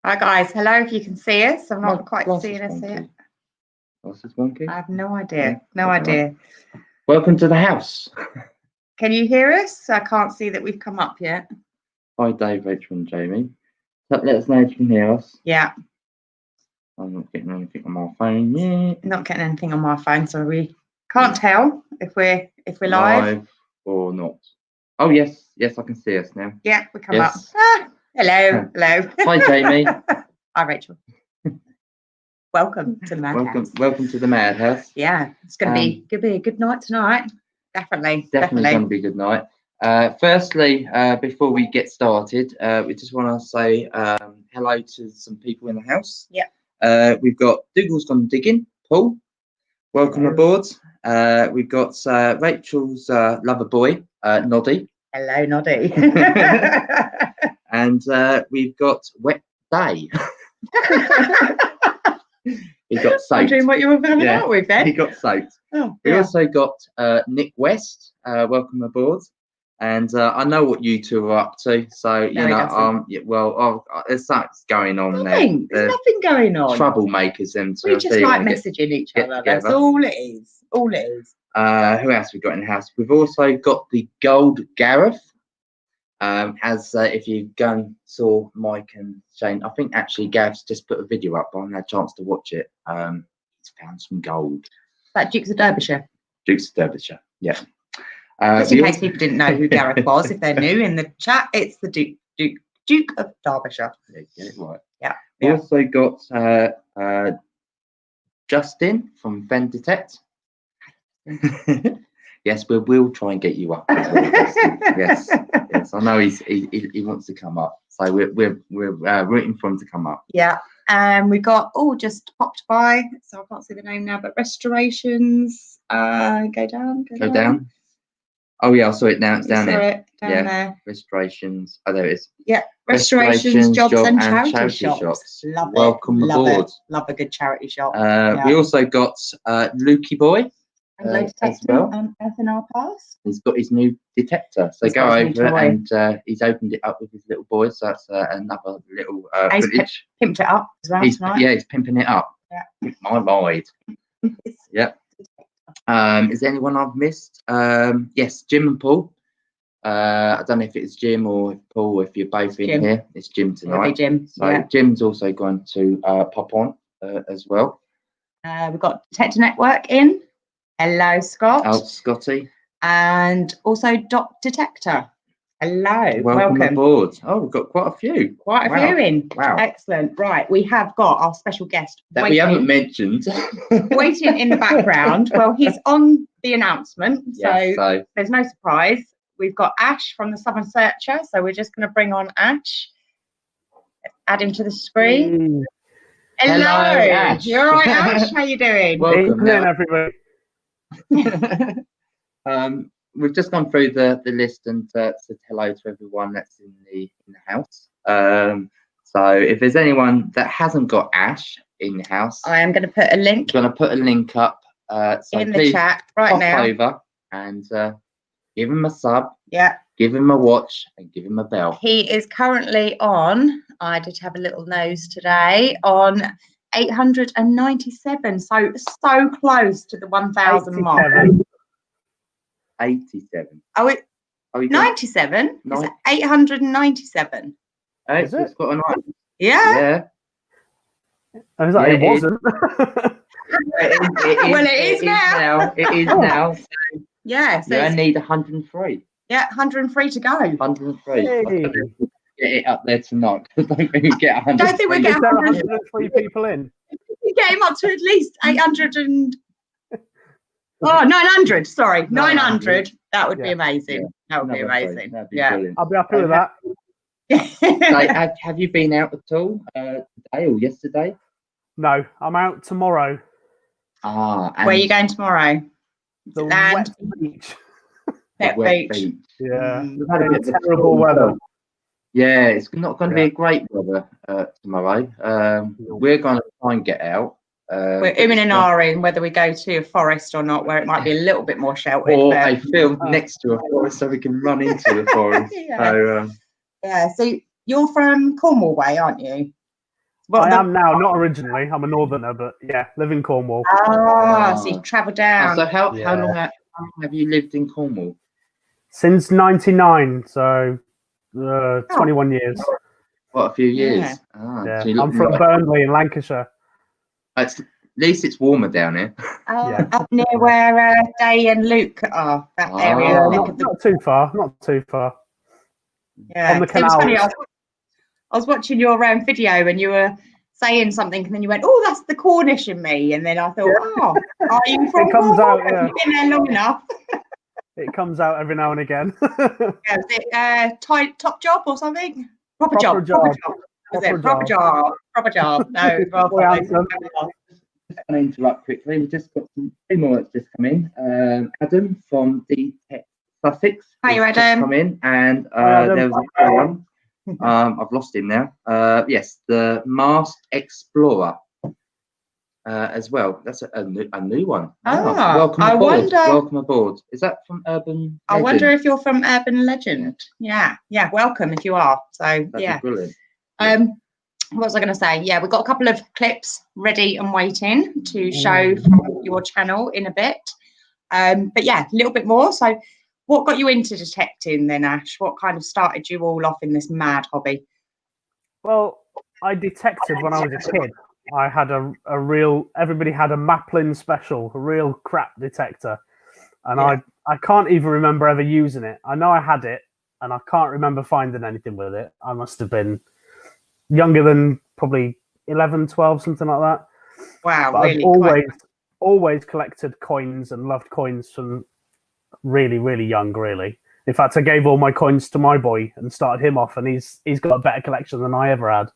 Hi guys, hello. If you can see us, I'm not My quite glasses seeing us wonky. here. Glasses wonky. I have no idea. Yeah, No I don't know. idea. Welcome to the house. Can you hear us? I can't see that we've come up yet. Hi, Dave, Rachel, and Jamie. Let us know if you can hear us. Yeah, I'm not getting anything on my phone yet. not getting anything on my phone, so we can't tell if we're live. Live or not. Oh yes, yes, I can see us now. Yeah, we come Yes. up. Ah, hello, hello. Hi, Jamie. Hi, Rachel. Welcome to the Madhouse. Welcome to the Madhouse. Yeah, it's gonna be a good night tonight. Definitely. Definitely going to be a good night. Firstly, before we get started, we just want to say hello to some people in the house. Yeah. We've got Dougal's Gone Digging, Paul. Welcome aboard. We've got Rachel's lover boy, Noddy. Hello, Noddy. And we've got Wet Day. He got soaked. Wondering what you were having out with then. He got soaked. Oh, We yeah. also got Nick West. Welcome aboard. And I know what you two are up to. So, you No, he know, doesn't. yeah, well, there's something going on Nothing. there. There's nothing going on. Troublemakers, them two. We just like messaging each get other. That's together. all it is. All it is. Who else we got in the house? We've also got the Gold Gareth. If you go and saw Mike and Shane, I think actually Gareth's just put a video up. I haven't had a chance to watch it. He's found some gold. That Dukes of Derbyshire. Dukes of Derbyshire, yeah. Just in case people didn't know who Gareth was, if they're new in the chat, it's the Duke of Derbyshire. Yeah, get it right. Yeah. We also got Justin from Fen Detect. Yes, we'll try and get you up. Yes, I know he wants to come up, so we're rooting for him to come up. Yeah, we got just popped by, so I can't see the name now, but Restorations. Go down. Oh yeah, I saw it now. It's down there. Down there. Restorations. Oh, there it is. Yeah, Restorations, jobs and charity shops. Love it. Welcome aboard. Love a good charity shop. We also got Lukey Boy. And as well. And FNR Pass. He's got his new detector, so go over and he's opened it up with his little boy. So that's another little footage. Pimped it up as well tonight. Yeah, he's pimping it up. Yeah. My lord. Yep. Is there anyone I've missed? Yes, Jim and Paul. I don't know if it's Jim or Paul. If you're both in here, it's Jim tonight. Jim. So Jim's also going to pop on as well. We've got Detector Network in. Hello, Scott. Oh, Scotty. And also Dot Detector. Hello. Welcome aboard. Oh, we've got quite a few. Quite a few in. Wow. Excellent. Right. We have got our special guest that we haven't mentioned. Waiting in the background. Well, he's on the announcement, so there's no surprise. We've got Ash from the Southern Searcher, so we're just going to bring on Ash. Add him to the screen. Hello, Ash. You're all right, Ash? How you doing? Welcome, everybody. We've just gone through the list and said hello to everyone that's in the house. So if there's anyone that hasn't got Ash in the house, I am going to put a link. I'm going to put a link up so in the chat right now. Over and give him a sub. Yeah. Give him a watch and give him a bell. He is currently on. I did have a little nose today on 897. So close to the 1,000 mark. 87. Oh, 97? It's 897. It's got an eye. Yeah. I was like, it wasn't. It is now. It is now. Yeah. So you only need 103. Yeah, 103 to go. 103. Hey. Get it up there tonight. I don't think we get 100. Don't think we get 103 people in. We get him up to at least 800 and 900. Sorry, 900. That would be amazing. That would be amazing. Brilliant. I'll be happy with that. So, have you been out at all today or yesterday? No, I'm out tomorrow. Where are you going tomorrow? The Wet Beach. Wet Beach. Yeah, we've had a bit of terrible weather. Yeah, it's not going to be a great weather tomorrow. We're going to try and get out. We're and ahhing whether we go to a forest or not, where it might be a little bit more sheltered. Or a field next to a forest so we can run into the forest. So you're from Cornwall way, aren't you? I am now, not originally. I'm a northerner, but yeah, live in Cornwall. So you travel down. So how long have you lived in Cornwall? Since '99, so 21 years. What, a few years? Yeah. So I'm from Burnley in Lancashire. At least it's warmer down here. Up near where Day and Luke are, that area. Yeah, not too far. Not too far. Yeah, On the it was funny. canals. I was watching your video and you were saying something, and then you went, "Oh, that's the Cornish in me," and then I thought, "Oh, are you from It comes Cornwall? out, yeah. You've been there long enough." It comes out every now and again. Yeah, was it top job or something? Proper Proper job. job. Was it proper job? Proper job. No, Well, Just going to interrupt quickly. We've just got two more that's just come in. Adam from the Tech Sussex. Hi, has just Adam. come in, and Adam. there was another one. I've lost him now. Yes, the Masked Explorer. As well, that's a new one. Welcome aboard. Welcome aboard. Is that from Urban Legend? I wonder if you're from Urban Legend. Yeah. Welcome if you are. So That'd be brilliant. What was I going to say? Yeah, we've got a couple of clips ready and waiting to show from your channel in a bit. But yeah, a little bit more. So, what got you into detecting then, Ash? What kind of started you all off in this mad hobby? Well, I detected when I was a kid. I had a real, everybody had a Maplin Special, a real crap detector. And I can't even remember ever using it. I know I had it, and I can't remember finding anything with it. I must have been younger than probably 11, 12, something like that. Wow, but really? I've always collected coins and loved coins from really, really young, really. In fact, I gave all my coins to my boy and started him off, and he's got a better collection than I ever had.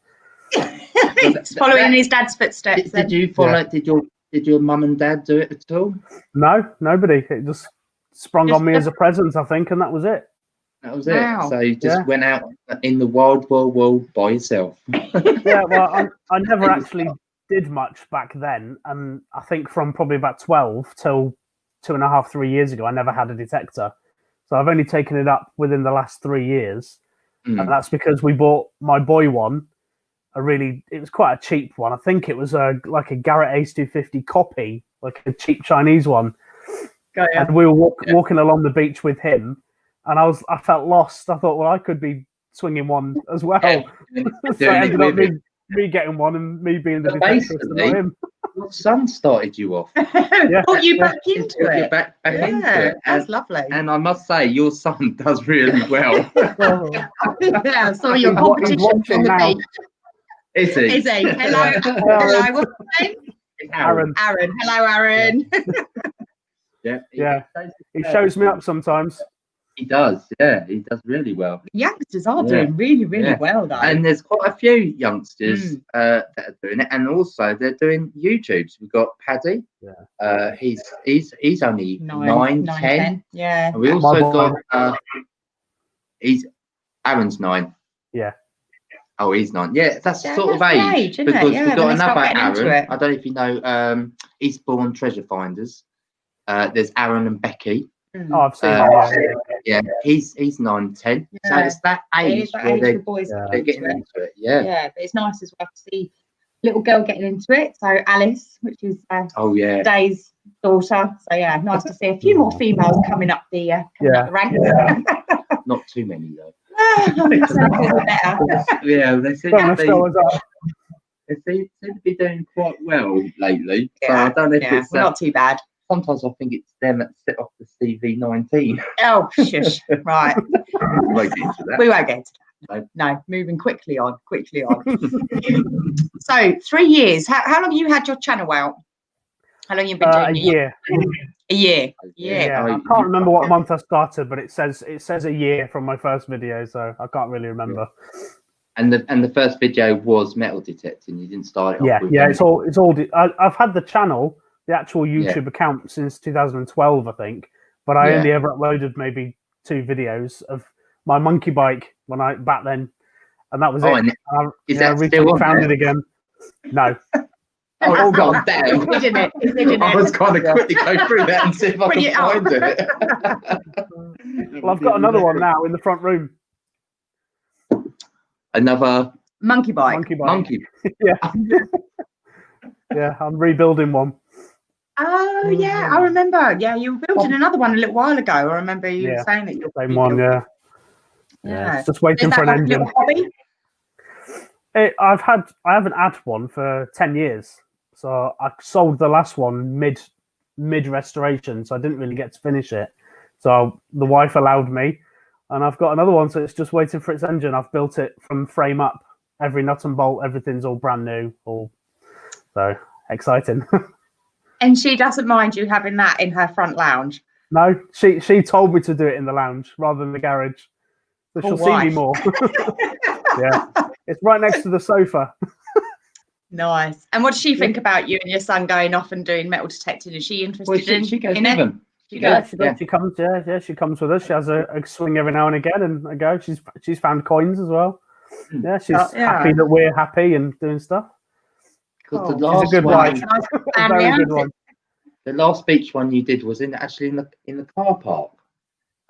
He's following in his dad's footsteps. Did you follow? Yeah. Did your mum and dad do it at all? No, nobody. It just sprung on me as a present, I think, and that was it. That was it. So you just went out in the wild world by yourself. Yeah, well, I never actually did much back then, and I think from probably about 12 till 2.5, 3 years ago, I never had a detector. So I've only taken it up within the last 3 years, and that's because we bought my boy one. It was quite a cheap one. I think it was like a Garrett Ace 250 copy, like a cheap Chinese one. And we were walking along the beach with him, and I felt lost. I thought, well, I could be swinging one as well. So I ended up me getting one and me being the detector, not him. Your son started you off. Put you back into it. Back into it. That's lovely. And I must say, your son does really well. Yeah, so your competition from the beach. Is he? Is he? Hello. Hello. What's his name? Aaron. Aaron. Hello, Aaron. Yeah. He shows me up sometimes. He does. Yeah, he does really well. Youngsters are doing really, really well, though. And there's quite a few youngsters that are doing it, and also they're doing YouTubes. We've got Paddy. Yeah. He's only 9, 10. Yeah. And we also got Aaron's 9. Yeah. Oh, he's 9. Yeah, that's sort of age because we've got another Aaron. I don't know if you know Eastbourne Treasure Finders. There's Aaron and Becky. Oh, I've seen that. Yeah, he's 9, 10. Yeah. So it's that age where they're getting into it. Yeah, but it's nice as well to see little girl getting into it. So Alice, which is Day's daughter. So yeah, nice to see a few more females coming up the ranks. Not too many though. Yeah, they seem to be doing quite well lately. So I don't know if it's not too bad. Sometimes I think it's them that set off the CV19. Oh, shush. Right. We won't get into that. We won't get into that. No, moving quickly on. So 3 years. How long have you had your channel out? How long have you been doing it? A year. Yeah. I can't remember what month I started, but it says a year from my first video, so I can't really remember. And the first video was metal detecting. You didn't start it off with it's all. I've had the channel, the actual YouTube account, since 2012, I think, but I only ever uploaded maybe 2 videos of my monkey bike back then, and that was it. Is that I still found it again? No. Oh, God damn. Isn't it? I was going to quickly go through that and see if I can find it. Well, I've got another one now in the front room. Another Monkey bike. Monkey. Yeah. Yeah, I'm rebuilding one. Oh yeah, I remember. Yeah, you were building another one a little while ago. I remember you saying that you're same one. Yeah. It's just waiting for an engine. I haven't had one for 10 years. So I sold the last one mid restoration, so I didn't really get to finish it. So the wife allowed me, and I've got another one. So it's just waiting for its engine. I've built it from frame up, every nut and bolt, everything's all brand new. So exciting. And she doesn't mind you having that in her front lounge. No, she told me to do it in the lounge rather than the garage. So she'll see me more. Yeah, it's right next to the sofa. Nice. And what does she think about you and your son going off and doing metal detecting? Is she interested in she goes in with it? him. She comes. Yeah, she comes with us. She has a swing every now and again, and I go. She's found coins as well. Yeah, she's happy that we're happy and doing stuff. Because the last she's a good one, wife. A very good one. The last beach one you did was in the car park.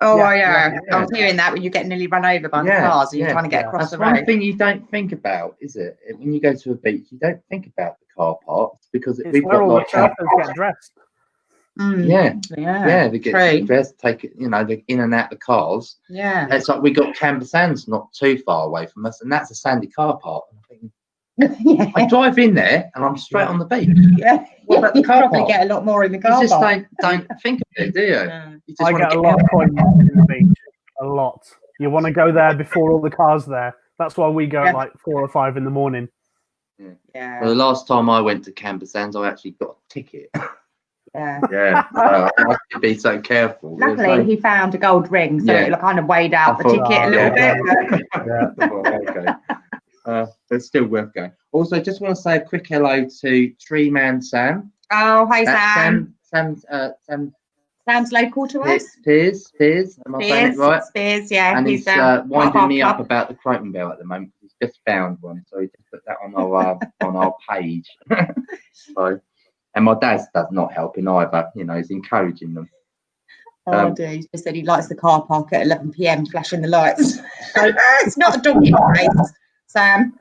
Oh yeah. I was hearing that when you get nearly run over by the cars and you're trying to get across the road. That's one thing you don't think about, is it? When you go to a beach, you don't think about the car parks because we've got all the surfers get dressed. They get dressed, take it, they're in and out the cars. Yeah, it's like we got Camber Sands not too far away from us, and that's a sandy car park. I drive in there and I'm straight on the beach. Yeah, what about the car probably park? Get a lot more in the car You just park. don't think of it, do you? You just I get a lot of coins in the beach. A lot. You want to go there before all the cars there. That's why we go at like 4 or 5 in the morning. Yeah. Well, the last time I went to Camber Sands, I actually got a ticket. Yeah. I have to be so careful. Luckily, he found a gold ring, so it kind of weighed out the ticket a little bit. Okay. But it's still worth going. Also, just want to say a quick hello to Tree Man Sam. Oh, hi Sam. Sam's local to us. Spears. Am I saying it right? Spears, yeah. And he's winding me up about the Croton Bell at the moment. He's just found one, so he just put that on our page. And my dad does not help in either. He's encouraging them. Oh dear, he just said he likes the car park at 11 p.m. flashing the lights. It's not a donkey race, Sam.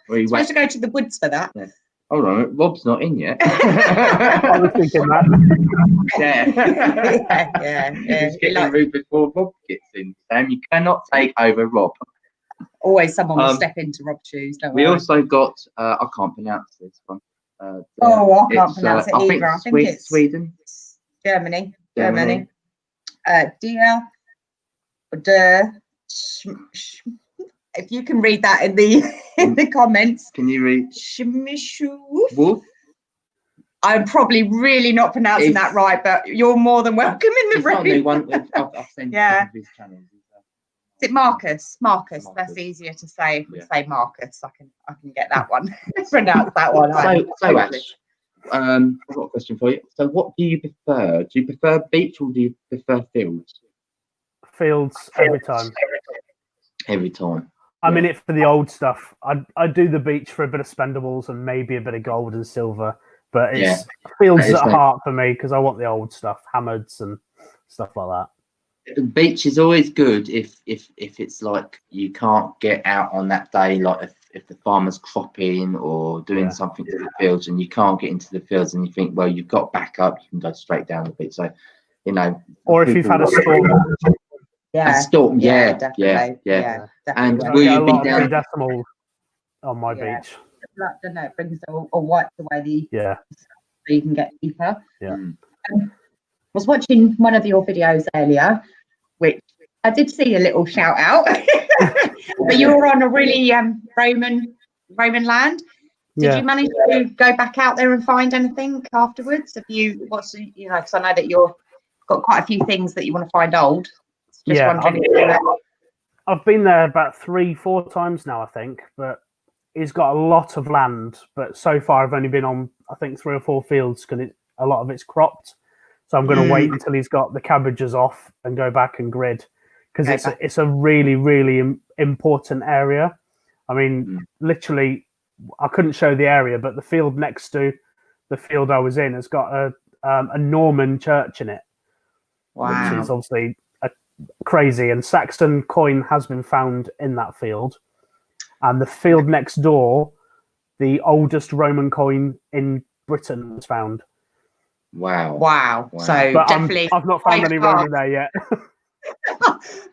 You're supposed to go to the woods for that. Yeah. Hold on, Rob's not in yet. I was thinking that. Yeah. He's getting rude before Rob gets in. Sam, you cannot take over Rob. Always someone will step into Rob's shoes. Don't worry. We also got, I can't pronounce this one. I can't pronounce it either. I think it's Sweden. Germany. If you can read that in the comments. Can you read? Wolf. I'm probably really not pronouncing that right, but you're more than welcome in the room. I've seen some of his channels. Is it Marcus? Marcus. That's easier to say. If we say Marcus, I can get that one. Pronounce that one. So Ash, I've got a question for you. So what do you prefer? Do you prefer beach or do you prefer fields? Fields every time. Every time. I'm in it for the old stuff. I do the beach for a bit of spendables and maybe a bit of gold and silver, but it's fields at heart for me because I want the old stuff, hammers and stuff like that. The beach is always good if it's like you can't get out on that day, like if the farmer's cropping or doing something to the fields and you can't get into the fields and you think, well, you've got backup, you can go straight down the beach. So, or if you've had a storm. A storm, definitely. And will you be down decimals on my beach? It brings or wipes away so you can get deeper. I was watching one of your videos earlier, which I did see a little shout out, but you were on a really Roman land. Did you manage to go back out there and find anything afterwards? Have you? Because I know that you've got quite a few things that you want to find old. I've been there about 3-4 times now, I think, but he's got a lot of land. But so far, I've only been on, I think, 3 or 4 fields because a lot of it's cropped. So I'm going to wait until he's got the cabbages off and go back and grid because it's a really, really important area. I mean, literally, I couldn't show the area, but the field next to the field I was in has got a Norman church in it, which is obviously crazy. And Saxon coin has been found in that field, and the field next door, the oldest Roman coin in Britain was found. Wow. So But definitely, I've not found any Roman there yet.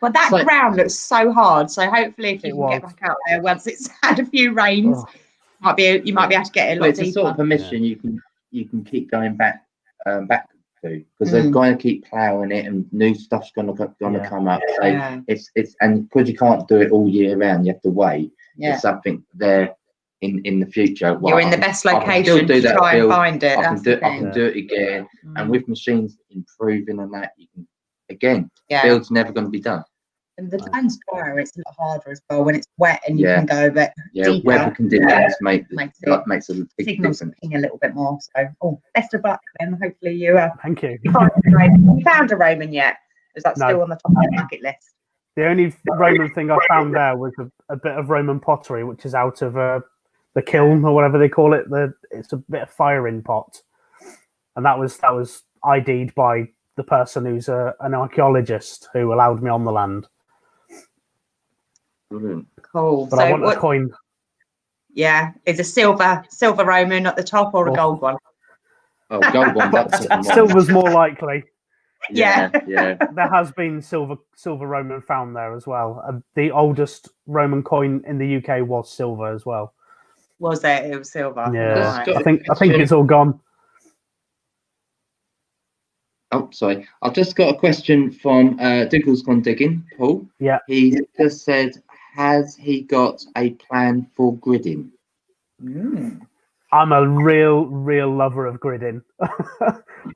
Well, that ground looks so hard. So hopefully, if you can get back out there once it's had a few rains, you might be able to get it a lot deeper. It's a sort of permission you can keep going back to, because they're going to keep ploughing it, and new stuff's going to come up. So it's and because you can't do it all year round, you have to wait. There's something there in the future. You're in the best location to try and find it. I can do it again, and with machines improving and that, you can again. Field's never going to be done. And the land's drier, it's a lot harder as well when it's wet, and you can go a bit deeper. Weather conditions makes a big difference. A little bit more. So, best of luck then. Hopefully you. Thank you. You found a Roman yet? Is that still on the top of the bucket list? The only Roman thing I found there was a bit of Roman pottery, which is out of the kiln or whatever they call it. It's a bit of firing pot, and that was ID'd by the person who's an archaeologist who allowed me on the land. Brilliant. Cool. But I want a coin. Yeah, is a silver Roman at the top or a gold one? Oh, gold one. Silver's more likely. Yeah. There has been silver Roman found there as well. The oldest Roman coin in the UK was silver as well. Was it? It was silver. Yeah, right. I think it's all gone. Oh, sorry. I've just got a question from Dougal's Gone Digging, Paul. Yeah. He just said, has he got a plan for gridding? I'm a real lover of gridding.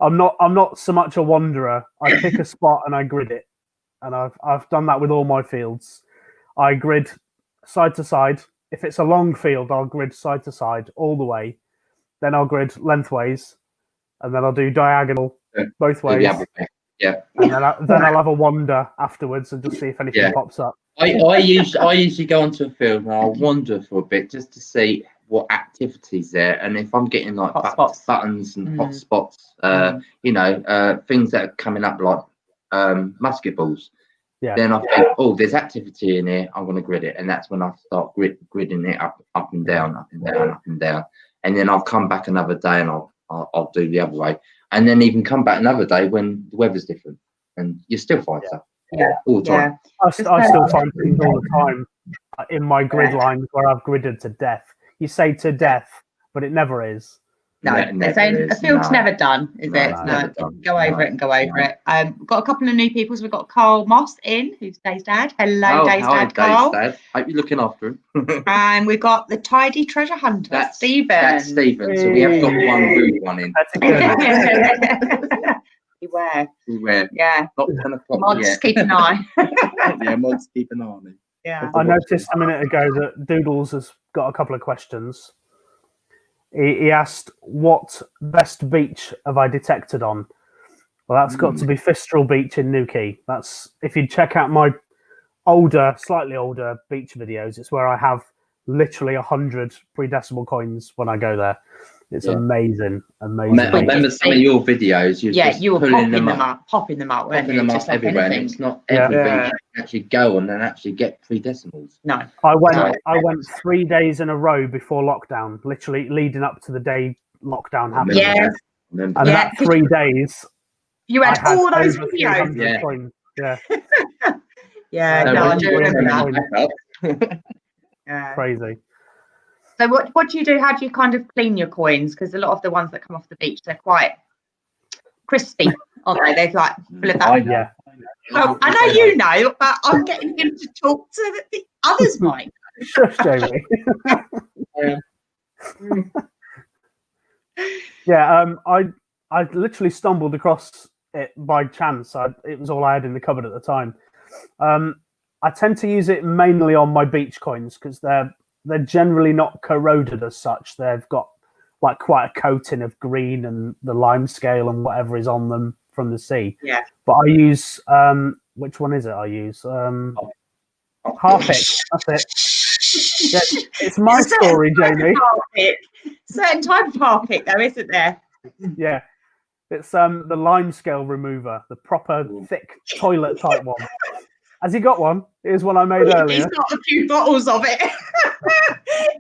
I'm not so much a wanderer. I pick a spot and I grid it, and I've done that with all my fields. I grid side to side. If it's a long field, I'll grid side to side all the way. Then I'll grid lengthways, and then I'll do diagonal both ways. Yeah. And then I'll have a wander afterwards and just see if anything pops up. I usually go onto a field and I'll wander for a bit just to see what activities there, and if I'm getting like buttons and hot spots, things that are coming up like musket balls, then I think, oh, there's activity in here, I'm going to grid it, and that's when I start gridding it up and down, and then I'll come back another day and I'll do the other way, and then even come back another day when the weather's different, and you still find stuff all the time. I still find things all the time in my grid lines where I've gridded to death. You say to death, but it never is. No, a field's never done, is it? No, go over it. We've got a couple of new people. So we've got Carl Moss in, who's Dave's dad. Hello, Dave's dad, Carl. Dad. Hope you're looking after him. And we've got the tidy treasure hunter, Stephen. That's Stephen. So we have got one rude one in. Beware. Yeah. Not 10 o'clock. Mods, keep an eye. Mods, keep an eye on me. Yeah. I noticed a minute ago that Doodles has got a couple of questions. He asked, what best beach have I detected on? Well, that's got to be Fistral Beach in Newquay. That's, if you check out my slightly older beach videos, it's where I have literally 100 pre-decimal coins when I go there. It's amazing. I remember some of your videos. You were popping them up, popping them up everywhere. And it's not every beach you can actually go on and actually get pre-decimals. No, I went 3 days in a row before lockdown, literally leading up to the day lockdown happened. Yeah, and that 3 days, you had all those videos. Coins. I do remember that. Crazy. So what do you do? How do you kind of clean your coins? Because a lot of the ones that come off the beach, they're quite crispy, aren't they? They're like full of that. Well, I know you know, but I'm getting him to talk so that the others might. Shush, Jamie. I literally stumbled across it by chance. It was all I had in the cupboard at the time. I tend to use it mainly on my beach coins because they're generally not corroded as such. They've got like quite a coating of green and the lime scale and whatever is on them from the sea. Yeah. But I use which one is it? I use Harpic. That's it. Yeah, it's my story, Jamie. Certain type of Harpic, though, isn't there? Yeah. It's the lime scale remover, the proper thick toilet type one. Has he got one? Here's one I made earlier. He's got a few bottles of it.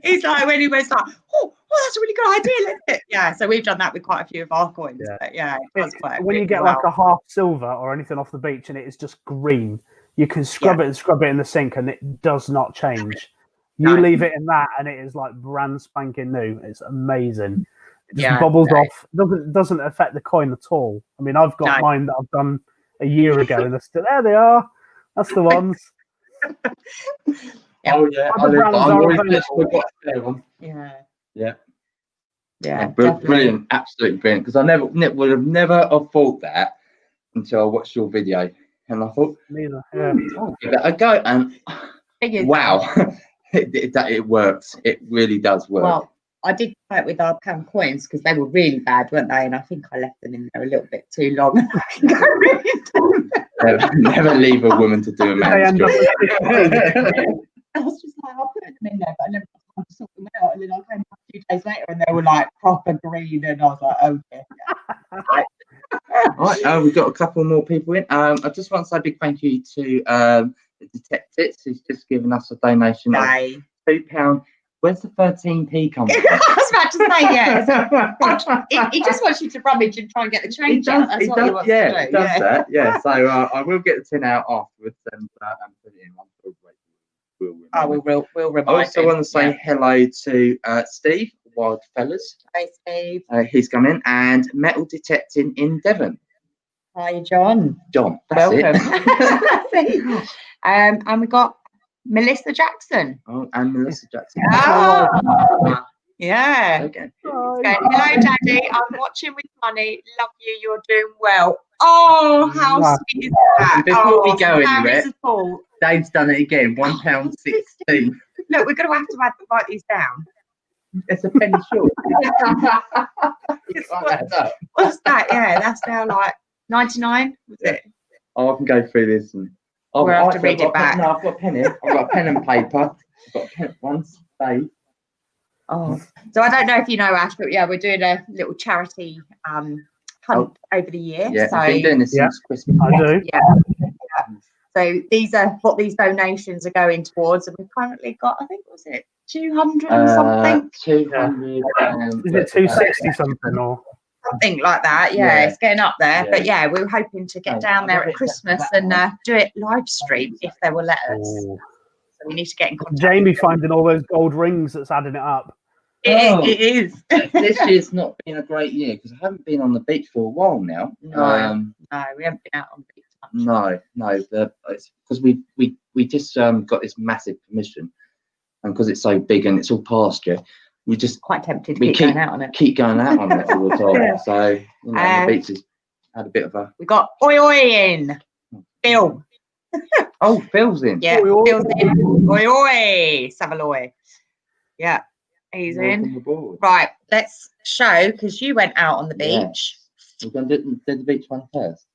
He's like, when he was like, oh, that's a really good idea. Let's yeah, so we've done that with quite a few of our coins. Yeah. But yeah, it does work when you get like a half silver or anything off the beach and it is just green, you can scrub it and scrub it in the sink and it does not change. You leave it in that and it is like brand spanking new. It's amazing. It just bubbles off. Doesn't affect the coin at all. I mean, I've got mine that I've done a year ago and they're still there. They are. That's the ones. Oh yeah, yeah, brilliant, absolutely brilliant. Because I would have never have thought that until I watched your video, and I thought, neither. Oh, give it a go, and wow, it works. It really does work. Well, I did try it with our pound coins because they were really bad, weren't they? And I think I left them in there a little bit too long. Never leave a woman to do a man's job. I was just like, I'll put them in there, but I never got time to sort them out. And then I came back a few days later and they were like proper green, and I was like, oh dear. Right, we've got a couple more people in. I just want to say a big thank you to the Detectives, who's just given us a donation of £2. Where's the 13p come from? I was about to say, yes. He just wants you to rummage and try and get the change out. That's what he wants to do. He does that, yeah. So I will get the tin out afterwards and put it in one. We'll remind I also want to say hello to Steve Wildfellas. Hey, Steve. He's come in, and Metal Detecting in Devon. Hi, John. John, that's welcome. And we got Melissa Jackson. Oh, and Melissa Jackson. Yeah. Okay. Hello, Daddy. I'm watching with money. Love you. You're doing well. Oh, how sweet is that? Before we go anywhere, Dave's done it again. £1.16. Look, we're going to have to write these down. It's a penny short. What's that? Yeah, that's now like 99. Was it? Oh, I can go through this and we'll have to read it back. No, I've got a pen here. I've got a pen and paper. I've got a pen once, Dave. Oh, so I don't know if you know, Ash, but yeah, we're doing a little charity hunt over the year. Yeah, so I've been doing this since Christmas. I do. Yeah. So these are what these donations are going towards, and we've currently got, I think, was it 200 and something? 200. Is it 260 something or something like that? Yeah, it's getting up there. But yeah, we were hoping to get down there at Christmas and do it live stream if they will let us. So we need to get in contact. Jamie finding all those gold rings that's adding it up. It is. This year's not been a great year because I haven't been on the beach for a while now. No, we haven't been out on the beach much. No, it's because we just got this massive permission, and because it's so big and it's all pasture, we just quite tempted to keep going out on it. Keep going out on it all the time. So the beach has had a bit of a. We got oi in. Phil. Oh, Phil's in. Yeah, Phil's in. Oi, Savaloy. Yeah, he's in. Right, let's show because you went out on the beach. We're going to do the beach one first.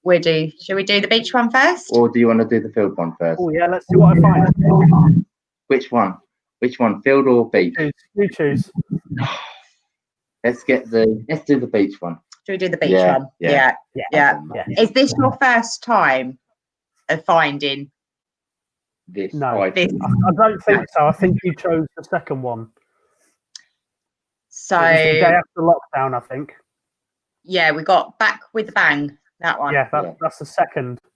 Shall we do the beach one first? Or do you want to do the field one first? Oh yeah, let's see what I find. Which one? Which one? Field or beach? You choose. Let's do the beach one. Should we do the beach one? Yeah. Is this your first time of finding this? No, I don't think so. I think you chose the second one. So it was the day after lockdown, I think. Yeah, we got Back with a Bang. That one. Yeah, that's the second time.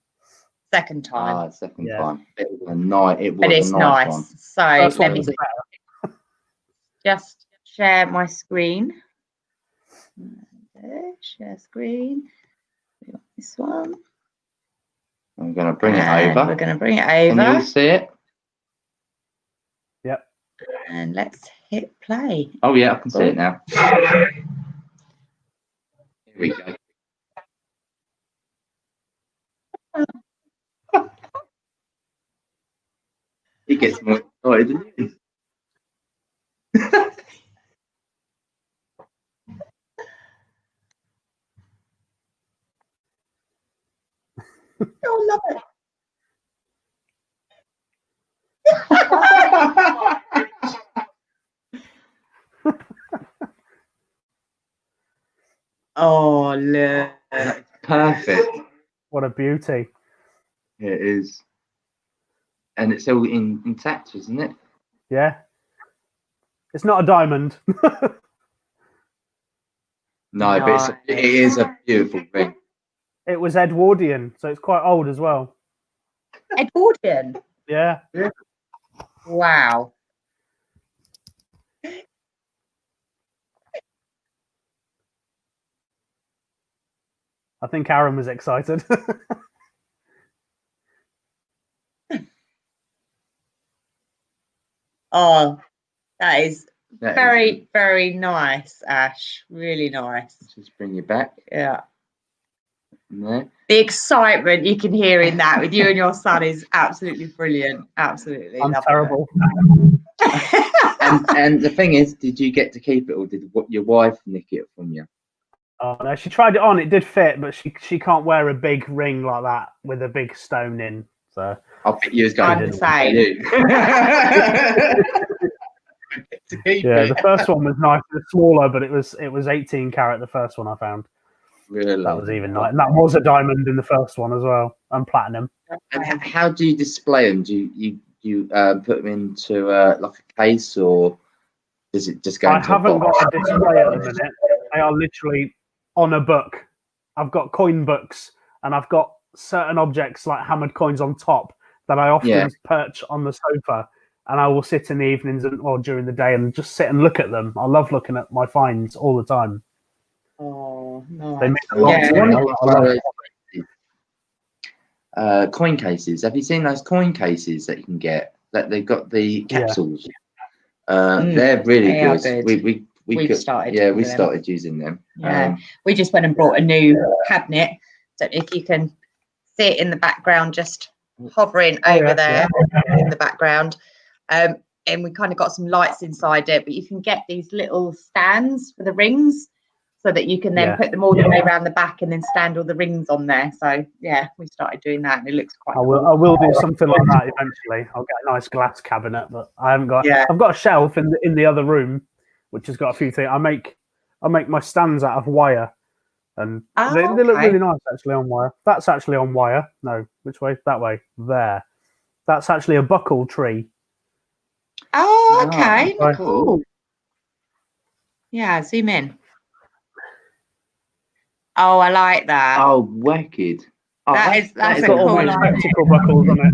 Second time. It was a nice. But it's nice. One. So let me just share my screen. Share screen. This one. I'm going to bring it over. We're going to bring it over. Can you see it? Yep. And let's hit play. Oh yeah, I can see it now. Here we go. He gets more excited than you. I love it. Oh, look. Perfect. What a beauty. It is. And it's all intact, isn't it? Yeah. It's not a diamond. No, but it is a beautiful ring. It was Edwardian, so it's quite old as well. Edwardian? Yeah. Wow. I think Aaron was excited. Oh, that is very, very nice, Ash. Really nice. Just bring you back. Yeah. No. The excitement you can hear in that with you and your son is absolutely brilliant. Absolutely. I'm terrible. and the thing is, did you get to keep it, or did your wife nick it from you? Oh no, she tried it on. It did fit, but she can't wear a big ring like that with a big stone in. So I think you was going to say. Yeah, the first one was nice. It was smaller, but it was 18 carat. The first one I found. Really? That was even nice. And that was a diamond in the first one as well, and platinum. And how do you display them? Do you put them into like a case, or does it just go? I haven't got a display at the minute. They are literally on a book. I've got coin books, and I've got certain objects like hammered coins on top that I often perch on the sofa, and I will sit in the evenings or during the day and just sit and look at them. I love looking at my finds all the time. Oh no! They make a lot to me. Coin cases. Have you seen those coin cases that you can get? That they've got the capsules. They're really good. We started using them. Yeah, we just went and brought a new cabinet. So if you can see it in the background, just hovering over there in the background. And we kind of got some lights inside it, but you can get these little stands for the rings so that you can then put them all the way around the back and then stand all the rings on there. So yeah, we started doing that and it looks quite cool. I will do something like that eventually. I'll get a nice glass cabinet, but I haven't got I've got a shelf in the other room which has got a few things. I make my stands out of wire, and they look really nice actually on wire. That's actually on wire. No, which way? That way. There. That's actually a buckle tree. Oh, okay. Cool. Yeah, zoom in. Oh, I like that. Oh, wicked. Oh, that's a got cool all my spectacle buckles on it.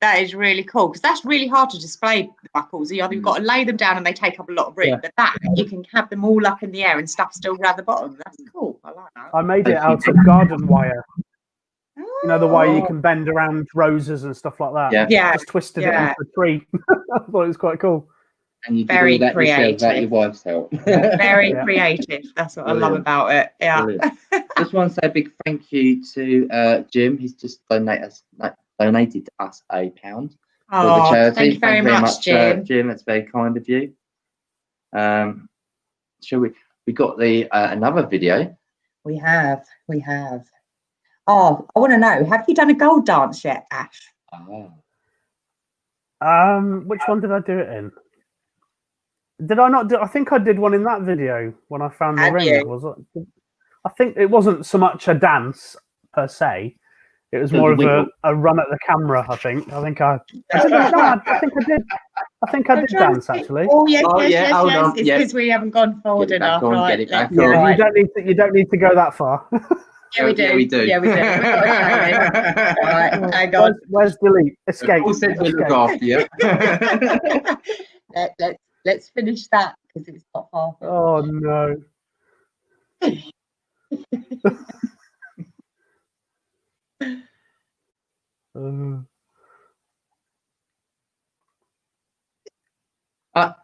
That is really cool because that's really hard to display the buckles. You've got to lay them down and they take up a lot of room. But that you can have them all up in the air and stuff still around the bottom. That's cool. I like that. I made it out of garden wire. You know the wire you can bend around roses and stuff like that. Yeah. Just twisted it into a tree. I thought it was quite cool. And you very did all that creative. Without your wife's help. Very creative. That's what I love about it. Yeah. Just want to say a big thank you to Jim. He's just donated to us £1 for the charity. Thank you very much, Jim. Jim, that's very kind of you. Shall we got the another video. We have. Oh, I want to know, have you done a gold dance yet, Ash? Which one did I do it in? Did I not do? I think I did one in that video when I found the ring. Was it? I think it wasn't so much a dance per se. It was more of a run at the camera. I think I think I did. I think I did dance actually. Oh yes. It's because we haven't gone forward enough. Right? You don't need to go that far. Yeah, we do. Yeah, we do. Right, hang on. Where's delete? Escape. All said we'll look after you. Let's finish that because it's not half. Oh no.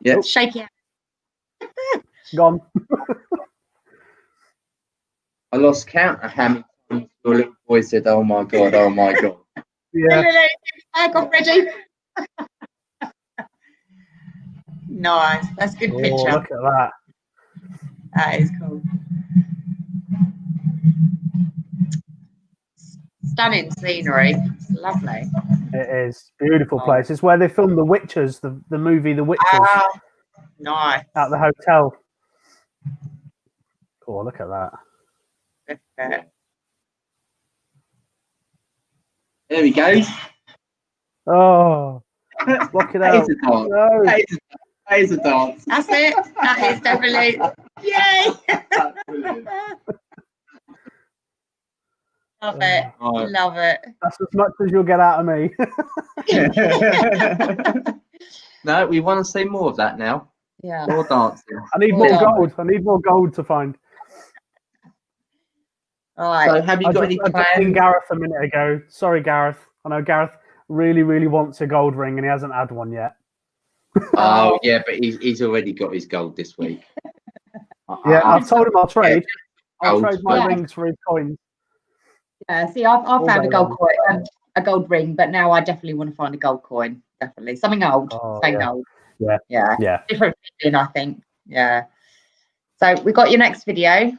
Yeah. Shake it. Gone. I lost count of how many times your little boy said, "Oh my god, oh my god." Yeah. I got ready. Nice. That's a good picture. Look at that. That is cool. Stunning scenery. It's lovely. It is. Beautiful place. It's where they filmed The Witches, the movie The Witches. Nice. At the hotel. Cool, look at that. There he goes. Oh, look it out. No. That is a dance. That's it. That is definitely. Yay! That's brilliant. Love it. Right. Love it. That's as much as you'll get out of me. No, we want to see more of that now. Yeah. More dancing. I need more gold. I need more gold to find. All right. So have you got any I just seen plans? Gareth a minute ago. Sorry, Gareth. I know Gareth really, really wants a gold ring and he hasn't had one yet. Oh yeah, but he's already got his gold this week. Yeah, I've told him I'll trade. I'll Gold, trade my yeah. rings for his coins. Yeah. See, I've All found day a gold long. coin, a gold ring, but now I definitely want to find a gold coin. Definitely something old. Oh, Same yeah. gold. Yeah. Yeah. Yeah. Different feeling, I think. Yeah. So we got your next video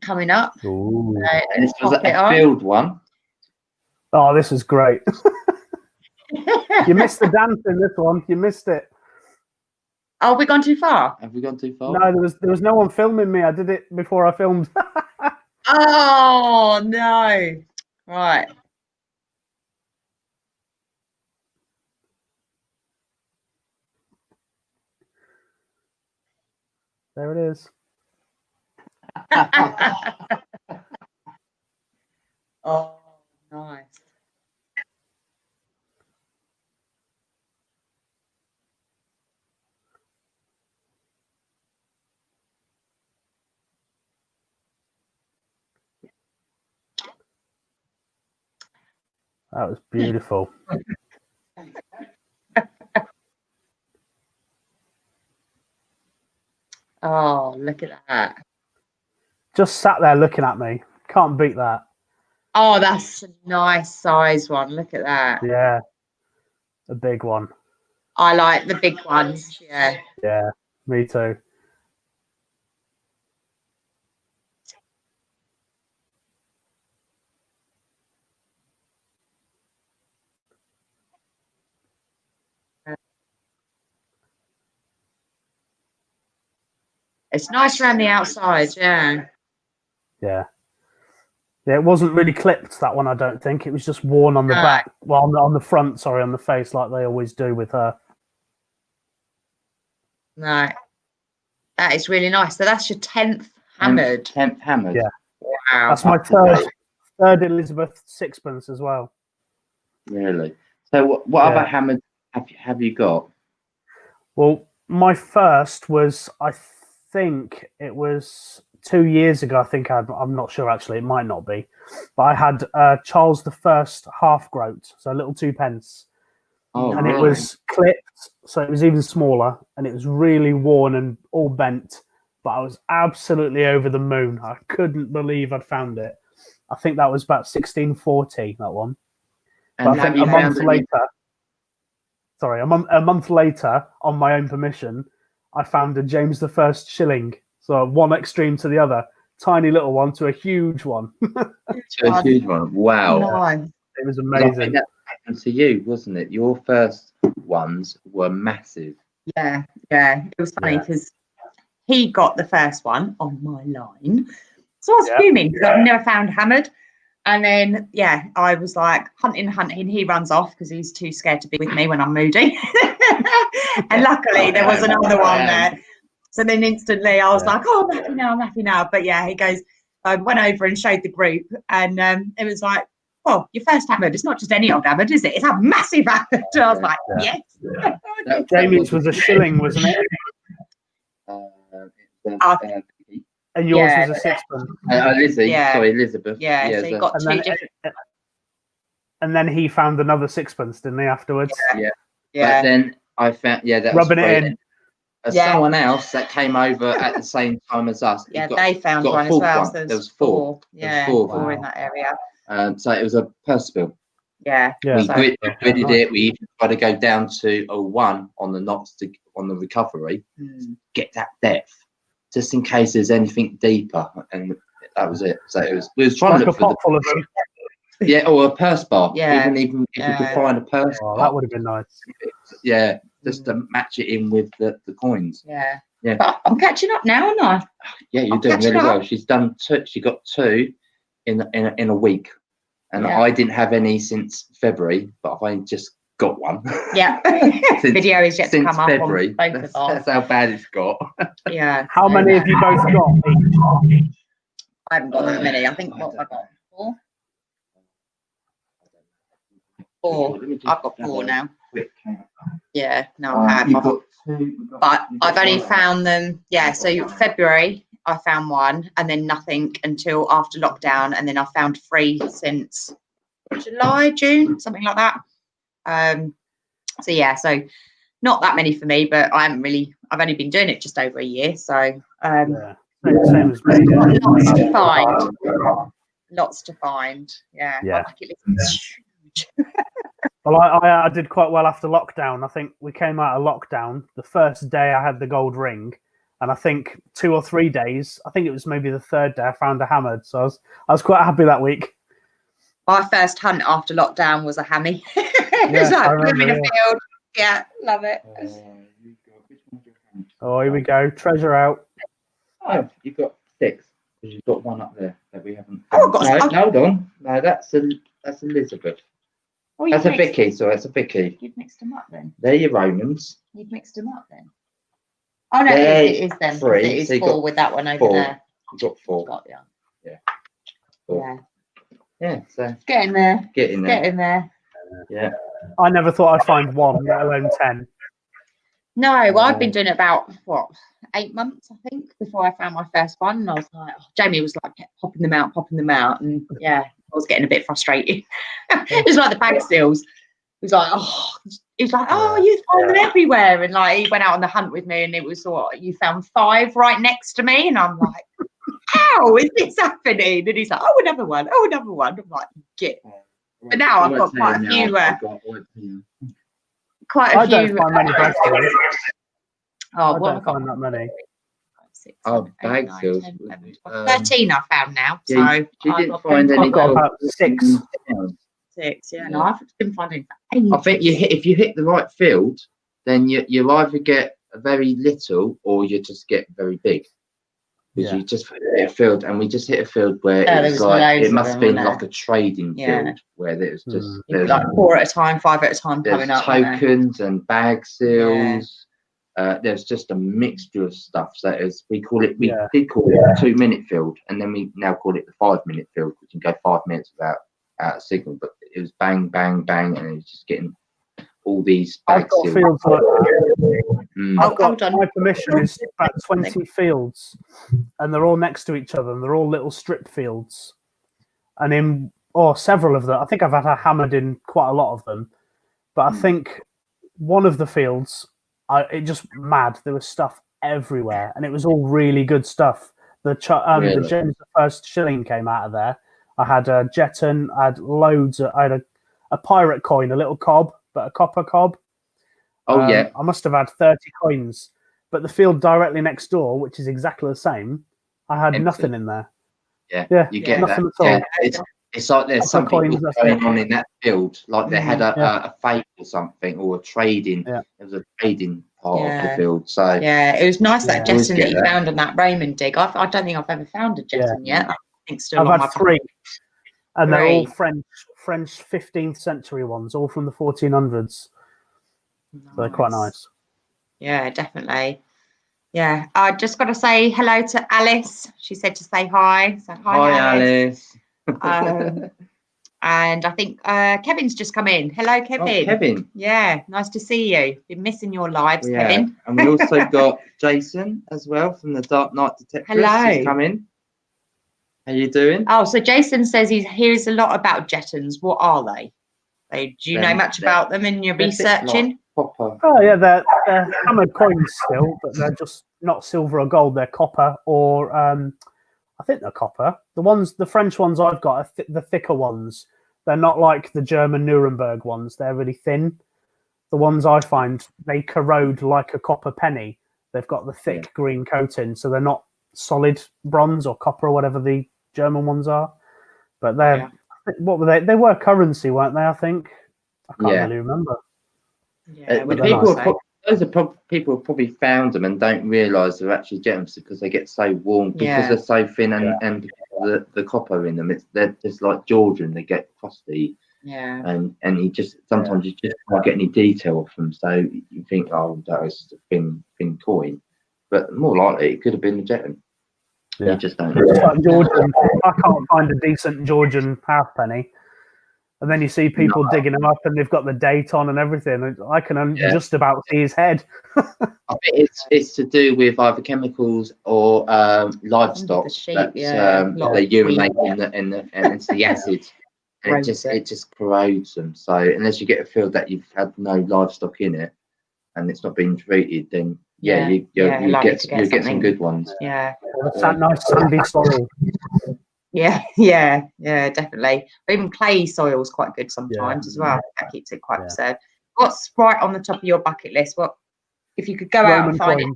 coming up. Ooh. And this was Pop it a on. field one. Oh, this is great. You missed the dance in this one. You missed it. Oh, we gone too far? Have we gone too far? No, there was no one filming me. I did it before I filmed. Oh no! Right. There it is. Oh, nice. That was beautiful. Oh, look at that. Just sat there looking at me. Can't beat that. Oh, that's a nice size one. Look at that. Yeah. A big one. I like the big ones. Yeah. Yeah, me too. It's nice around the outside. Yeah. Yeah. Yeah, it wasn't really clipped, that one, I don't think. It was just worn on the No. back. Well, on the front, sorry, on the face, like they always do with her. No. That is really nice. So that's your 10th hammered. 10th hammered. Yeah. Wow. That's my third Elizabeth sixpence as well. Really? So what Yeah. other hammered have you got? Well, my first was, I think it was 2 years ago. I think I'm not sure actually. It might not be, but I had Charles I half groat, so a little 2p, Oh, and really? it was clipped, so it was even smaller, and it was really worn and all bent. But I was absolutely over the moon. I couldn't believe I'd found it. I think that was about 1640. That one. And But I have think you a found month later. Sorry, a month later, on my own permission, I found a James I shilling. So one extreme to the other, tiny little one to a huge one. a huge one? Wow. Nice. It was I amazing. think that happened to you, wasn't it? Your first ones were massive. Yeah. Yeah. It was funny Yeah. because he got the first one on my line. So I was Yeah. fuming because I've never found hammered. And then, yeah, I was like hunting. He runs off because he's too scared to be with me when I'm moody. And luckily there was another one there. So then instantly I was like, oh, I'm happy now. But yeah, he goes, I went over and showed the group and it was like, well, your first hammered, it's not just any old hammered, is it? It's a massive hammered. And I was like, yes. Yeah. Jamie's was a shilling, wasn't it? And yours was a sixpence. Lizzie, Yeah. sorry, Elizabeth. Yeah, so you got And two then, different. and then he found another sixpence, didn't he, afterwards? Yeah. Yeah. But then I found, that was Rubbing it great. in. Yeah. Someone else that came over at the same time as us. Yeah, they found got a one as fourth well. one. So There was four. Yeah, There was four in that area. So it was a Percival. Yeah. Yeah. We So- gridded it. We even tried to go down to a 1 on the knots on the recovery, get that depth, just in case there's anything deeper. And that was it. So we was trying Like to a look for pot full of them. or a purse bar. Yeah. Even if we could find a purse Oh, bar. that would have been nice. Yeah, just to match it in with the coins. Yeah. Yeah. But I'm catching up now, aren't I? Yeah, you're I'm doing catching really up. well. She's done two. She got 2 in a week, and Yeah. I didn't have any since February, but I've only just got one. Yeah. Video is yet to come up February. on both of ours. That's how bad it's got. Yeah. How many have you both got? I haven't got that many. I think what have I got? 4? 4. I've got 4 now. Yeah, no, I have. But I've only found them, so February I found 1 and then nothing until after lockdown, and then I found 3 since July, June, something like that. So not that many for me, but I've only been doing it just over a year, so Same as me. lots to find. Yeah. Yeah. It is huge. Well, I did quite well after lockdown. I think we came out of lockdown. The first day I had the gold ring, and I think 2 or 3 days, I think it was maybe the 3rd day, I found a hammered. So I was quite happy that week. My first hunt after lockdown was a hammy. Yeah, I remember, in a field. Yeah, love it. Oh, here we go. Treasure out. Oh, you've got 6. Because you've got 1 up there that we haven't. Oh, I've got no, hold on. No, that's Elizabeth. Oh, that's a Vicky. So that's a Vicky. You've mixed them up then. They're your Romans. You've mixed them up then. Oh no, it is them. 3. It is 4 with that one over 4. there. You've got 4. Yeah. 4. Yeah. So getting there. Getting there. Yeah. I never thought I'd find 1, let alone 10. No, well, I've been doing it about 8 months, I think, before I found my first one. And I was like, Jamie was like kept popping them out, and I was getting a bit frustrated. It was like the bag seals. He was like, you find them everywhere, and like he went out on the hunt with me, and it was you found 5 right next to me, and I'm like, how is this happening? And he's like, another one. I'm like, get. But now I've got quite a few. I don't find many bag seals. I don't find that many. 6, bag seals. 13 I found now. Yeah, so you didn't find any. I've got about 6. 6, yeah. No, I've been finding that. I think if you hit the right field, then you either get a very little or you just get very big. Because you just hit a field, and we just hit a field where it was like it must have been like a trading field where there was just there's like 4 at a time, 5 at a time coming up. Tokens and bag seals. There's just a mixture of stuff. So we did call it a 2-minute field, and then we now call it the 5-minute field. We can go 5 minutes without a signal, but it was bang, bang, bang, and it was just getting all these bag I've got seals. fields like that. My permission is about 20 fields, and they're all next to each other, and they're all little strip fields. And in several of them, I think I've had hammered in quite a lot of them, but I think one of the fields, it just mad. There was stuff everywhere, and it was all really good stuff. The James the 1st shilling came out of there. I had a Jetton. I had loads. I had a pirate coin, a little cob, but a copper cob. I must have had 30 coins. But the field directly next door, which is exactly the same, I had nothing in there. Yeah, you get nothing that. at all. It's like there's something going on in that field, like they had a fake or something, or a trading. There was a trading part of the field. So it was nice that Jetton that you found on that Raymond dig. I don't think I've ever found a Jetton yet. I think still I've had 3, and they're all French 15th century ones, all from the 1400s. So they're quite nice. Yeah, definitely. Yeah, I just got to say hello to Alice. She said to say hi. So hi Alice. And I think Kevin's just come in. Hello, Kevin. Kevin. Yeah, nice to see you. Been missing your lives, Kevin. And we also got Jason as well from the Dark Knight Detective. Hello. He's come in. How you doing? Oh, so Jason says he hears a lot about Jettons. What are they? Do you know much about them in your researching? Copper. Oh yeah, they're hammered coins still, but they're just not silver or gold. They're copper, or I think they're copper. The French ones I've got are the thicker ones. They're not like the German Nuremberg ones. They're really thin. The ones I find, they corrode like a copper penny. They've got the thick green coating, so they're not solid bronze or copper or whatever the German ones are. But they're what were they? They were currency, weren't they? I think I can't really remember. Yeah, people have probably found them and don't realise they're actually gems because they get so warm because they're so thin and the copper in them. They're just like Georgian. They get crusty Yeah. And you just sometimes you just can't get any detail off them, so you think, oh, that was a thin coin, but more likely it could have been a Jetton. Yeah. You just don't It's know. like Georgian. I can't find a decent Georgian halfpenny. And then you see people digging them up, and they've got the date on and everything. I can just about see his head. I think it's to do with either chemicals or livestock that's they're urinating and it's the acid. And it just corrodes them. So unless you get a feel that you've had no livestock in it and it's not been treated, then you get some good ones. Yeah, it's that nice sandy soil. Yeah, definitely. But even clay soil is quite good sometimes as well. That keeps it quite preserved. What's right on the top of your bucket list? What if you could go out and find it?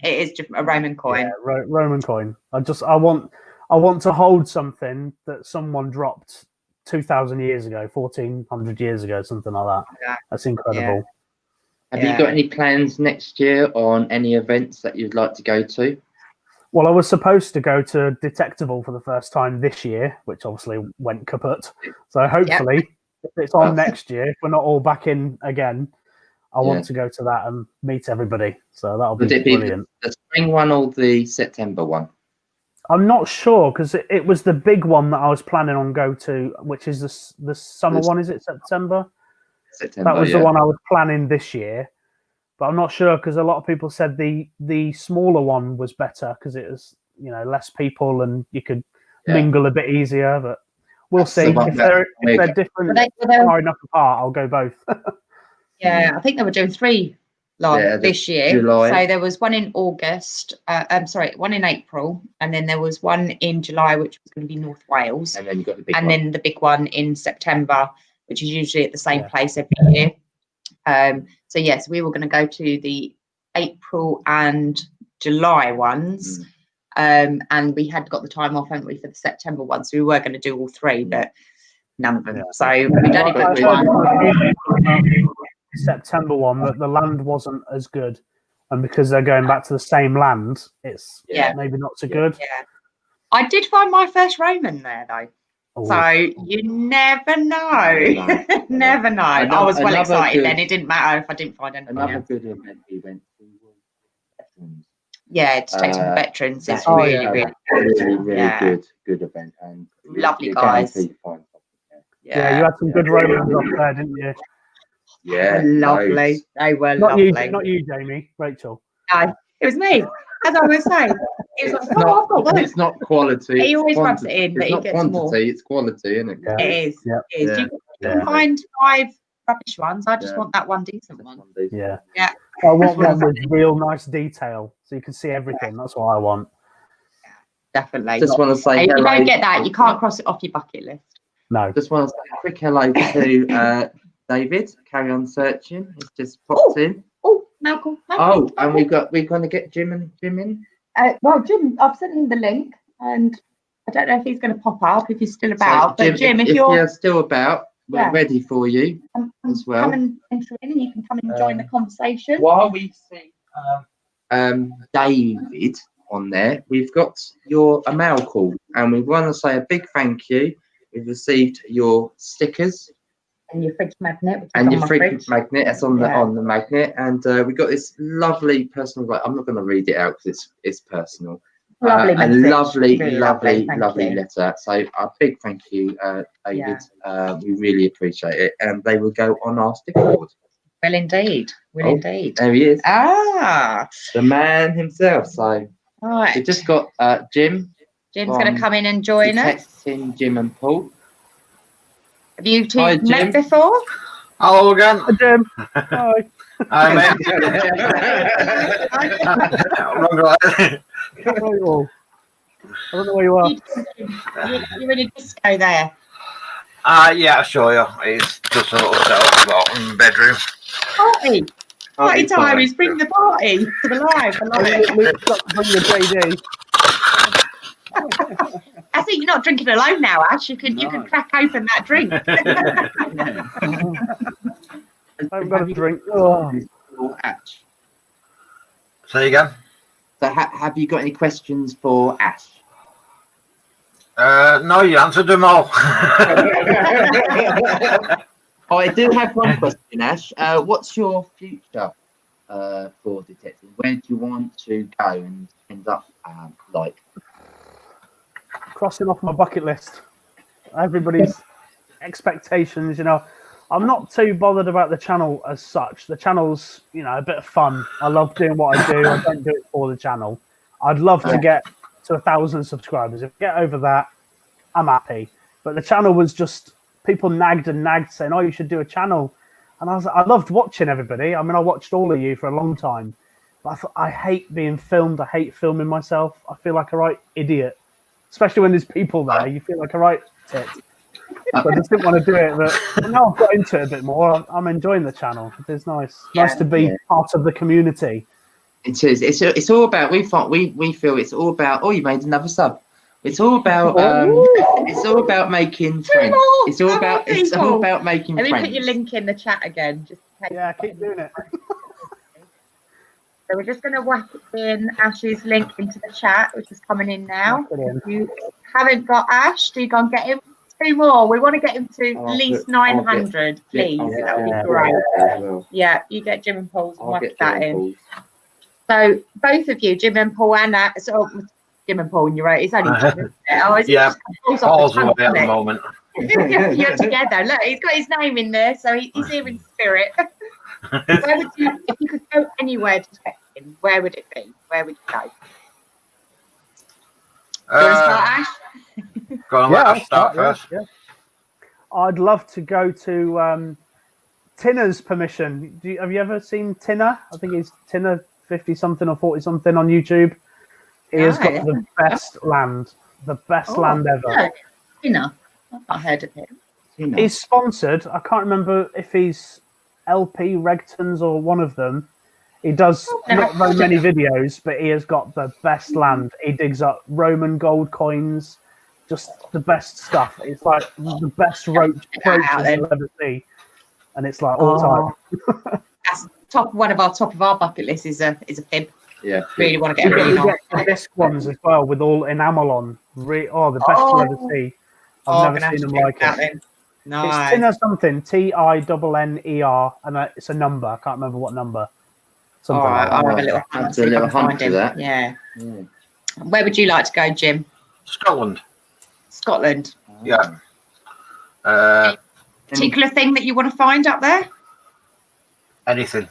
It is just a Roman coin. Yeah, Roman coin. I want to hold something that someone dropped 2,000 years ago, 1,400 years ago, something like that. Yeah. That's incredible. Have you got any plans next year on any events that you'd like to go to? Well, I was supposed to go to Detectival for the first time this year, which obviously went kaput. So hopefully, if it's on next year, if we're not all back in again, I want to go to that and meet everybody. So that'll be brilliant. The spring one or the September one? I'm not sure because it was the big one that I was planning on go to, which is the summer one. Is it September? September. That was the one I was planning this year. But I'm not sure because a lot of people said the smaller one was better because it was less people and you could mingle a bit easier. But we'll see if they're different, far enough apart. I'll go both. I think they were doing 3 this year. July. So there was one in August. One in April, and then there was one in July, which was going to be North Wales, and then you got then the big one in September, which is usually at the same place every year. So yes, we were going to go to the April and July ones, and we had got the time off, hadn't we, for the September one? So we were going to do all 3, but none of them. So we don't even one. September one, that the land wasn't as good, and because they're going back to the same land, it's maybe not so good. Yeah, I did find my first Roman there though. So you never know. Never know. I was well excited then. It didn't matter if I didn't find anything. Another good event we went to was veterans. Yeah, Detective Veterans is really good event and lovely guys. Yeah, you had some good Romans up there, didn't you? Yeah, lovely. They were lovely. Not you, Jamie. Rachel. No, it was me. As I was saying, it was it's not quality. He always rubs it in, but he gets quantity, more. It's quality, isn't it? Yeah. It is. Yeah. It is. You can find 5 rubbish ones. I just want that one decent one. Yeah. Yeah. I want one with real nice detail, so you can see everything. That's what I want. Yeah, definitely. Just want to say, if you don't get that, you can't cross it off your bucket list. No. Just want to say a quick hello to David. Carry on searching. He's just popped in. Oh, Malcolm. Oh, and we're going to get Jim in. Well, Jim, I've sent him the link, and I don't know if he's going to pop up if he's still about. So, but Jim, if you're still about, we're ready for you as well. Come and enter in, and you can come and join the conversation. While we see David on there, we've got your mail call, and we want to say a big thank you. We've received your stickers. And your fridge magnet. And your fridge magnet, that's on the magnet. And we got this lovely personal, I'm not going to read it out because it's personal. Lovely message. A lovely, really lovely letter. So a big thank you, David. We really appreciate it. And they will go on our sticker board. Well, indeed. Indeed. There he is. Ah. The man himself. So we just got Jim. Jim's going to come in and join us. Jim and Paul. Have you two met before? Hello again. Hi, Jim. Hi. Hi, mate. I don't know where you are. You're in a disco there. Yeah, I'll show you. It's just a little setup in the bedroom. Party time is bring the party to the live. I love it. We've got to bring the JD. I think you're not drinking alone now, Ash. You can crack open that drink. I've got a drink. Ash. Say again. So have you got any questions for Ash? No, you answered them all. I do have one question, Ash. What's your future for detecting? Where do you want to go and end up like? Crossing off my bucket list. Everybody's expectations, I'm not too bothered about the channel as such. The channel's, a bit of fun. I love doing what I do. I don't do it for the channel. I'd love to get to 1,000 subscribers. If I get over that, I'm happy. But the channel was just, people nagged saying, oh, you should do a channel. And I loved watching everybody. I mean, I watched all of you for a long time. But I thought, I hate being filmed. I hate filming myself. I feel like a right idiot. Especially when there's people there. You feel like a right tit. So I just didn't want to do it, but now I've got into it a bit more. I'm enjoying the channel. It's nice to be part of the community. It is. It's all about. We feel it's all about. Oh, you made another sub. It's all about. It's all about making friends. It's all about making friends. Let me put your link in the chat again. Keep doing it. So we're just going to whack in Ash's link into the chat, which is coming in now. If you haven't got Ash, do go and get him. 2 more. We want to get him to at least 900, please. That would be great. Yeah, you get Jim and Paul's and whack that in. So both of you, Jim and Paul, and Jim and Paul, and you're right. It's only Jim. Paul's away at the moment. You're together. Look, he's got his name in there, so he's here in spirit. If you could go anywhere to check him, where would it be? Where would you go? Do you want to start, Ash? Go on, let us start first. Yeah. I'd love to go to Tinner's permission. Have you ever seen Tinner? I think he's Tinner 50-something or 40-something on YouTube. He has got the best land. The best land ever. Tinner. I've not heard of him. He's sponsored. I can't remember if he's LP Regtons or one of them. He does not very many videos, but he has got the best land. He digs up Roman gold coins, just the best stuff. It's like the best roaches you'll ever see. And it's like all time. That's one of our bucket lists is a fib. Yeah. Really want to get really nice. The disc ones as well with all enamel on. The best you'll ever see. I've never seen them like it. Nice. It's Tinner something, TINNER, and it's a number. I can't remember what number. All right, I'll have a little hunt to that. Yeah. Where would you like to go, Jim? Scotland. Yeah. Particular thing that you want to find up there? Anything.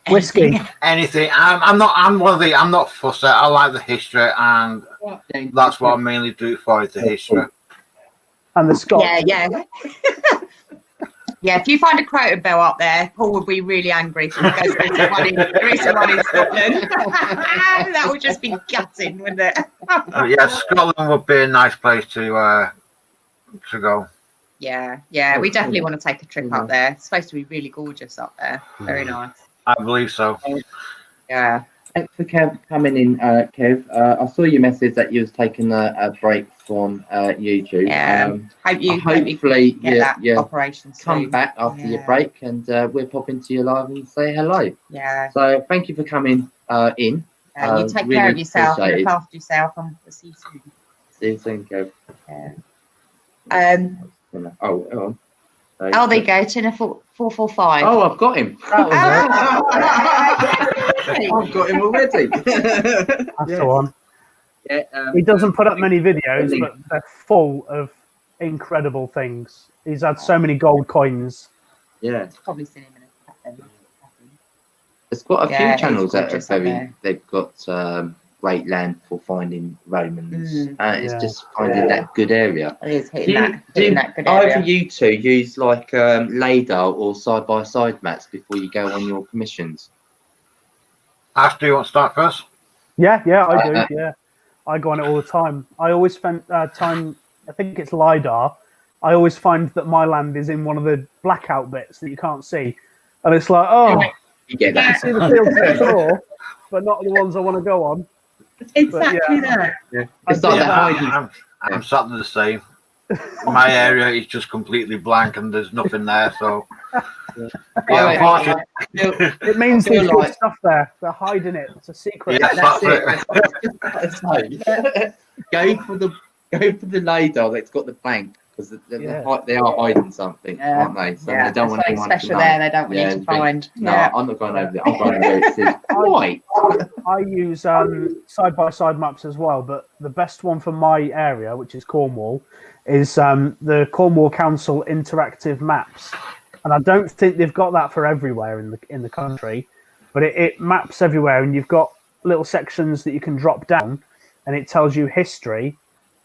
Whiskey. Anything. I'm not fussy. I like the history, and that's what I mainly do it for, is the history. And the Scots. Yeah. Yeah, if you find a Croton bell up there, Paul would be really angry. There is one in Scotland. That would just be gutting, wouldn't it? Yeah, Scotland would be a nice place to go. Yeah, we definitely want to take a trip up there. It's supposed to be really gorgeous up there. Very nice. I believe so. Yeah. Thanks for coming in, Kev. I saw your message that you was taking a break from YouTube. Yeah. Hopefully you operation come back after your break, and we'll pop into your live and say hello. Yeah. So thank you for coming in. You take care of yourself. Look after yourself, and we'll see you soon. See you soon, Kev. Yeah. Oh, there you go. Tinner 445. Oh, I've got him. I've got him already. That's the one. Yeah, he doesn't put up many videos, but they're full of incredible things. He's had so many gold coins. Yeah. Probably seen him in a cafe. There's quite a few channels that are they've got great land for finding Romans. It's just finding that good area. It is hitting that good area. Either you two use like LiDAR or side-by-side maps before you go on your commissions? Ash, do you want to start first? Yeah, I do. Yeah, I go on it all the time. I always spend time. I think it's LiDAR. I always find that my land is in one of the blackout bits that you can't see, and it's like, you get that. I see the fields next door, but not the ones I want to go on. Exactly that. Yeah. It's like I'm something the same. My area is just completely blank, and there's nothing there. So, unfortunately, it means there's good stuff there. They're hiding it. It's a secret. Yeah, That's it. Go Go for the radar that's got the blank, because they are hiding something, aren't they? So they don't want anyone special to know. there. They don't want you to find. No, I'm not going over there. I'm going where it says white. I use side-by-side maps as well, but the best one for my area, which is Cornwall, is the Cornwall Council Interactive Maps, and I don't think they've got that for everywhere in the country, but it maps everywhere, and you've got little sections that you can drop down, and it tells you history.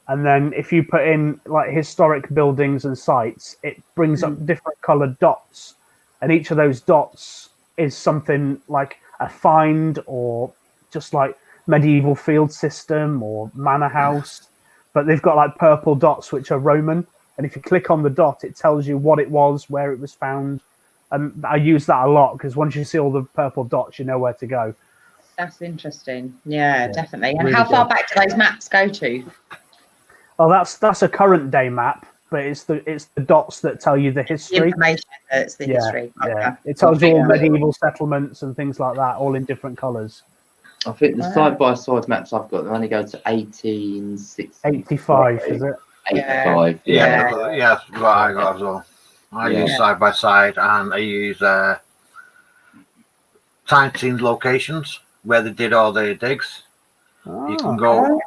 And then if you put in like historic buildings and sites, it brings up different coloured dots. And each of those dots is something like a find or just like medieval field system or manor house. But they've got like purple dots, which are Roman. And if you click on the dot, it tells you what it was, where it was found. And I use that a lot because once you see all the purple dots, you know where to go. That's interesting. Yeah, definitely. And really how far back do those maps go to? Oh, that's a current day map, but it's the dots that tell you the history. The information that's the history. Yeah, it tells you all medieval settlements and things like that, all in different colours. I think the side-by-side maps I've got, they only go to 1885, is it? 85. Yeah, that's what I got as well. I use side-by-side, and I use time-themed locations where they did all their digs. You can go.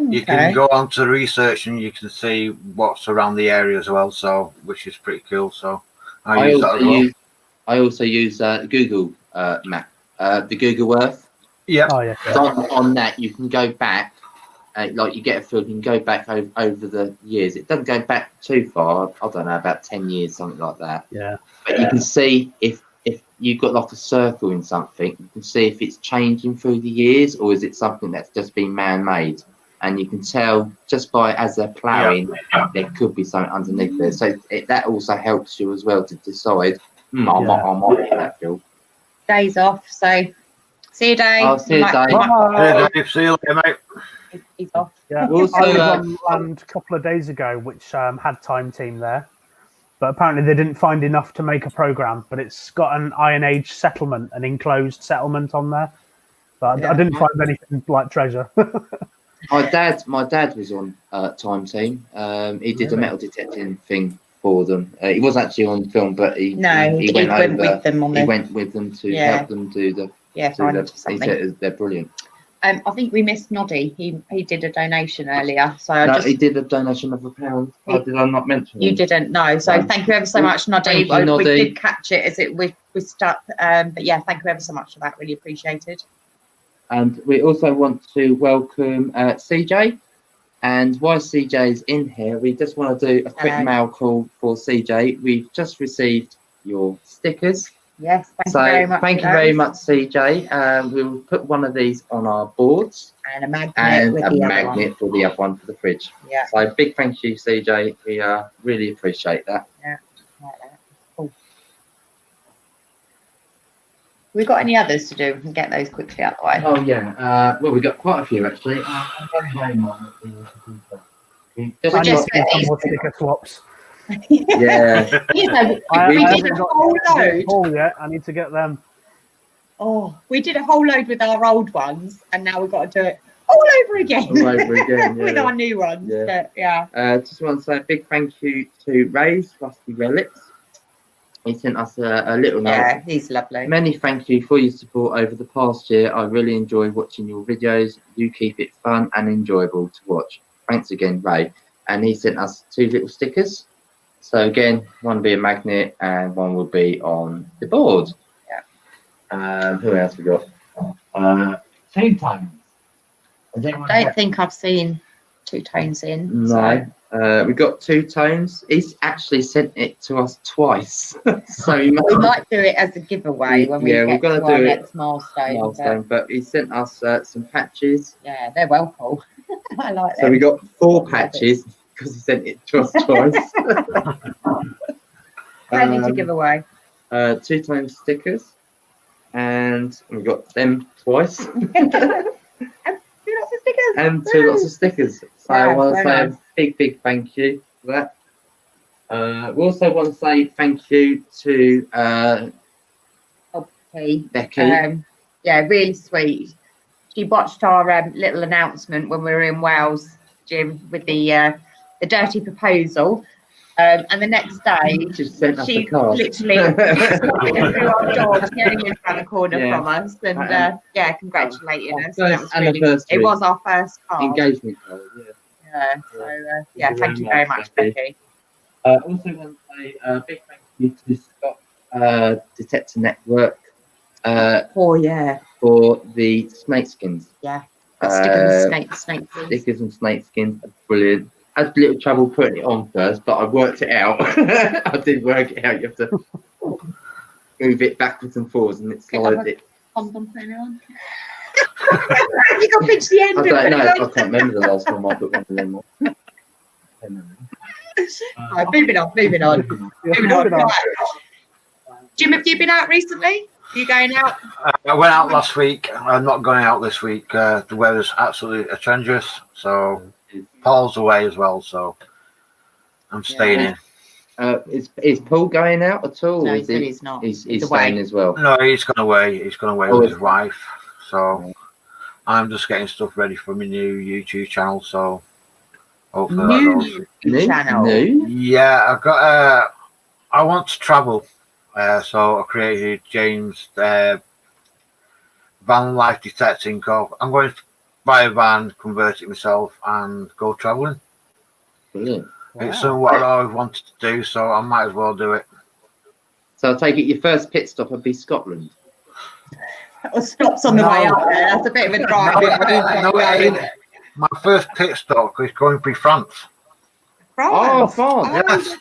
You can go on to research and you can see what's around the area as well, so which is pretty cool. So I use that as well. I also use Google Map, the Google Earth. Yeah. Oh, yeah. So on that, you can go back, like you get a field, you can go back over the years. It doesn't go back too far. I don't know, about 10 years, something like that. Yeah. But you can see if you've got like a circle in something, you can see if it's changing through the years or is it something that's just been man-made. And you can tell just by as they're ploughing, there could be something underneath there. So that also helps you as well to decide, I might hit that field. Days off, so see you, Dave. I'll see you, Dave. See you later, mate. He's off. Yeah. Also, I was on land a couple of days ago, which had Time Team there. But apparently they didn't find enough to make a programme. But it's got an Iron Age settlement, an enclosed settlement on there. But I didn't find anything like treasure. My dad was on Time Team. He did a metal detecting thing for them. He was actually on film, but he went with them on he went with them to help them do the he said they're brilliant. I think we missed Noddy. He did a donation earlier, so he did a donation of £1. Did I not mention? You didn't know, so thank you ever so much, Noddy. We did catch it as we stuck, but yeah, thank you ever so much for that. Really appreciated. And we also want to welcome CJ. And while CJ is in here, we just want to do a quick mail call for CJ. We've just received your stickers. Yes, thank you very much. Thank you very much, CJ. We'll put one of these on our boards. And a magnet for the other one for the fridge. Yeah. So big thank you, CJ. We really appreciate that. Yeah, like that. Cool. We got any others to do? We can get those quickly out the way. Oh yeah. Well, we've got quite a few actually. Just sticker swaps. Yeah. We did a whole load. Yet. I need to get them. Oh, we did a whole load with our old ones, and now we've got to do it all over again. With our new ones. Yeah. But, just want to say a big thank you to Ray's Rusty Relics. He sent us a little note. Yeah, he's lovely. Many thank you for your support over the past year. I really enjoy watching your videos. You keep it fun and enjoyable to watch. Thanks again, Ray. And he sent us 2 little stickers. So again, one will be a magnet and one will be on the board. Yeah. Who else we got? 2 Tones. I don't think I've seen 2 Tones in. No. We got 2 Tones. He's actually sent it to us twice. So we might do it as a giveaway when we get to our next milestone. But he sent us some patches. Yeah, they're well cool. I like them. So we got 4 patches because he sent it to us twice. Plenty to give away. 2 Tones stickers. And we got them twice. And 2 lots of stickers. So I want to say a big thank you for that. We also want to say thank you to Becky. Yeah, really sweet. She watched our little announcement when we were in Wales Jim with the dirty proposal. And the next day, Just sent us she a card. literally through our door, she only lived around the corner from us, and congratulating us. That was really, it was our first card. Engagement card, Thank you very much, Becky. Also want to say a big thank you to Scott Detector Network for the snake skins. Yeah, stickers and snake skins. Stickers and snake skins are brilliant. I had a little trouble putting it on first, but I worked it out. I did work it out. You have to move it backwards and forwards, and it slides it. Condom putting it on. You got to pinch the end. I don't know. I can't remember the last time I put one of them on. Right, moving on. Right. Jim, have you been out recently? Are you going out? I went out last week. I'm not going out this week. The weather's absolutely atrocious. So Paul's away as well. So I'm staying in. Is Paul going out at all? No, he's not. He's staying as well. No, he's gone away. He's gone away with his wife. So I'm just getting stuff ready for my new YouTube channel. So hopefully channel. Yeah, I've got. I want to travel. So I created James Van Life Detecting Co. I'm going to buy a van, convert it myself, and go travelling. Brilliant. It's something what I always wanted to do, so I might as well do it. So I take it your first pit stop would be Scotland. Or stops on the way up there. That's a bit of a drive. My first pit stop is going to be France. Oh, France. Yes.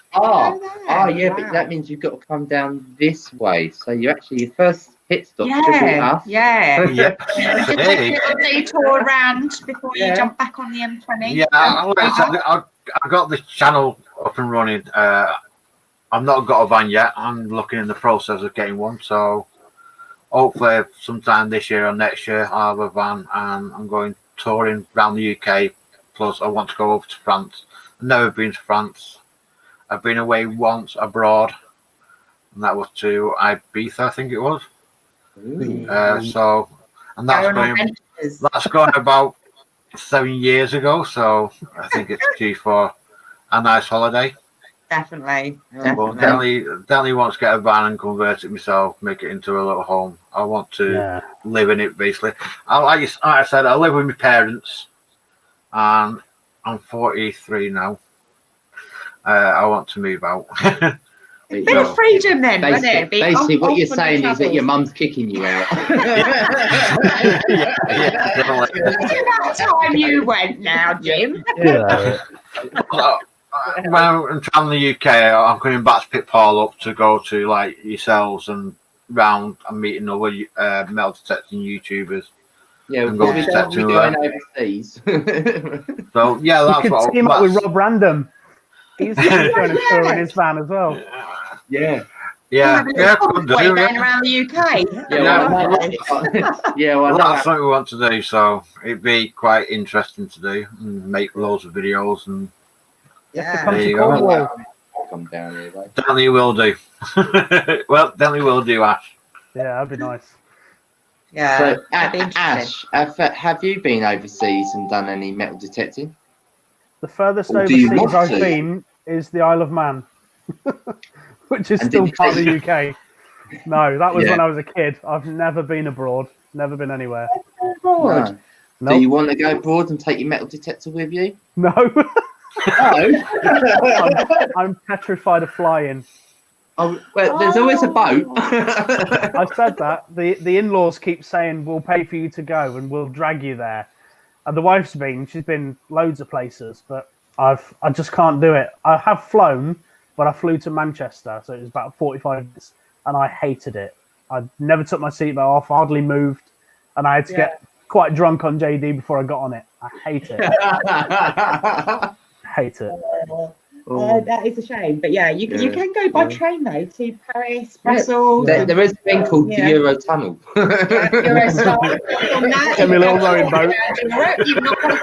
Yeah, but that means you've got to come down this way. So you actually, your first pit stop should be us. Yeah. Just take a detour around before you jump back on the M20. Yeah, I got this channel up and running. I've not got a van yet. I'm looking in the process of getting one. So hopefully sometime this year or next year I'll have a van, and I'm going touring around the UK. Plus I want to go over to France. I've never been to France. I've been away once abroad, and that was to Ibiza, I think it was. And that's going about 7 years ago. So I think it's due for a nice holiday. Definitely. Well, definitely want to get a van and convert it myself, make it into a little home. I want to live in it, basically. Like I said, I live with my parents, and I'm 43 now. I want to move out. Bit of freedom then, basically what you're saying is that your mum's kicking you out. About time you went now, Jim. When I'm traveling the UK, I'm coming back to pick Paul up to go to like yourselves and round and meeting other metal detecting YouTubers. Yeah, we'll be going overseas. So yeah, that's you what. Team up with Rob Random. He's going to tour in his van as well. Yeah. Going around the UK. Well, that's something we want to do. So it'd be quite interesting to do and make loads of videos and. There you go. Come down here, right? Definitely will do. Well, definitely will do, Ash. Yeah, that'd be nice. Yeah. So, Ash, have you been overseas and done any metal detecting? The furthest overseas I've been is the Isle of Man, which is still part of the UK. No, that was when I was a kid. I've never been abroad, never been anywhere. No. Nope. Do you want to go abroad and take your metal detector with you? No. No. I'm petrified of flying. Oh, well, there's always a boat. I said that. The in-laws keep saying, we'll pay for you to go and we'll drag you there. And the wife's she's been loads of places, but I just can't do it. I have flown, but I flew to Manchester, so it was about 45 minutes, and I hated it. I never took my seatbelt off, hardly moved, and I had to get quite drunk on JD before I got on it. I hate it. Hate it. That is a shame, but you can go by train though to Paris, Brussels. There is a thing called the Eurotunnel. Get me a little rowing boat. You've not got to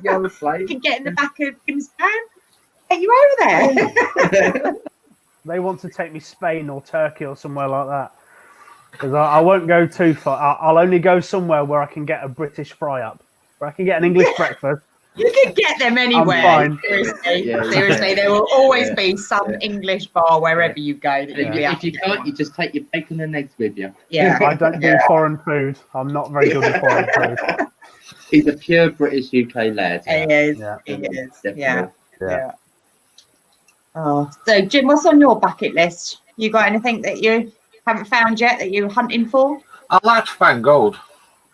get on a plane. You can get in the back of Jim's van. Get you over there. They want to take me Spain or Turkey or somewhere like that. Because I won't go too far. I'll only go somewhere where I can get a British fry up, where I can get an English breakfast You can get them anywhere. fine. Seriously, Yeah, seriously, there will always be some English bar wherever you go. That If you can't, you just take your bacon and eggs with you. Yeah. I don't do foreign food. I'm not very good at foreign food. He's a pure British UK lad. He is. Yeah. He is. Definitely. Yeah. Yeah. Yeah. Oh, so Jim, what's on your bucket list? You got anything that you haven't found yet that you're hunting for? I like to find gold.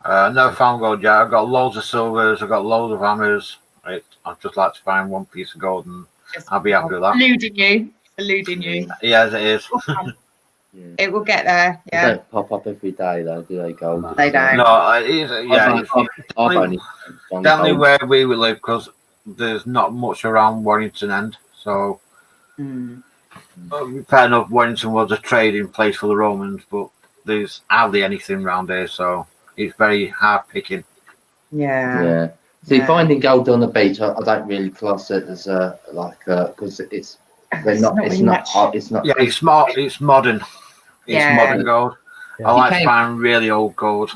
Never found gold yet. I've got loads of silvers. I've got loads of hammers. I'd just like to find one piece of gold, and I'll be happy with that. Eluding you. Yes, it is. Yeah. It will get there. They Yeah. don't pop up every day though, do they, gold? They don't. No, it is. Yeah, I've only found definitely gold. where we would live, because there's not much around Warrington End. So Mm. fair enough, Warrington was a trading place for the Romans, but there's hardly anything around here, so it's very hard picking. Yeah. Yeah. See, Yeah. finding gold on the beach, I don't really class it as because it's they're not. It's really not. much. It's not. Yeah, it's smart. It's modern. It's Yeah. modern gold. Yeah. I like You to can- find really old gold.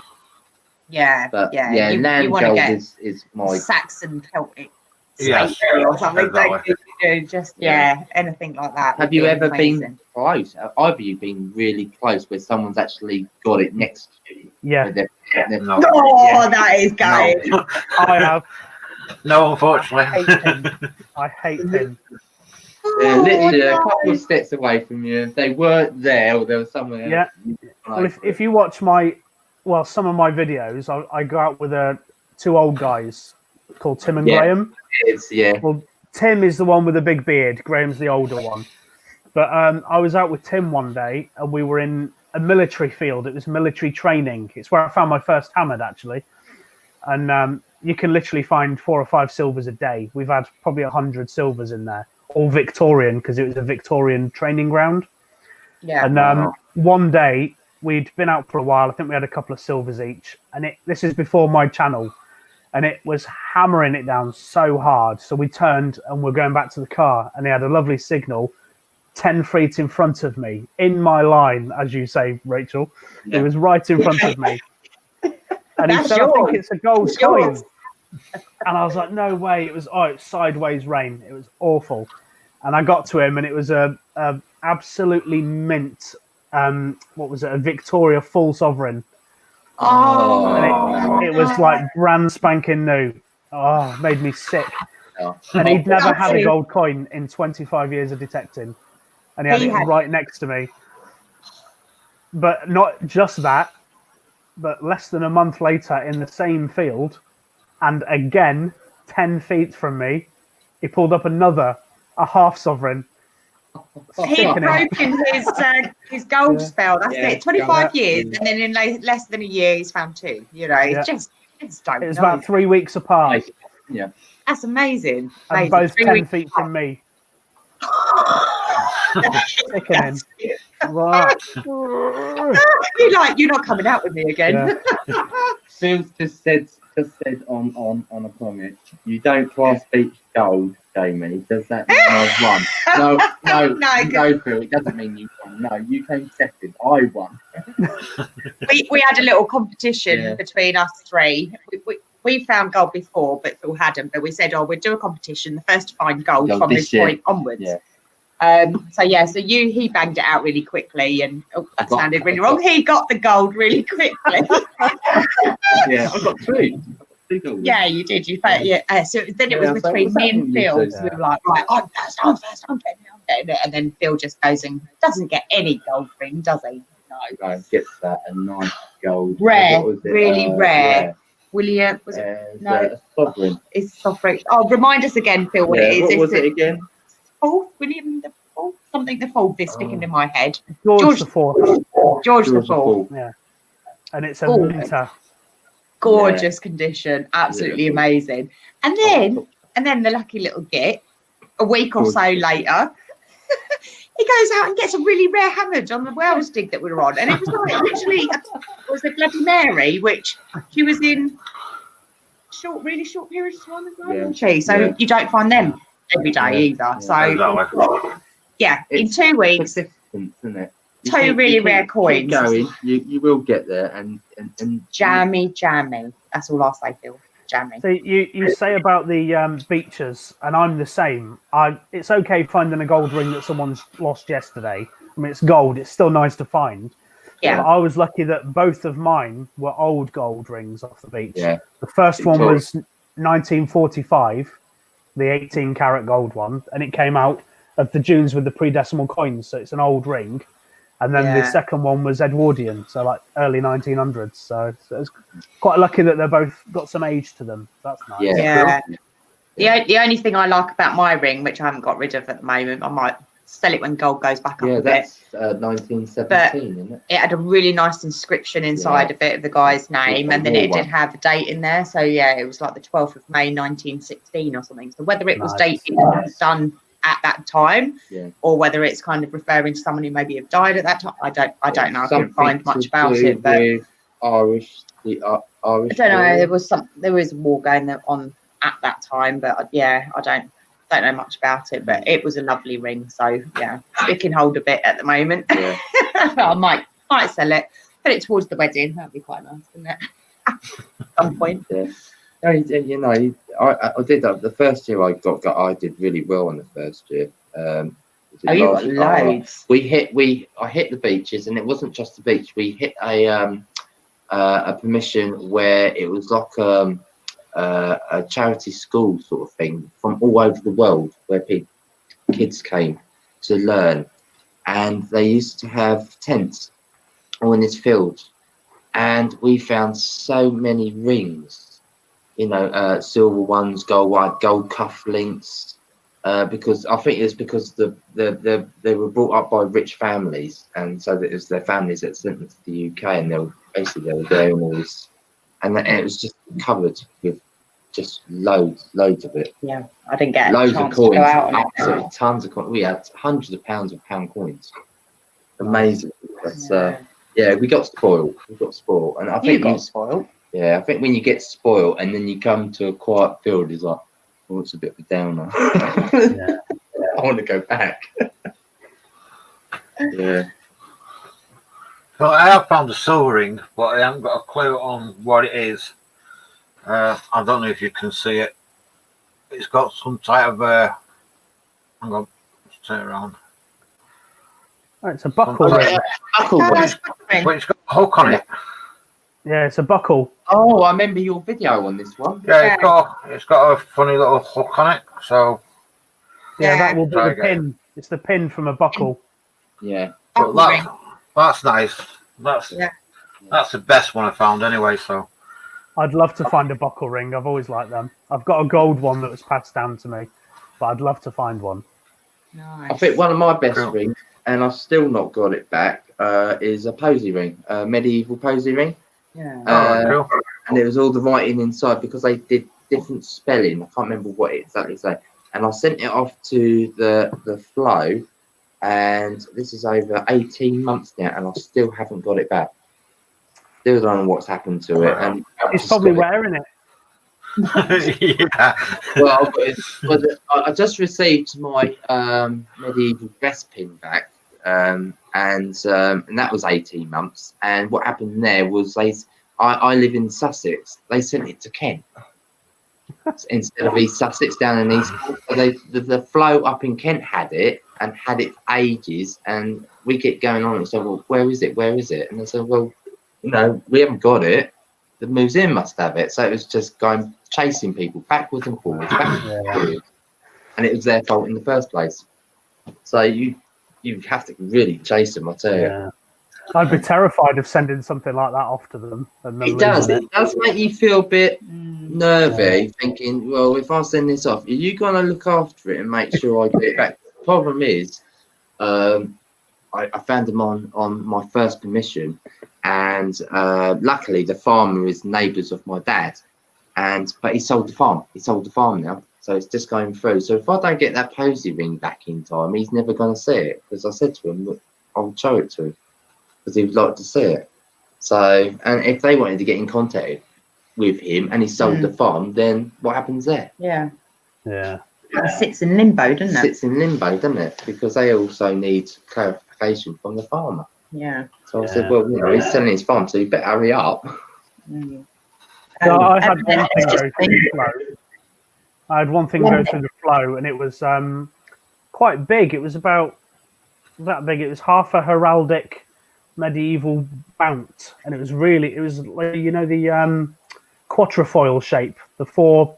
Yeah. But yeah. yeah, You land want to gold get is my. Saxon Celtic. Yes, slavery or something. exactly. They do just anything like that. Have would you be ever amazing. been close? Have you been really close where someone's actually got it next to you? Yeah, No, Oh, that is going. no, I have. no, I unfortunately. hate him. I hate him. They're literally a Oh, couple no. of steps away from you. If they weren't there or there was someone else. Yeah. you'd be Well, close. if you watch some of my videos, I go out with two old guys called Tim and Yeah. Graham. It's, yeah. Well, Tim is the one with the big beard. Graham's the older one. But I was out with Tim one day, and we were in a military field. It was military training. It's where I found my first hammer, actually. And you can literally find 4 or 5 silvers a day. We've had probably 100 silvers in there, all Victorian, because it was a Victorian training ground. Yeah. And one day we'd been out for a while. I think we had a couple of silvers each, and this is before my channel, and it was hammering it down so hard. So we turned and we're going back to the car, and he had a lovely signal 10 feet in front of me, in my line, as you say, Rachel. Yeah. He was right in front of me. And he That's said, I think yours. it's a gold It's coin. yours. And I was like, no way. It was sideways rain. It was awful. And I got to him, and it was a absolutely mint, what was it, a Victoria full sovereign. Oh. And it was like brand spanking new. Oh, made me sick. Oh. And he'd never had a Lovely. gold coin in 25 years of detecting. And he had He it had- right next to me. But not just that, but less than a month later in the same field, and again, 10 feet from me, he pulled up a half sovereign. He'd Sickening. broken his gold Yeah. spell. That's Yeah. it. 25 Yeah. years, and then in less than a year, he's found 2. You know, Yeah. it's just don't It was know. about 3 weeks apart, Yeah. That's amazing. and Amazing. both 3 10 weeks feet from me. apart. Sickening. Yes. Right. You're like, you're not coming out with me again. Phil's just said on a comment, you don't class beach gold, Jamie. Does that mean I've won? No, No, you go Phil. It doesn't mean you won. No, you came second. I won. we had a little competition Yeah. between us 3. We found gold before, but Phil hadn't. But we said, we'll do a competition. The first to find gold Gold from this this year. point onwards. Yeah. So he banged it out really quickly, and that got- sounded really I wrong. got- He got the gold really quickly. Yeah, I got 2. Yeah, you did. You found, so then it Yeah, was so between what's me and happening, you Phil. two? So we were like, right, I'm first, I'm getting it. And then Phil just goes and doesn't get any gold ring, does he? No. No, gets that a nice gold. Rare, what was it? really rare. Yeah. William, was it? And, No. a sovereign. It's sovereign. Oh, remind us again, Phil, what Yeah, it is. what was Is it again? Fourth? William the Fourth? Something the Fourth is sticking in my head. George the Fourth. George the George the Fourth. Fourth. And it's a Oh. minter. Gorgeous condition, absolutely Yeah. amazing. And then the lucky little git, a week or so later, he goes out and gets a really rare hammer on the Wells dig that we were on, and it was like literally it was a Bloody Mary, which she was in really short periods of time as well, wasn't she? So Yeah. you don't find them every day either. So Exactly. yeah, in It's 2 weeks, persistence, isn't it? You 2 keep- really you keep- rare keep coins. going, you will get there, and Jammy. That's all I'll say, Phil. jammy. So you say about the beaches, and I'm the same. It's okay finding a gold ring that someone's lost yesterday. I mean, it's gold. It's still nice to find. Yeah. But I was lucky that both of mine were old gold rings off the beach. Yeah. The first one was 1945, the 18-karat gold one, and it came out of the dunes with the pre-decimal coins, so it's an old ring. And then the second one was Edwardian, so like early 1900s. So it's quite lucky that they're both got some age to them. That's nice. Yeah. The only thing I like about my ring, which I haven't got rid of at the moment, I might sell it when gold goes back up a bit. That's 1917, isn't it? It had a really nice inscription inside of it of the guy's name, and then it did have a date in there. So yeah, it was like the 12th of May 1916 or something. So whether it was dated and done at that time, or whether it's kind of referring to someone who maybe have died at that time, I don't know. I couldn't find much about it. But Irish. I don't know. There was a war going on at that time, but yeah, I don't know much about it. But it was a lovely ring. So yeah, it can hold a bit at the moment. Yeah. I might sell it, put it towards the wedding. That'd be quite nice, wouldn't it? At some point. Yeah. You know, I did that the first year I did really well on the first year. You got loads. I hit the beaches, and it wasn't just the beach. We hit a permission where it was like a charity school sort of thing from all over the world, where kids came to learn, and they used to have tents all in this field, and we found so many rings. You know, silver ones, gold cufflinks, because I think it's because they were brought up by rich families, and so that it was their families that sent them to the UK, and they were doing all this, and it was just covered with just loads of it. Yeah, I didn't get loads a chance of coins, to go out on absolutely tons of coins. We had hundreds of pounds of pound coins. Amazing. But yeah, we got spoiled. And I think you got spoiled. Yeah, I think when you get spoiled and then you come to a quiet field, it's like, oh, it's a bit of a downer. I want to go back. Yeah. So I have found a silver ring, but I haven't got a clue on what it is. I don't know if you can see it. It's got some type of hang on, let's turn it around. Oh, it's a buckle ring. It's got a hook on it. Yeah, it's a buckle. Oh, I remember your video on this one. Yeah, it's got a funny little hook on it. So yeah, that will be the pin. It's the pin from a buckle. Yeah, that's nice. That's the best one I found anyway. So I'd love to find a buckle ring. I've always liked them. I've got a gold one that was passed down to me, but I'd love to find one. Nice. I think one of my best rings, and I've still not got it back, is a posy ring, a medieval posy ring. Yeah. Cool. And it was all the writing inside because they did different spelling. I can't remember what it exactly said. And I sent it off to the Flow, and this is over 18 months now, and I still haven't got it back. Still don't know what's happened to it. And it's probably wearing it. Yeah. Well, I just received my medieval vest pin back. And that was 18 months. And what happened there was I live in Sussex. They sent it to Kent instead of East Sussex, down in East. So the Flow up in Kent had it and had it for ages. And we get going on and said, well, where is it? And they said, well, you know, we haven't got it. The museum must have it. So it was just going chasing people backwards and forwards, and it was their fault in the first place. So you have to really chase them, I tell you. Yeah. I'd be terrified of sending something like that off to them. And It does make you feel a bit nervy, thinking, well, if I send this off, are you going to look after it and make sure I get it back? The problem is, I found them on my first permission, and luckily the farmer is neighbours of my dad, but he sold the farm now. So it's just going through. So if I don't get that posy ring back in time, he's never going to see it. Because I said to him, look, I'll show it to him. Because he would like to see it. So, and if they wanted to get in contact with him and he sold the farm, then what happens there? Yeah. Yeah. It sits in limbo, doesn't it? Sits in limbo, doesn't it? Because they also need clarification from the farmer. Yeah. So I said, well, you know, he's selling his farm, so you better hurry up. I had one thing go through the flow. I had one thing go through the flow, and it was quite big. It was about that big. It was half a heraldic medieval mount, and it was like, you know, the quatrefoil shape, the 4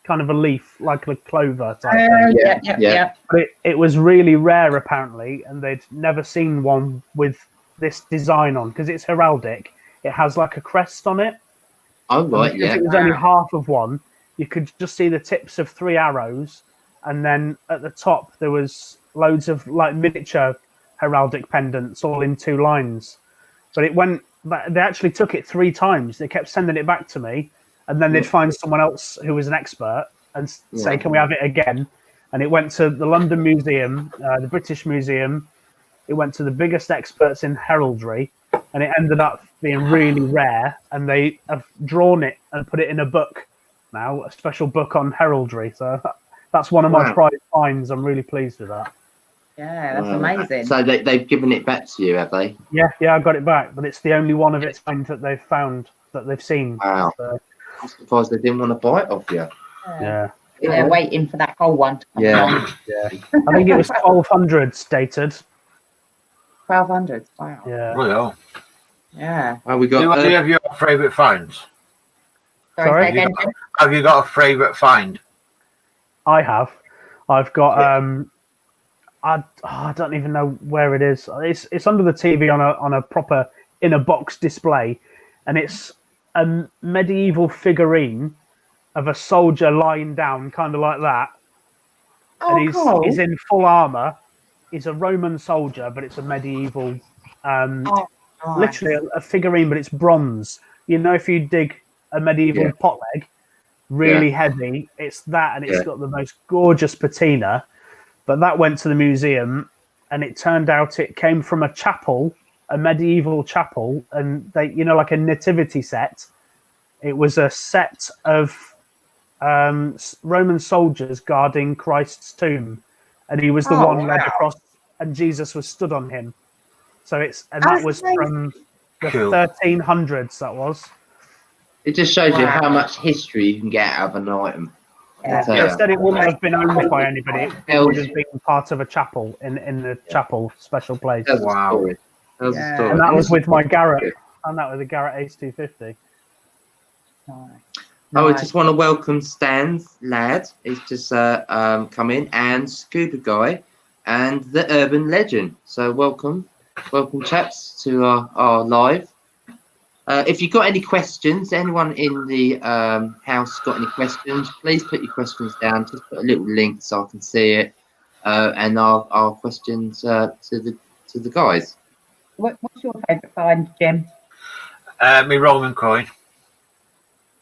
kind of a leaf like a clover type thing. Yeah. But it was really rare apparently, and they'd never seen one with this design on, because it's heraldic. It has like a crest on it. Oh right, yeah. It was only half of one. You could just see the tips of 3 arrows, and then at the top there was loads of like miniature heraldic pendants all in 2 lines. But they actually took it 3 times. They kept sending it back to me, and then they'd find someone else who was an expert and say, can we have it again? And it went to the London Museum, the British Museum. It went to the biggest experts in heraldry, and it ended up being really rare. And they have drawn it and put it in a book now, a special book on heraldry. So that's one of my prize finds. I'm really pleased with that. Yeah, that's amazing. So they've given it back to you, have they? Yeah, I got it back, but it's the only one of its kind that they've found, that they've seen. Wow. So, I'm surprised they didn't want to buy it off you. yeah. They're waiting for that whole one to come along. I think it was 1200s dated. 1200s. Wow. Yeah. Well, Yeah. We got. do any of your favourite finds? Sorry? Say again, Jim? Have you got a favourite find? I have. I've got I don't even know where it is. It's under the TV on a proper in a box display, and it's a medieval figurine of a soldier lying down, kind of like that. And he's in full armor. He's a Roman soldier, but it's a medieval, literally a figurine, but it's bronze. You know, if you dig a medieval pot leg, really heavy, it's that, and it's got the most gorgeous patina. But that went to the museum, and it turned out it came from a chapel, a medieval chapel, and they, you know, like a nativity set. It was a set of Roman soldiers guarding Christ's tomb, and he was the one led across, and Jesus was stood on him. So that was from the 1300s. That was. It just shows you how much history you can get out of an item. Instead, it wouldn't have been owned by anybody. It would have been part of a chapel in the chapel special place. Wow. And that was with my Garrett, and that was the Garrett Ace 250. I just want to welcome Stan's lad. He's just come in, and Scuba Guy, and the Urban Legend. So welcome chaps to our live. If you've got any questions, anyone in the house got any questions, please put your questions down. Just put a little link so I can see it, and our questions to the guys. What's your favourite find, Jim? My Roman coin.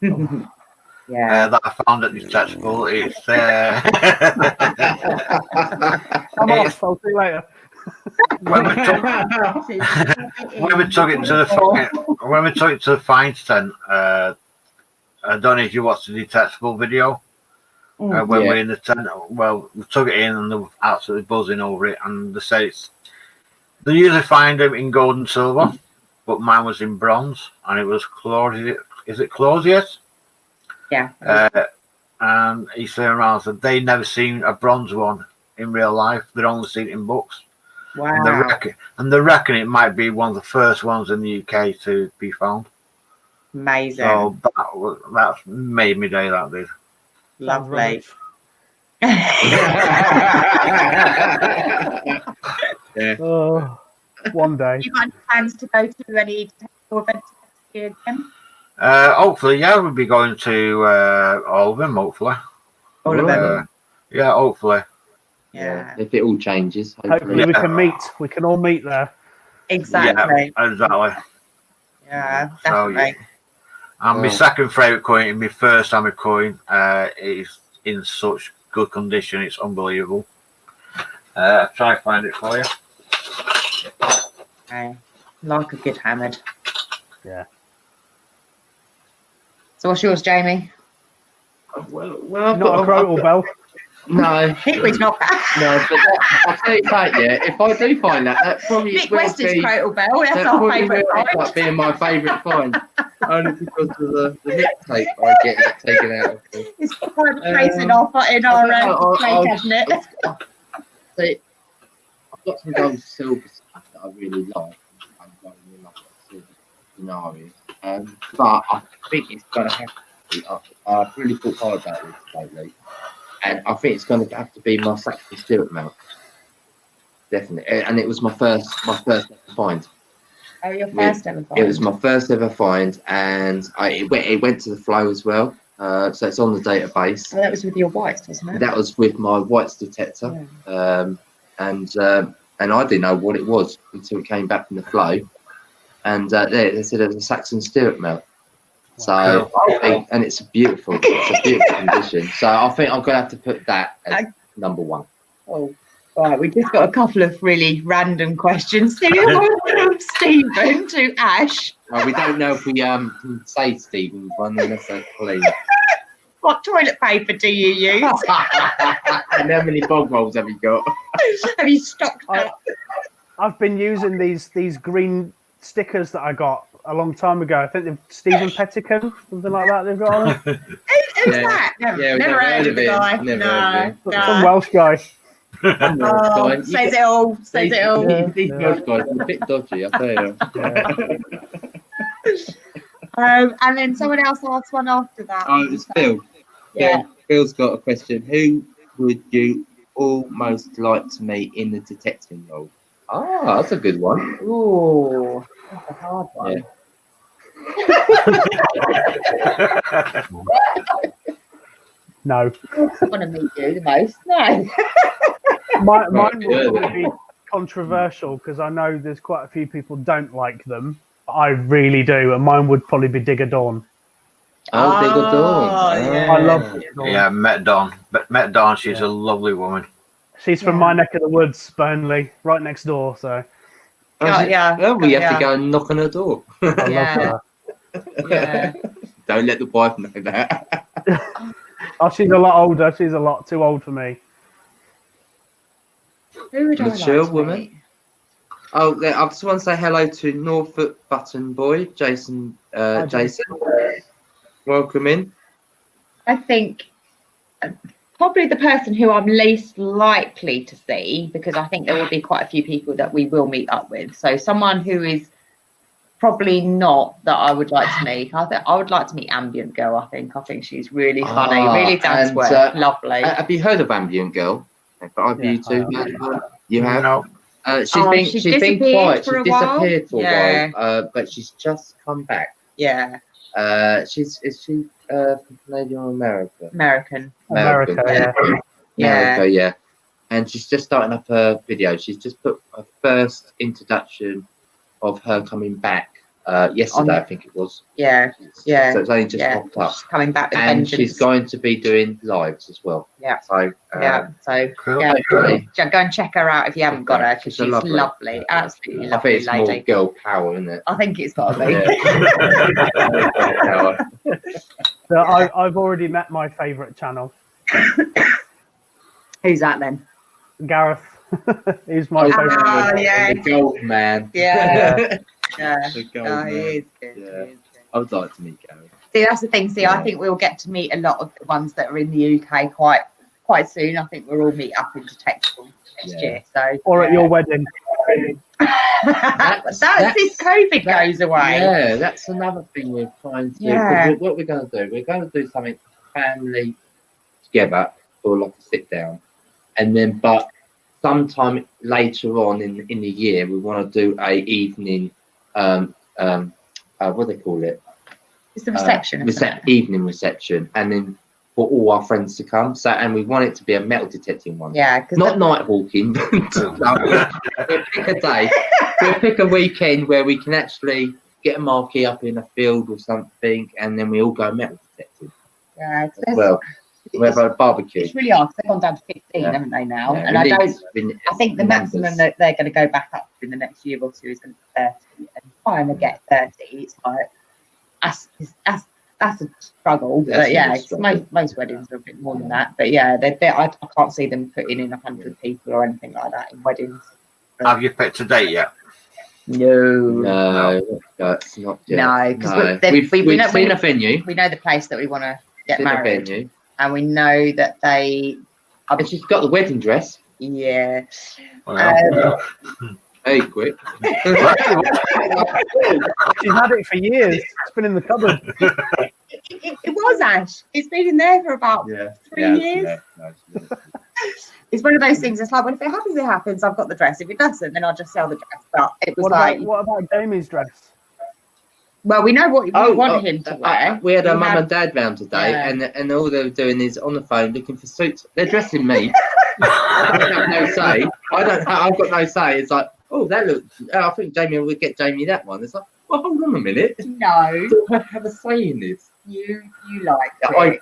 Yeah. That I found at the tactical. It's I'm off. I'll see you later. when we took it to the find tent, I don't know if you watched the detectable video. When we're in the tent, well, we took it in and they were absolutely buzzing over it. And they say they usually find them in gold and silver, but mine was in bronze, and it was Claudius. Is it Claudius? Yeah. And he's saying around that they never seen a bronze one in real life. They'd only seen it in books. Wow. And they reckon it might be one of the first ones in the UK to be found. Amazing. So that made me day, that did. Lovely. One day. You got any plans to go to any events next year, Jim? Hopefully, yeah, we'll be going to all of them, hopefully. All of them? Yeah, hopefully. Yeah. If it all changes. Hopefully we can meet. We can all meet there. Exactly. Yeah, exactly. Yeah, definitely. And my second favourite coin, and my first hammer coin, is in such good condition, it's unbelievable. I'll try and find it for you. Okay. Like a good hammered. Yeah. So what's yours, Jamie? Well, not a Crotal bell. No. Hickory's not bad. No, but I'll tell you that, yeah. If I do find that probably Nick West's Crotal bell, that's that our probably favourite will end find. up being my favourite find. Only because of the nip tape I get taken out of me. It's quite tracing off in our play cabinet. See, I've got some gold silver stuff that I really like. I'm going in like a silver scenario. But I think it's going to have to be. I've really thought hard about this lately. And I think it's going to have to be my Saxon Stewart mount. Definitely. And it was my first ever find. Oh, your first ever find? It was my first ever find, and it went to the flow as well. So it's on the database. Oh, that was with your whites, wasn't it? That was with my whites detector. Yeah. And I didn't know what it was until it came back from the flow. And they said it was a Saxon Stewart mount. So and it's a beautiful condition. So I think I'm gonna have to put that as number one. Oh, right. We just got a couple of really random questions. From Stephen to Ash. We don't know if we can say Stephen's one unless that's clean. What toilet paper do you use? And how many bog rolls have you got? Have you stocked up? I've been using these green stickers that I got a long time ago. I think they're Stephen Pettican, something like that. They've got on them. Who's that? Never heard of the guy. Some Welsh guy. Oh, says it all. Says it all. These Welsh guys are a bit dodgy, I tell you. And then someone else asked one after that. Oh, it was Phil. Yeah. Phil's got a question. Who would you almost like to meet in the detecting role? Ah, that's a good one. Ooh, that's a hard one. Yeah. No. I want to meet you the most. No. Mine would be controversial because I know there's quite a few people don't like them. I really do, and mine would probably be Digger Dawn. Oh, Digger Dawn. Yeah. I love Digger Dawn. Yeah, met Dawn. But met Dawn, she's a lovely woman. She's from my neck of the woods, Burnley, right next door. So Well, we have to go and knock on her door. I love her. Yeah. Don't let the wife know that. Oh, she's a lot older. She's a lot too old for me. Who would I Mature like to woman. meet? Oh, I just want to say hello to Norfolk Button Boy, Jason. Jason, welcome in. I think probably the person who I'm least likely to see, because I think there will be quite a few people that we will meet up with. So someone who is probably not that I would like to meet. I would like to meet Ambient Girl. I think she's really funny, really down to earth, lovely. Have you heard of Ambient Girl? You have? No. She's been quiet. She's disappeared for Yeah. a while, but she's just come back. Yeah, Is she from Canadian or America? America, Yeah. And she's just starting up her video. She's just put her first introduction of her coming back yesterday, I think it was. Yeah. So it's only just popped up. She's coming back with And vengeance. she's going to be doing lives as well. Yeah. So Cool. Go and check her out if you haven't got her, because she's lovely. lovely, absolutely I lovely think it's more lady. girl power, isn't it? I think it's got to be. So I've already met my favourite channel. Who's that then? Gareth. He's my favourite. Oh, yeah. The gold man. Yeah. Yeah. The gold Oh, man. he is good. Yeah. He is good. I would like to meet Gary. See, that's the thing. See, I think we'll get to meet a lot of the ones that are in the UK quite soon. I think we'll all meet up in Detectable next year. So Or at your wedding. that's if COVID goes away. Yeah, that's another thing we're trying to do. Yeah. What we're going to do, we're going to do something family together for like a sit down, and then but sometime later on in the year we want to do a evening what do they call it? It's the reception. isn't it? Evening reception, and then for all our friends to come. So, and we want it to be a metal detecting one. Yeah, because Not night walking. We'll pick a day. We'll pick a weekend where we can actually get a marquee up in a field or something, and then we all go metal detecting. yeah, As well, we have a barbecue. it's really hard. 'Cause they've gone down to 15, Yeah. haven't they now? Yeah, And I think the numbers. maximum that they're going to go back up in the next year or two is going to be 30. And trying to get 30, it's like that's a struggle. That's But yeah, a it's struggle. most weddings are a bit more than that. But yeah, I can't see them putting in 100 people or anything like that in weddings. Have you picked a date yet? No, it's not yet. no, because We've seen a venue. we know the place that we want to get Seen a married, venue. and we know that they. And she's got the wedding dress. Yeah. Well, Hey, quick. She's had it for years. It's been in the cupboard. It was Ash. It's been in there for about 3 years. It's one of those things. It's like, well, if it happens, it happens. I've got the dress. If it doesn't, then I'll just sell the dress. But it was What about Jamie's dress? Well, we know what we want him to wear. We had our mum and dad round today, and all they were doing is on the phone looking for suits. They're dressing me. I don't have no say. I've got no say. It's like, oh, that looks. I think Jamie would get Jamie that one. It's like, well, hold on a minute. No, Do I have a say in this? you like it.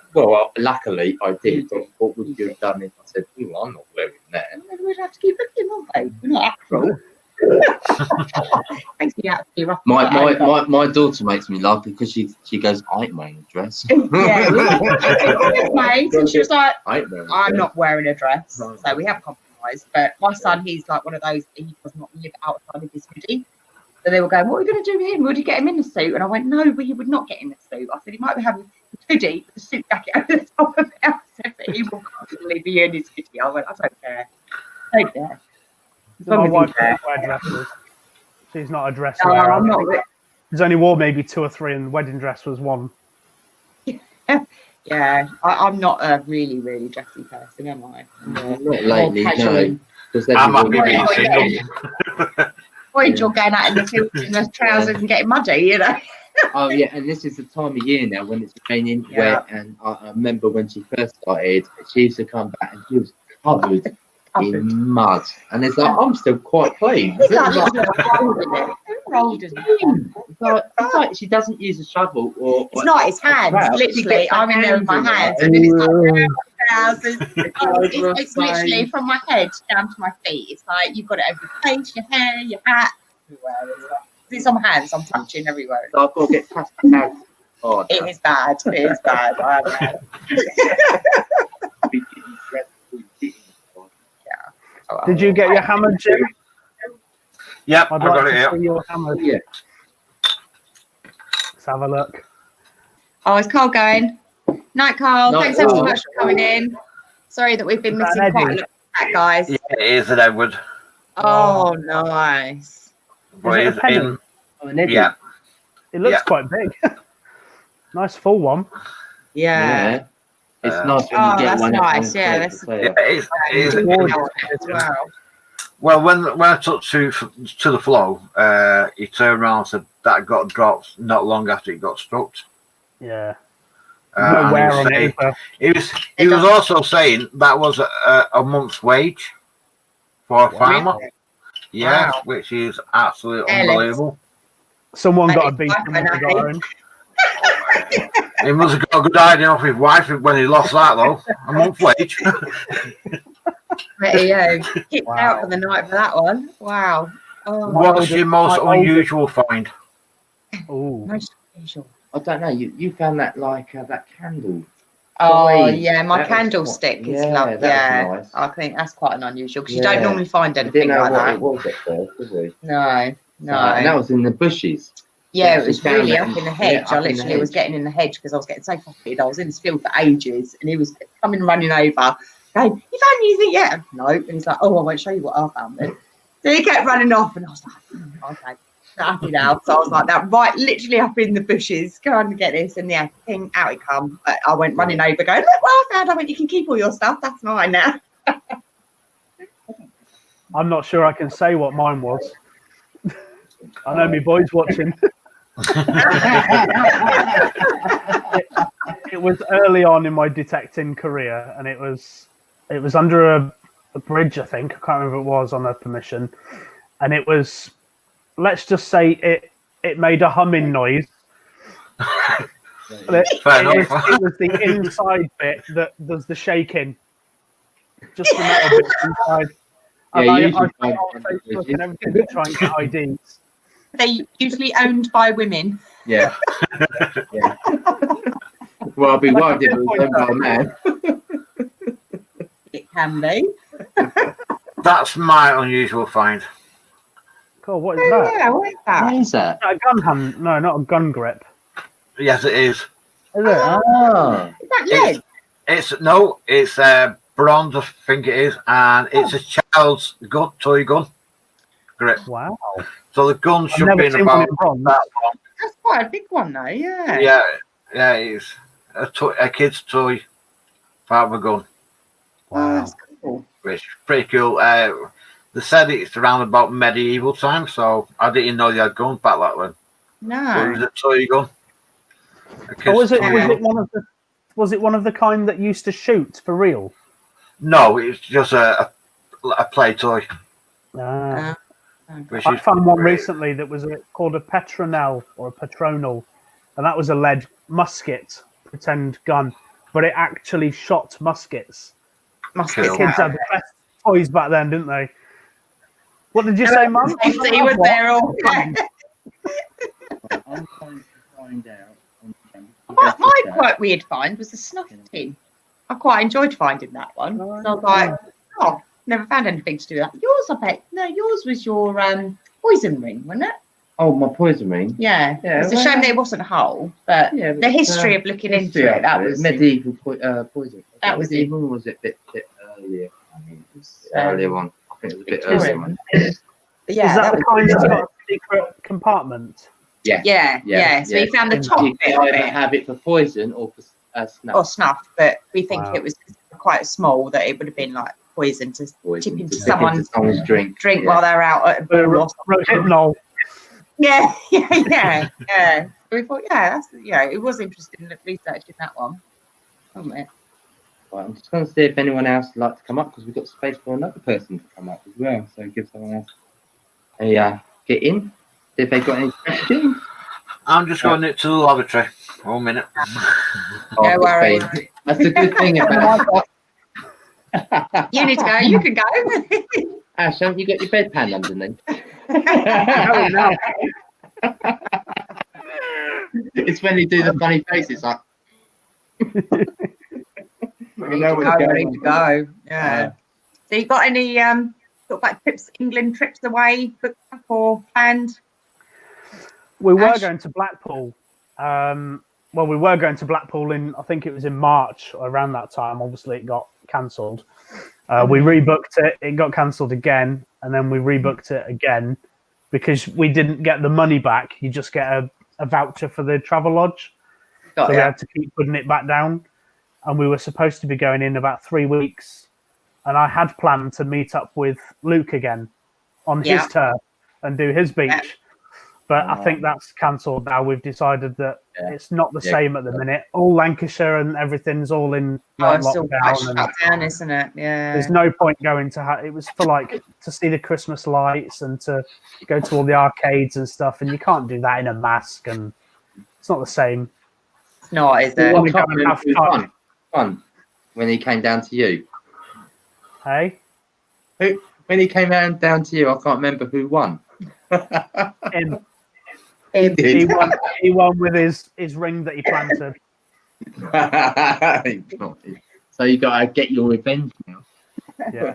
Luckily I did. But what would you have done if I said, "Oh, I'm not wearing that"? And then we'd have to keep looking, won't we? We're not after Thanks for the absolutely rough. My daughter makes me laugh because she goes, "I ain't wearing a dress." Yeah, mate. And she was like, I'm not wearing a dress. No. So we have compromised. But my son, he's like one of those, he does not live outside of his hoodie. So they were going, what are we going to do with him? Would you get him in a suit? And I went, no, but he would not get in a suit. I said, he might be having a hoodie, with a suit jacket over the top of it. I said, but he will constantly be in his hoodie. I went, I don't care. I don't care. As long My as wife he's there. doesn't wear dresses. She's not a dress No, wearer. I'm not. She's only wore maybe 2 or 3, and the wedding dress was one. Yeah, I'm not a really, really dressy person, am I? Not lately, no. I'm happy being single. Point you're going out in the field in the trousers and getting muddy, you know. Oh yeah, and this is the time of year now when it's raining, Yeah. wet, and I remember when she first started, she used to come back and she was covered in mud, and it's like, I'm still quite clean. It's It's like she doesn't use a shovel or. It's not his hands, Wow. literally. I'm in there with my hands, and then it's like trousers. It's literally from my head down to my feet. It's like you've got it over your face, your hair, your hat, everywhere. It's on my hands. I'm touching everywhere. So I've got to get past out. Oh, It is bad. It is bad. I am bad. Did you get your hammer, Jim? Yep, I'd I got like it to here. see your hammer. Yeah. Let's have a look. Oh, is Carl going? Night, Carl. Night, Thanks ever so Carl. much for coming in. Sorry that we've been Is that missing quite a Eddie? lot of that, guys. Yeah, it is an Edward. Oh, nice. But Is it it's a penny? in, Oh, an Eddie. yeah, It looks Yeah. quite big. Nice full one. Yeah. It's Uh, nice when Oh, you get that's one. nice, yeah, that's- yeah, it's As well. well, when I took to the flow, he turned around and said that got dropped not long after it got struck. Yeah. And No he wear was on saying- it. Either. He was also saying that was a month's wage for a farmer. Yeah, Wow. which is absolutely Alex. unbelievable. Someone That got a is beat quite when they got her in. He must have got a good idea off his wife when he lost that though. A month's wage. There you go. Kicked Wow. out for the night for that one. Wow. Oh, What's your most my oldest- unusual find? Ooh. most unusual. I don't know. You found that like that candle. Oh, Boy, yeah, my that was candlestick quite- is yeah, lovely. that was Yeah, nice. I think that's quite an unusual because you Yeah. don't normally find I anything didn't know like what that. it was at first, did we? No, And that no. was in the bushes. Yeah, Yeah, it was she found really it up in- in the yeah, hedge. up I in the literally was hedge. getting in the hedge because I was getting so frustrated. I was in this field for ages and he was coming running over, going, "You found anything yet?" No. And he's like, "Oh, I won't show you what I found then." So he kept running off and I was like, okay, happy now. So I was like that, right, literally up in the bushes, go on and get this. And yeah, ping, out it come. But I went running over, going, "Look what I found." I went, "You can keep all your stuff. That's mine now." I'm not sure I can say what mine was. I know my boy's watching. It was early on in my detecting career, and it was under a bridge, I think. I can't remember what it was on their permission, and it was, let's just say it made a humming noise. But Fair it enough. was the inside bit that does the shaking. Just the metal bit inside. Yeah, And I usually put find on candle Facebook bridges. and everything to try and get IDs. They usually owned by women. Yeah. Yeah. Well, I'd be worried if it was done by a man. It can be. That's my unusual find. Cool. What is that? Yeah, what is that? What is that? A gun hand? No, not a gun grip. Yes, it is. Is it? Oh. Is that lead? It's bronze, I think it is, and it's a child's gun, toy gun grip. Wow. So the gun I've should never be in seen one about in bronze. that long. That's quite a big one, though. Yeah. Yeah, it's a kid's toy part of a gun, Oh, that's cool. which is pretty cool. They said it's around about medieval times, so I didn't know they had guns back that then. But it was No. a toy gun. Oh, was it toy. was it one of the kind that used to shoot for real? No, it's just a play toy. Ah. Which I is found one great. recently that was called a Petronel or a Patronal, and that was a lead musket pretend gun, but it actually shot muskets. Must Cool. be The kids had the best toys back then, didn't they? What did you say, Mum? He was there all. I'm trying to find out. My quite weird find was the snuff tin. I quite enjoyed finding that one. So I was like, oh, never found anything to do with that. Yours, I bet. No, yours was your poison ring, wasn't it? Oh, my poison ring. Yeah. Yeah, It's a well, shame that it wasn't whole, but Yeah, the history of looking into it, that was medieval poison. That was it. medieval, or was it a bit earlier? I mean, it was earlier on. I think it was a bit Victorian. earlier on. yeah, Is that the was- kind that's got a secret compartment? yeah. So we found the top You bit can of either it have it for poison or for snuff. or snuff, but we think Wow. it was quite small that it would have been like poison to Poison tip into to someone's drink. drink Yeah. while they're out at a ball or something. Rohypnol. Yeah. We thought, it was interesting researching that one, wasn't it? Right, I'm just going to see if anyone else would like to come up because we've got space for another person to come up as well. So give someone else a get in. See if they've got any questions. I'm just going into the lavatory. 1 minute. No worries. That's a good thing about You need to go. You can go. Ash, haven't you got your bedpan underneath? Oh, no. It's when you do the funny faces like. Ready to go. Yeah. So you got any sort of like trips, England trips away booked up or planned? We were Ash? going to Blackpool. Well, we were going to Blackpool I think it was in March or around that time. Obviously, it got cancelled. We rebooked it. It got cancelled again, and then we rebooked it again because we didn't get the money back. You just get a voucher for the travel lodge. So we had to keep putting it back down. And we were supposed to be going in about 3 weeks. And I had planned to meet up with Luke again on his turf and do his beach. Yeah. But I think that's cancelled now. We've decided that it's not the Yeah. same at the minute. All Lancashire and everything's all in It's still quite lockdown. shut down, isn't it? Yeah. There's no point going to it was for like to see the Christmas lights and to go to all the arcades and stuff, and you can't do that in a mask, and it's not the same. It's not, is Well, it? we can't don't remember have who time. won when he came down to you. Hey, When he came down to you, I can't remember who won. him, He did. he won with his ring that he planted. So you got to get your revenge now. Yeah.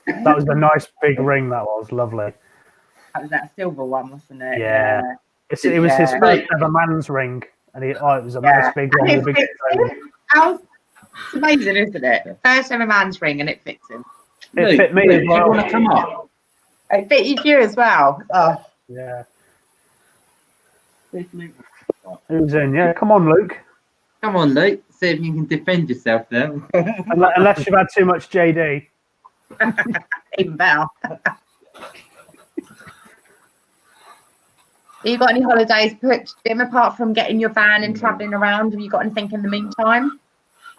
That was a nice big ring. That was lovely. That was that silver one, wasn't it? Yeah. It was his first ever man's ring, and it was a nice big one. And With it a big fits him. It's amazing, isn't it? First ever man's ring, and it fits him. It fit me Luke, as do you well. want to come up? It fit you as well. Oh, Yeah. Who's in? Yeah, come on, Luke. Come on, Luke. See if you can defend yourself there. Unless you've had too much JD. even better. Have you got any holidays booked, Jim, apart from getting your van and travelling around? Have you got anything in the meantime?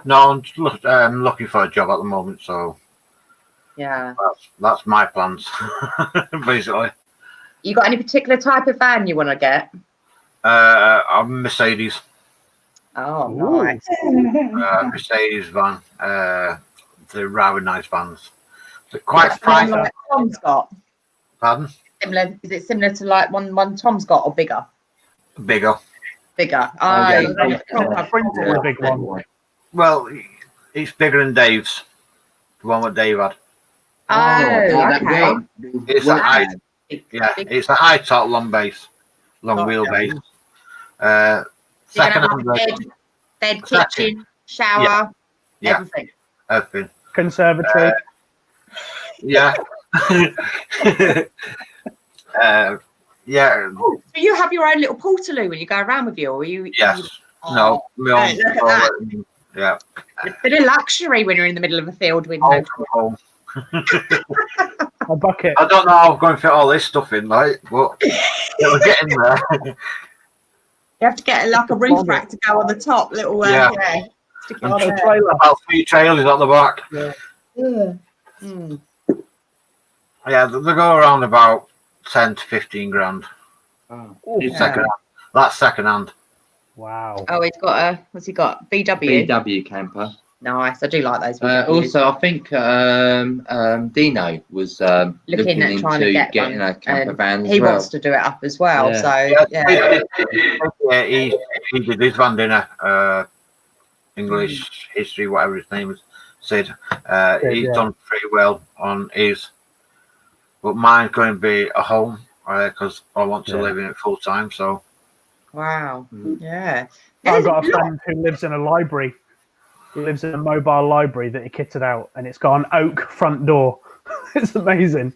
No, I'm looking for a job at the moment, so Yeah. that's my plans, basically. You got any particular type of van you want to get? A Mercedes, Oh, Ooh. nice. Mercedes van. They're rather nice vans. They're quite pricey. Like Tom's got. Pardon? Similar? Is it similar to like one Tom's got or bigger? Bigger. Bigger. yeah. I printed a big one. Well, it's bigger than Dave's. The one that Dave had. Oh, that okay. one. It's Well, like Yeah, it's a high top, long wheelbase. Second hand. Bed, kitchen, shower, everything. Everything. Conservatory. Yeah. Yeah. Oh, so you have your own little portaloo when you go around with you, or you? Yes. No. Look at that. Yeah. It's a bit of luxury when you're in the middle of a field with no home. A bucket. I don't know how I'm going to fit all this stuff in, like, but we're getting there. You have to get like a roof rack to go on the top, little stick it on there. About 3 trailers at the back. Yeah, they go around about 10 to 15 grand. Oh. Second hand. That's second hand. Wow. Oh, he's got what's he got? VW. VW camper. Nice. I do like those. Also, I think Dino was looking at trying to into get getting one, a camper van. He wants to do it up as well. Yeah. So yeah. He did his van dinner, English history, whatever his name is, Sid. He's done pretty well on his, but mine's going to be a home because I want to live in it full time. So wow, yeah. I've got a friend who lives in a library. He lives in a mobile library that he kitted out, and it's got an oak front door. It's amazing.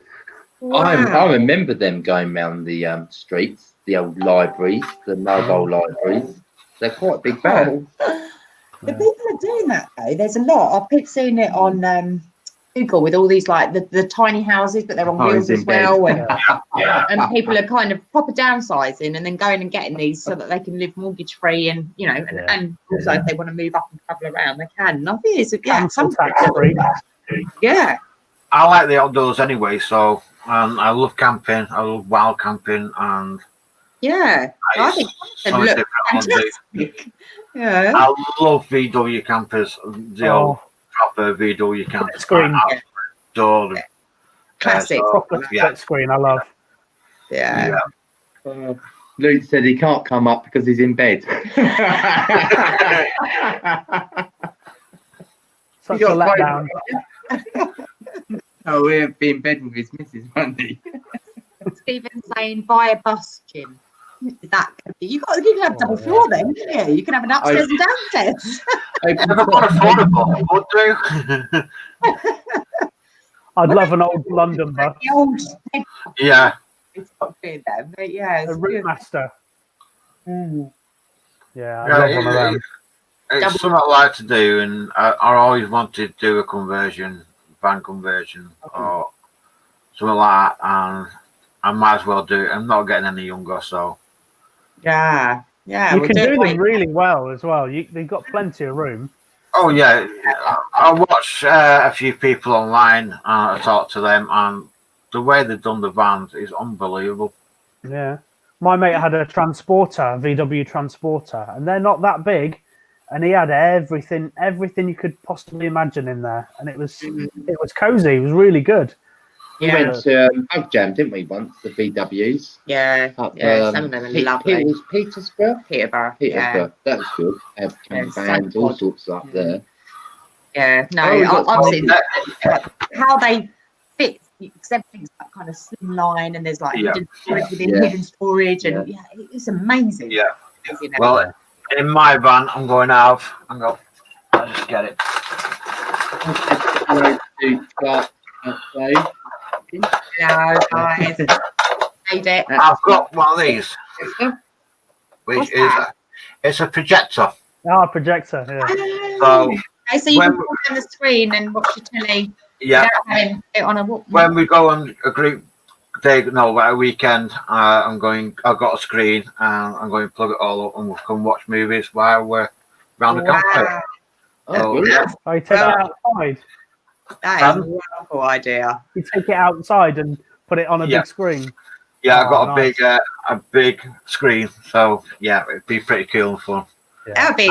Wow. I remember them going round the streets, the old libraries, the mobile libraries. They're quite big van. The people are doing that though. There's a lot. I've seen it on Google with all these like the tiny houses, but they're on wheels as well, and people are kind of proper downsizing and then going and getting these so that they can live mortgage free, and you know, and also if they want to move up and travel around, they can. And I think it's tax-free. Yeah. I like the outdoors anyway, so I love camping. I love wild camping, and I think something different on fantastic. Yeah. I love VW campers. The old proper VW campers. Screen. Classic. Proper split screen. I love. Yeah. Luke said he can't come up because he's in bed. Such a letdown. Oh, we'll be in bed with his missus, won't he? Stephen's saying buy a bus, Jim. That you can have double floor then, yeah. You can have an upstairs and downstairs. Affordable, would do. I'd love an old London bus. The old it's not doing them, but A Routemaster. Mm. Yeah, I love one of them. It's something I like to do, and I always wanted to do a van conversion, or something like that, and I might as well do it. I'm not getting any younger, so. Yeah. You can do them really well as well. They've got plenty of room. Oh yeah, I watch a few people online and I talk to them, and the way they've done the vans is unbelievable. Yeah, my mate had a VW Transporter, and they're not that big, and he had everything you could possibly imagine in there, and it was cozy. It was really good. We went to Bug Jam, didn't we, once, the VWs? Yeah, some of them are lovely. Peterborough? Peterborough, that was good. Vans, all sorts up there. Yeah, no, I've seen how they fit, because everything's that kind of slim line, and there's like hidden storage within hidden storage, and it's amazing. Yeah. Well, in my van, I'm going out and go, I'll just get it. Hello, guys. Made it. I've got one of these, which is it's a projector. Oh, projector. Yeah. So you can put on the screen and watch your telly. Yeah. When we go on a group day, a weekend, I've got a screen and I'm going to plug it all up and we'll come watch movies while we're round the campfire. Oh, you take it outside. That is a wonderful idea. You take it outside and put it on a big screen. Yeah, I've got a big screen, so yeah, it'd be pretty cool and fun. That would be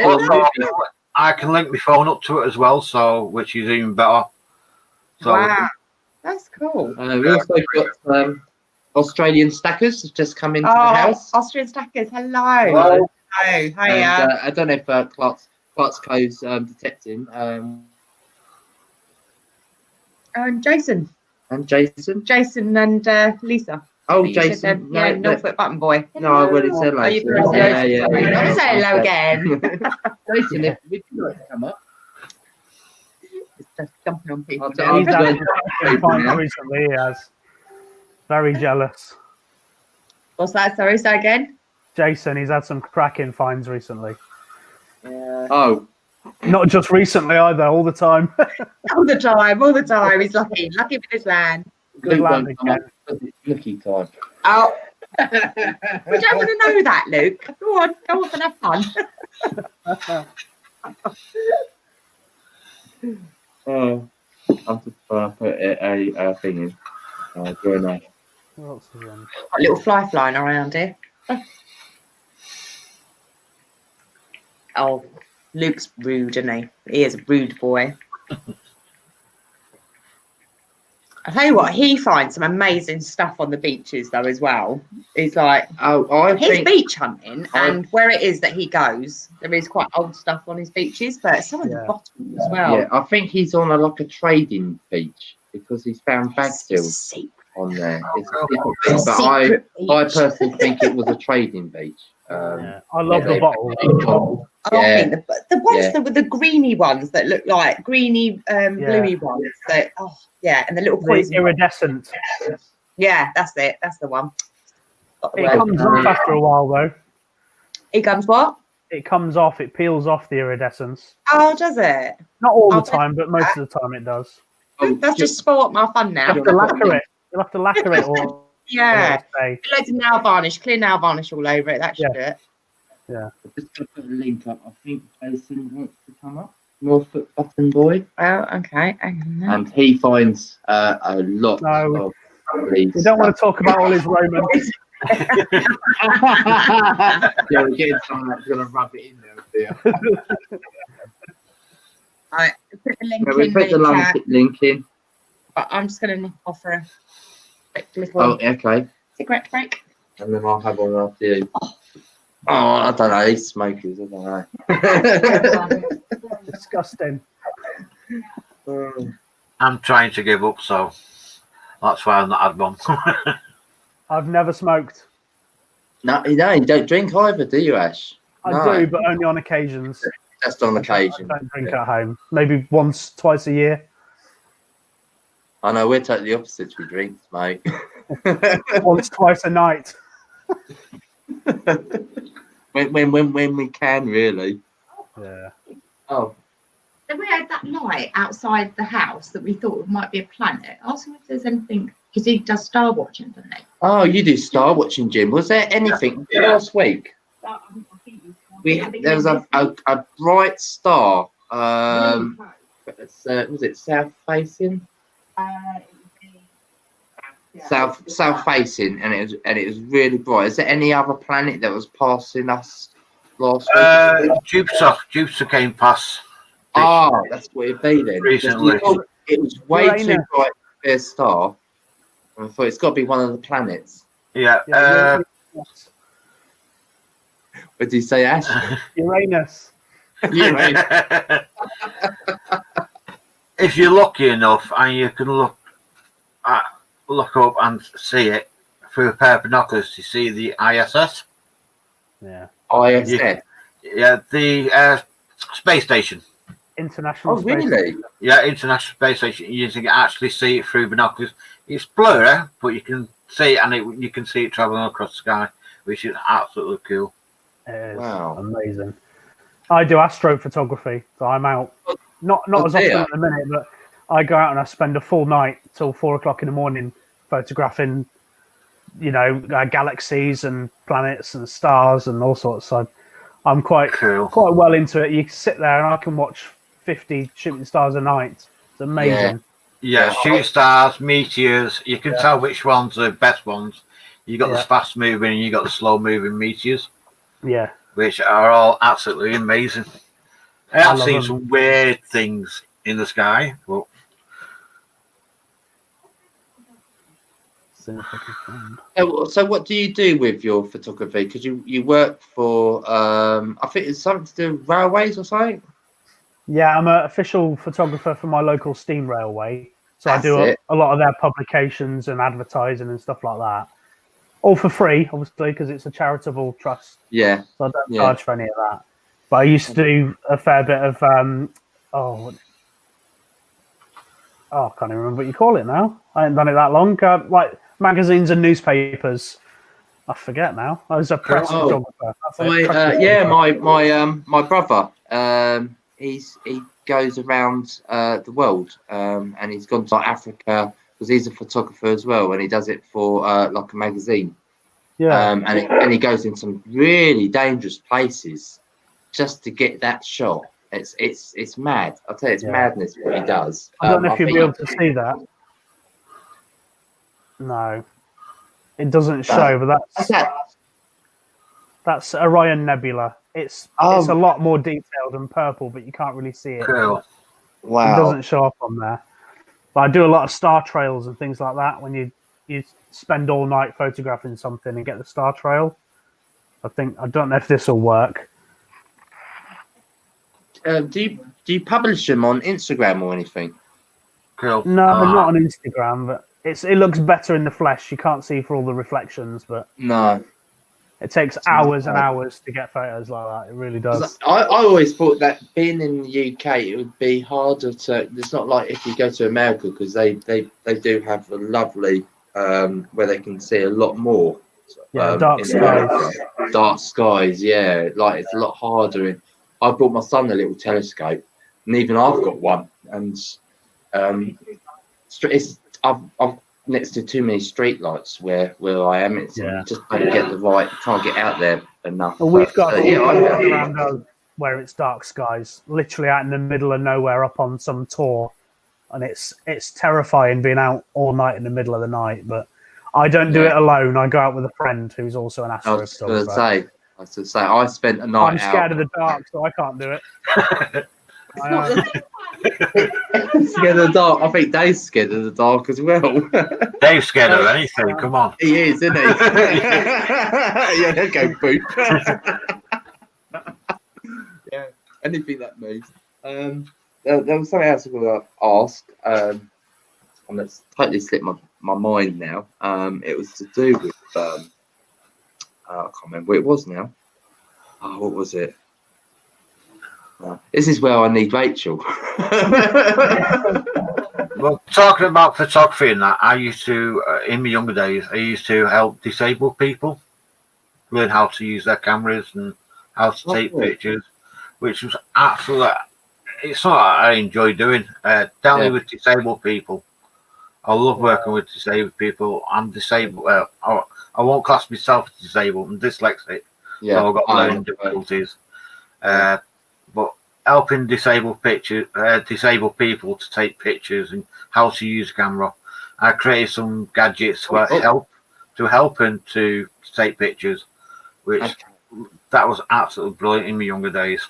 also, I can link my phone up to it as well, so which is even better. So, wow, that's cool. We also got Australian Stackers just come into the house. Australian Stackers, hello. Hiya. I don't know if Clark's Close detecting. Jason. And Jason? Jason and Lisa. Oh, You said Jason. yeah, Norfolk Button Boy. No, I already said Are you hello. Sorry. Say hello again. Jason, if would you like to come up? It's just jumping on people. I'll He's do had it. some fines recently. He has. Very jealous. What's that? Sorry, say again. Jason, he's had some cracking fines recently. Yeah. Oh, Not just recently either, all the time. All the time. He's lucky with his land. Good Luke lad won't come up because it's Lucky time. Oh. We don't want to know that, Luke. Go on and have fun. Oh, I'm just trying to put a thing in. Very nice. What else is on? Got a little fly flying around here. Oh, Luke's rude, isn't he? He is a rude boy. I tell you what, he finds some amazing stuff on the beaches though as well. He's like, he's beach hunting, and where it is that he goes, there is quite old stuff on his beaches, but some of the bottom as well. Yeah, I think he's on a trading beach because he's found bag seals on there. It's but I personally think it was a trading beach. I love the bottle. I think the ones that were the greeny ones that look like greeny, bluey ones. That and the little poison. Iridescent. Yeah, that's it. That's the one. It comes off after a while though. It comes what? It comes off. It peels off the iridescence. Oh, does it? Not all the time, but most of the time it does. That's just spoiled my fun now. You'll have to lacquer it. You'll have to lacquer it or loads of nail varnish, clear nail varnish all over it. That should do it. Yeah. I'm just going to put a link up. I think Jason wants to come up. Norfolk Button Boy. Oh, okay. And he finds a lot of We don't want to talk about all his Romans. Yeah, we're getting someone that's going to rub it in there. Alright, put the link We in. put the link in. But I'm just going to offer a quick little okay. cigarette break. And then I'll have one after you. Oh, I don't know. These smokers, I don't know. Disgusting. I'm trying to give up, so that's why I've not had one. I've never smoked. No, you don't drink either, do you, Ash? I do, but only on occasions. Just on occasion. I don't drink at home. Maybe once, twice a year. I know, we're totally opposites with drinks, mate. Once, twice a night. when we can, really. Yeah. Oh. Then we had that light outside the house that we thought might be a planet. Ask him if there's anything, because he does star watching, doesn't he? Oh, you do star watching, Jim. Was there anything last week? There was a bright star. Was it south facing? South facing, and it was really bright. Is there any other planet that was passing us last week? Jupiter came past. Oh, that's what it'd be then. Recently. It was way too bright to be a star. I thought it's got to be one of the planets. Yeah. What did you say, Ash? Uranus. If you're lucky enough and you can look up and see it through a pair of binoculars, you see the ISS. Yeah. ISS. Yeah, the space station. International Space Station. Yeah, International Space Station. You can actually see it through binoculars. It's blurry, but you can see it, and you can see it traveling across the sky, which is absolutely cool. It is Wow. amazing. I do astrophotography, so I'm out. Not as often at the minute, but I go out and I spend a full night till 4 o'clock in the morning photographing, galaxies and planets and stars and all sorts. So I'm quite well into it. You can sit there and I can watch 50 shooting stars a night. It's amazing. Yeah, shooting stars, meteors. You can tell which ones are the best ones. You got the fast moving and you got the slow moving meteors. Yeah. Which are all absolutely amazing. I've seen some weird things in the sky. But... So what do you do with your photography? Because you work for, I think it's something to do with railways or something? Yeah, I'm an official photographer for my local steam railway. So I do a lot of their publications and advertising and stuff like that. All for free, obviously, because it's a charitable trust. Yeah. So I don't charge for any of that. But I used to do a fair bit of I can't even remember what you call it now. I haven't done it that long. Like magazines and newspapers. I forget now. I was a press photographer. My brother. He goes around the world, and he's gone to Africa because he's a photographer as well, and he does it for like a magazine. Yeah. And he goes in some really dangerous places just to get that shot. It's mad. I'll tell you, it's madness what he does. I don't know if you'll be able to see that. No, it doesn't show, but that's Orion Nebula. It's a lot more detailed and purple, but you can't really see it. Cool. Wow. It doesn't show up on there. But I do a lot of star trails and things like that. When you spend all night photographing something and get the star trail, I don't know if this will work. Do you publish them on Instagram or anything? Cool. No, not on Instagram, but it looks better in the flesh. You can't see for all the reflections, but no, it takes hours and hours to get photos like that. It really does. I always thought that being in the UK, it would be harder to. It's not like if you go to America because they do have a lovely where they can see a lot more. Dark skies. Dark skies, yeah. Like it's a lot harder. I brought my son a little telescope, and even I've got one. And I'm next to too many street lights where I am. It's just don't get can't get out there enough. Well, we've got around where it's dark skies, literally out in the middle of nowhere, up on some tour, and it's terrifying being out all night in the middle of the night. But I don't do it alone. I go out with a friend who's also an astrophotographer. I spent a night. I'm scared of the dark, so I can't do it. Scared of the dark. I think Dave's scared of the dark as well. Dave's scared of anything. Come on. He is, isn't he? Yeah, there go, boop. Yeah, anything that moves. There was something else I was going to ask, and it's totally slipped my mind now. It was to do with. I can't remember what it was now. Oh, what was it? This is where I need Rachel. Well, talking about photography and that, I used to, in my younger days, I used to help disabled people learn how to use their cameras and how to take pictures, which was absolutely, it's something I enjoy doing. Down with disabled people. I love working with disabled people. I'm disabled. I won't class myself as disabled. I'm dyslexic, so I've got learning difficulties. But helping disabled people to take pictures and how to use a camera, I created some gadgets to help them to take pictures, which that was absolutely brilliant in my younger days.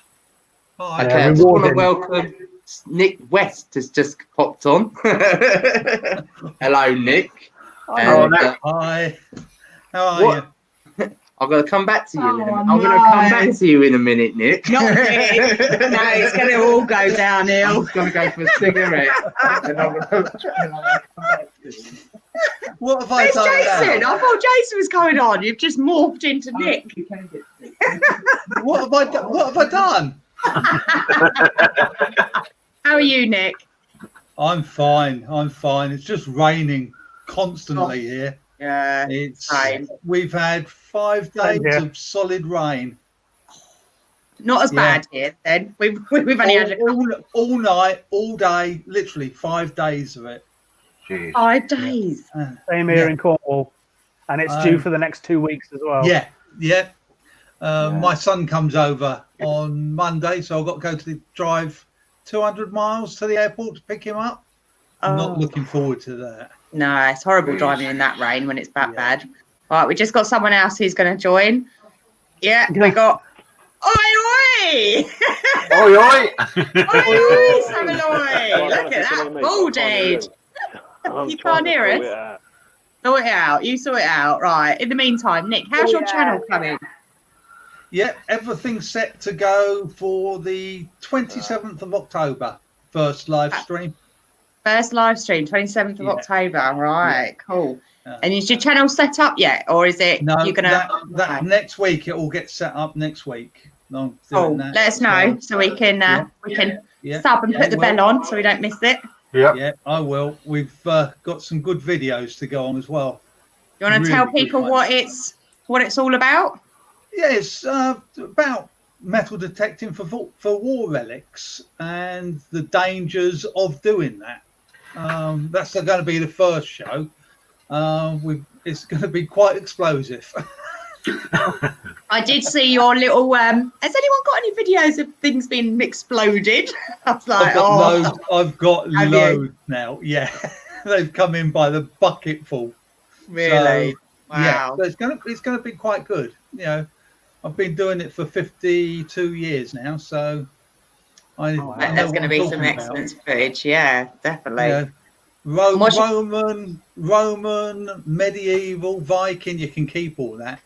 Okay, I just want to welcome Nick West has just popped on. Hello, Nick. Hello, Nick. Hi. How are you? I'm going to come back to you. I'm going to come back to you in a minute, Nick. Not Nick. No, it's going to all go downhill. I'm going to go for a cigarette. And I'm going to come back to you. What have I done? Jason? I thought Jason was going on. You've just morphed into Nick. What have I done? How are you, Nick? I'm fine. It's just raining constantly here. Yeah, we've had 5 days of solid rain. Not as bad here then. We've only had all night, all day, literally 5 days of it. Jeez. 5 days. Same here in Cornwall, and it's due for the next 2 weeks as well. Yeah. My son comes over on Monday, so I've got to drive 200 miles to the airport to pick him up. I'm not looking forward to that. No, it's horrible driving in that rain when it's that bad. All right, we just got someone else who's going to join. Yeah, we got Oi! Oi! Oi, Samaloi! Look at that voltage. You can't hear us? Sort it out. You sort it out. Right. In the meantime, Nick, how's your channel coming? Yeah, everything's set to go for the 27th of October. First live stream. First live stream, 27th of Yeah. October. Right, cool. Yeah. And is your channel set up yet, or is it No, you're gonna? that next week it will get set up next week. No, Cool. Let us know so we can yeah, sub and put the will. bell on so we don't miss it. Yep. Yeah, I will. We've got some good videos to go on as well. You want to Really tell good people ones. what it's all about? Yeah, it's about metal detecting for war relics and the dangers of doing that. That's going to be the first show. It's going to be quite explosive. I did see your little. Has anyone got any videos of things being exploded? I was like, I've got Have loads now. Yeah, they've come in by the bucketful. really? So, Wow. Yeah, so it's gonna be quite good. You know, I've been doing it for 52 years now, so I know There's what going to I'm be some talking about. excellent footage. Yeah, definitely. Yeah. Roman, medieval, Viking. You can keep all that.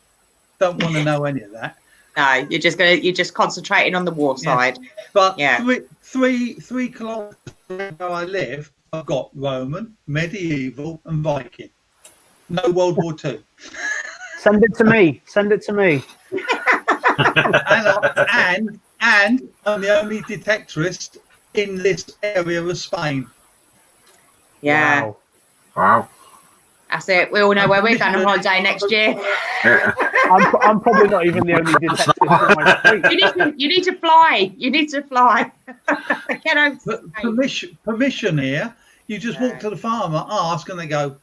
Don't want to know any of that. No, you're just concentrating on the war Yeah. side. But Yeah. three kilometers where I live, I've got Roman, medieval, and Viking. No World War II. Send it to me. Send it to me. and I'm the only detectorist in this area of Spain. Yeah, Wow. Wow. that's it. We all know where we're going on holiday next year. Yeah. I'm probably not even the only detective in my street. You need to fly. You need to fly. Get over to But Spain. permission here. You just walk to the farmer, ask, and they go,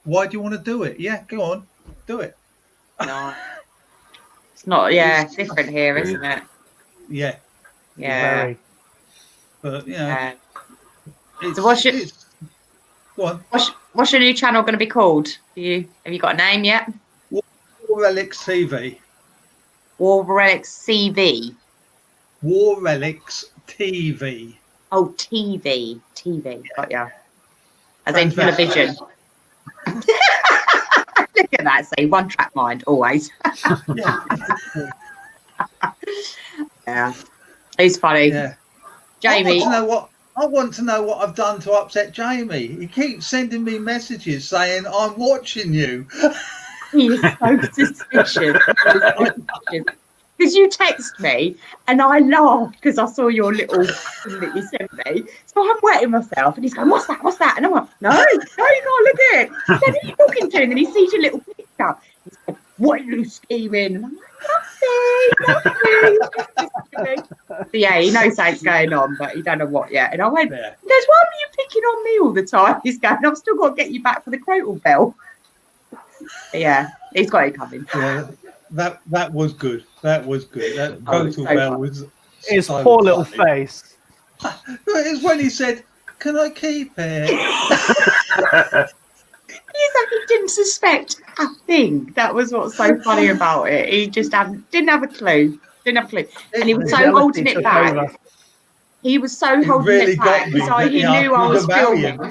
"Why do you want to do it?" Yeah, go on, do it. No. It's not. Yeah, it's different here, isn't it? Yeah, Yeah. Very. but you know, it's, So what's your- it's- go on. What's your new channel going to be called? Have you got a name yet? War Relics TV. War Relics CV. War Relics TV. Oh, TV. Got ya. As in television. Look at that. See, one track mind always. Yeah, Yeah. It's funny. yeah. Jamie. I want to know what I've done to upset Jamie. He keeps sending me messages saying, "I'm watching you." He is so suspicious. Because you text me and I laughed because I saw your little thing that you sent me. So I'm wetting myself and he's going, "What's that? What's that?" And I'm like, no, you can't look at it. He said, "Who are you talking to?" And then he sees your little picture. He's like, "What are you scheming?" And I'm like, nothing. So yeah, he knows something's going on, but he don't know what yet. And I went, Yeah. he goes, "Why are you picking on me all the time?" He's going, "I've still got to get you back for the Crotal Bell." But yeah, he's got it coming. Yeah, that was good. That was good. That Oh, Crotal so Bell fun. was His so poor little funny. face. It was when he said, "Can I keep it?" He's like, he didn't suspect a thing. That was what's so funny about it. He just didn't have a clue. And he was so Jealousy holding it took back. over. He was so It holding really it back. got me. So he Yeah, knew I was about filming. you.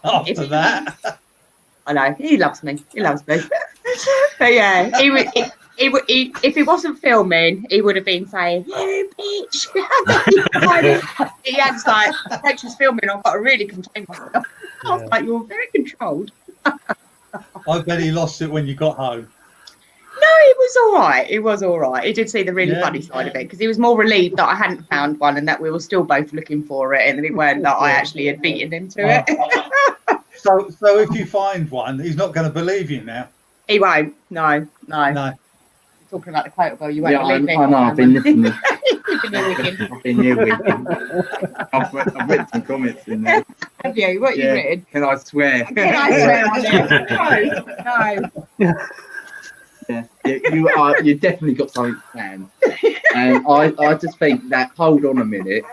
After that, I know, he loves me. He loves me. But yeah, if he wasn't filming, he would have been saying, "You bitch." He had like, "Rachel's filming, I've got to really contain myself." I was like, "You're very controlled." I bet he lost it when you got home. No, it was all right. It was all right. He did see the really Yeah. funny side of it because he was more relieved that I hadn't found one and that we were still both looking for it and that it weren't that I actually had beaten him to it. So if you find one, he's not going to believe you now. He won't. No. No. Talking about the Crotal Bell, you won't Yeah, believe me. I know. I've been listening. You've been here with him. I've been here with him. I've written some comments in there. Have you? What you Yeah. written? Can I swear? Can I swear on it? No. Yeah, you definitely got something planned. And I just think that hold on a minute,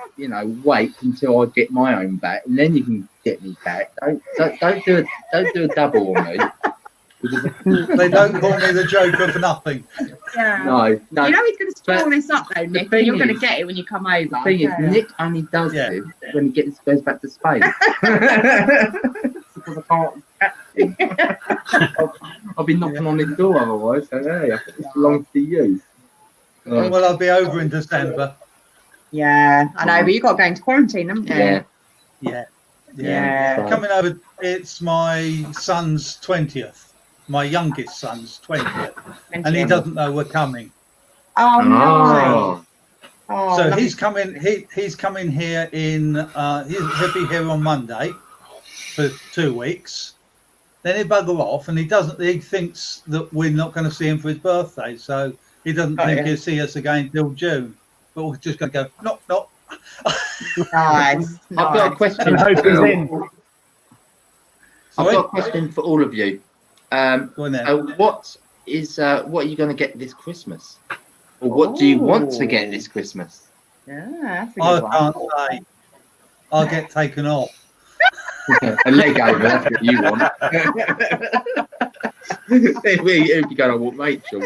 wait until I get my own back, and then you can get me back. Don't do a double on me. They don't call me the Joker for nothing. Yeah. No. You know he's going to But spoil this up though, Nick. thing And you're going to is- get it when you come over. The thing is, Yeah. Nick only does Yeah. this when he goes back to Spain. Because I can't. I'll be knocking on his door otherwise. So hey, it belongs to you. Well, I'll be over in December. Yeah, I know, but you've got to go into quarantine, haven't you? Yeah. Yeah. Coming over, it's my son's 20th, my youngest son's 20th, and he doesn't know we're coming. Oh, no. Oh, So lovely. he's coming. He's coming here in. He'll be here on Monday for 2 weeks. Then he bugger off, and he doesn't. He thinks that we're not going to see him for his birthday, so he doesn't think he'll see us again till June. But we're just going to go knock knock. Nice. I've got a question. And hope he's in. I've got a question for all of you. Go on then. What are you going to get this Christmas? Or what do you want to get this Christmas? Yeah, that's a I good one. can't say. I'll get taken off. A Lego, that's what you want. If you go to what Rachel.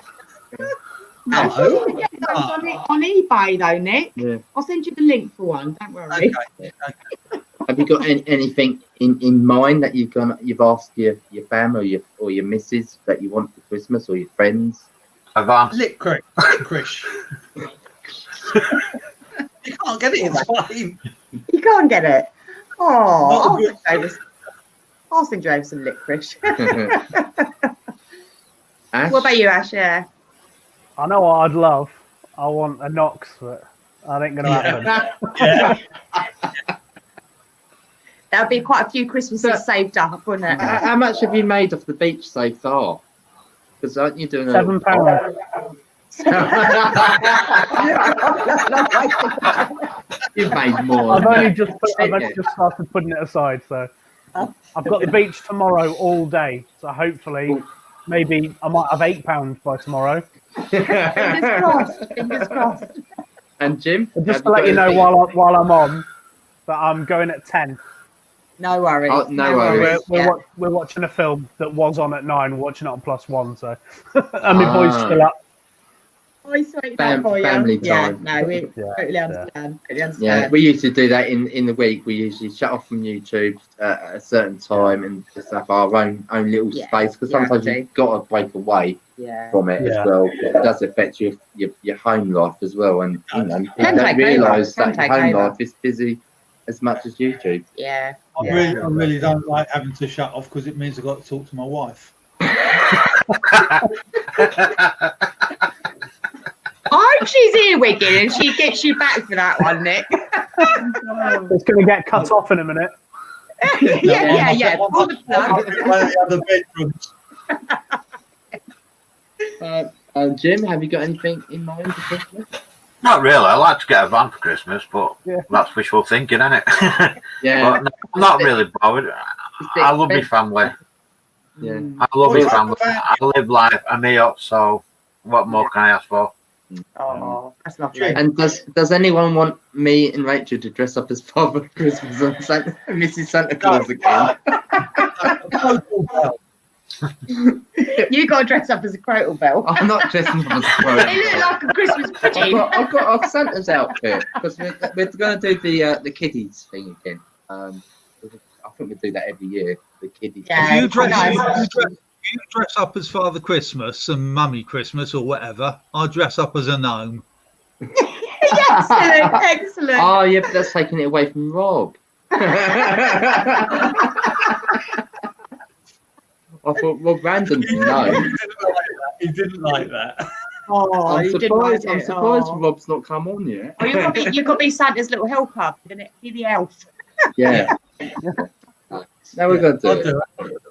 No. On eBay though, Nick. Yeah. I'll send you the link for one. Don't worry. Okay. Have you got anything in mind that you've asked your family or your missus that you want for Christmas, or your friends? Advance. Licorice. You can't get it in Spain. You can't get it. Oh, Not I'll send you over some licorice. Ash? What about you, Ash? Yeah. I know what I'd love. I want a Knox, but that ain't going to happen. Yeah. That'd be quite a few Christmases But- saved up, wouldn't it? How much have you made off the beach so far? Because aren't you doing £7. You've made more. I've only just started putting it aside, so I've got the beach tomorrow all day. So hopefully, maybe I might have £8 by tomorrow. Fingers crossed. Fingers crossed. And Jim? But just have to let you know, got while I'm on, that I'm going at 10. No worries. Oh, no worries. We're watching a film that was on at 9. We're watching it on +1, so and my boy's still up. Oh, sweet that for you. family Yeah, time. no, we Yeah, totally yeah. understand. Totally understand. Yeah, we used to do that in the week. We usually shut off from YouTube at a certain time and just have our own little Yeah, space, because you have sometimes to. you've got to break away Yeah. from it Yeah. as well. It does affect your home life as well, and you know, people Can don't take over, realise can that your take home over. life is busy as much as YouTube. Yeah. I really don't like having to shut off, because it means I've got to talk to my wife. I hope she's here, Wigan, and she gets you back for that one, Nick. It's going to get cut off in a minute. yeah. Pull the I'll plug. get one of the other bedrooms. Jim, have you got anything in mind for Christmas? Not really. I like to get a van for Christmas, but Yeah. that's wishful thinking, isn't it? Yeah. But no, I'm not really bothered. I love my family. Yeah. I love my Well, family. I live life. I'm here, so what more can I ask for? Oh, that's lovely. And does anyone want me and Rachel to dress up as Father Christmas and Mrs. Santa Claus again? You got to dress up as a Crotal Bell. I'm not dressing up as a They look like a Christmas pudding. I've got a Santa's outfit, because we're going to do the kiddies thing again. I think we do that every year. The kiddies. Yeah. You dress, Nice. you dress up as Father Christmas and Mummy Christmas or whatever. I dress up as a gnome. Excellent. Oh yeah, but that's taking it away from Rob. I thought Rob Random no. He didn't like that. Oh, I'm you didn't like surprised. I'm it. surprised Oh. Rob's not come on yet. Oh, you've got to be Santa's little helper. You're going to be the elf. Yeah. Now we're going to I'll do it. do it.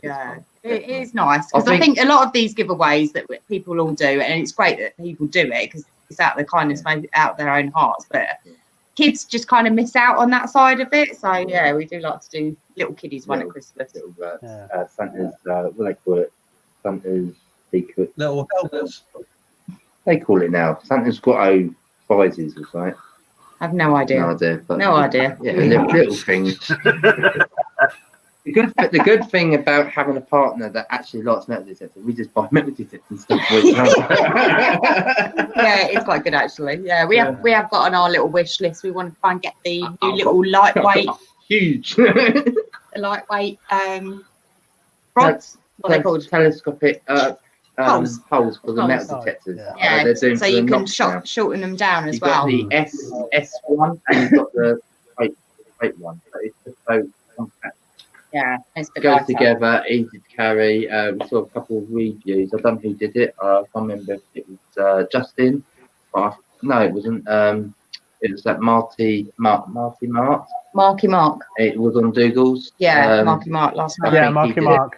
Yeah, it is nice, because I think- think a lot of these giveaways that people all do, and it's great that people do it because it's out of the kindness, maybe out of their own hearts, but kids just kind of miss out on that side of it. So yeah, we do like to do little kiddies one at Christmas. Little, Yeah. Santa's, what do they call it? Santa's secret. Little helpers. They call it now. Santa's got prizes or something. I have no idea. No idea. But No idea. Yeah, little things. The good thing about having a partner that actually likes metal detector, we just buy metal detector and stuff. Yeah, it's quite good actually. Yeah, we have got on our little wish list. We want to try and get the new little lightweight, Huge. lightweight rods. What are they called? Telescopic Holes. holes for the Holes. metal detectors. Yeah. Yeah, they're doing so for you the can Knox now. shorten them down as You've got well. the S1 and you've got the weight one, but it's just so compact. Yeah, it's a bit Goes lighter. together, easy to carry. We saw a couple of reviews. I don't know who did it. I can't remember if it was Justin. No, it wasn't. It was that Marky Mark. Marky Mark. It was on Dougall's. Yeah, Marky Mark last night. Yeah, Marky Mark.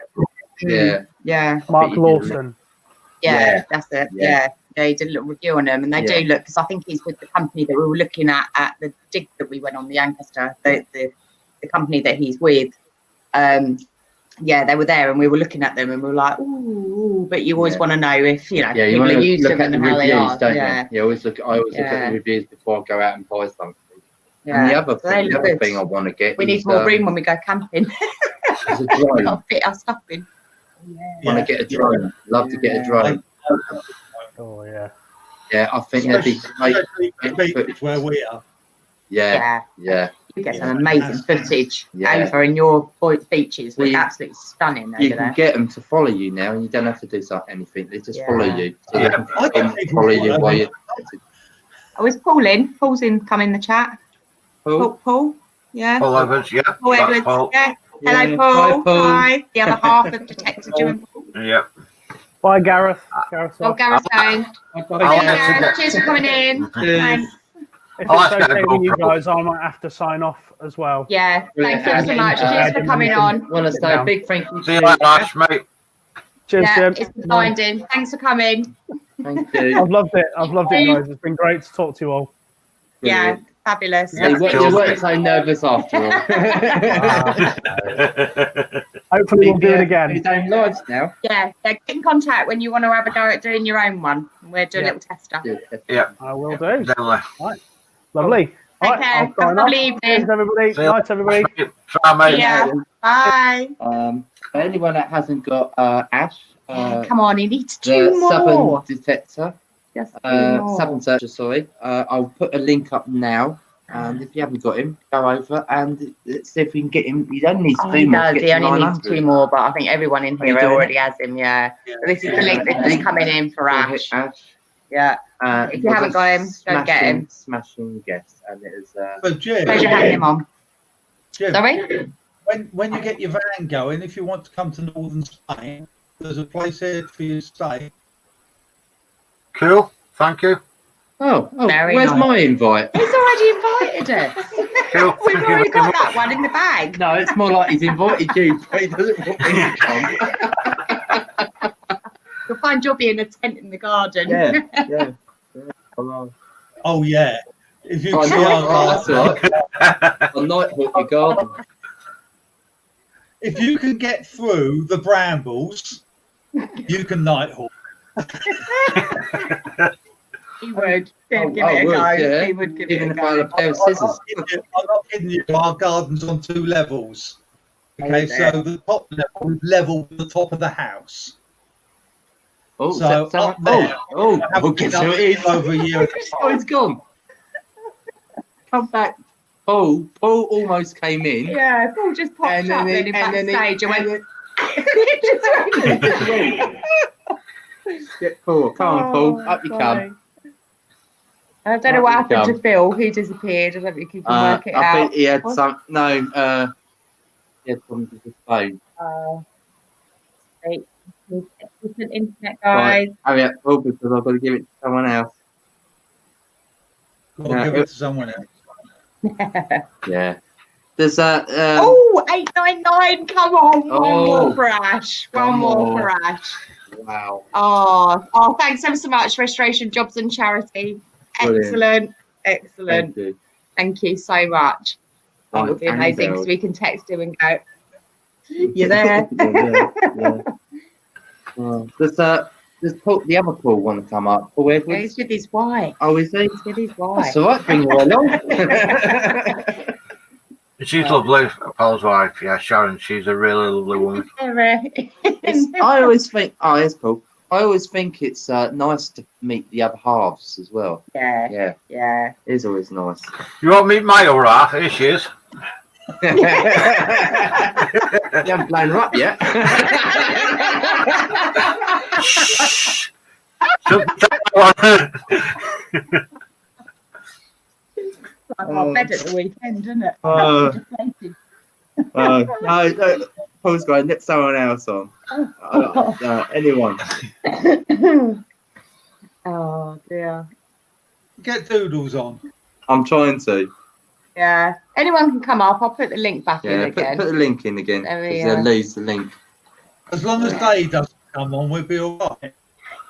Yeah. Mark Lawson. Yeah, that's it. Yeah. He did a little review on them, and they do look, because I think he's with the company that we were looking at the dig that we went on, the Ancaster, the company that he's with. They were there, and we were looking at them, and we were like, ooh, but you always want to know if people are using them and how they are. I always look at the reviews before I go out and buy something. Yeah. And the other thing I want to get. We need more room when we go camping. Is a drone. I'll fit our stuff in. Want to get a drone? Love to get a drone. Oh yeah. Yeah, I think that'd be great. Where we are. Yeah. You get some amazing footage over in your beaches. They're absolutely stunning over there. You can get them to follow you now, and you don't have to do anything. They just follow you. So I can follow you while you. Oh, is Paul in? Paul's come in the chat. Paul? Yeah. Paul Evans, yeah. Paul Edwards, Paul. yeah. Hello, Paul. Hi, Paul. Hi. The other half of Detective Jim and Paul. Yeah. Bye, Gareth. Oh, Gareth's going. Gareth, cheers for coming in. Thanks. If it's okay with you guys, I might have to sign off as well. Yeah, thank you so much. Cheers for coming on. Want to say a big thank you. See you later, Ash, mate. Cheers, Jim. It's been finding. Thanks for coming. Thank you. I've loved it. guys. It's been great to talk to you all. Yeah, fabulous. You weren't so nervous after all. Hopefully we'll do it again. You're doing lives now. Yeah, get in contact when you want to have a go at doing your own one. We'll do a little tester. Yeah. I will do. Definitely. Right. Lovely. Take Right, care. I'll Have sign a off. lovely evening. Cheers, everybody. See you. Night, everybody. Try, mate. Yeah. Bye. For anyone that hasn't got Ash, Come on, you need to the do more. Southern Detector, Just do more. Southern Searcher, sorry. I'll put a link up now, and if you haven't got him, go over and let's see if we can get him. You don't need to do He more. does. He only needs 2 more, but I think everyone in Are you here doing already has him. Yeah. So this is the link that's coming in for Ash. Yeah. If you haven't got him, go get him. Smashing guest, and it is. But Jim, Pleasure having him on. Jim, Sorry? when you get your van going, if you want to come to Northern Spain, there's a place here for you to stay. Cool. Thank you. Oh, Very where's nice. my invite? He's already invited us. Cool. We've Thank you already very got much. that one in the bag. No, it's more like he's invited you, but he doesn't want me to come. You'll find Jobby in a tent in the garden. Yeah. Hello. Oh yeah. If you Oh, see our that's garden, right. A night hawk your garden. if you can get through the brambles, you can nighthawk. He would. He'd Oh, give it a would, go. yeah. He would give Even it if a I had a go. pair of scissors. I'm not kidding you. Our garden's on 2 levels. Okay, so the top level is level with the top of the house. Oh, So so up there, okay, so it is. over a year. Oh, it's gone. Come back. Paul almost came in. Yeah, Paul just popped And up then in he- and then he- backstage and and went. Get Paul. Come on, Paul. Up you come. I don't know what happened to Phil. He disappeared. I don't think you can work it I out. think he had What? some. No, he had problems with his phone. Wait, different internet, Right. guys. Hurry up, Paul, because I've got to give it to someone else. We'll give it to someone else. Yeah. There's that. Oh, 899. Come on. One Oh. more for Ash. One One more more. for Ash. Wow. Oh, thanks ever so much, Restoration Jobs and Charity. Brilliant. Excellent. Thank you. Thank you so much. That Right, would be and amazing Belle. because we can text him and go, you're there. Yeah. Does Paul, the other Paul want to come up? Paul Yeah, Edwards? he's with his wife. Oh, is he? He's with his wife. That's all right. Bring her along. She's lovely, Paul's wife. Yeah, Sharon. She's a really lovely woman. I always think. Oh, yes, Paul. I always think it's nice to meet the other halves as well. Yeah. Yeah, it is always nice. You won't meet my other half. Here she is. You haven't blown her up yet. Shh. Shut that one. Like our bed at the weekend, isn't it? No, Paul's going, let someone else on. Anyone. Oh dear. Get Doodles on. I'm trying to. Yeah. Anyone can come up. I'll put the link back in again. Put the link in again. There we Because lose the link. As long as Dave doesn't come on, we'll be all right.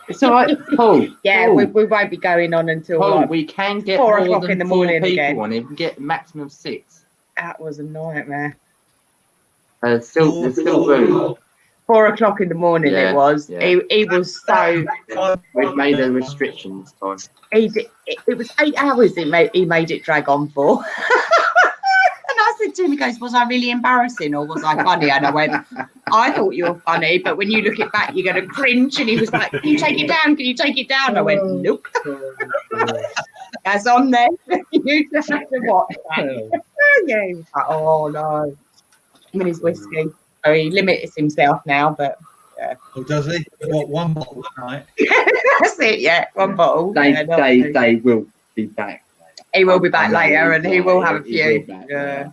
It's all right, Paul. Yeah, Paul, we won't be going on until Paul, like, we can get 4 more o'clock than in the 4 morning people again. on it. We can get maximum 6. that was a nightmare. There's still room. 4 o'clock in the morning Yeah, it was. yeah. He was so We've made a restriction this time. it was 8 hours he made it drag on for. And I said to him, he goes, was I really embarrassing or was I funny? And I went, I thought you were funny, but when you look it back, you're going to cringe. And he was like, can you take it down? Can you take it down? I went, nope. That's on there. You just have to watch that. Yeah, he was like, oh no. I mean, his whiskey. So he limits himself now, but yeah. Oh, does he? What, one bottle tonight? That's it, yeah. One bottle. They will be back. He will be back later and he will have a He will few. be back, Yeah.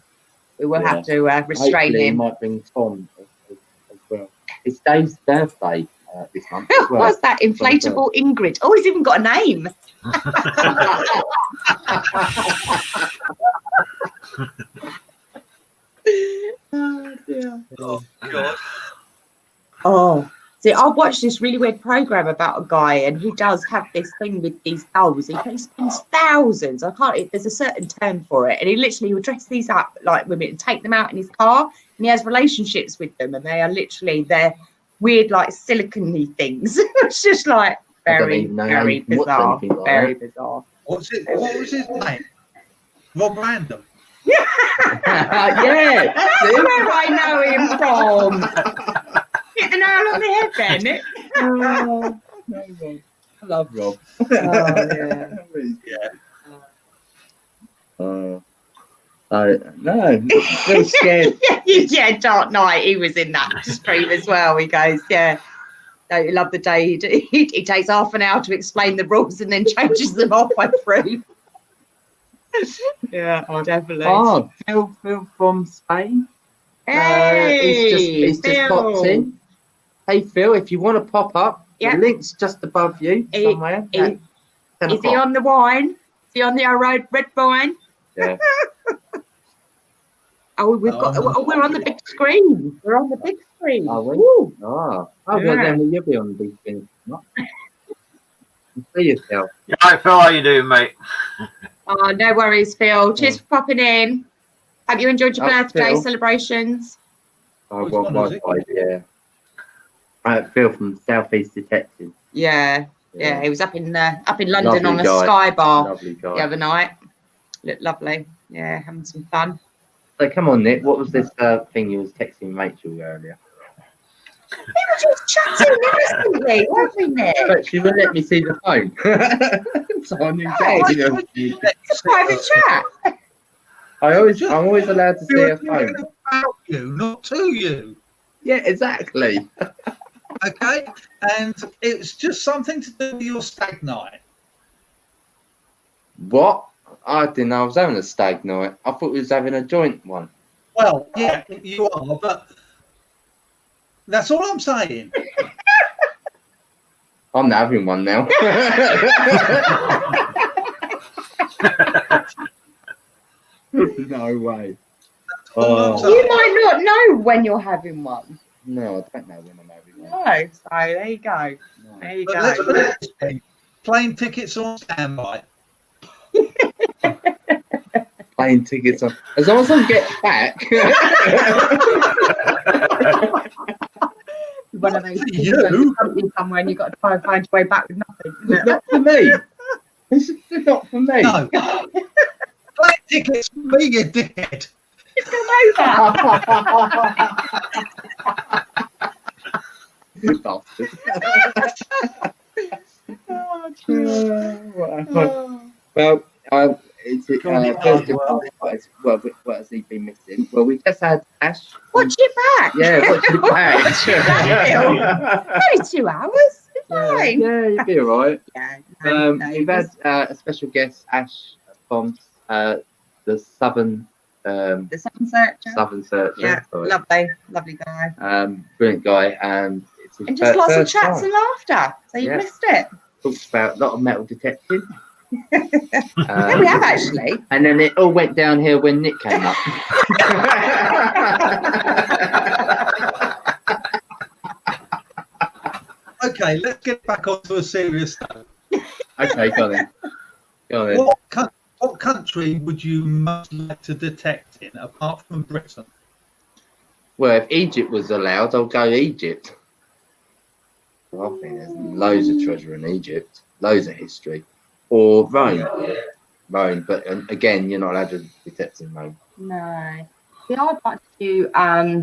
We will Yeah. have to restrain Hopefully he him. might bring Tom as well. It's Dave's birthday this month as well. What's that? Inflatable Ingrid. Oh, he's even got a name. Oh, dear. Oh, God. Oh, see, I watched this really weird program about a guy, and he does have this thing with these dolls. He spends thousands. There's a certain term for it, and he literally would dress these up like women and take them out in his car, and he has relationships with them, and they are literally they're weird, like silicone-y things. It's just like very, very bizarre. Very bizarre. What was his name? Rob Random. Yeah, That's where I know him from. Hit the nail on the head, Bennett. Oh, I love Rob. Oh, yeah. No, still scared. Yeah, Dark Knight. He was in that stream as well. He goes, yeah. Don't you love the day he takes half an hour to explain the rules and then changes them halfway through. Yeah, oh, definitely. Oh, Phil from Spain. Hey, he's just popped in. Hey Phil, if you want to pop up, Yeah. the link's just above you somewhere. Is he on the wine? Is he on the red wine? Yeah. Oh, we're on the big screen. We're on the big screen. Oh, we? Woo. Oh, Yeah. well, then you'll be on the big screen. See yourself. Yeah, hi, Phil, how you doing, mate? Oh, no worries, Phil. Cheers for popping in. Hope you enjoyed your birthday Phil. celebrations. Oh, Which well, one was it? yeah. Phil from Southeast Detective. Yeah, he was up in London Lovely on a guy. Sky Bar Lovely guy. the other night. Looked lovely. Yeah, having some fun. So come on, Nick. What was this thing you was texting Rachel earlier? We were just chatting innocently, weren't we, Nick? But she wouldn't let me see the phone. So I knew exactly. It's a private chat. I'm always allowed to see her phone. About you, not to you. Yeah, exactly. Okay, and it's just something to do with your stag night. What? I didn't know I was having a stag night. I thought we was having a joint one. Well, yeah, you are, but that's all I'm saying. I'm not having one now. No way. Oh, You might not know when you're having one. no, I don't know when I'm having one. No, so there you go. No. There you But go. let's see. Plane tickets on standby. Plane tickets on. As long as I get back. One of those For things you? where you're currently somewhere and you've got to try and find your way back with nothing. Isn't it? Not for me. This is not for me. No. Plane tickets for me, you dickhead. You bastard. Well, it's what has he been missing? Well, we just had Ash. Watch it back. Yeah, watch it back. Only 2 hours. It's fine. Yeah, you'll be all right. Yeah, We've had a special guest, Ash from the Southern The Southern Searcher. Southern Searcher. Yeah, sorry. lovely guy. Brilliant guy, and it's his And just lots of first chats time. and laughter. So you Yeah. missed it. Talks about a lot of metal detecting. Yeah, we have actually. And then it all went downhill when Nick came up. Okay, let's get back onto a serious note. Okay, go on then. Go on then. What country would you most like to detect in, apart from Britain? Well, if Egypt was allowed, I'll go Egypt. I think there's loads of treasure in Egypt, loads of history. Or Rome. Rome, but again, you're not allowed to detect in Rome. No. See, I'd like to do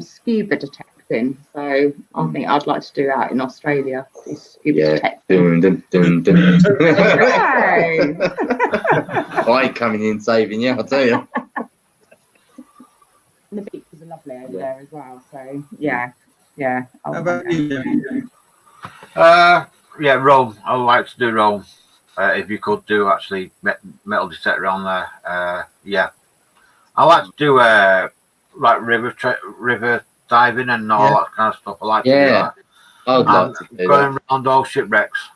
scuba detecting. So I think I'd like to do that in Australia. Scuba detecting. Dun, dun, dun, dun. Right. I ain't coming in saving you, I'll tell you. And the beaches are lovely over there as well. So yeah. I How would about want you? that. Yeah, Rome. I would like to do Rome. If you could do actually metal detector on there. Yeah. I like to do like river diving and all that kind of stuff. I like to do that. I'd like to do going that. around all shipwrecks.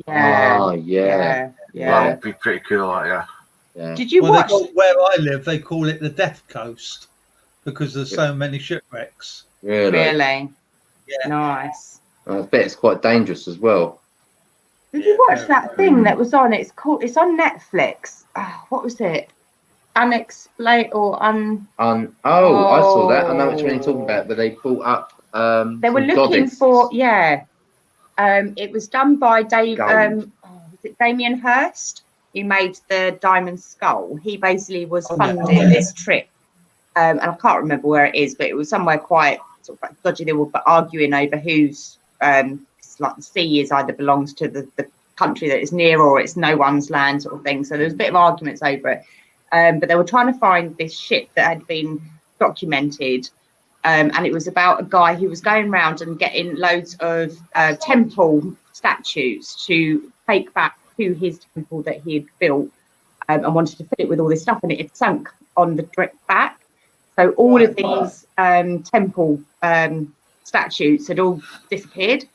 Yeah. Oh, yeah. That would be pretty cool. Yeah. Did you Well, watch? where I live, they call it the Death Coast because there's so many shipwrecks. Really? Yeah. Nice. I bet it's quite dangerous as well. Did you watch that thing that was on? It's on Netflix. What was it? Unexplained or I saw that. I know which one you're talking about, but they brought up they were looking for it was done by was it Damien Hirst, who made the Diamond Skull. He basically was funding this trip. And I can't remember where it is, but it was somewhere quite sort of like dodgy. They were arguing over whose like the sea is either belongs to the country that is near or it's no one's land sort of thing. So there was a bit of arguments over it. But they were trying to find this ship that had been documented. And it was about a guy who was going around and getting loads of temple statues to take back to his temple that he had built and wanted to fill it with all this stuff. And it had sunk on the trip back. So all of these temple statues had all disappeared.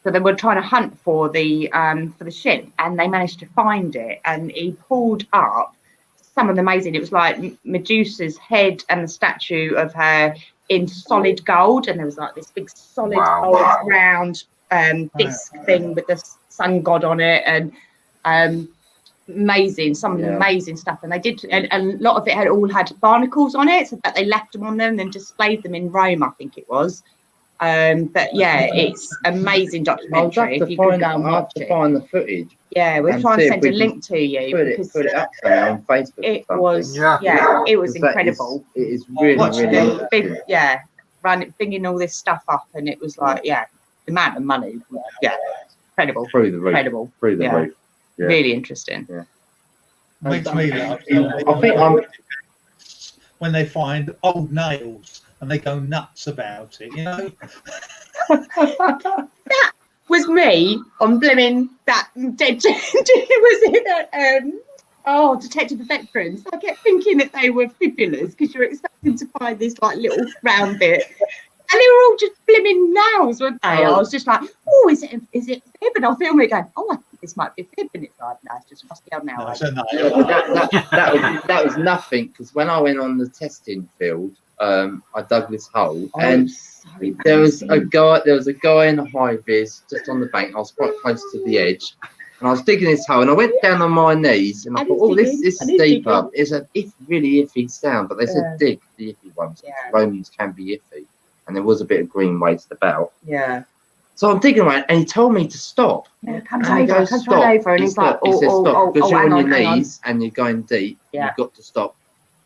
So they were trying to hunt for the ship, and they managed to find it. And he pulled up some of the amazing. It was like Medusa's head and the statue of her in solid gold, and there was like this big solid gold round disc thing with the sun god on it, and amazing stuff. And they did, and a lot of it had barnacles on it, so that they left them on them and then displayed them in Rome, I think it was. But yeah, it's amazing documentary. If you could go and watch it, find the footage. Yeah, we're trying to send a link to you. Put it up somewhere on Facebook. It was it was incredible. It is really big. Bringing all this stuff up, and it was like the amount of money. Yeah, incredible. Through the roof. Incredible. Through the roof. Yeah. Really interesting. Yeah. Makes me laugh. I think when they find old nails and they go nuts about it, you know. That was me on blimmin' that dead. Was it Detective Veterans? I kept thinking that they were fibulas because you're expecting to find this like little round bit. And they were all just blimmin' nails, weren't they? I was just like, oh, is it fib? And I'll film it going, oh, I think this might be fib. And it's like, no, it's just rusty old nail. That was nothing, because when I went on the testing field, I dug this hole, and there was a guy in a high vis just on the bank. I was quite close to the edge, and I was digging this hole, and I went down on my knees, and I thought, oh, this is deeper. It's a really iffy sound, but they said dig the iffy ones. Romans can be iffy. And there was a bit of green waste about. Yeah. So I'm digging around, and he told me to stop. Yeah, comes right over, and he's like, he said stop, because you're on your knees on. and you're going deep. Yeah. You've got to stop.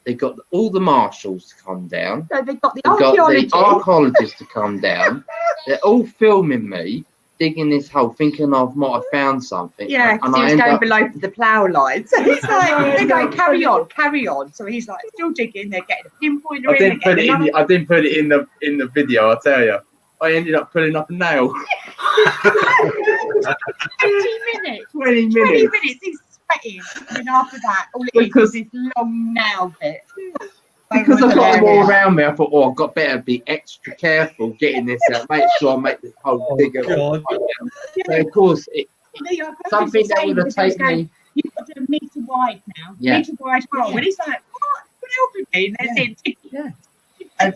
They got all the marshals to come down. So they've got the archaeologists to come down. They're all filming me digging this hole, thinking I might have found something. Yeah, because he was going below the plough line. So he's like, they're going, carry on. So he's like, still digging. They're getting a pinpointer. I didn't put it in the video. I'll tell you. I ended up pulling up a nail. 20 minutes. 20 minutes. He's sweating. And then after that, all it is this long nail bit. Because I've got them all around me, I thought, oh, I've got better be extra careful getting this out. Make sure I make this whole figure. God. So of course, something that would have taken me. You've got to do a metre wide now. Yeah. Metre wide hole. And it's like, what? What helping me? And that's it. Yeah. Oh,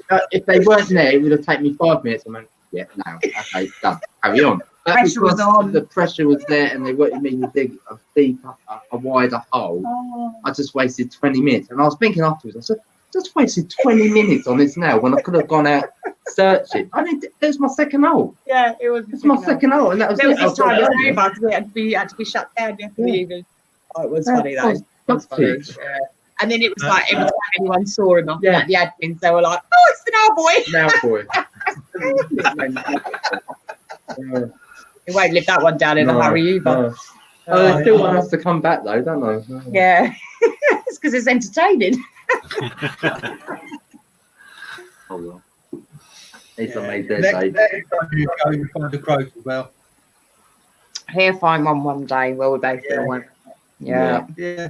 God. If they weren't there, it would have taken me 5 minutes. I went, yeah, no, okay, done. Carry on. But Pressure was on. The pressure was there, and they wanted me to dig a deeper, a wider hole. Oh. I just wasted 20 minutes, and I was thinking afterwards. I said, just wasted 20 minutes on this nail when I could have gone out searching. I mean, it was my second hole. Yeah, it was. It's my second hole, and that was There was it. this time it had to be shut down the evening. Oh, it was funny though. It was funny. Yeah. And then it was like every time anyone saw him, like the admins, they were like, "Oh, it's the nail boy." He won't live that one down in a hurry either. They still want us to come back though, don't they? Yeah, it's because it's entertaining. Oh well. At least I made their Next day. time you go, you find a croaky well. He'll find one day. Well, we both will one. Yeah. Yeah.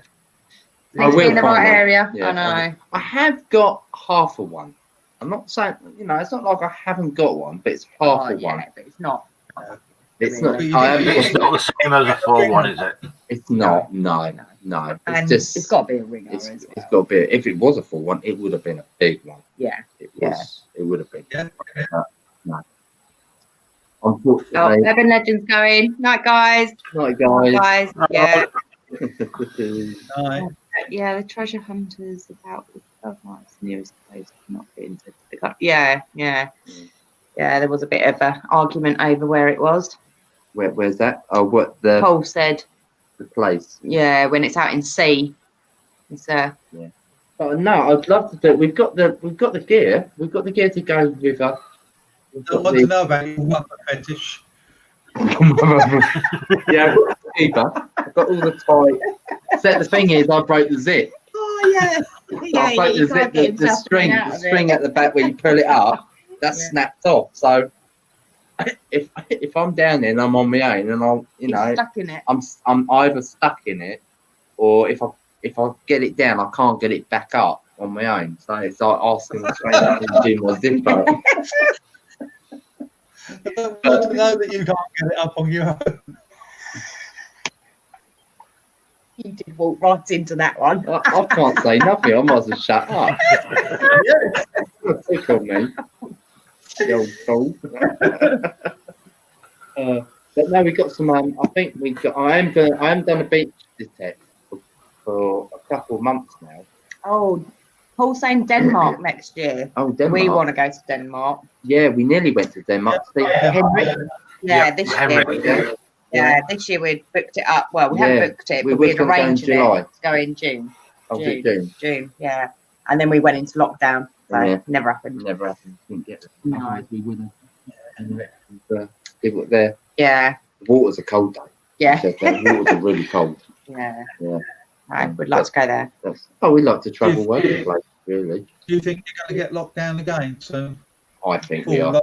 I Need to will be in the find right one. area. Yeah, I know. I have got half of one. I'm not saying, it's not like I haven't got one, but it's half of one. But it's not. It's not. Really? I haven't It's not the same as a full one, is it? It's not. No. It's And just. it's got to be a ringer It's as well. got to be. If it was a full one, it would have been a big one. Yeah. It was. It would have been. Yeah. No. Oh, Unfortunately, Urban Legends going. Night, guys. not guys. Yeah. Aye. Yeah, the treasure hunters about the 12 miles nearest place not being to pick up. Yeah. Mm. Yeah, there was a bit of an argument over where it was. Where's that? Oh, what the Paul said, place? yeah, when it's out in sea. It's Oh no, I'd love to do. We've got the gear. We've got the gear to go with us. We've I got want to know about your rubber fetish. yeah, I've got all the tie. So the thing is, I broke the zip. Oh yeah. I broke the zip, the string at the back where you pull it up. That's snapped off. So if I'm down there and I'm on my own and I'll, stuck in it. I'm either stuck in it, or if I get it down, I can't get it back up on my own. So it's like asking the trainer to do my zipper. I want to know that you can't get it up on your own. You did walk right into that one. I can't say nothing. I might as well shut up. Yeah. Tickle me. The old fool. But no, we got some. I think we got. I am done a beach detect for a couple of months now. Oh, Paul's saying Denmark next year. Oh, Denmark. We want to go to Denmark. Yeah, we nearly went to Denmark. Henrik. Yeah, this Henrik, year. Yeah, this year we booked it up. Well, we haven't booked it, but we'd arranged it to go in June. Oh, June. Yeah. And then we went into lockdown. So Yeah. never happened. Never happened. Didn't get it. No. Otherwise we would have. It was there. Yeah. The waters are cold though. Yeah. The waters are really cold. Yeah. Yeah. Right, we'd like to go there. We like to travel all over the place, really. Do you think you're going to get locked down again soon? I think we are.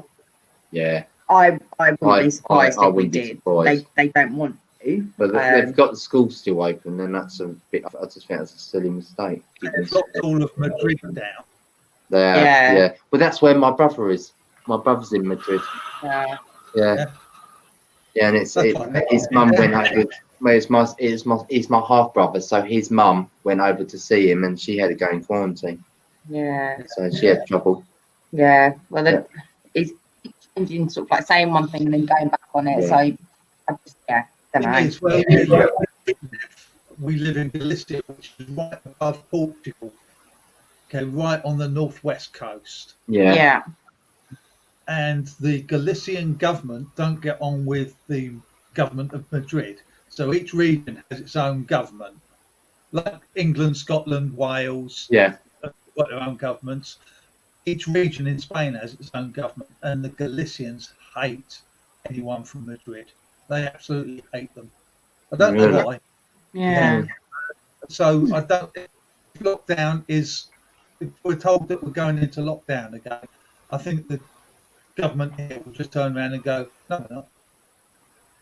Yeah. I wouldn't be surprised I if we wouldn't be did. surprised. They don't want to. But they've got the schools still open, and that's a bit. I just think that's a silly mistake. They've locked all of Madrid down. Yeah. Well, that's where my brother is. My brother's in Madrid. Yeah. Yeah, and That's fine. his mum went over. Well, it's my half brother, so his mum went over to see him, and she had to go in quarantine. Yeah. So she had trouble. Yeah. Well, it's changing, sort of like saying one thing and then going back on it. Yeah. So I just, don't Thing know. is, well, we live in Galicia, which is right above Portugal. Okay, right on the northwest coast. Yeah. Yeah. And the Galician government don't get on with the government of Madrid. So each region has its own government. Like England, Scotland, Wales, Yeah. got their own governments. Each region in Spain has its own government. And the Galicians hate anyone from Madrid. They absolutely hate them. I don't know Really? why. Yeah. So I don't. Lockdown is. If we're told that we're going into lockdown again, I think the government here will just turn around and go, no, we're not,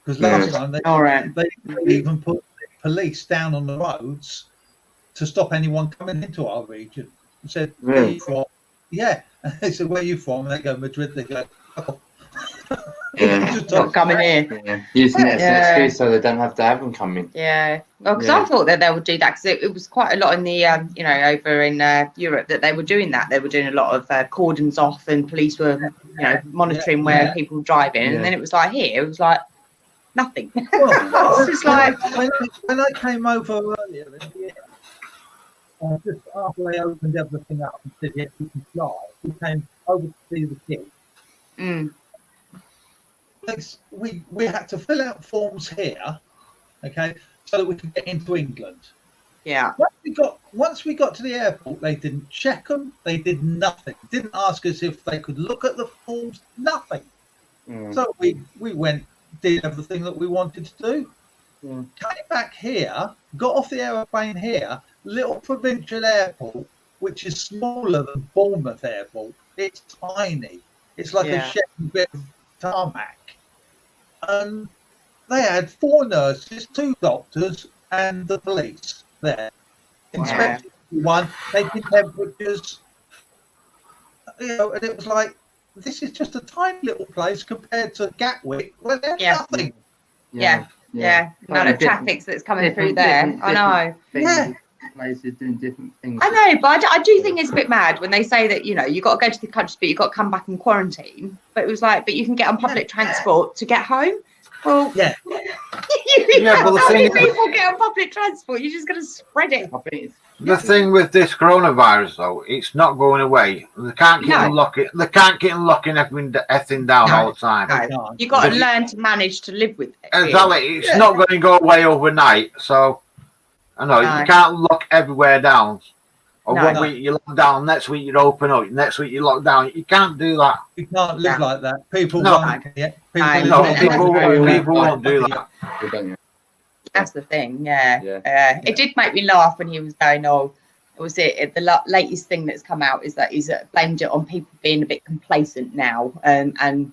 Because last time they right. even put police down on the roads to stop anyone coming into our region. They said, "Where are you from?" Yeah, they said, "Where are you from?" And they go, "Madrid." They go, "Oh." Not coming in. Yeah. Using it as an excuse so they don't have to have them coming. Yeah, well, because I thought that they would do that because it was quite a lot in the, over in Europe that they were doing that. They were doing a lot of cordons off and police were, monitoring where people were driving. And then it was like here, it was like nothing. Well, it's just like when I came over earlier in the year, just after they opened everything up and said, "Yes, you can fly," we came over to see the kids. Mm. We had to fill out forms here, okay, so that we could get into England. Yeah. Once we got to the airport, they didn't check them. They did nothing. Didn't ask us if they could look at the forms. Nothing. So we went, did everything that we wanted to do. Came back here, got off the aeroplane here, little provincial airport, which is smaller than Bournemouth Airport. It's tiny. It's like a shed bit of tarmac. And they had 4 nurses, 2 doctors, and the police there. Inspecting everyone, taking temperatures. And it was like, this is just a tiny little place compared to Gatwick, where there's nothing. Yeah. None of traffic that's coming through there. I know. Yeah. Places doing different things. I know, but I do think it's a bit mad when they say that, you've got to go to the country, but you've got to come back and quarantine. But it was like, but you can get on public transport to get home. Well, yeah. But the how many thing, people get on public transport? You're just going to spread it. I think the thing with this coronavirus, though, it's not going away. They can't keep unlocking. They can't keep unlocking everything down all the time. No. You've got to learn to manage to live with it. Exactly. It's not going to go away overnight. So, I know you can't lock everywhere down. Or 1 week you lock down, next week you open up, next week you lock down. You can't do that. You can't live like that. People won't. People won't do that. That's the thing, It did make me laugh when he was going, the latest thing that's come out is that he's blamed it on people being a bit complacent now. And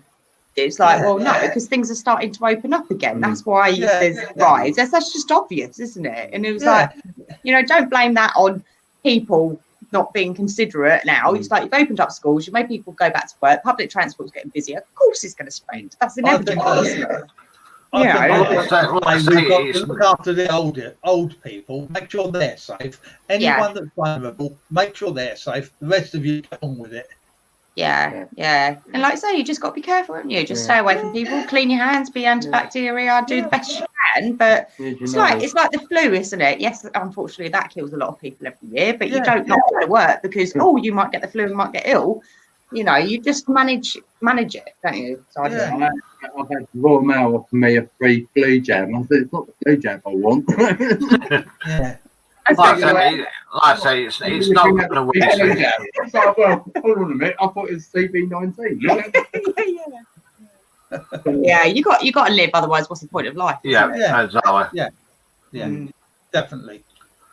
it's like, well, no, because things are starting to open up again. That's why there's rise. That's just obvious, isn't it? And it was like, don't blame that on people not being considerate now. It's like you've opened up schools, you made people go back to work, public transport's getting busier. Of course it's going to spread. That's inevitable, isn't it? We've got to look after the old people, make sure they're safe. Anyone that's vulnerable, make sure they're safe. The rest of you get on with it. Yeah. And like I say, you just got to be careful, haven't you? Just stay away from people, clean your hands, be antibacterial, do the best you can. But it's like the flu, isn't it? Yes, unfortunately, that kills a lot of people every year. But you don't not go to work because you might get the flu and might get ill. You just manage it, don't you? So I don't know. I've had Royal Mail offer me a free flu jab. I said, it's not the flu jab I want. Like I say, it's not going to work. It's like, well, hold on a minute. I thought it was CB19. You got to live. Otherwise, what's the point of life? Exactly. Definitely.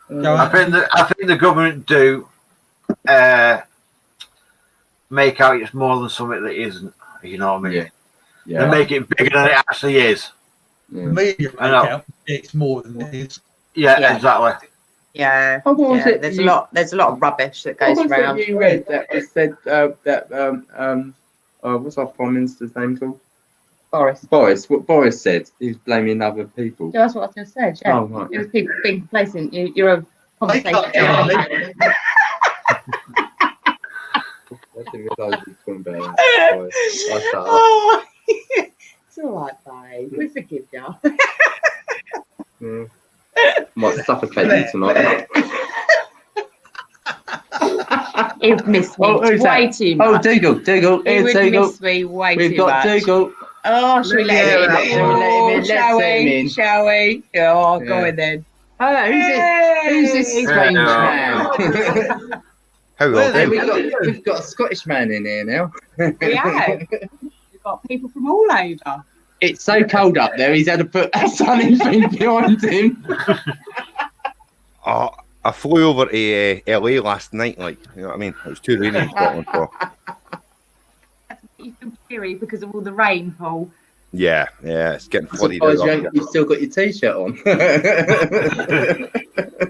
I think the government do make out it's more than something that isn't. You know what I mean? They make it bigger than it actually is. The media make out it's more than it is. Yeah, exactly. Yeah, there's a lot of rubbish that goes around. You read that it said what's our Prime Minister's name called? Boris. What Boris said, he's blaming other people. Yeah, that's what I just said. Yeah, right. It was people being complacent. You're a conversation. I didn't realise you were talking about that. It's all right, babe. We forgive you. Might suffocate you tonight. You've missed me way too much. Oh, Dougal. You would miss me way too much. We've got Dougal. Oh, shall we let him in? Shall we? Oh, go on then. Hello, who's this strange man? Hello. We've got a Scottish man in here now. We have. We've got people from all over. It's so cold up there, he's had to put a sunny thing behind him. I flew over to LA last night, you know what I mean? It was too rainy in Scotland. You feel cheery because of all the rain, Paul. Yeah, it's getting I'm flooded surprised out. you've still got your t-shirt on.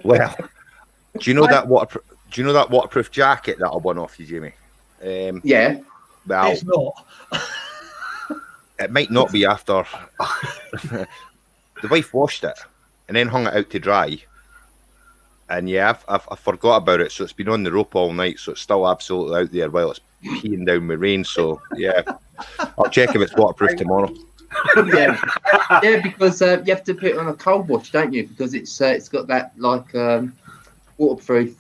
Well, do you know that waterproof jacket that I won off you, Jimmy? Yeah. Well, It's not. it might not be after the wife washed it and then hung it out to dry. And yeah, I forgot about it, so it's been on the rope all night, so it's still absolutely out there while it's peeing down with rain. So yeah, I'll check if it's waterproof tomorrow. Yeah, because you have to put it on a cold wash, don't you? Because it's got that like waterproof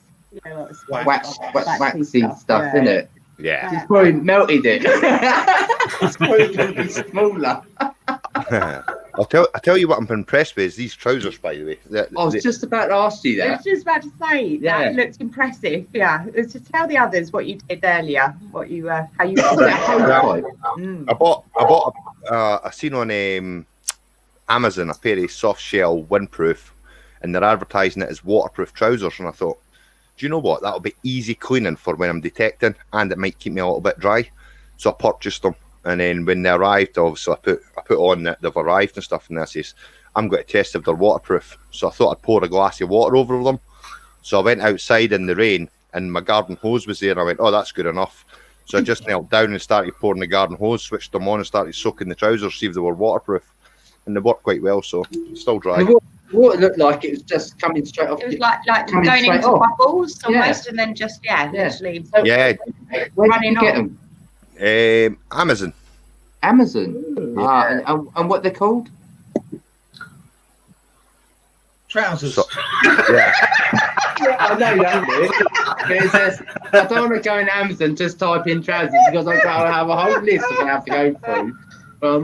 waxy stuff in it. Yeah, It's probably melted it. It's probably going to be smaller. I'll tell you what I'm impressed with is these trousers, by the way. I was just about to ask you I that. was just about to say that looked impressive. Yeah, to tell the others what you did earlier, what you how you. I bought. I seen on Amazon a pair of soft shell windproof, and they're advertising it as waterproof trousers. And I thought, do you know what? That'll be easy cleaning for when I'm detecting, and it might keep me a little bit dry. So I purchased them. And then when they arrived, obviously I put on that they've arrived and stuff, and I says, I'm going to test if they're waterproof. So I thought I'd pour a glass of water over them. So I went outside in the rain, and my garden hose was there, and I went, oh, that's good enough. So I just knelt down and started pouring the garden hose, switched them on, and started soaking the trousers, see if they were waterproof. And they worked quite well, so it's still dry. What it looked like, it was just coming straight off. It was like going into bubbles almost, and then just literally. Yeah. Where did you get them? Amazon. Amazon. And what they're called? Trousers. Yeah, I know that. I don't want to go in Amazon, just type in trousers, because I have a whole list I'm going to have to go through. But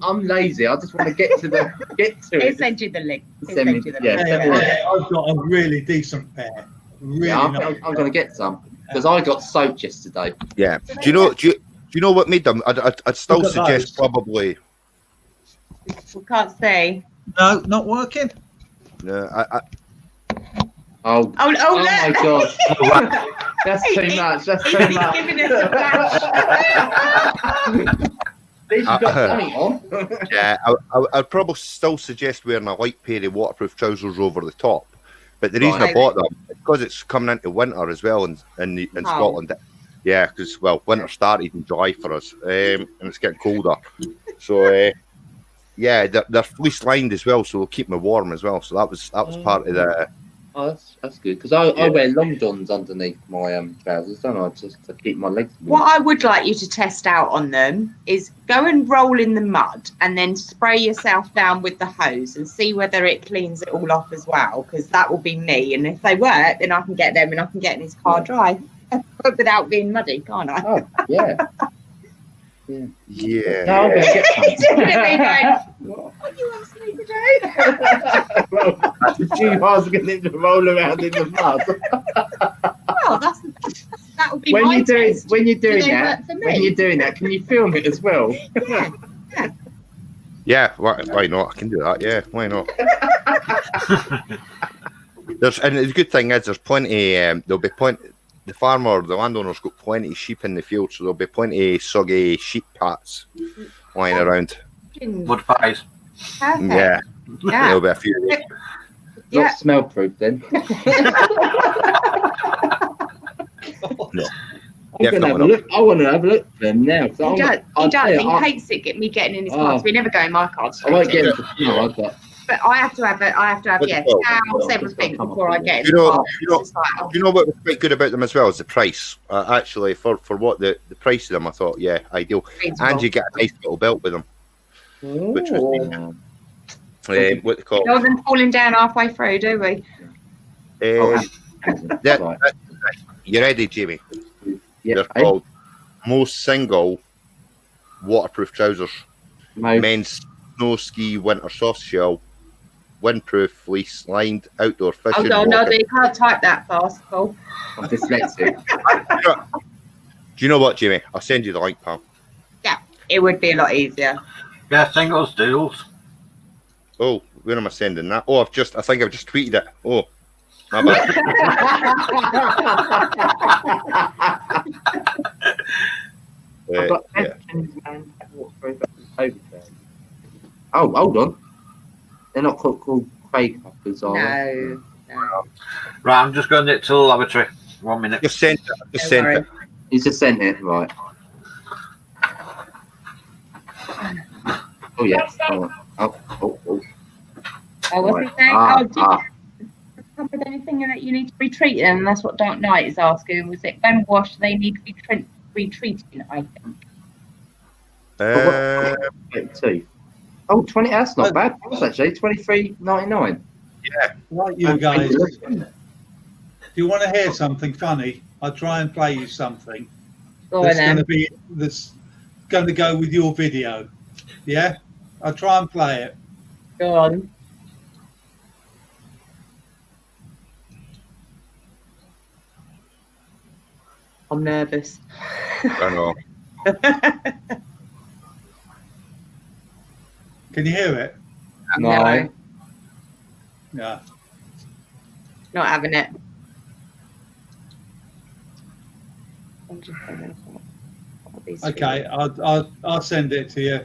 I'm lazy. I just want to get to He'll it. send you the link. I've got a really decent pair. Really I'm nice. going to get some, because I got soaked yesterday. Yeah. Do you know what made them? I'd still suggest probably. We can't say. No, not working. No, Oh my God. That's too much. That's too He's much. giving us a flash. At least you've got something on. Yeah, I'd probably still suggest wearing a light pair of waterproof trousers over the top. But the reason I bought them is because it's coming into winter as well in Scotland. Yeah, because winter started in July for us, and it's getting colder. So yeah, they're fleece lined as well, so they'll keep me warm as well. So that was part of the. Oh, that's good, because I wear long johns underneath my trousers, don't I, just to keep my legs warm. What I would like you to test out on them is go and roll in the mud and then spray yourself down with the hose and see whether it cleans it all off as well, because that will be me. And if they work, then I can get them and I can get in his car dry without being muddy, can't I? Oh, yeah. Yeah. No, I'm going to get some. He's looking at me going, what do you want me to do? I was going to roll around in the mud. Well, that would be When my you're doing test. when you're Do doing they that, work for me? when you're doing that, can you film it as well? Yeah. Yeah, why not? I can do that. Yeah, why not? And the good thing is, there's plenty. There'll be plenty. The landowner's got plenty of sheep in the field, so there'll be plenty of soggy sheep pats lying around. Mud pies. Perfect. Yeah, there'll be a few. Not smell proof then. No. I'm gonna have a look. I want to have a look at them now. He does. He hates it. Me getting in his car. So we never go in my car. I won't get them for but I have to have cows, everything before I get in You the know, car. you know what was quite good about them as well is the price. Actually, for what the price of them, I thought, yeah, ideal. And you get a nice little belt with them, which was what they call. No them falling down halfway through, do we? You ready, Jamie? Yeah. They're called Most Single Waterproof Trousers. Men's Snow Ski Winter Soft Shell Windproof Fleece Lined Outdoor Fishing. Oh no, you can't type that fast, Paul. I'm dyslexic. Do you know what, Jamie? I'll send you the link, pal. Yeah, it would be a lot easier. Yeah, singles, duels. Oh, where am I sending that? Oh, I think I've just tweeted it. Oh, my bad. I've got yeah. Overfed. Oh, hold on. They're not called Craig Hoppers, are they? No. Right, I'm just going to to the laboratory. 1 minute. Just sent it. Just sent it. He's just sent it, right. Oh, yeah. Oh. Oh, what's he saying? Come with anything that you need to be treating, and that's what Dark Knight is asking. Was it bone wash they need to be retreating, I think. 22. Oh, 20, that's not bad. That's actually $23.99. Yeah. Right, you guys. Do you want to hear something funny? I'll try and play you something. That's going to go with your video. Yeah? I'll try and play it. Go on. I'm nervous. I know. Can you hear it? No. Yeah. Not having it. Okay, I'll send it to you.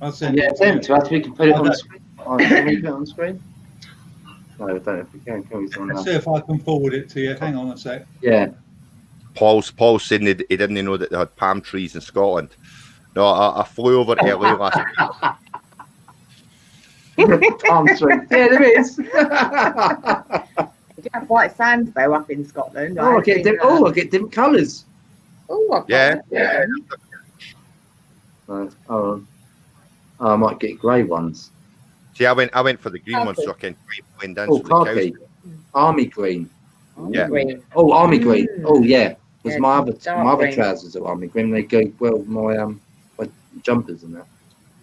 I'll send it. Send it to us. We can put it on screen. Can we put it on screen? No, I don't know if we can. Can we? Let's see if I can forward it to you. Hang on a sec. Yeah. Paul's saying he didn't know that they had palm trees in Scotland. No, I flew over to LA last week. Palm tree. Yeah, there is. You do have white sand though up in Scotland. I get different colours. Oh, Yeah. I might get grey ones. See, I went for the green ones so I can went down Oh, to the cows. khaki. Army green. Yeah. Green. Oh, army green. Oh, yeah. Because Yeah, my dark other green. trousers are army green. They go well with my jumpers and that.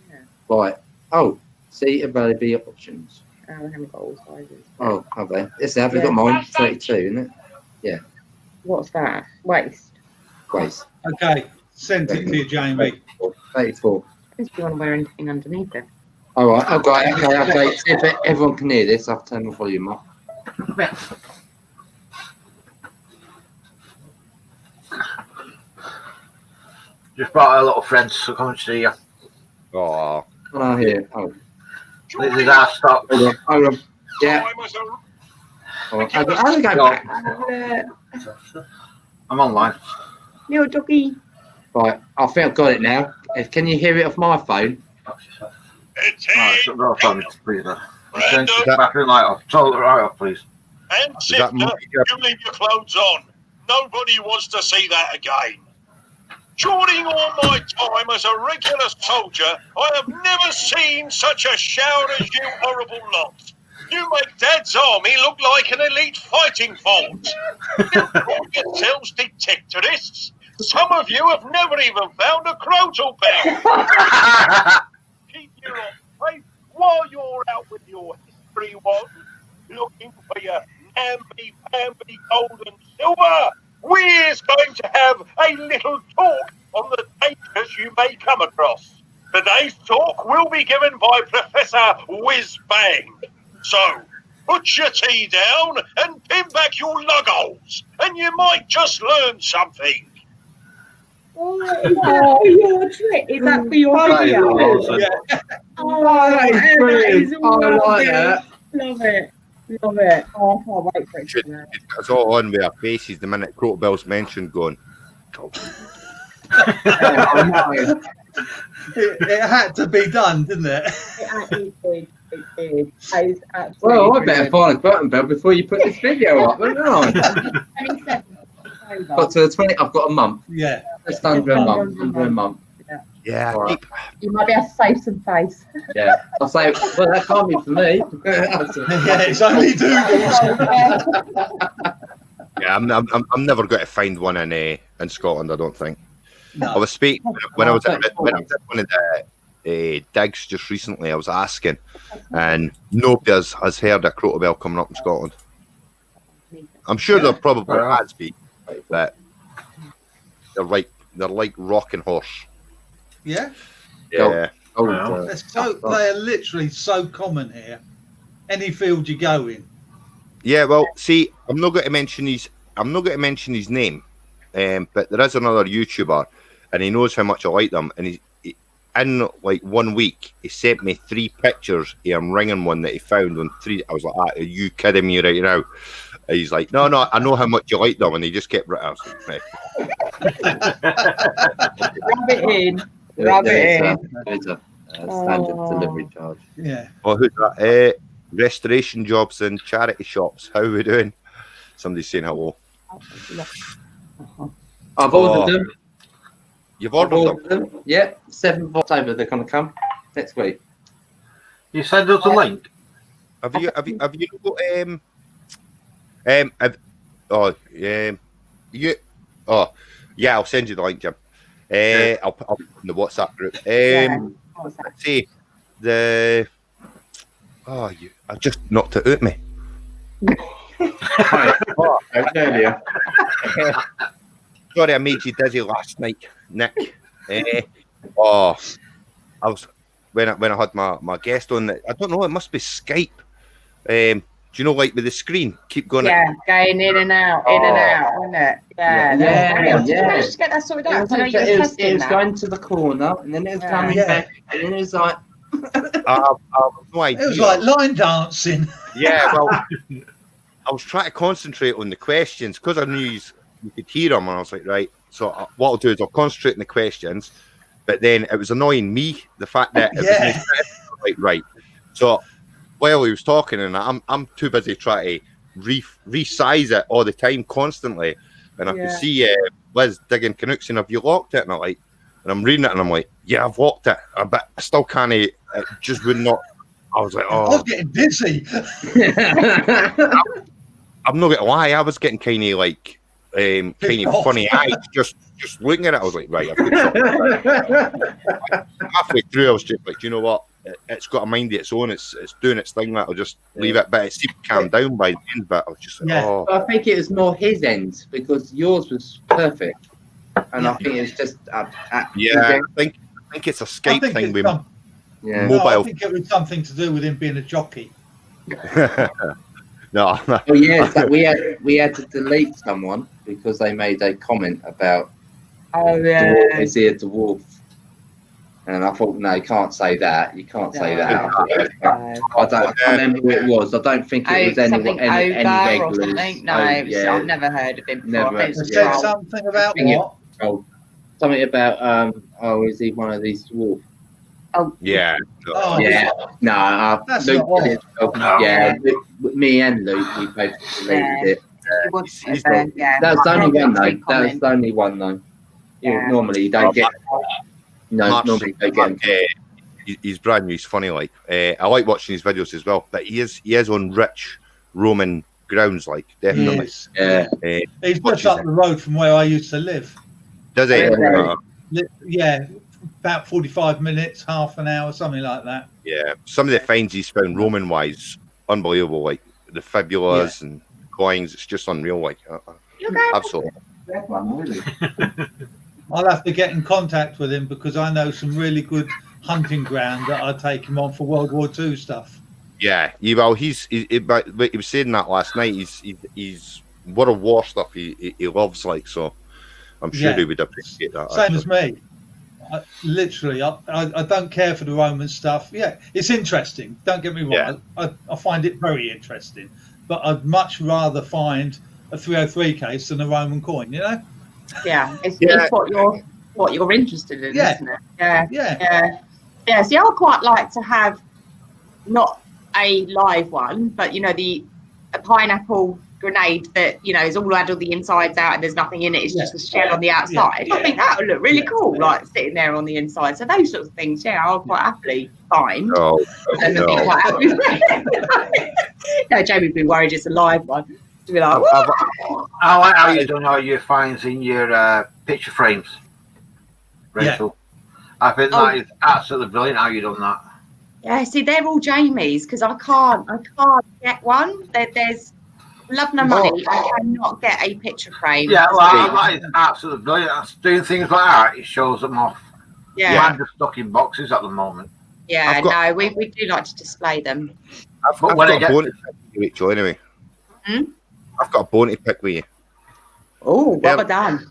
Yeah. Right. Oh, see availability options. I haven't got all sizes. Oh, have they? Yes, have they got mine? 32, isn't it? What's that? Waist. Grace. Okay, send it to you, Jamie. 34. If you want to wear anything underneath it. All right. Okay. See if everyone can hear this, I'll turn the volume up. Just brought our little friends to come and see you. Oh, Oh, here. Oh, This is our stock. hold on. Yeah. All right. How do I go back? I'm online. Little doggy. Right. I think I've got it now. Can you hear it off my phone? Alright, so no phone, please. Turn the battery light off. Turn the right off, please. And is that Sifter, you leave your clothes on. Nobody wants to see that again. During all my time as a regular soldier, I have never seen such a shout as you horrible lot. You make Dad's army look like an elite fighting force. You call yourselves detectorists. Some of you have never even found a crotal bell. Keep your eyes while you're out with your history wand, looking for your namby-pamby gold and silver. We're going to have a little talk on the dangers you may come across. Today's talk will be given by Professor Whiz-Bang. So, put your tea down and pin back your lug holes, and you might just learn something. Oh, is that for your trick? Is that for your video? That is brilliant. I like that. Love it. Love it. Oh, I can't wait for it. Should- it's all on with our faces the minute Crotal Bell's mentioned going. It had to be done, didn't it? It actually did. It did. That is absolutely Well, I better brilliant. find a button bell before you put this video up, don't I? 27th of Got October. to the 20. I've got a month. Yeah. Just under a month. Under a month. Yeah, All right. You might be able to save some face. Yeah. I'll say, well, that can't be for me. Yeah, it's only doodles. yeah. I'm never going to find one in Scotland. I don't think. I No. was speaking when I was at one of the digs just recently. I was asking, and nobody has heard a Crotal Bell coming up in Scotland. I'm sure there probably has been, but they're like rocking horse. Yeah. Yeah. Oh, They are literally so common here. Any field you go in. Yeah, well, see, I'm not going to mention his name, but there is another YouTuber, and he knows how much I like them, and in like 1 week, he sent me 3 pictures of him ringing one that he found on 3. I was like, are you kidding me right now? And he's like, no, I know how much you like them, and he just kept right. Like, Rub it in. Rub it in. There's a standard delivery charge. Yeah. oh, who's that? Restoration jobs and charity shops. How are we doing? Somebody's saying hello. I've ordered them. You've I've ordered them? them. Yeah, 7th of October. They're going to come next week. You send us a link. Have you got yeah, I'll send you the link, Jim. I'll put up in the WhatsApp group. Let's see the I just knocked it out me. Sorry, I made you dizzy last night, Nick. I was when I had my guest on. I don't know. It must be Skype. Do you know, like with the screen, keep going? Yeah, going in and out, isn't it? Yeah. Just get that sorted out. I know you were testing it was that. going to the corner, and then it was coming back, and then it was like. I have no idea. It was like line dancing. Yeah, well, I was trying to concentrate on the questions because I knew you could hear them, and I was like, right. So what I'll do is I'll concentrate on the questions, but then it was annoying me the fact that it was like right. So while he was talking, and I'm too busy trying to resize it all the time, constantly, and I could see Liz digging Canucks, and have you locked it? And I'm reading it, and I'm like, yeah, I've locked it, but I still can't. It just would not. I was like, I was getting dizzy. I'm not gonna lie, I was getting kind of like funny eyes just looking at it. I was like, right, I've got halfway through I was just like, you know what, it's got a mind of its own, it's doing its thing, I'll just leave it, but it seemed to calm down by the end, but I was just like, I think it was more his end because yours was perfect, and I think it's just I think it's a Skype thing with mobile. No, I think it was something to do with him being a jockey. No. Oh yeah, we had to delete someone because they made a comment about is he a dwarf? And I thought, no, you can't say that. You can't say that. I can't remember who it was. I don't think it was any regulars. No, I've never heard of him before. Never. Said something about what? Something about is he one of these dwarfs? Oh yeah. Oh, yeah. No, Luke. Me and Luke, we both deleted it. That's only one though. That's only one though. Normally you don't get. No, normally you don't get. He's brand new. He's funny. Like I like watching his videos as well. But he is on rich Roman grounds. Like definitely. Yeah. He's just up the road from where I used to live. Does he? Yeah. About 45 minutes, half an hour, something like that. Yeah, some of the finds he's found Roman-wise, unbelievable. Like the fibulas and coins, it's just unreal. Like, absolutely. I'll have to get in contact with him because I know some really good hunting ground that I'd take him on for World War II stuff. Yeah, he was saying that last night. He's World War stuff. He loves, like, so. I'm sure he would appreciate that. Same as me. I don't care for the Roman stuff. Yeah, it's interesting. Don't get me wrong. I find it very interesting. But I'd much rather find a 303 case than a Roman coin, you know? Yeah, it's what you're interested in, isn't it? Yeah. See, I would quite like to have not a live one, but, you know, a pineapple grenade that, you know, is all had all the insides out and there's nothing in it, it's just a shell on the outside. I think that would look really cool, like sitting there on the inside. So those sorts of things, I'll quite happily find. And be quite happy. No, Jamie'd be worried it's a live one. To be like, I like how you done all your finds in your picture frames, Rachel. I think that is absolutely brilliant how you done that. Yeah, see, they're all Jamie's because I can't get one. There's love no money. I cannot get a picture frame. Yeah, well, that is absolutely brilliant. That's doing things like that. It shows them off. Yeah, mine are stuck in boxes at the moment. Yeah, we do like to display them. I've got a bone to pick with you, anyway. I've got a bone to pick with you. Oh, well done.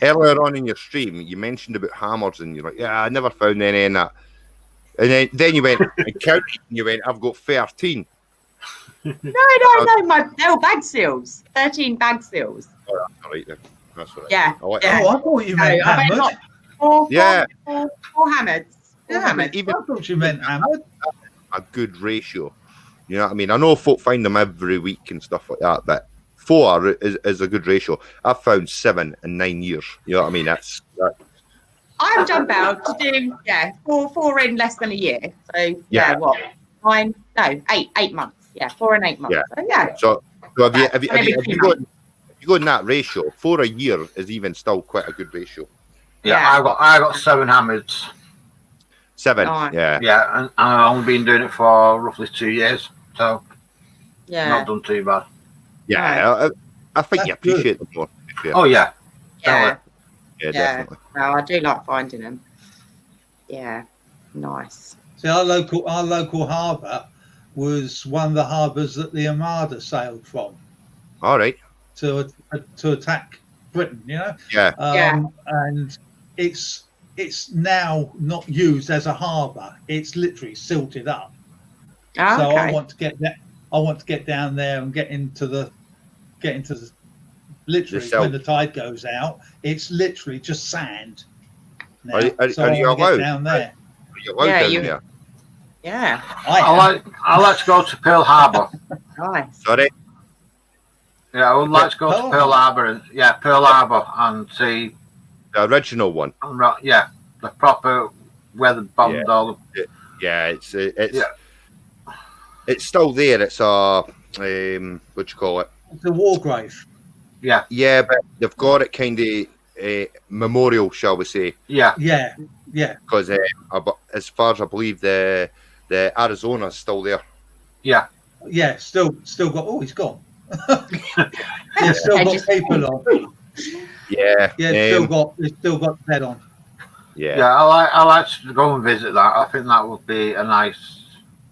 earlier on in your stream, you mentioned about hammers, and you're like, yeah, I never found any in that. And then you went and counted, and you went, I've got 13. No, they were bag seals. 13 bag seals. Oh, that's all right then. That's all right. Yeah. Oh, I thought you meant hammered. Four I hammered. thought you meant hammered. A good ratio. You know what I mean? I know folk find them every week and stuff like that, but 4 is a good ratio. I've found 7 in 9 years. You know what I mean? That. I've done well to do four in less than a year. So what? 9? No, 8 months. Yeah, 4 and 8 months. Yeah. So have you got in that ratio? 4 a year is even still quite a good ratio. Yeah, I got 7 hammers. 7. Oh. Yeah. Yeah, and I've only been doing it for roughly 2 years, so not done too bad. Yeah, I think That's you appreciate them more. Oh yeah. Yeah. Definitely. No, I do like finding them. Yeah, nice. See, our local harbour was one of the harbours that the Armada sailed from All right. to attack Britain. You know. Yeah. And it's now not used as a harbour. It's literally silted up. Oh, So okay. I want to get down there and get into the literally when the tide goes out. It's literally just sand. Now. Are you allowed down there? Are you allowed down there? Yeah. I like to go to Pearl Harbor. Nice. Sorry. Yeah, I would like to go to Pearl Harbor and see The original one. the proper where the bombed all the. Yeah, it's still there. It's a what you call it? It's a war grave. Yeah, but they've got it kind of memorial, shall we say? Yeah. Because as far as I believe, the Arizona's still there. Yeah. Still got. Oh, he's gone. Still got people on. Yeah. Still got dead on. Yeah. I like to go and visit that. I think that would be a nice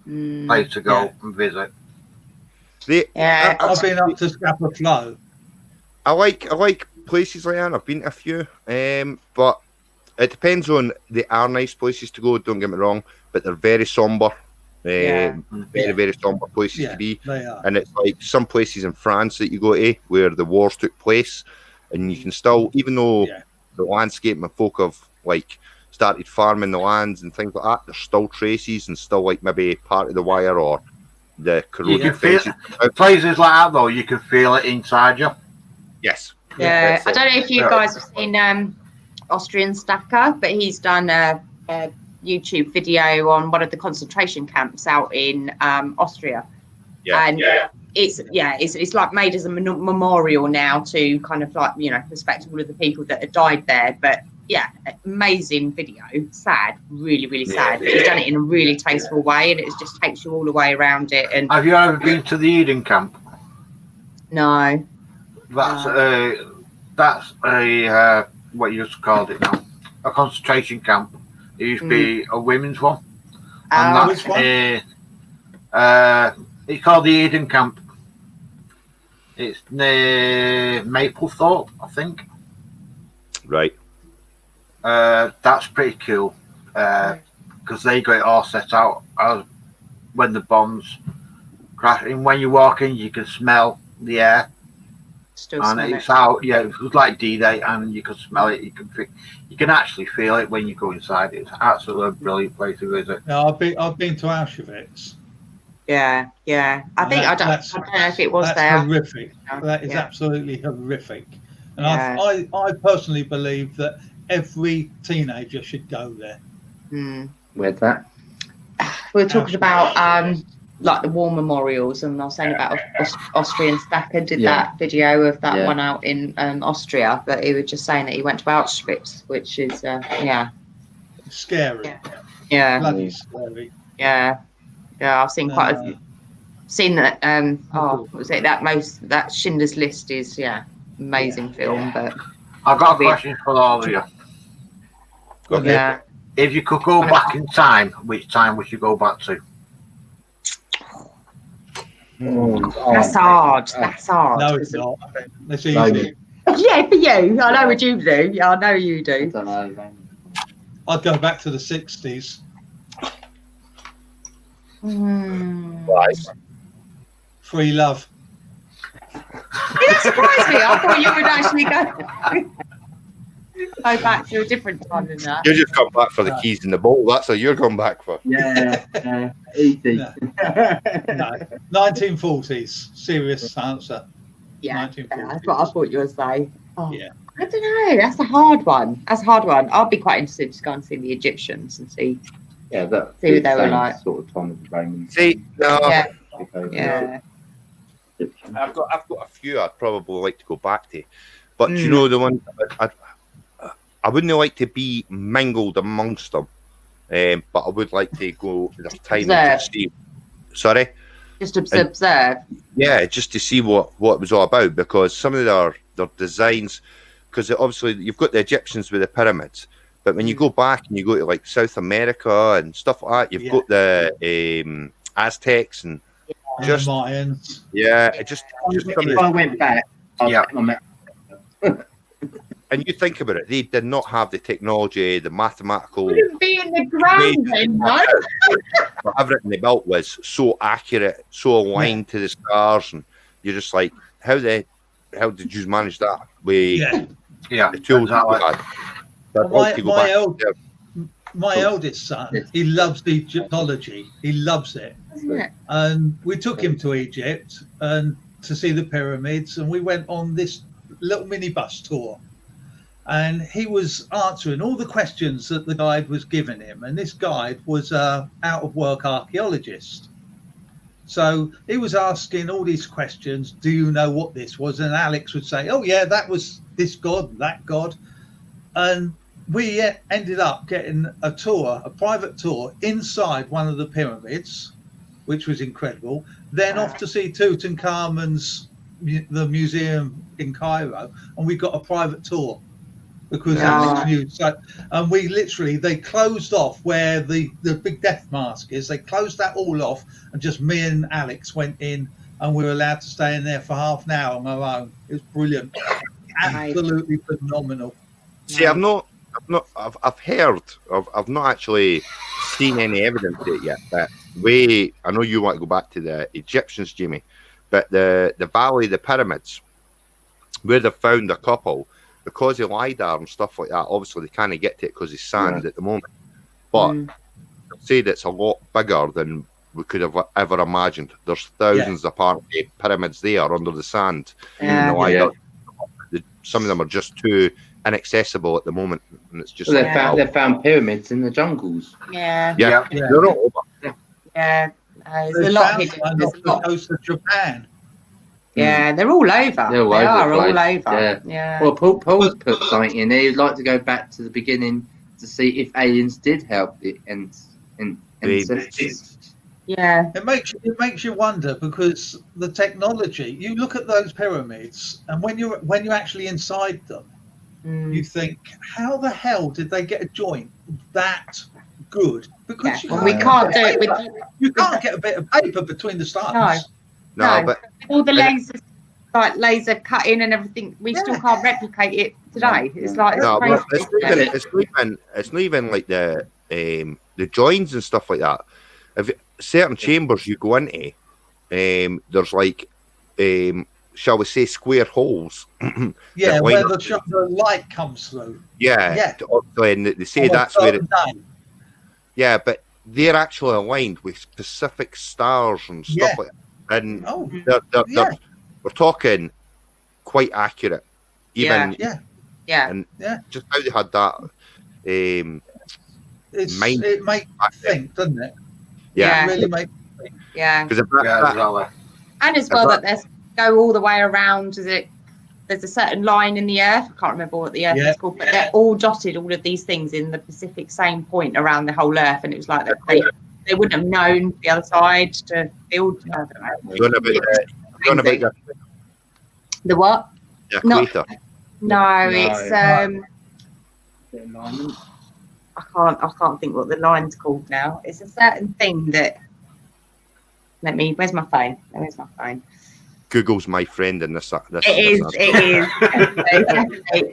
place to go and visit. I've been up to Scapa Flow. I like places like that. I've been to a few, but it depends on. They are nice places to go. Don't get me wrong, but they're very somber. Very somber places to be. They are. And it's like some places in France that you go to where the wars took place, and you can still, even though the landscape and folk have like started farming the lands and things like that, there's still traces and still like maybe part of the wire or the corroded fences. Places like that though, you can feel it inside you. Yes. Yeah, I don't know if you guys have seen Austrian Stacker, but he's done a YouTube video on one of the concentration camps out in Austria. It's like made as a memorial now to kind of like, you know, respect all of the people that have died there. But amazing video. Sad, really, really sad. But he's done it in a really tasteful way, and it just takes you all the way around it. And have you ever been to the Eden camp? No. That's a what you just called it now, a concentration camp. It used to be a women's one, and that's it's called the Eden Camp. It's near Maplethorpe, I think. Right. That's pretty cool because they got it all set out as when the bombs crash. And when you walk in, you can smell the air. And it's out, it was like D-Day, and you can smell it. You can actually feel it when you go inside. It's absolutely a brilliant place to visit. No, I've been to Auschwitz. Yeah. I think I don't know if it was that's there. Horrific. That is absolutely horrific. And I personally believe that every teenager should go there. Where's that? We're talking about like the war memorials, and I was saying about Austrian Stacker did that video of that one out in Austria, but he was just saying that he went to Auschwitz, which is scary. Bloody scary. I've seen quite seen that what was it, that Schindler's List is amazing film. But I've got a question for all of you. If you could go back in time, which time would you go back to? That's hard. No, it's not. It's easy. Yeah, for you. I know what you do. Yeah, I know you I do. don't know. Man. I'd go back to the 60s. Right. Free love. That surprised me. I thought you would actually go back to a different time than that. You just come back for the keys in the bowl. That's what you're going back for. Yeah, easy. No. No. 1940s. Serious answer. Yeah, 1940s. that's what I thought you would say. Oh, Yeah. I don't know. That's a hard one. That's a hard one. I'll be quite interested to go and see the Egyptians and see. Yeah, that See what they were like. Sort of time of the Romans. See, no, Yeah, Okay, yeah. I've got a few I'd probably like to go back to, but you Mm. know the one I wouldn't like to be mingled amongst them, but I would like to go the time to Observe. see. Sorry, Just observe. yeah, just to see what it was all about, because some of their designs, because obviously you've got the Egyptians with the pyramids, but when you go back and you go to like South America and stuff like that, you've got the Aztecs and And just the Mayans. just some of If the, I went back, I'd Yeah. take my map. and you think about it, they did not have the technology, the mathematical, Wouldn't be in the ground then, no? everything they built was so accurate, so aligned to the stars, and you're just like, how did you manage that with Yeah. the tools that exactly. you had? So I'd like to go back there. My eldest son, he loves Egyptology. He loves it. Isn't it? And we took him to Egypt and to see the pyramids, and we went on this little minibus tour. And he was answering all the questions that the guide was giving him. And this guide was a out of work archaeologist. So he was asking all these questions. Do you know what this was? And Alex would say, oh, yeah, that was this god, that god. And we ended up getting a tour, a private tour inside one of the pyramids, which was incredible. Then off to see Tutankhamun's the museum in Cairo, and we got a private tour because Alex knew. So, and we literally, they closed off where the big death mask is. They closed that all off, and just me and Alex went in, and we were allowed to stay in there for half an hour on our own. It was brilliant, absolutely phenomenal. See, I've heard, I've not actually seen any evidence of it yet. But I know you want to go back to the Egyptians, Jimmy, but the Valley of the Pyramids, where they found a couple, because of LiDAR and stuff like that, obviously they can't get to it because it's sand at the moment. But say that it's a lot bigger than we could have ever imagined. There's thousands of pyramids there under the sand. Yeah. And the LiDAR, some of them are just too inaccessible at the moment, and it's just Well, they found pyramids in the jungles. Yeah. yeah. They're all over. Yeah. There's They a lot found hidden. one There's off a the lot. coast of Japan. Yeah, they're all over. They're all They over are the all place. over. Yeah. Yeah. Well, Paul's put something in there. He'd like to go back to the beginning to see if aliens did help the ancestors. Yeah. It makes you wonder, because the technology. You look at those pyramids, and when you're actually inside them, you think, how the hell did they get a joint that good? Because Yeah. We can't do it with you can't get a bit of paper between the stones. No, No. but all the lasers, like laser cutting and everything. We still can't replicate it today. It's like no, crazy. but it's not even like the joins and stuff like that. If certain chambers you go into, there's like shall we say square holes. Yeah, that where line up. the light comes through. Yeah, and they say On a that's where certain it. day. Yeah, but they're actually aligned with specific stars and stuff Yeah. like that. And Oh, we're talking quite accurate. Even Yeah. and just how they had that. Mind. It makes you think, doesn't it? Yeah. It really makes. Yeah. Because And as well that there's go all the way around. There's a certain line in the earth. I can't remember what the earth is called, but they're all dotted, all of these things in the Pacific same point around the whole earth. And it was like that they wouldn't have known the other side to build. I don't know. The what? The Not- equator. No, it's I can't think what the line's called now. It's a certain thing that where's my phone? Where's my phone? Google's my friend in this. It is. Definitely.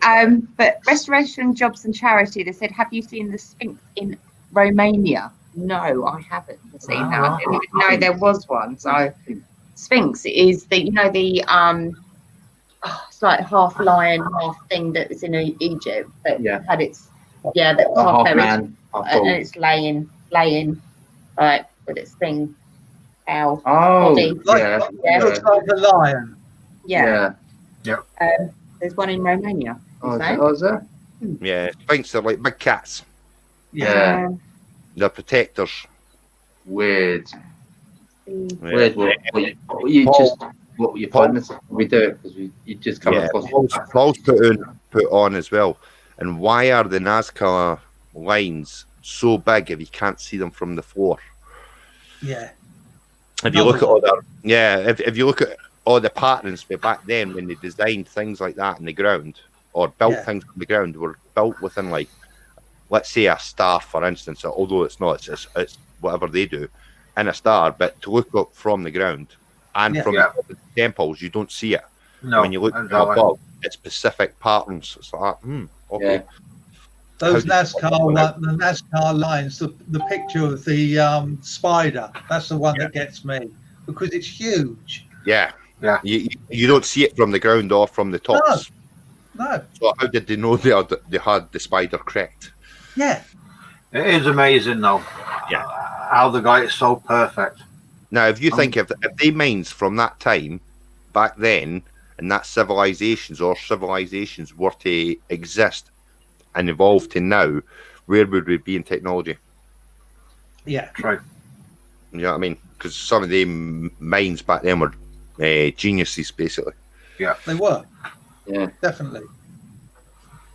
But restoration jobs and charity, they said, have you seen the Sphinx in Romania? No, I haven't seen that. I didn't even know there was one. So Sphinx is it's like half lion, half thing that was in Egypt that had its that half there man, and it's laying like with its thing body. Looks like a lion. Yeah. There's one in Romania. Is there? Yeah, Sphinx are like big cats. Yeah. They're protectors. Weird. What you find this? We do it because you just come across. Paul's put on as well. And why are the Nazca lines so big if you can't see them from the floor? Yeah. If you look at all that, if you look at all the patterns back then when they designed things like that in the ground or built things on the ground, were built within, like, let's say a star, for instance, although it's not, it's whatever they do in a star, but to look up from the ground and from the temples, you don't see it. No, when you look above, it's specific patterns. It's like, okay. Yeah. Those NASCAR lines, the picture of the spider, that's the one that gets me because it's huge. Yeah. You don't see it from the ground or from the tops. No. So how did they know they had the spider correct? Yeah. It is amazing though. Yeah. How they got it so perfect. Now, if you think if they mines from that time back then, and that civilizations were to exist and evolve to now, where would we be in technology? Yeah, true. You know what I mean? Because some of the mines back then were geniuses, basically. Yeah, they were. Yeah, definitely.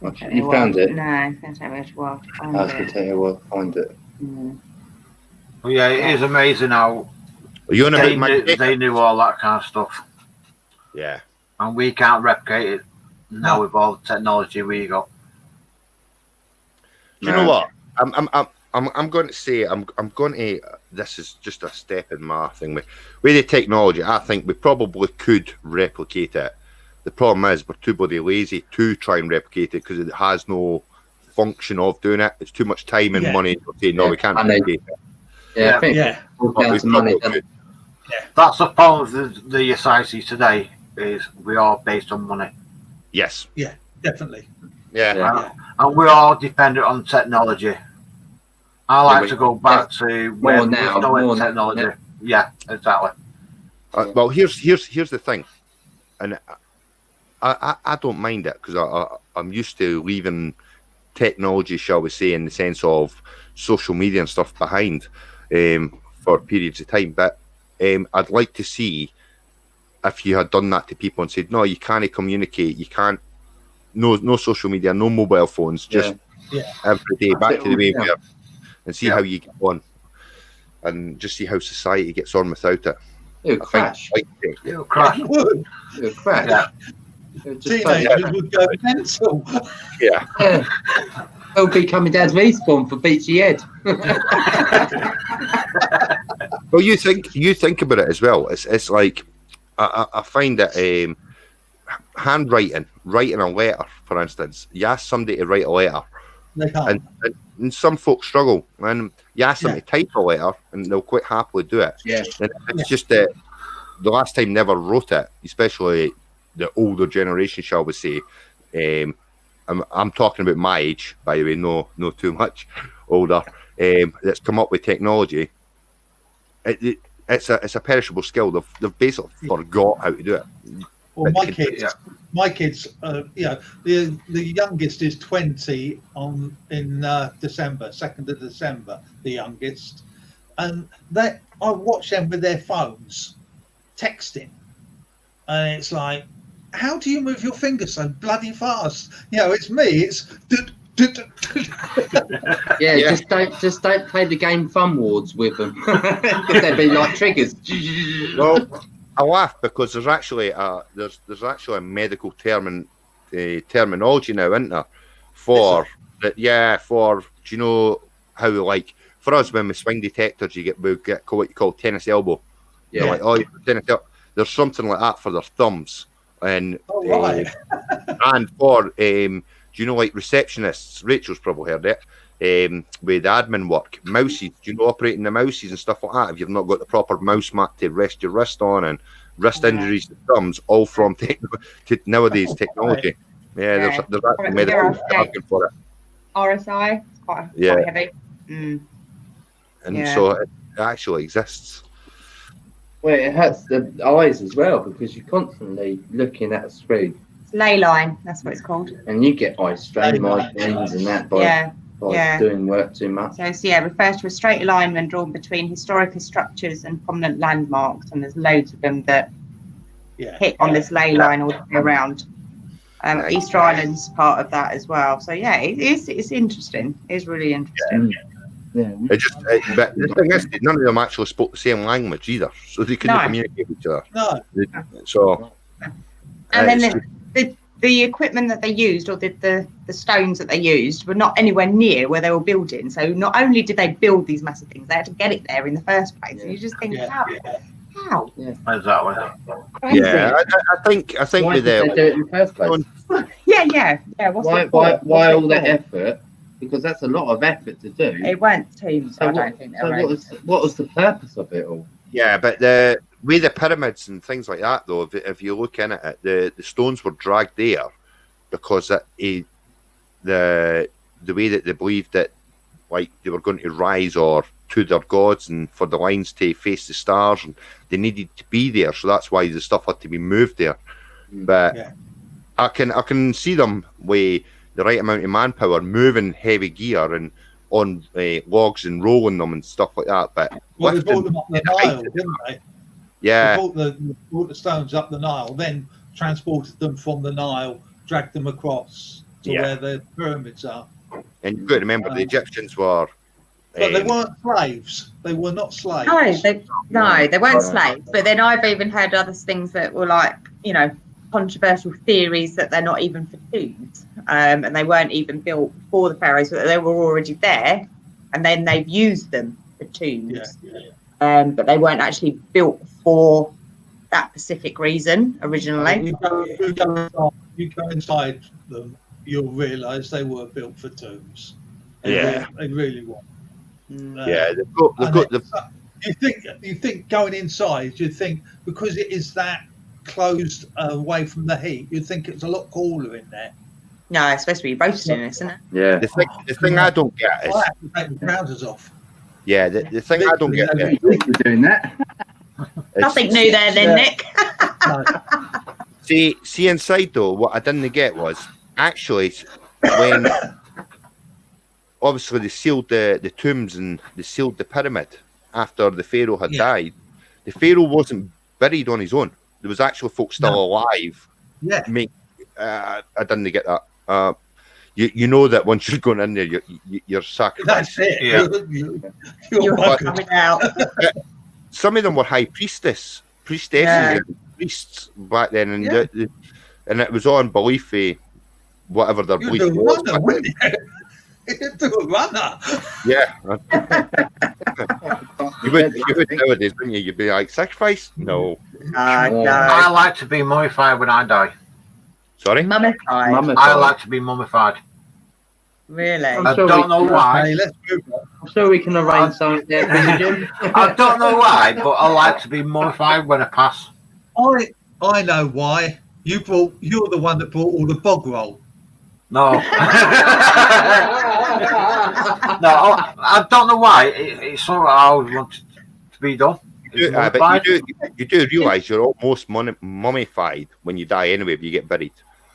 Okay, you found it? No, I was going to tell you what, find it. Well, yeah, it is amazing how they knew all that kind of stuff. Yeah. And we can't replicate it now with all the technology we got. Do you know what? I'm going to say I'm going to. This is just a step in my thing with the technology. I think we probably could replicate it. The problem is we're too bloody lazy to try and replicate it because it has no function of doing it. It's too much time and money to say no, we can't replicate it. Yeah, I think money. That's the problem with the SIC today. Is we are based on money. Yes. Yeah, definitely. Yeah. And we're all dependent on technology. I like to go back to when there's no technology. Now. Yeah, exactly. Well, here's the thing, and I don't mind it because I'm used to leaving technology, shall we say, in the sense of social media and stuff behind for periods of time. But I'd like to see if you had done that to people and said, no, you can't communicate, you can't, no social media, no mobile phones, just every day back to the way we were, and see how you get on, and just see how society gets on without it. It'll crash. It'll crash. It'll crash. Yeah. Teenagers would go mental. Yeah. It'll be coming down to Respawn for Beachy Head. Well, you think about it as well. It's like I find that handwriting, writing a letter, for instance, you ask somebody to write a letter, and some folks struggle, and you ask them to type a letter, and they'll quite happily do it. Yeah, it's just that the last time never wrote it, especially the older generation, shall we say. I'm talking about my age, by the way, no too much older. That's come up with technology. It's a perishable skill. They've basically forgot how to do it. Well, my kids, the youngest is 20 in December, 2nd of December, the youngest, and I watch them with their phones, texting, and it's like, how do you move your fingers so bloody fast? It's me. It's just don't play the game Fun Wars with them because they'd be like triggers. Well, I laugh because there's actually a medical terminology now, isn't there? For that, do you know how, like, for us when we swing detectors, we get what you call tennis elbow. Yeah. Like, tennis elbow. there's something like that for their thumbs, and right. and for do you know, like receptionists? Rachel's probably heard it. With admin work, mouses. Do you know, operating the mouses and stuff like that? If you've not got the proper mouse mat to rest your wrist on, and wrist injuries to thumbs, all from nowadays technology. Yeah, there's actually medical working for it. RSI, it's quite heavy. And so it actually exists. Well, it hurts the eyes as well because you're constantly looking at a screen. It's ley line, that's what it's called. And you get eye strain, migraines, and that by doing work too much. So refers to a straight alignment drawn between historical structures and prominent landmarks, and there's loads of them that hit on this ley line all the way around. Easter Island's part of that as well. So it's interesting. It's really interesting. Yeah. But the thing is, none of them actually spoke the same language either, so they couldn't communicate with each other. No. So. And then the equipment that they used, or the stones that they used, were not anywhere near where they were building. So not only did they build these massive things, they had to get it there in the first place. And you just think, how? Yeah. Exactly. Crazy. Yeah, I think why with did they do it in the first place? Yeah. Why all that effort? Because that's a lot of effort to do. It weren't tombs. So I don't think. What was the purpose of it all? Yeah, but with the pyramids and things like that, though, if you look in at it, the stones were dragged there because the way that they believed that, like, they were going to rise or to their gods, and for the lines to face the stars, and they needed to be there, so that's why the stuff had to be moved there. But I can see them with the right amount of manpower moving heavy gear and on logs and rolling them and stuff like that. But they brought them up the Nile, didn't they? Yeah. They brought the stones up the Nile, then transported them from the Nile, dragged them across to where the pyramids are. And you've got to remember, the Egyptians were. But they weren't slaves. They were not slaves. No, they weren't slaves. But then I've even heard other things that were like, controversial theories that they're not even for tombs, and they weren't even built for the pharaohs, but they were already there, and then they've used them for tombs. But they weren't actually built for that specific reason originally. You go inside them, you'll realise they were built for tombs. They really were. You think going inside, you'd think, because it is that closed away from the heat, you'd think it's a lot cooler in there. No, it's supposed to be roasting, isn't it? Yeah. The thing I don't get is, I have to take the trousers off. Yeah, the thing I don't get is, We're doing that. Nothing new there, then, Nick. See inside though, what I didn't get was actually when obviously they sealed the tombs and they sealed the pyramid after the pharaoh had died. The pharaoh wasn't buried on his own. There was actually folks still alive. Yeah. I didn't get that. You know that once you're going in there, you're sacrificed. That's it. Yeah. You're coming out. Some of them were high priestesses, and priests back then, and and it was on belief, whatever their belief was. You'd do a runner. Yeah. you would nowadays, wouldn't you? You'd be like, sacrifice? No. I like to be mummified when I die. Sorry? Mummified. I like to be mummified. Really? I don't know why. I'm sure we can arrange something there for you, Jim. I don't know why, but I like to be mummified when I pass. I know why. You're the one that brought all the bog roll. No. No, I don't know why. It's something I always wanted to be done. But you do realise you're almost mummified when you die anyway if you get buried.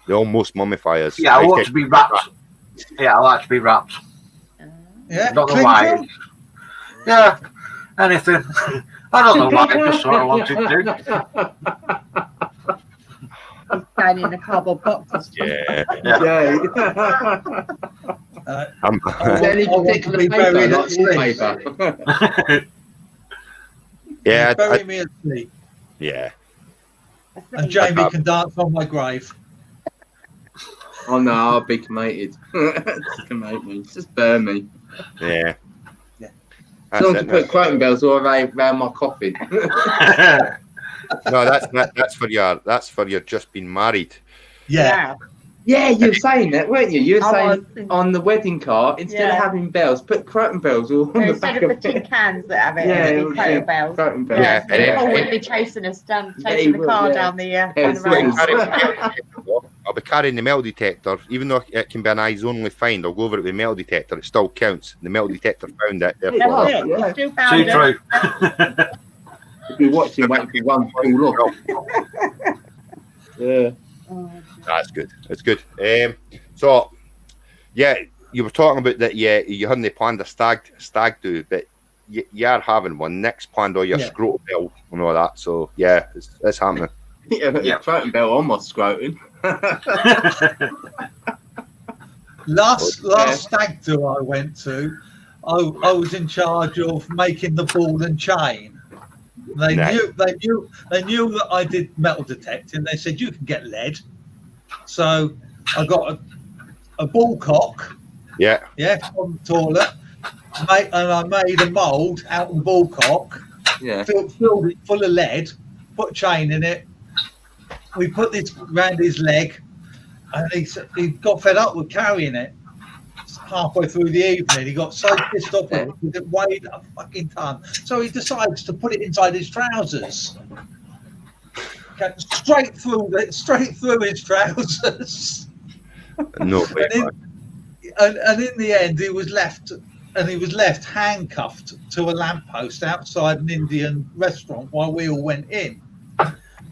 They almost mummify us. Yeah, I want to be wrapped. Yeah, I like to be wrapped. Yeah, I don't know why. Yeah, anything. I don't know why. Just what I wanted to do. Down in the cardboard boxes. Yeah. Any particular paper, not wallpaper? Yeah. Bury me asleep. Yeah. And Jamie can dance on my grave. Oh no, I'll be cremated. Just burn me. Yeah. As long as you put quoting bells all around my coffin. No, that's for your just been married. Yeah. Yeah, you were saying that, weren't you? You were I saying was. on the wedding card, instead of Yeah. having bells, put Croton bells all on the Instead back of of the tin it. cans that have it, Yeah, it it would would be be Croton bells. Croton bells. Yeah, Yeah, Paul yeah. would be chasing us down, Yeah, he chasing the would, car yeah. down the Yeah, road. I'll be carrying the metal detector, even though it can be an eyes only find. I'll go over it with metal detector. It still counts. The metal detector found it. That's Therefore, it. Yeah. You still See found it. through. If you're watching, waiting for one to fall off. Yeah. that's good. That's good. So, yeah, you were talking about that. Yeah, you hadn't planned a stag do, but you are having one next. Planned all your scrotal bill and all that. So yeah, it's happening. Yeah, Croton bell on my scrotum. Last stag do I went to, I was in charge of making the ball and chain. They knew that I did metal detecting. They said you can get lead, so I got a ball cock. Yeah, From the toilet, and I made a mould out of the ball cock. Yeah. Filled it full of lead, put a chain in it. We put this round his leg, and he got fed up with carrying it. Halfway through the evening, he got so pissed off with it because it weighed a fucking ton. So he decides to put it inside his trousers. Okay, straight through his trousers. no. And in the end, he was left handcuffed to a lamppost outside an Indian restaurant while we all went in.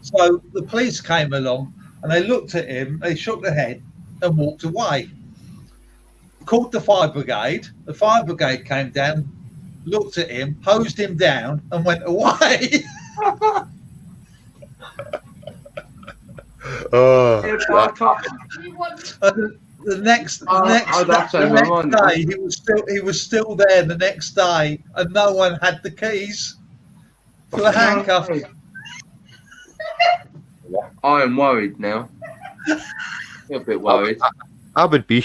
So the police came along and they looked at him, they shook their head and walked away. Called the fire brigade. The fire brigade came down, looked at him, hosed him down, and went away. The next day, he was still there the next day, and no one had the keys for the handcuffs. I am worried now. A bit worried. I would be.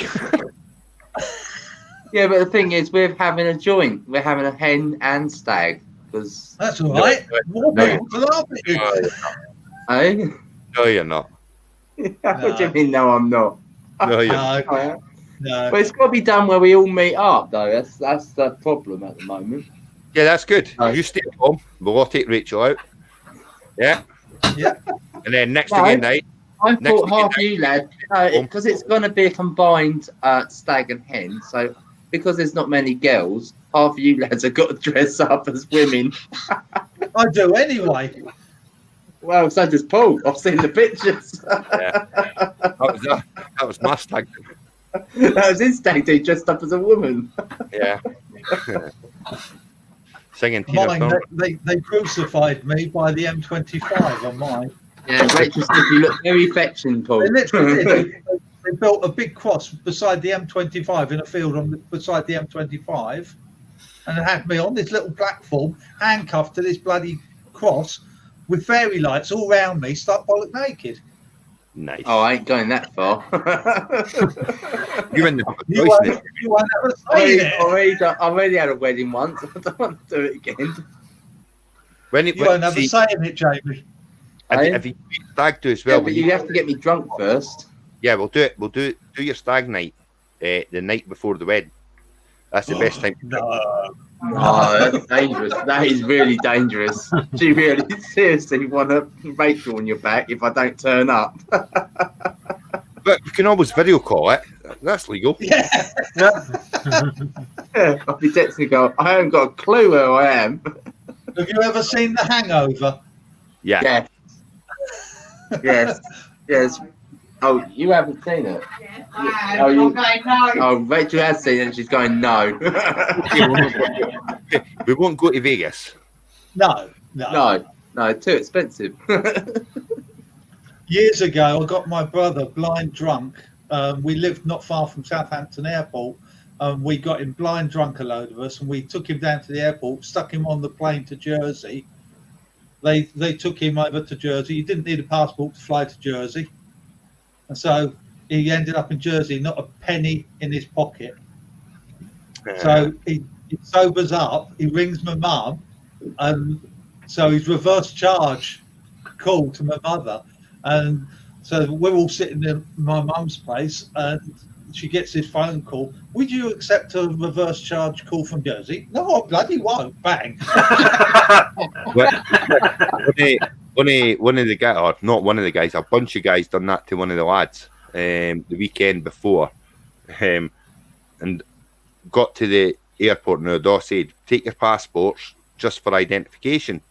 Yeah, but the thing is, we're having a joint. We're having a hen and stag. Because that's all right. More people to laugh at you. Eh? No, you're not. What do you mean? No, I'm not. No, you're not. No. But it's got to be done where we all meet up, though. That's the problem at the moment. Yeah, that's good. You stay at home. We'll all take Rachel out. Yeah. Yeah. And then next thing night. I thought half you lads, because it's going to be a combined stag and hen. So because there's not many girls, half of you lads have got to dress up as women. I do anyway. Well, so does Paul. I've seen the pictures. Yeah. That was my stag. That was his stag do dressed up as a woman. Yeah. Singing mine, they crucified me by the M25 on mine. Yeah, Rachel said you look very fetching, Paul. They literally did. They built a big cross beside the M25 in a field beside the M25, and it had me on this little platform, handcuffed to this bloody cross, with fairy lights all round me, stark bollock naked. Nice. Oh, I ain't going that far. You won't never say it. I already had a wedding once. I don't want to do it again. You won't ever saying it, Jamie. If you stag do as well, Yeah, but you have to get me drunk first. Yeah, we'll do it. We'll do your stag night the night before the wedding. That's the best time. No. Oh, that's dangerous. That is really dangerous. Do you really seriously want a Rachel on your back if I don't turn up? But we can always video call it. That's legal. Yeah. I'll be texting go, I haven't got a clue where I am. Have you ever seen The Hangover? Yeah. Yes. Yes. Yes. Oh, you haven't seen it? Oh, Rachel has seen it and she's going, no. We won't go to Vegas. No, too expensive. Years ago, I got my brother blind drunk. We lived not far from Southampton Airport. We got him blind drunk, a load of us, and we took him down to the airport, stuck him on the plane to Jersey. They took him over to Jersey. He didn't need a passport to fly to Jersey. And so he ended up in Jersey, not a penny in his pocket. So he sobers up, he rings my mum, and so he's reverse charge call to my mother, and so we're all sitting in my mum's place, and she gets this phone call. Would you accept a reverse charge call from Jersey? No, I bloody won't. Bang. One of the guys, or not one of the guys, a bunch of guys done that to one of the lads the weekend before, and got to the airport and the door said, take your passports just for identification,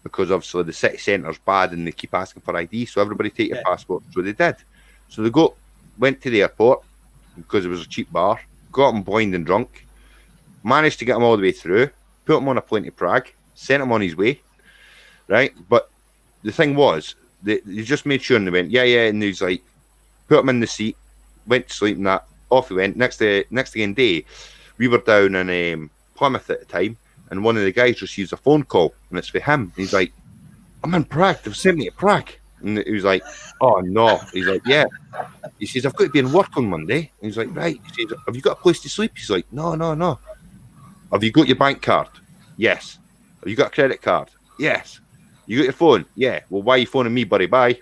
because obviously the city centre's bad and they keep asking for ID, so everybody take your passport. So they did. So they went to the airport because it was a cheap bar, got him blind and drunk, managed to get him all the way through, put him on a plane to Prague, sent him on his way, right? But the thing was, they just made sure, and they went, yeah, and he's like, put him in the seat, went to sleep, and that, off he went. Next day, we were down in Plymouth at the time, and one of the guys receives a phone call, and it's for him. And he's like, I'm in Prague, they've sent me to Prague. And he was like, oh no. He's like, yeah. He says, I've got to be in work on Monday. And he's like, right. He says, have you got a place to sleep? He's like, no. Have you got your bank card? Yes. Have you got a credit card? Yes. You got your phone? Yeah. Well, why are you phoning me, buddy? Bye.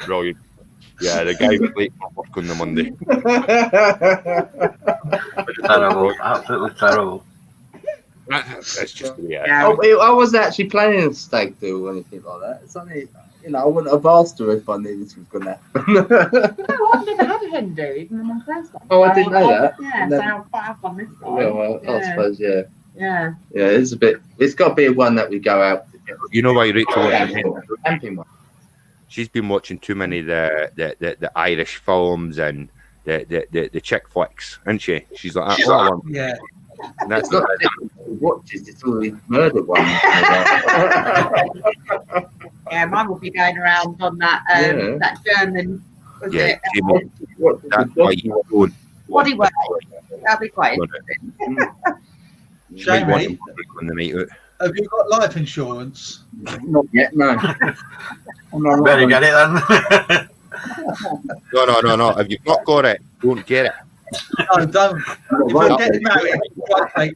Brilliant. Yeah, the guy was late for work on the Monday. Terrible. Absolutely terrible. That's just the way it is. I wasn't actually planning to stag do or anything like that. It's only, I wouldn't have asked her if I knew this was going to happen. No, I've never had a hen do, even on my first one. Oh, I didn't know that. Yeah, so I'll quite have one this time. Well, I suppose, yeah. Yeah. Yeah, it's got to be one that we go out together. You know why Rachel Camping one. She's been watching too many the Irish films and the chick flicks, isn't she? She's like, that one. Yeah. And that's It's not watches, it's all these murder ones. Yeah, mine will be going around on that that German. Was Yeah, it? that's why you don't. Body work. That'll be quite interesting. Jamie, On the night out. have you got life insurance? Not yet, no. Better get it then. No. If you've not got it, don't get it. No, don't. If you're getting married,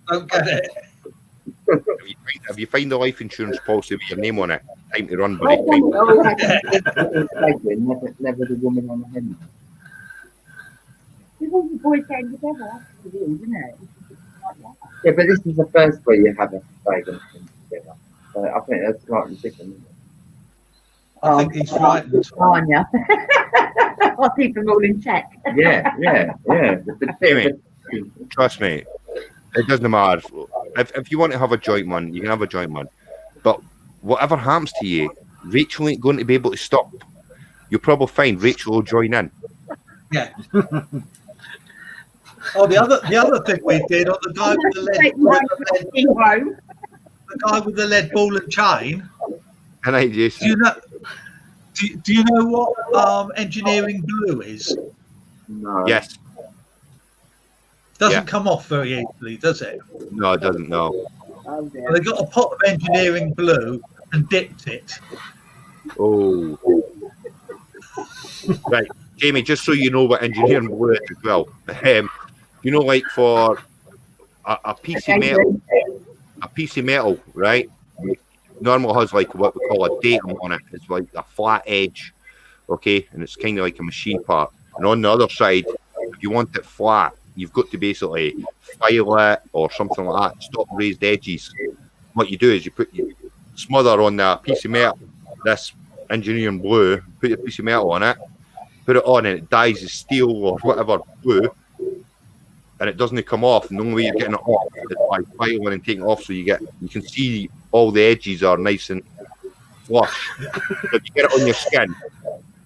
don't get it. If you find a life insurance policy with your name on it, time to run, buddy. Never the woman on the head. All the boys getting together, isn't it? Yeah, but this is the first where you have a pagan thing together. So I think that's slightly different, isn't it? I think he's frightened. Anya. I'll keep them all in check. Yeah. Jamie, trust me, it doesn't matter. If you want to have a joint one, you can have a joint one. But whatever happens to you, Rachel ain't going to be able to stop. You'll probably find Rachel will join in. Yeah. Oh, the other thing we did on the guy with the lead ball and chain. And I just, Do you know what engineering blue is? No. yes, Doesn't come off very easily, does it? no, it doesn't. No. Oh, dear. Well, they got a pot of engineering blue and dipped it. Oh, right, Jamie. Just so you know what engineering blue is as well. Like for a piece of metal, right? Normal has like what we call a datum on it. It's like a flat edge, okay, and it's kind of like a machine part. And on the other side, if you want it flat, you've got to basically file it or something like that. Stop raised edges. What you do is you smother on a piece of metal, this engineering blue, put your piece of metal on it, put it on, and it dyes as steel or whatever blue, and it doesn't come off. And the only way you're getting it off is by filing and taking it off, so you can see all the edges are nice and flush. So if you get it on your skin,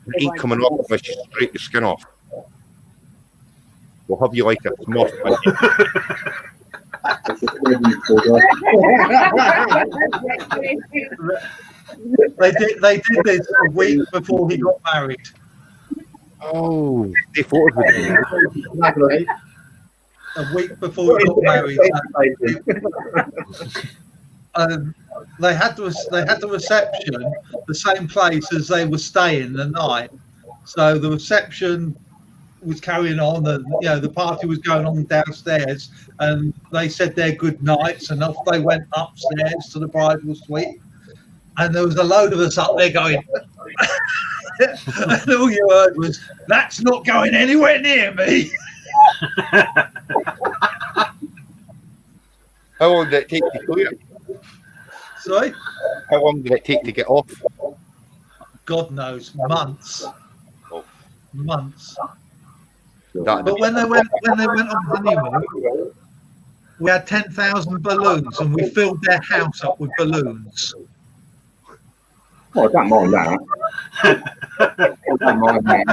it ain't coming off unless you scrape the skin off. We'll have you like a smurf. They did this a week before he got married. Oh, they thought of it. A week before he got married. They had the reception the same place as they were staying the night. So the reception was carrying on, and the party was going on downstairs, and they said their good nights, and off they went upstairs to the bridal suite, and there was a load of us up there going, and all you heard was, "That's not going anywhere near me." How long did it take to clear? Sorry? How long did it take to get off? God knows, months. Months. That- But when they went on honeymoon, we had 10,000 balloons, and we filled their house up with balloons. Well, I don't mind that. I don't mind that.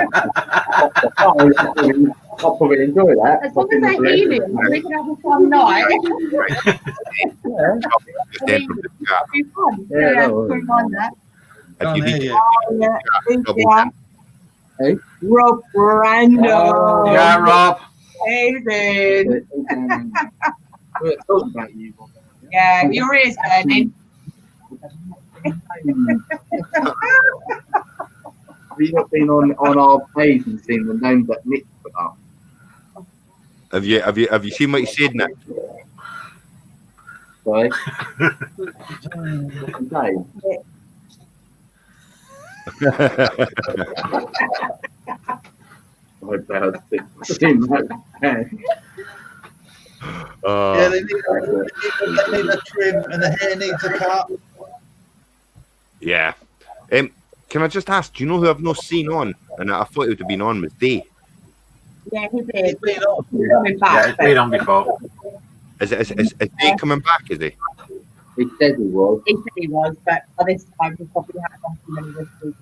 I'll probably enjoy that. As long as they're helium, we can have a fun night. Then You from the can. Yeah, Yeah, no we mind that. if you Can't need hear you. Rob Brando. Yeah, Rob. Hey, dude. We're talking about you. Yeah, your ears burning. Have you not been on our page and seen the names that Nick put up? Have you seen what he said, Nick? Sorry? Yeah, they need a trim, and the hair needs a cut. Yeah. Can I just ask, do you know who I've not seen on? And I thought it would have been on was Day. Yeah, he He's did. been on. He's coming Yeah, back. it's been on before. Is Day coming back, is he? He said he was. He said he was, but by this time he probably had one too many whiskeys.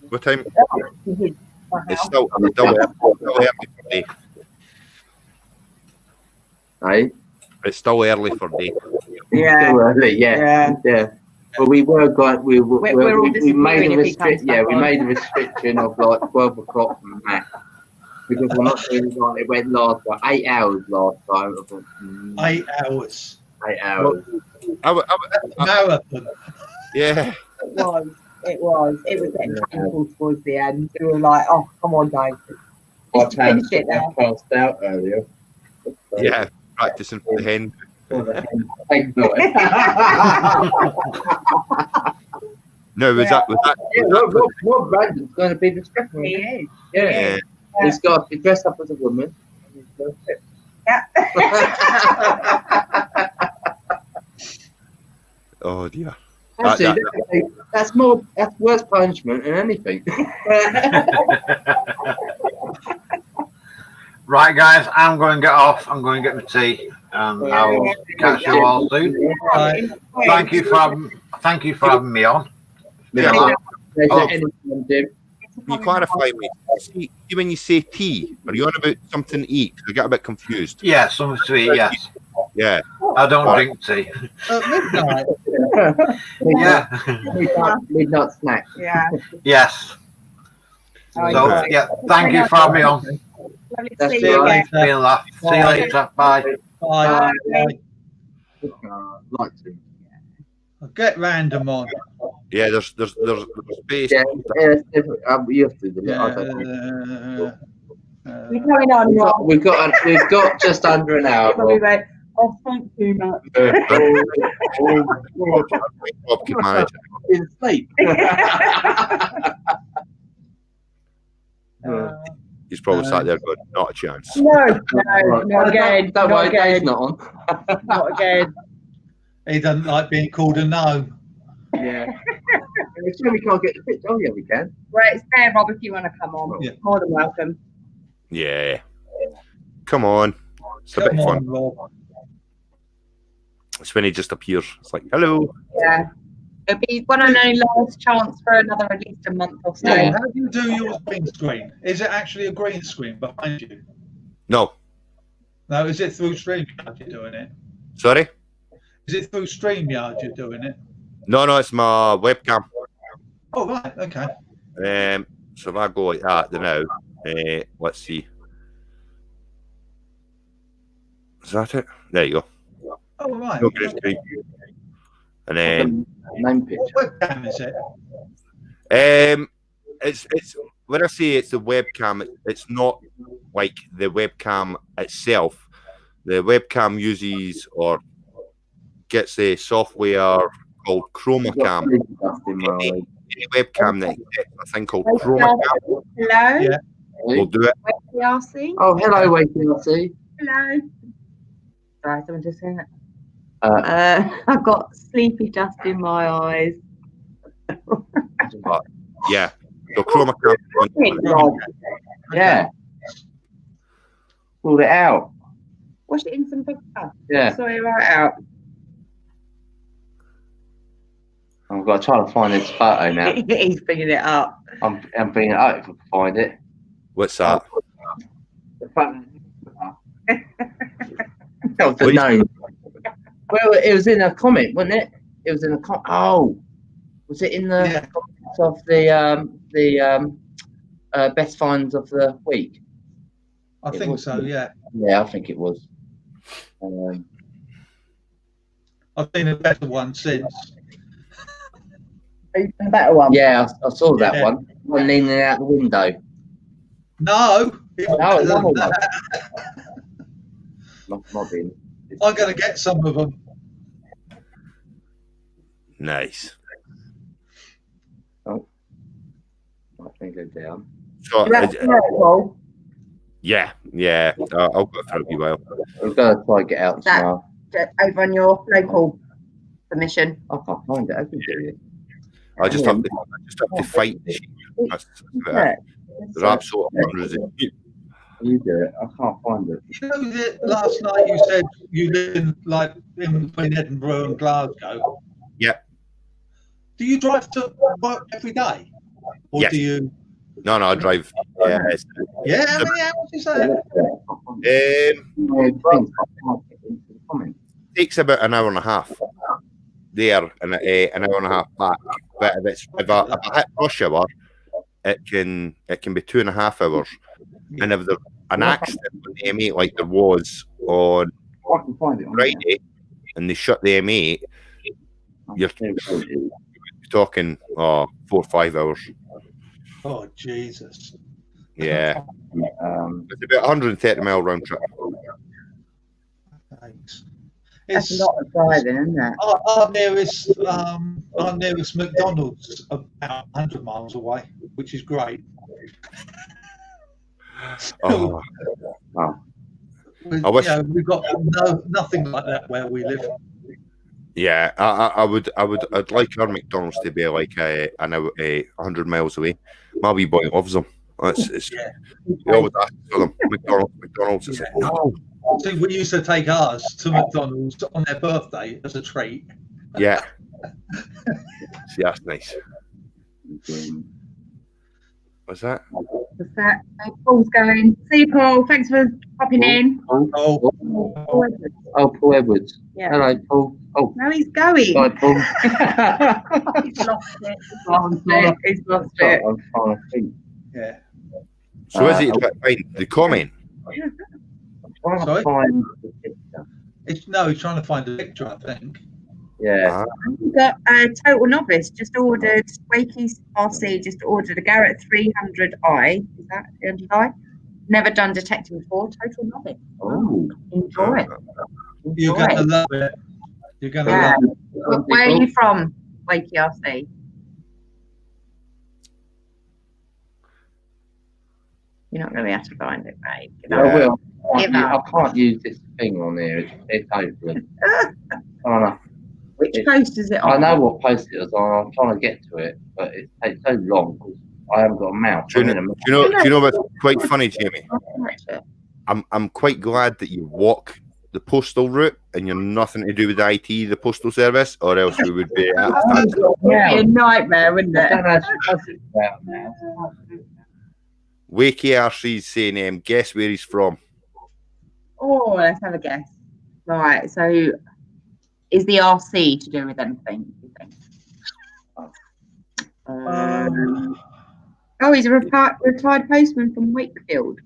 What time? He hid my It's house. still early for Day. Right? It's still early for Day. Yeah. Still early, yeah. But we were going. We We're all we made a disappearing if he comes restriction. Yeah, back we on. made a restriction of like 12 o'clock from max because we're not doing like it went last like 8 hours last time. I thought, 8 hours. 8 hours. Marathon. Yeah. It was getting painful towards the end. We were like, oh, come on, Dave. I Finish it now. passed out earlier. Yeah. Practicing for the hen. No, was that What Brandon's going to be the stripper? He is. Yeah. He's got to dress up as a woman. Yeah. Oh dear. That's worse punishment than anything. Right, guys, I'm going to get off. I'm going to get my tea, and I will catch you all soon. Thank you for having me on. Yeah. Jim. Can you clarify me? See, when you say tea, are you on about something to eat? I get a bit confused. Yeah, something to eat, yes. Yeah. I don't drink tea. Midnight. Yeah. Midnight snack. Yeah. Yes. Oh, So, yeah, thank you for having me on. Lovely to That's see See you you again. later. Been a laugh. See you later. Bye. Bye. Like to. I'll get random on. Yeah, there's space. Yeah, it's different. You have to do it. I don't know. We're going on, Rob. We've got just under an hour. Probably went, oh, thank you, Matt. Bob can manage it. In sleep. He's probably sat there going, not a chance. No, not again. Don't Not worry, Dave's again. not on. Not again. He doesn't like being called a gnome. Yeah. Sure we can't get the pitch. Oh yeah, we can. Well, it's there, Rob, if you want to come on. Yeah. More than welcome. Yeah. Come on. It's a bit Come fun. on, Rob. It's when he just appears. It's like, hello. Yeah. It'll be one and only last chance for another at least a month or so. Yeah, how do you do yours green screen? Is it actually a green screen behind you? No. No, is it through StreamYard you're doing it? Sorry? Is it through StreamYard you're doing it? No, it's my webcam. Oh, right, okay. So if I go like that, then now, let's see. Is that it? There you go. Oh, right. No green screen. And then Name picture. What webcam is it? it's when I say it's the webcam, it's not like the webcam itself. The webcam uses or gets a software called ChromaCam. Any webcam that exists, I think called ChromaCam. Hello. Yeah. We'll do it. WakeRC. Oh, hello, WakeRC. Hello. Sorry, someone just saying that. I've got sleepy dust in my eyes. Yeah. So ChromaCam. Yeah. Pulled it out. Wash it in some big stuff. Yeah. Sorry, right out. I've got to try to find this photo now. He's bringing it up. I'm bringing it up if I can find it. What's that? The photo. That was the name. Well, it was in a comment, wasn't it? It was in a comment. Oh, was it in the comments of the best finds of the week? I think so. Yeah. Yeah, I think it was. I've seen a better one since. A better one. Yeah, I saw that one. One leaning out the window. No. No, not being. I'm going to get some of them. Nice. Oh, I think they're down. So, yeah. I'll go through you well. We're going to try and get out tomorrow. Over on your local permission. I can't find it. I can do it. I just have to fight the sheep. There's absolutely hundreds of sheep. You do it. I can't find it. You know that last night you said you live in between Edinburgh and Glasgow. Yeah. Do you drive to work every day, or yes. do you? No, I drive. Yeah. Yeah. How many hours is that? Takes about an hour and a half there and an hour and a half back. But if I hit rush hour, it can be 2.5 hours. And if there's an accident with the M8 like there was on Friday, and they shut the M8, you're talking 4 or 5 hours. Oh Jesus! Yeah, it's about 130 mile round trip. Thanks. That's a lot of driving, isn't it? Our nearest McDonald's about 100 miles away, which is great. Oh. I wish we've got nothing like that where we live. Yeah, I'd like our McDonald's to be like a 100 miles away. My wee boy loves them. We always ask for them. McDonald's. It's like, no. See, we used to take ours to McDonald's on their birthday as a treat. Yeah. See, that's nice. What's that? What's that? Paul's going. See you, Paul. Thanks for popping in. Paul Edwards. Yeah. Hello, Paul. Oh, no, he's going. Bye, Paul. He's lost it. He's lost it. I'm trying to think. Yeah. So is it the comment? I'm trying to find the picture. He's trying to find a picture, I think. Yeah. We've got a Total Novice just ordered, Wakey's RC just ordered a Garrett 300i. Is that 300i? Never done detecting before. Total Novice. Oh. Enjoy it. You're going to love it. You're going to love it. Where are you from, Wakey RC? You're not going to be able to find it, mate. I will. I can't use this thing on there. It's open. Which post is it on? I know what post it is on. I'm trying to get to it, but it takes so long. I haven't got a mouse. Do you know what's quite funny, Jamie? I'm quite glad that you walk the postal route and you're nothing to do with IT, the postal service, or else we would be at a nightmare, wouldn't it? Wakey RC's saying, guess where he's from. Oh, let's have a guess. Right, so is the RC to do with anything, do you think? Oh, he's a retired postman from Wakefield.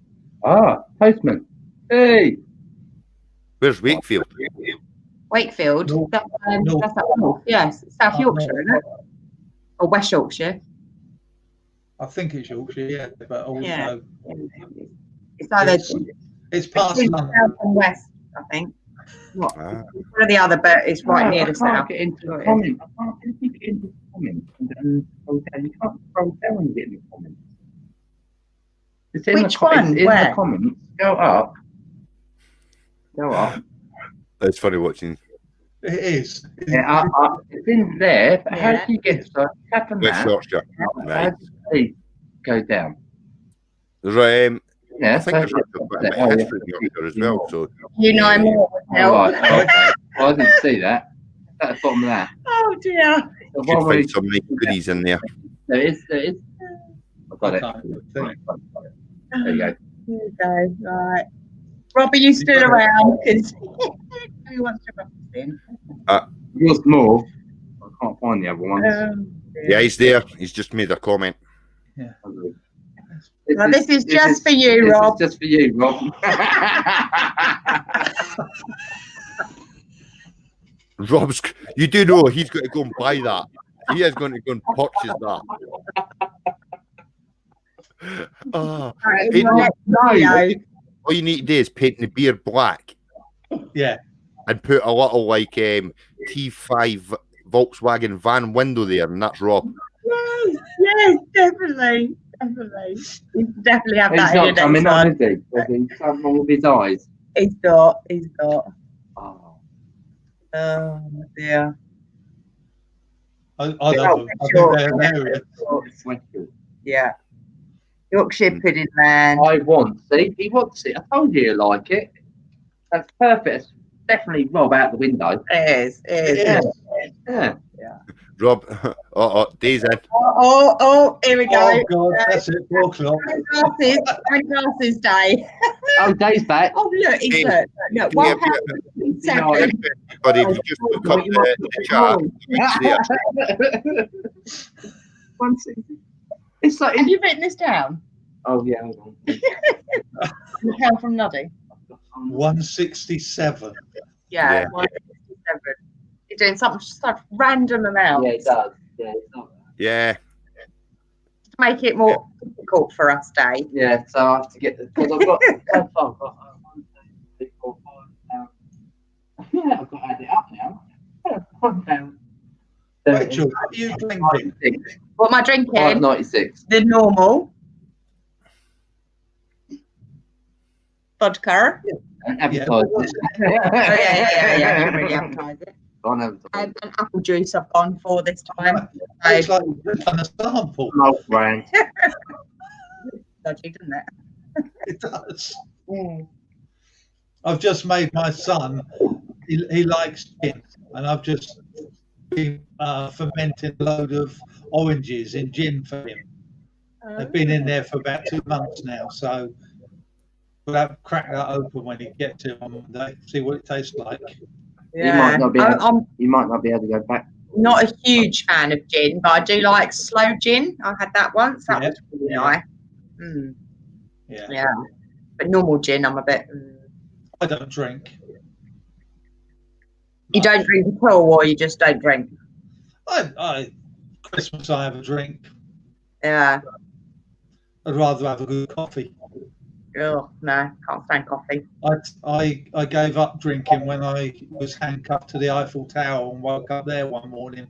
Ah, postman. Hey. Where's Wakefield? Wakefield? That's up north. Yes, South Yorkshire, isn't it? Or West Yorkshire. I think it's Yorkshire, yeah, but also Yeah. It's either it's past between London. south and west, I think. What? Ah. One or the other, but it's right near the south. Get into the comments. I can't get into the comments. And scroll down. You can't scroll down when you get in the comments. It's in Which the, one? It's in Where? the comments. Go up. Go up. It's funny watching. It is. Yeah, it's in there. But how Yeah. do you get so tap on Let's that? search it. How Right. does it go down? There's Yeah, I think there's a bit of history in Yorkshire as well. So You know more would Oh, help. right, okay. Well, I didn't see that. At the bottom of that. Oh dear. The you one can where find some nice goodies in there. there is. I've got it. Okay, There you go. Here you go. Right. Rob, are you still around? Because who wants to rub this in? Yours more. I can't find the other ones. Yeah, he's there. He's just made a comment. Well, this is just for you, Rob. This is just for you, Rob. Rob's, you do know he's going to go and buy that. He is going to go and purchase that. Oh, Right, Hey, well, no. All you need to do is paint the beer black. Yeah. And put a little like T5 Volkswagen van window there, and that's Rob. Yes, definitely. You definitely have He's that in your not next coming one. on, is he? There's something wrong with his eyes. He's got. Oh. Oh dear. I love them. I think they're hilarious. Yeah. Yorkshire pudding man. I want. See, he wants it. I told you like it. That's perfect. It's definitely Rob out the window. It is. Yeah. Rob, Days in. Oh, here we go. Oh God, that's it. 4 o'clock. Glasses day. Oh, Dave's back. Oh look, he's Hey, look. yeah, £1 second. Everybody, if you just look up the chat, it's there. It's like, Have you written this down? oh yeah, hold on. You count from Nuddy. 167. Yeah, Yeah. 167. You're doing something just like random amount. Yeah, it does. Yeah, it's not. Yeah. To make it more difficult for us, Dave. Yeah, so I have to get the because I've got. I've got 1, 2, 3, 4, 5. Yeah, I've got to add it up now. Rachel, what are you drinking? What am I drinking? 5.96. The normal vodka. And advertise it. Yeah. Really advertise it. Go on, advertise. And apple juice I've gone for this time. It's like you've done a sample. No brand. Dodgy, doesn't it? It does. I've just made my son. He likes gin, and I've just been fermenting a load of oranges in gin for him. They've been in there for about 2 months now, so we'll have to crack that open when he gets to it on Monday. See what it tastes like. Yeah. You might not be able, I'm you might not be able to go back. not a huge fan of gin, but I do like slow gin. I had that once. That Yeah. was really nice. Mm, Yeah. yeah. But normal gin, I'm a bit. I don't drink. You don't drink at all, or you just don't drink? I Christmas I have a drink. Yeah. I'd rather have a good coffee. Oh, no, can't stand coffee. I gave up drinking when I was handcuffed to the Eiffel Tower and woke up there one morning.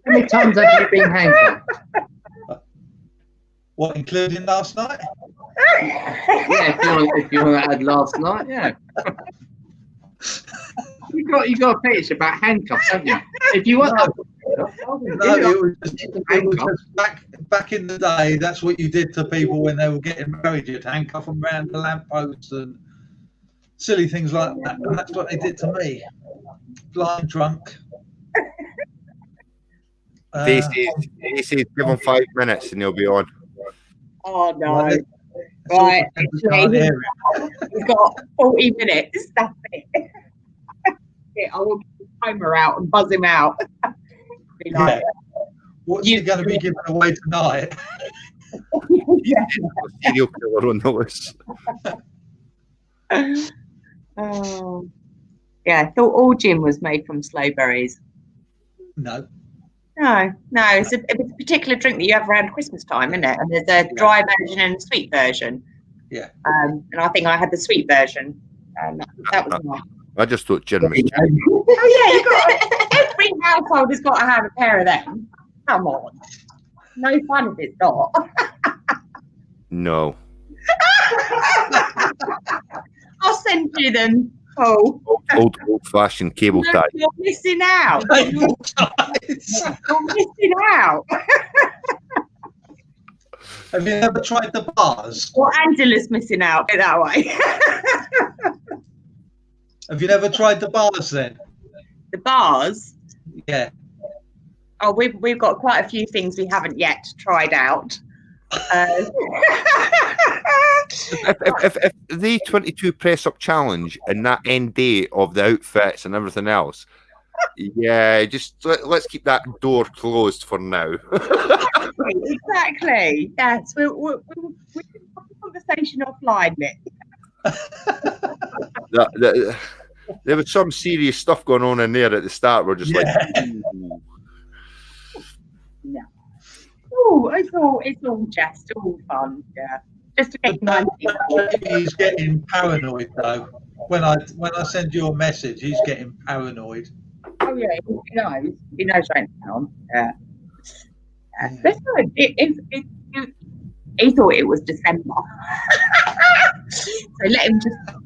How many times have you been handcuffed? What, including last night? Yeah, if you want to add last night, yeah. You got a picture about handcuffs, haven't you? If you want, No, it was just back in the day. That's what you did to people when they were getting married. You'd handcuff them around the lampposts and silly things like that. And that's what they did to me. Blind drunk. He says give him 5 minutes and he'll be on. Oh, no. Right. Right. Can't hear We've got 40 minutes. That's it. Yeah, I will get the timer out and buzz him out. Be like, What's he going to be giving away tonight? Serial killer on the list. Oh. Yeah, I thought all gin was made from slow berries. No. No, it's a particular drink that you have around Christmas time, isn't it? And there's a dry version and a sweet version. Yeah. And I think I had the sweet version. That was nice. I just thought gin was Every household has got to have a pair of them. Come on. No fun if it's not. No. I'll send you them. Oh. Old-fashioned cable tie. You're missing out. You're missing out. Have you ever tried the bars? Well, Angela's missing out, put it that way. Have you ever tried the bars then? The bars? Yeah. Oh, we've got quite a few things we haven't yet tried out. If the 22 press up challenge and that end day of the outfits and everything else, yeah, just let's keep that door closed for now. Exactly. Yes, we'll have a conversation offline, Nick. There was some serious stuff going on in there at the start. We're just like, ooh. No. Oh, it's all just all fun. Yeah, just to make money. He's getting paranoid though. When I send you a message, he's getting paranoid. Oh yeah, he knows right now. Yeah. That's good. He thought it was December. So let him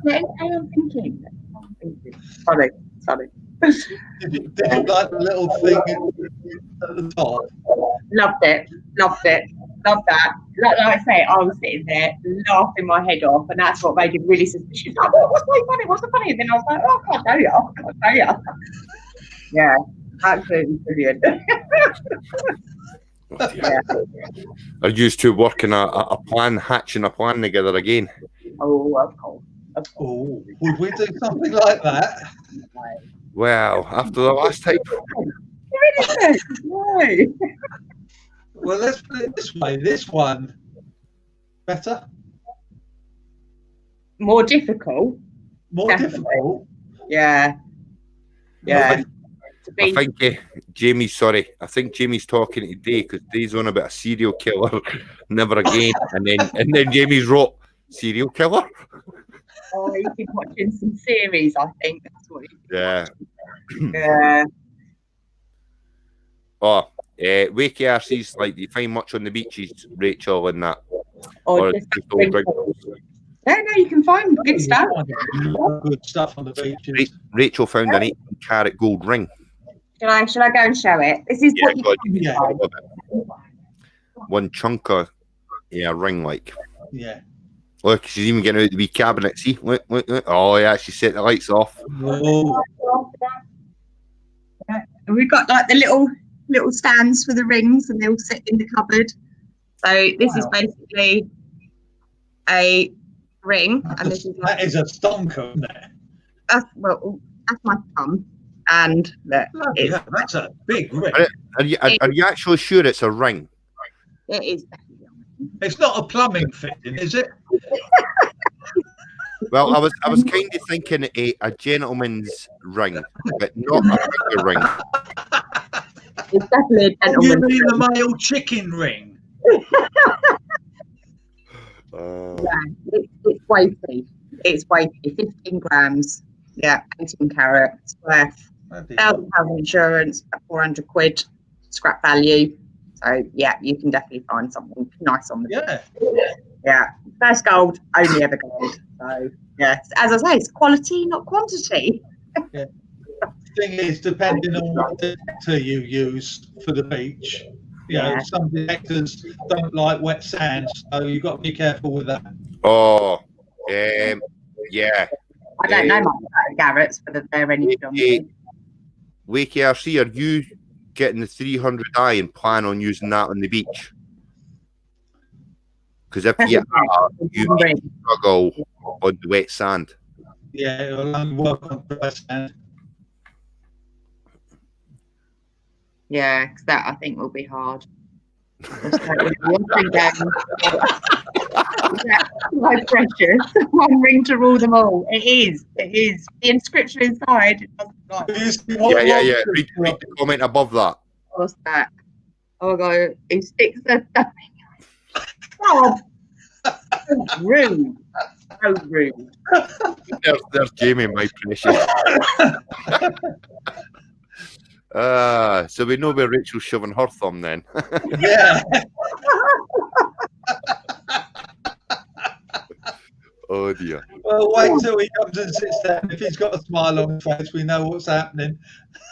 carry on thinking. Sorry. Did you like the little thing at the top? Loved it. Loved that. Like I say, I was sitting there laughing my head off, and that's what made him really suspicious. Like, what's so funny? What's so funny? And then I was like, oh, I can't tell you. Yeah, absolutely brilliant. Yeah. Are you two working a plan, hatching a plan together again? Oh, of course. Oh, would we do something like that? Well, after the last time. Well, let's put it this way. This one, better? More difficult? More difficult? Yeah. I think Jamie's talking today because Dave's on about a serial killer. Never again. And then Jamie's wrote serial killer. Oh, he's been watching some series, I think. That's what he's been watching. Yeah. Oh, Wake RC's like, do you find much on the beaches, Rachel, and that? Or just no, you can find good stuff. Good stuff on the beaches. Rachel found an 18-carat gold ring. Shall I go and show it? This is what you can find. One chunk of ring, like. Yeah. Look, she's even getting out the wee cabinet. See, look. Oh yeah, she set the lights off. Whoa. And we've got like the little stands for the rings, and they all sit in the cupboard. So this is basically a ring, and this is like, that is a stonker, isn't it? That's my thumb, and look, that's a big ring. Are you actually sure it's a ring? It is. It's not a plumbing fitting, is it? Well, I was kind of thinking a gentleman's ring, but not a bigger ring. It's definitely a gentleman's ring. You mean the male chicken ring? Yeah, it's weighty. It's weighty, 15 grams. Yeah, 18 carats worth. £1,000 insurance, £400 scrap value. So yeah, you can definitely find something nice on the beach. Yeah. First gold, only ever gold. So yeah, as I say, it's quality, not quantity. Yeah. The thing is, depending on what detector you use for the beach, some detectors don't like wet sand, so you've got to be careful with that. Oh, yeah. I don't know much about Garrett's, whether they're any good on the Wake RC, are you getting the 300i and plan on using that on the beach? Because if you are, you struggle on the wet sand. Yeah, it'll only work on dry sand. Yeah, because that I think will be hard. High pressure, one ring to rule them all. It is. The inscription inside. Yeah. Read the comment above that. What's that? Oh my God, he sticks the oh, so rude. So rude. There's Jamie, my precious. So we know where Rachel's shoving her thumb then. Yeah. Oh dear. Well, wait till he comes and sits down. If he's got a smile on his face, we know what's happening.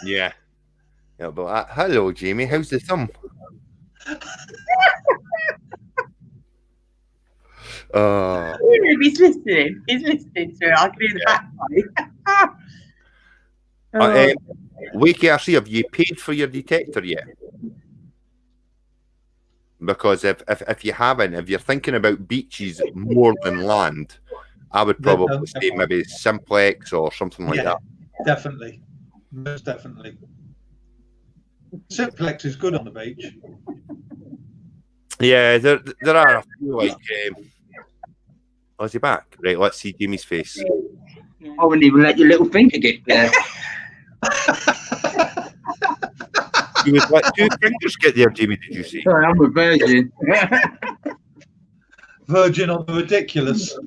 Yeah. Yeah, but hello, Jamie. How's the thumb? He's listening. He's listening to it. I can hear the backbone. Wakey, I see. Have you paid for your detector yet? Because if you haven't, if you're thinking about beaches more than land, I would probably say maybe Simplex or something like that. Definitely, most definitely. Simplex is good on the beach. Yeah, there are a few like. Oh, is he back? Right, let's see Jamie's face. I wouldn't even let your little finger get there. You would let 2 fingers get there, Jamie, did you see? Sorry, I'm a virgin. Virgin on the ridiculous.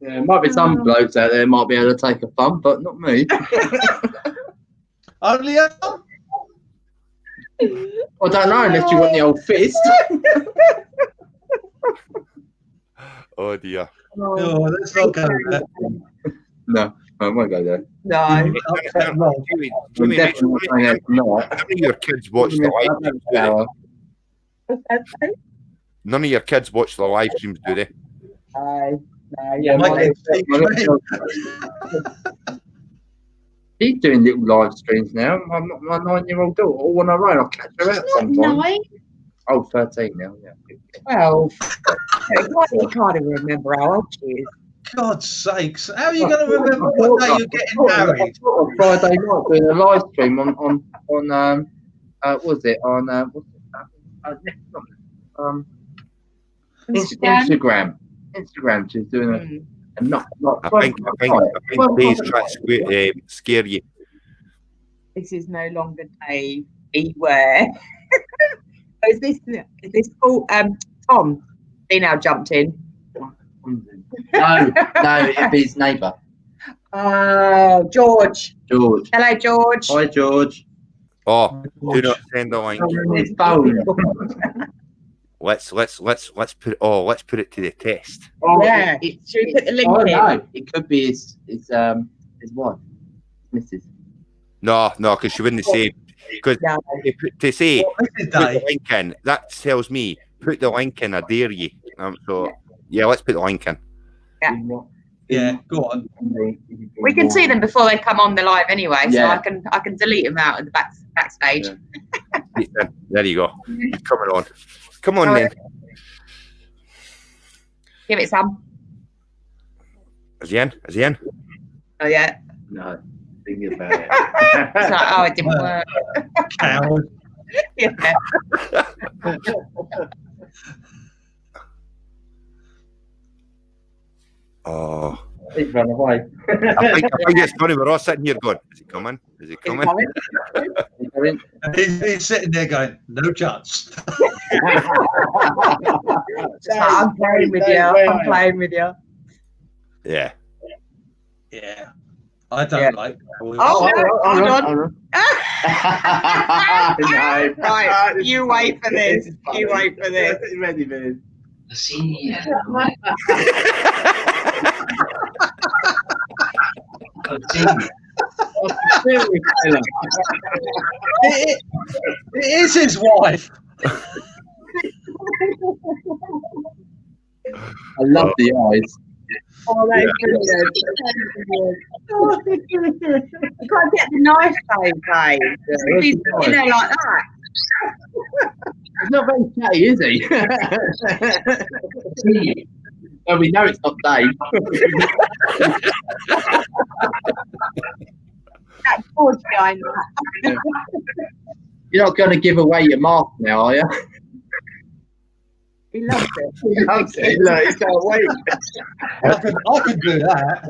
Yeah, might be some blokes out there might be able to take a thumb, but not me. Only a I don't know unless you want the old fist. Oh dear. No, let's not go there. No, I won't go there. No. Jamie, none of your kids watch the live streams, do they? None of your kids watch the live streams, do they? Yeah, he's doing little live streams now. My 9-year-old daughter, all on her own. I'll catch her out sometimes. 9? Oh, 13 now, yeah. 12. You can't even remember how old she is. God's sakes, how are you going to remember what day you're getting married? On Friday night doing a live stream on what was it? On Instagram. Instagram, she's doing a not. I think Dave's trying to scare you. This is no longer Dave. Beware. Is this called Tom? He now jumped in. No, it'd be his neighbour. Oh, George. George. Hello, George. Hi, George. Oh, do not send the link. His phone. Let's put it to the test. Oh, yeah. Should we put the link in? No, it could be his wife, Mrs. No, because she wouldn't say. Because to say put the link in, that tells me put the link in. I dare you. So yeah, let's put the link in. Yeah, go on. We can see them before they come on the live anyway, so I can delete them out at the backstage. Yeah. There you go. Coming on. Come on then. Give it some. Is he in? Oh yeah. No. Thinking about it. It's like, oh, it didn't work. Coward. Yeah. Oh. He's run away. I think it's funny. We're all sitting here going, is he coming? Is he coming? He's sitting there going, no chance. I'm playing with you. I'm playing with you. Yeah. Yeah. I don't like. Hold on. No, right, you wait for this. You wait for this. Ready, man. The senior. It is his wife. I love the eyes. Oh, that's brilliant. You can't get the knife, Dave. He's in there like that. He's not very chatty, is he? Well, we know it's not Dave. That's George behind that. You're not going to give away your mask now, are you? He loves it. He loves it. Look, he can't wait. I could do that.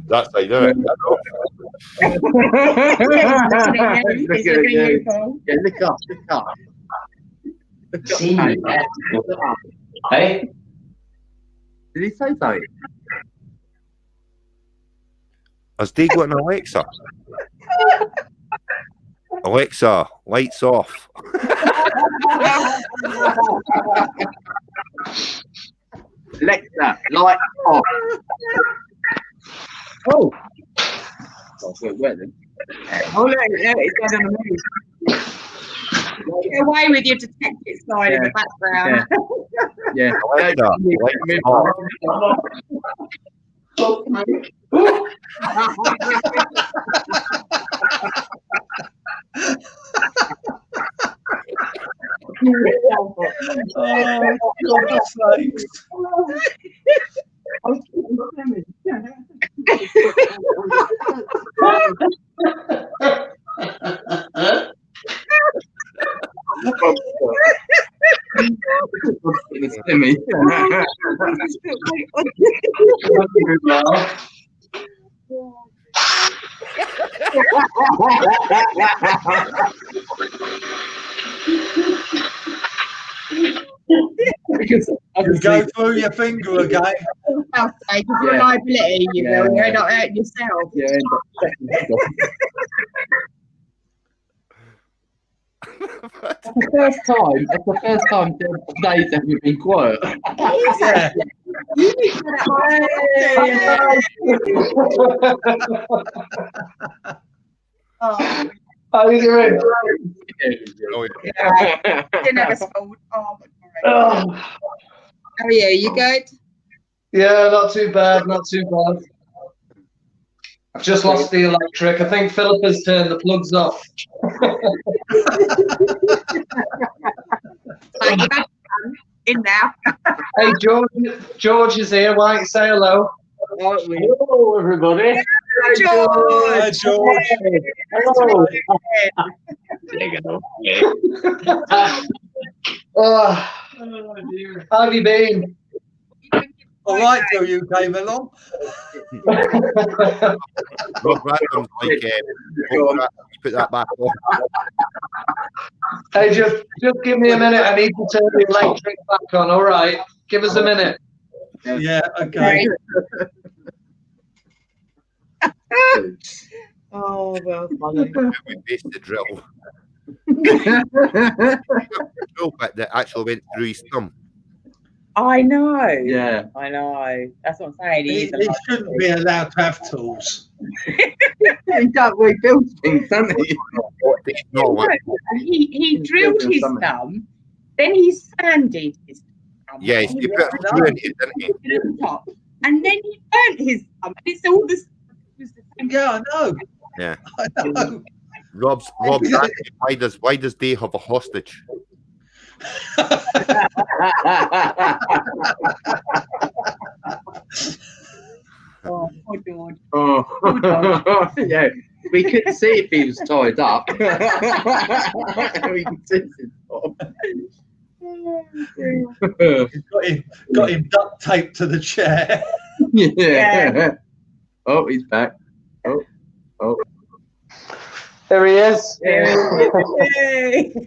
That's how you do it. He's looking at you, Paul. Yeah, look up. See you. Hey? Did he say something? Has Dee got an Alexa? Alexa, lights off. Alexa, light off. Oh. Where then? Oh, look, it's going on the move. Get away with your detect it slide in the background. Yeah. Alexa, lights off. Oh, God's sakes. It's Timmy. You go through your finger again. I'll say, because you're a liability, you will. You end up hurting yourself. Yeah, end up checking head off. That's the first time today's ever been quiet. Yeah. You need to Oh, How are you doing? didn't have a sport. Oh, my God. Oh. How are you? You good? Yeah, not too bad, not too bad. I've just lost the electric. I think Philip has turned the plugs off. In now. Hey, George is here. Why don't you say hello? Hello, everybody. Hi, George. Hello. Oh, how have you been? All right till you came along. Rob Radham's like, put that back on. Hey, just give me a minute. I need to turn the electric back on. All right, give us a minute. Yeah, okay. Oh, well, funny. We missed the drill. Drill bit that actually went through his thumb. I know. Yeah. I know. That's what I'm saying. He shouldn't be allowed to have tools. He does rebuild things, doesn't he? He drilled his thumb, then he sanded his thumb. Yeah, he put a screw in it, didn't he? At the top, and then he burnt his thumb. It's all this. Yeah, I know. Yeah. I know. Rob's why does Dave have a hostage? Oh, my God. Oh, yeah. We couldn't see if he was tied up. We could see his top. Got him duct taped to the chair. Yeah. Oh, he's back. Oh. There he is. Yeah.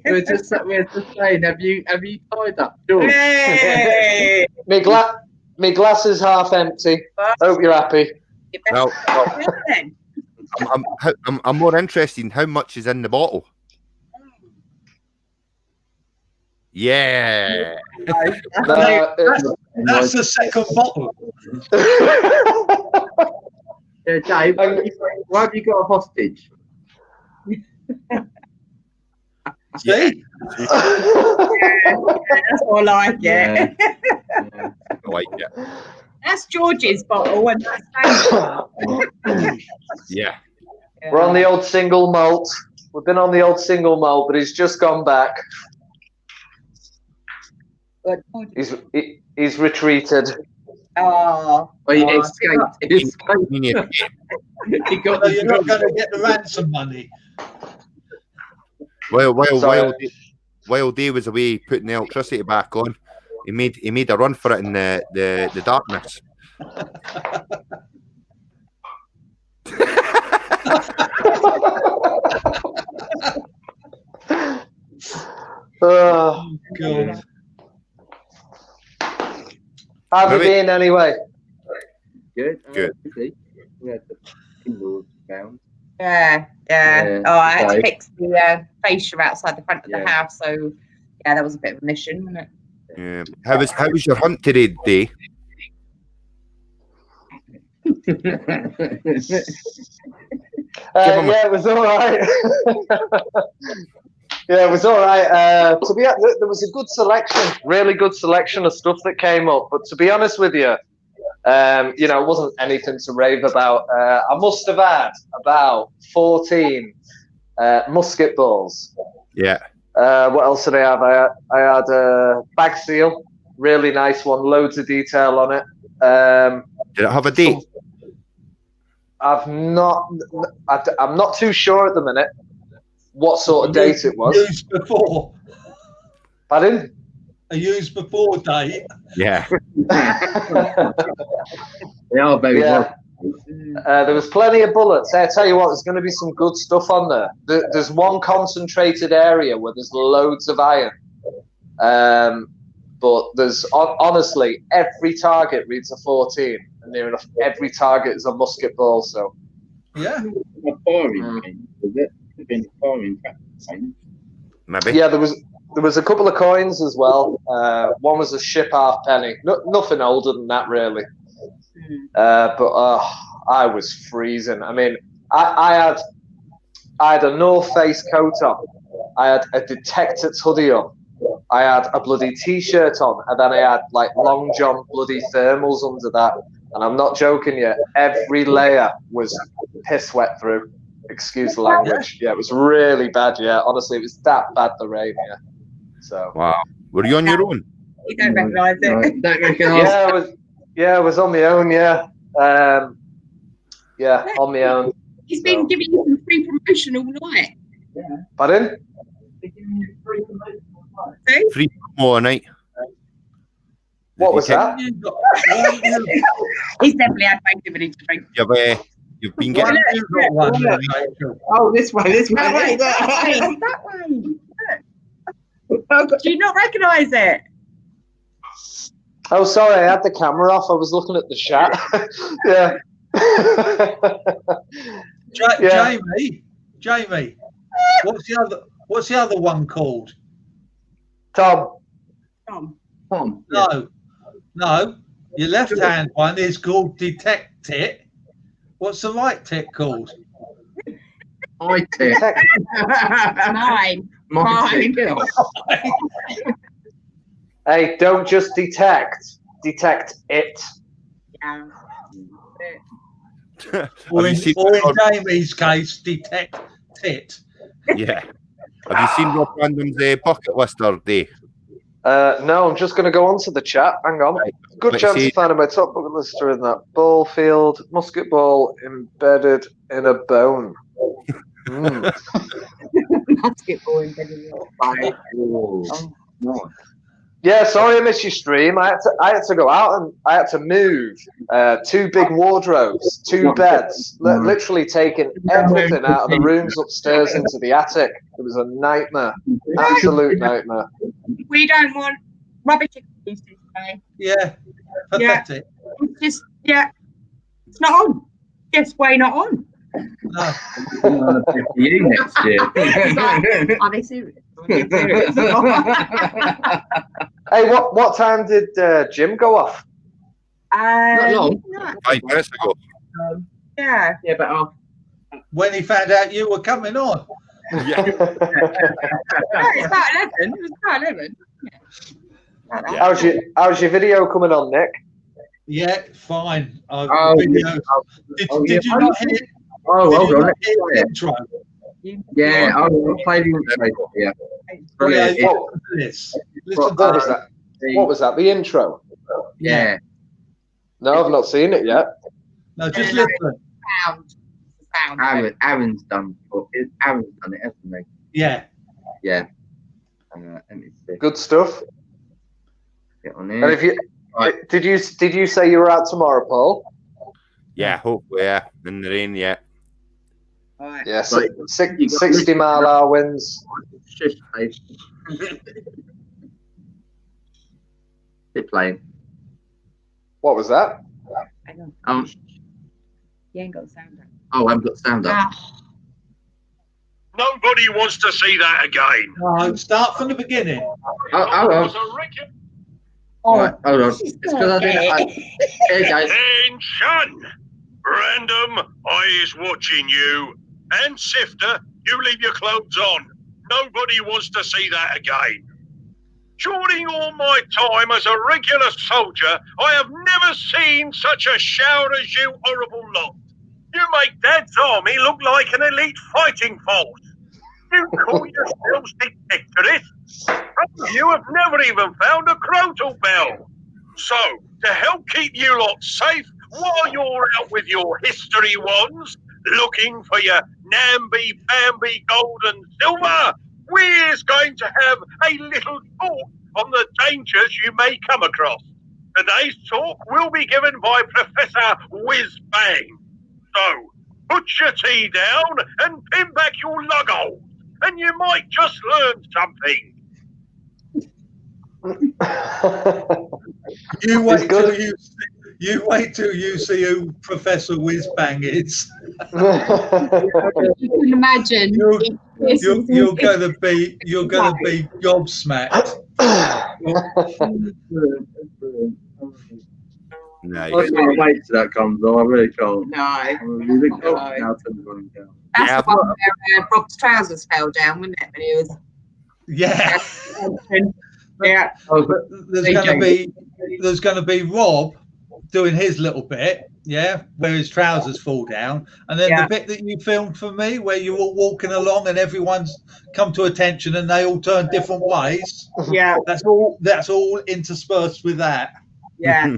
we're just saying, have you tied up, George? Hey. My glass is half empty. Hope you're happy. Well, I'm more interested in how much is in the bottle. Yeah. That's the second bottle. Yeah, Dave, why have you got a hostage? See? That's all I like it. I like it. That's George's bottle, and that's Yeah. We're on the old single malt. We've been on the old single malt, but he's just gone back. He's retreated. Oh, he escaped. He got you're not going to get the ransom money. While Dave was away putting the electricity back on, he made a run for it in the darkness. Oh, God. How have you been anyway? Good. Good. We had the in-laws round. Yeah. Oh, I had to fix the fascia outside the front of the house, so yeah, that was a bit of a mission, wasn't it? Yeah. How was your hunt today, Day? Yeah, it was all right. Yeah, it was all right. To be honest, there was a good selection, really good selection of stuff that came up. But to be honest with you, you know, it wasn't anything to rave about. I must have had about 14 musket balls. Yeah. What else did I have? I had a bag seal, really nice one, loads of detail on it. Did it have a date? I'm not too sure at the minute what sort of date it was. Used before. Pardon? A used before date. Yeah. They are very well. There was plenty of bullets. I tell you what, there's going to be some good stuff on there. There's one concentrated area where there's loads of iron. But there's honestly every target reads a 14, and near enough every target is a musket ball. So yeah, maybe. Yeah, there was a couple of coins as well. One was a ship halfpenny. Nothing older than that really. But I was freezing. I mean, I had a North Face coat on. I had a Detectives hoodie on. I had a bloody t-shirt on, and then I had like long john bloody thermals under that. And I'm not joking you, every layer was piss wet through. Excuse the language. Yeah, it was really bad. Yeah, honestly, it was that bad, the rain. Yeah. So. Wow. Were you on your own? You don't recognise it. Don't recognise. Yeah, I was on my own. Yeah. Yeah, on my own. He's been giving you some free promotion all night. Pardon? Free more night. What was that? He's definitely had bank dividends to drink. You've been getting. Oh, this way. That way. Do you not recognise it? Oh, sorry, I had the camera off. I was looking at the chat. Yeah. Jamie, what's the other one called? Tom. No. Your left hand one is called Detect It. What's the right tick called? I tick. Mine. Hey, don't just detect it. Yeah. Or in Jamie's case, detect it. Yeah. Have you seen Rob Random's bucket list or Day? No, I'm just going to go onto the chat. Hang on. Good chance of finding my top bucket list in that. Ball field, musket ball embedded in a bone. Musket ball embedded in a bone. Yeah, sorry I missed your stream. I had to go out and I had to move 2 big wardrobes, 2 beds, literally taking everything out of the rooms upstairs into the attic. It was a nightmare, absolute nightmare. We don't want rubbish excuses today. Yeah, pathetic. It's just, it's not on. Just way not on. No. You next year. Are they serious? Hey, what time did Jim go off? Not long. 5 minutes ago. Yeah, but When he found out you were coming on. Yeah. it's about 11. It was about 11. How's your video coming on, Nick? Yeah, fine. Did you not hear? Oh, hold on. Intro. Yeah, I'll play the intro. Yeah. Brilliant. What was that? The intro? Yeah. No, I've not seen it yet. No, just listen. Sound. Aaron's done it, hasn't he? Yeah. Yeah. Let me see. Good stuff. Get on here. And if you did you say you were out tomorrow, Paul? Yeah, hopefully, yeah. In the rain, yeah. Right. Yeah, 60-mile-an-hour winds. Shush, Dave. Keep playing. What was that? Hang on. You ain't got the sound up. Oh, I haven't got sound up. Nobody wants to see that again. No, start from the beginning. Right, hold on. It's because I didn't. Here you go. Attention! Random, I is watching you. And Sifter, you leave your clothes on. Nobody wants to see that again. During all my time as a regular soldier, I have never seen such a shout as you horrible lot. You make Dad's army look like an elite fighting force. You call yourselves detectorists? You have never even found a crotal bell. So, to help keep you lot safe while you're out with your history wands, looking for your namby-pamby gold and silver, we're going to have a little talk on the dangers you may come across. Today's talk will be given by Professor Whiz Bang. So, put your tea down and pin back your lug holes, and you might just learn something. You wait till you see who Professor Whizbang is. You can imagine. You're gonna be gobsmacked. No, I can't wait till that comes on. I really can't. No. That's the one where Rob's trousers fell down, wasn't it? When he was. Yeah. Yeah. There's gonna be Rob doing his little bit, yeah, where his trousers fall down, and then the bit that you filmed for me, where you're all walking along and everyone's come to attention and they all turn different ways. Yeah. That's all interspersed with that. Yeah.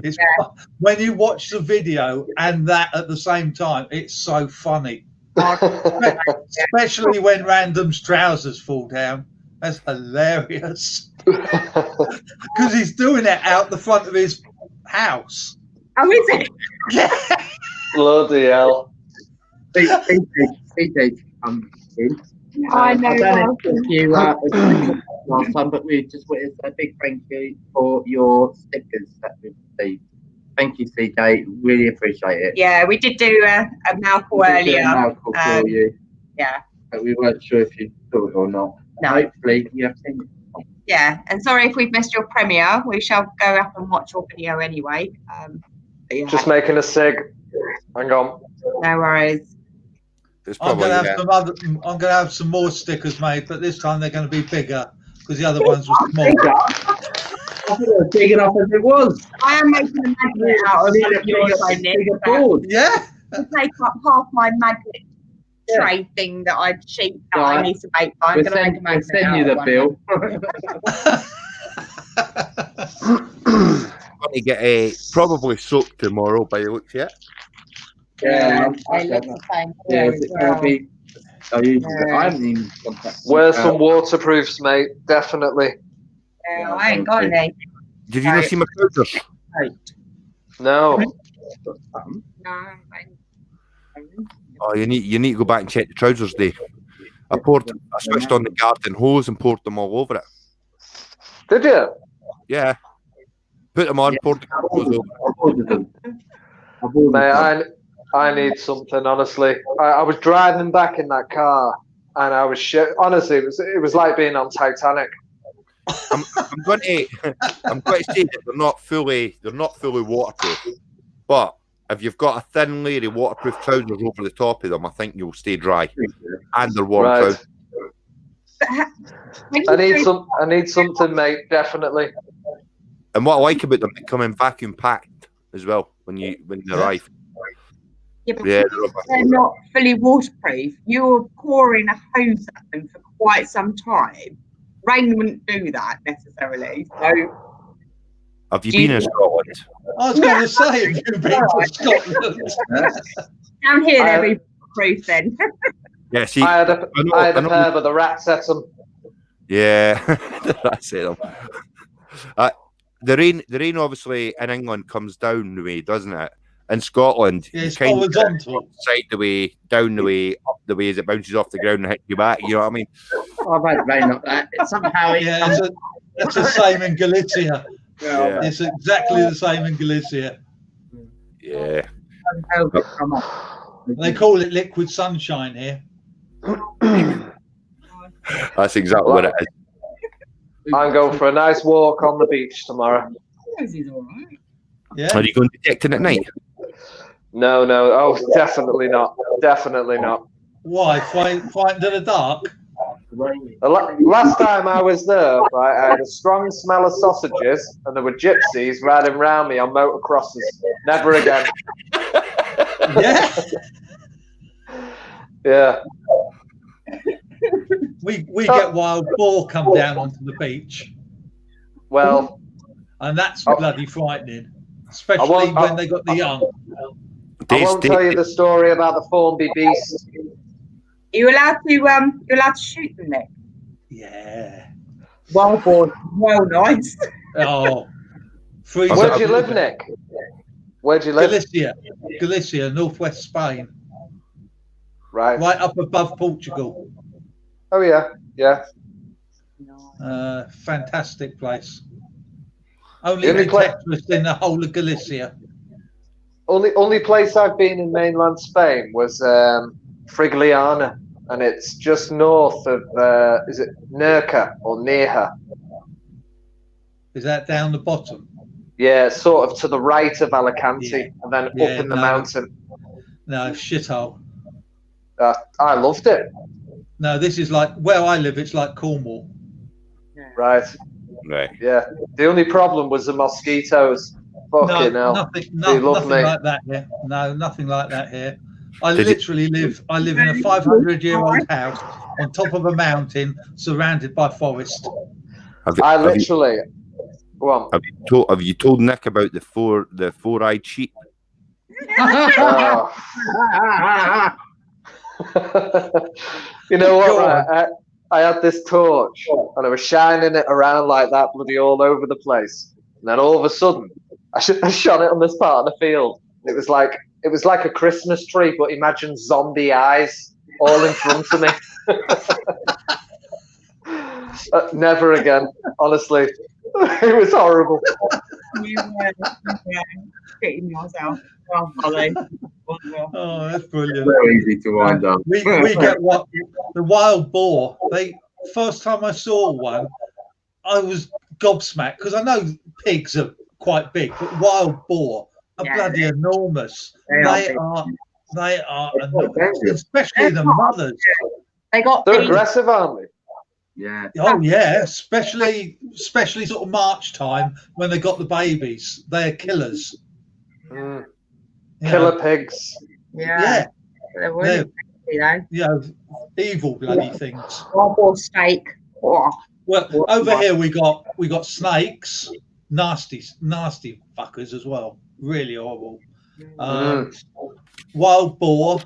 When you watch the video and that at the same time, it's so funny. Especially when Random's trousers fall down. That's hilarious. Because he's doing it out the front of his house. Oh, is it? Yeah. Bloody hell. CJ come in. I know. I don't know if you last time, but we just wanted to say a big thank you for your stickers that we received. Thank you, CJ. Really appreciate it. Yeah, we did do a mouthful earlier. For you. Yeah. But we weren't sure if you saw it or not. No. Hopefully you have seen it. Yeah, and sorry if we've missed your premiere. We shall go up and watch your video anyway. Just making a sig. Hang on. No worries. I'm gonna have some more stickers made, but this time they're going to be bigger because the other ones were small. I think it was big enough as it was. I am making a magnet out of it. Yeah. To take up half my magnet tray thing that I've sheet that I need to make. I'm going to make a magnet. Send you the bill. Going to get probably soaked tomorrow by the looks of it. Yeah, I look the same. I haven't even contacted. Wear some waterproofs, mate. Definitely. Yeah, I ain't got any. Did you not see my trousers? No. No. Oh, you need to go back and check the trousers, Dave. I switched on the garden hose and poured them all over it. Did you? Yeah. Put them on, poured the hose over. Mate, I need something, honestly. I was driving back in that car and I was shit. Honestly, it was like being on Titanic. I'm going to say that they're not fully waterproof, but if you've got a thin layer of waterproof trousers over the top of them, I think you'll stay dry, and they're warm trousers. I need something, mate. Definitely. And what I like about them, they come in vacuum packed as well when they arrive. Yeah, but they're not fully waterproof. You're pouring a hose at them for quite some time. Rain wouldn't do that necessarily. So, have you been in Scotland? I was going to say, have you been to Scotland? Down here, they'll be waterproof then. Yeah, see, I had a pair, but the rats ate them. Yeah, the rats ate them. The rain obviously in England comes down the way, doesn't it? in Scotland, Yeah, it's you kind of horizontal. side the way, down the way, up the way as it bounces off the ground and hits you back. You know what I mean? Oh, maybe not that. Somehow it Yeah, it's the same in Galicia. Yeah. It's exactly the same in Galicia. Yeah. They call it liquid sunshine here. That's exactly what it is. I'm going for a nice walk on the beach tomorrow. Yeah. Are you going detecting at night? No. Oh, definitely not. Definitely not. Why? Frightened in the dark? Last time I was there, right, I had a strong smell of sausages, and there were gypsies riding around me on motocrosses. Never again. Yeah. Yeah. We get wild boar come down onto the beach, Well, and that's bloody frightening, especially when they got the young. I won't tell you the story about the Formby beast. You're allowed to shoot them, Nick. Yeah. Wild boar, well, nice. Oh. Where'd you live, Nick? Where'd you live? Galicia, northwest Spain. Right. Right up above Portugal. Oh yeah. Fantastic place. Only detectorists in the whole of Galicia. Only place I've been in mainland Spain was Frigliana, and it's just north of is it Nerja or Nerja? Is that down the bottom? Yeah, sort of to the right of Alicante, and then up in the mountain. No, shithole. I loved it. No, this is like where I live. It's like Cornwall. Right. Yeah. The only problem was the mosquitoes. Fucking hell. Nothing like that here. No, nothing like that here. I live in a 500-year-old house on top of a mountain, surrounded by forest. Go on. Have you told Nick about the four-eyed sheep? You know what? I had this torch and I was shining it around like that, bloody all over the place. And then all of a sudden, I shone it on this part of the field. It was like a Christmas tree, but imagine zombie eyes all in front of me. Never again, honestly. It was horrible. Oh, that's brilliant. Very easy to wind up. We get the wild boar. First time I saw one, I was gobsmacked because I know pigs are quite big, but wild boar are bloody enormous. They are enormous, especially the mothers. They're aggressive, aren't they? Yeah. Oh yeah, especially sort of March time when they got the babies. They're killers. Killer pigs. Yeah. They're evil bloody things. Or steak. Oh. Well, over here we got snakes, nasty fuckers as well. Really horrible. Wild boar.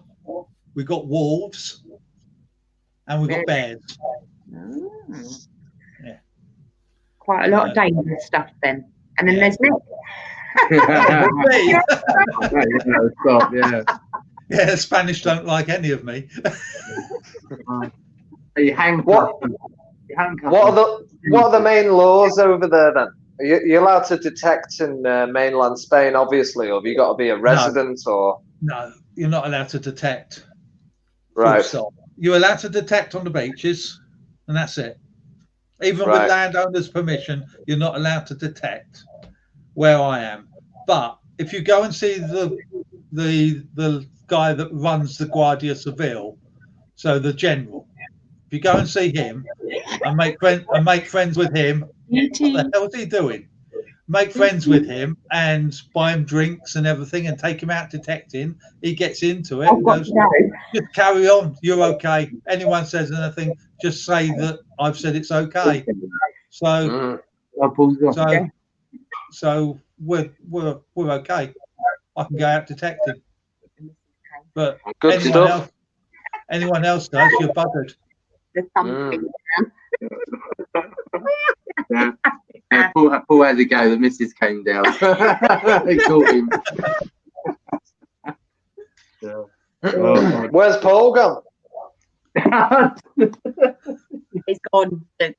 We got wolves, and we got bears. Yeah. Quite a lot of dangerous stuff then. And then there's Nick. Yeah, Spanish don't like any of me. What are the main laws over there then? You're allowed to detect in mainland Spain, obviously, or have you got to be a resident? No, you're not allowed to detect. Right. You're allowed to detect on the beaches, and that's it. Even with landowners' permission, you're not allowed to detect where I am. But if you go and see the guy that runs the Guardia Civil, so the general, if you go and see him and make friends with him, what the hell is he doing? Make friends with him and buy him drinks and everything and take him out detecting. He gets into it and goes, just carry on. You're okay. Anyone says anything, just say that I've said it's okay. So we're okay. I can go out detecting. But anyone else does, you're buggered. Paul had to go. The missus came down. They caught him. Where's Paul gone? He's gone. The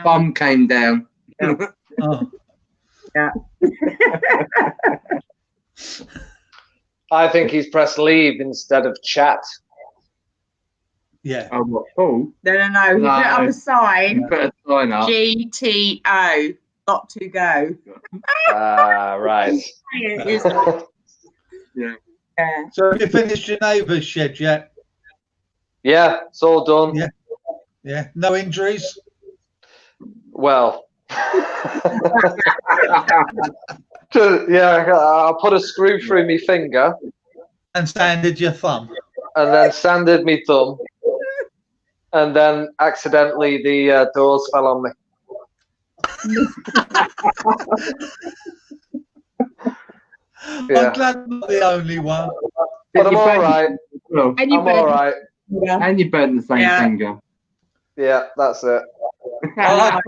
bomb came down. Oh. Yeah. I think he's pressed leave instead of chat. Yeah. Oh, what? Paul? No. He put up a sign. Put a sign up. GTO. Got to go. Right. Yeah. So have you finished your neighbour's shed yet? Yeah, it's all done. Yeah. Yeah. No injuries? Well. Yeah, I put a screw through my finger. And sanded your thumb. And then sanded my thumb. And then accidentally the doors fell on me. Yeah. I'm glad I'm not the only one. But I'm all right. And you I'm all right. And you burned the same finger. Yeah, that's it. I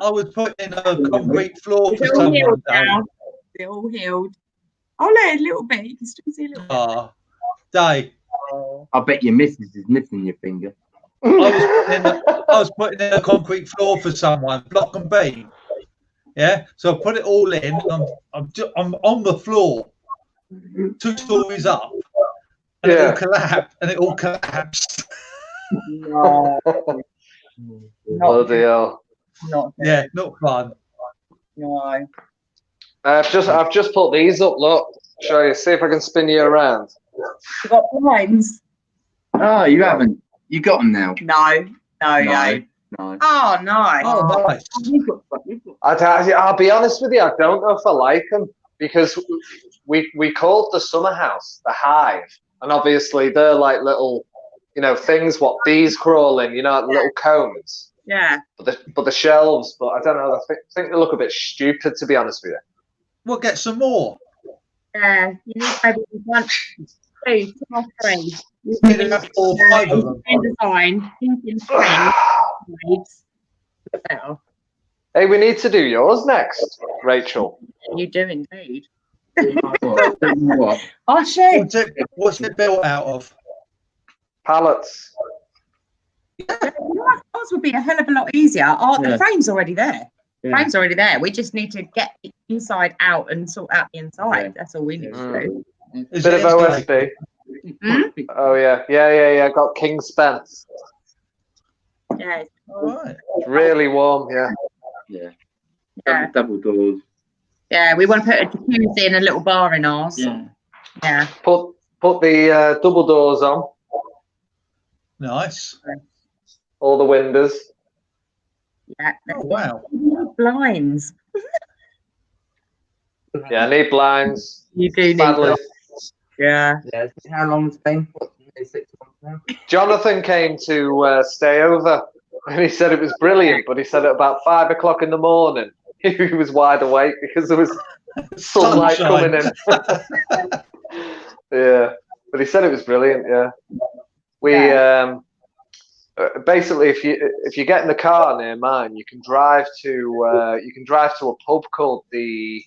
was putting a concrete floor for someone. They're all healed. Oh, no, a little bit. You can still see a little bit. Dave. I bet your missus is missing your finger. I was putting in a concrete floor for someone, block and beam. Yeah, so I put it all in. I'm on the floor, 2 stories up, and it all collapsed. No. Bloody hell. Not yeah, not fun. No. I've just put these up. Look, show you. See if I can spin you around. You got blinds? Oh, you haven't. You got them now. No. No. Oh, nice. Oh, nice. I'll be honest with you. I don't know if I like them because we called the summer house the hive, and obviously they're like little, things what bees crawl in. Little combs. Yeah. But the shelves. But I don't know. I think they look a bit stupid, to be honest with you. We'll get some more. Yeah. You need maybe 1, 2, 2 or 3. You need enough 4 or 5 of them. Design. Hey, we need to do yours next, Rachel. You do indeed. What? Oh shit! What's it built out of? Pallets. Ours would be a hell of a lot easier. The frame's already there. Yeah. Frame's already there. We just need to get the inside out and sort out the inside. Yeah. That's all we need to do. Bit of OSB. Oh yeah. Got King Spence. Yeah. All right. It's really warm. Yeah. Yeah. Double doors. Yeah, we want to put a jacuzzi and a little bar in ours. Yeah. Put the double doors on. Nice. All the windows. Yeah. Oh, wow. Blinds. Yeah, I need blinds. You do need blinds. Yeah. How long it's been? 6 months now. Jonathan came to stay over, and he said it was brilliant. But he said at about 5 o'clock in the morning, he was wide awake because there was sunlight coming in. Yeah, but he said it was brilliant. Yeah, we basically, if you get in the car near mine, you can drive to a pub called the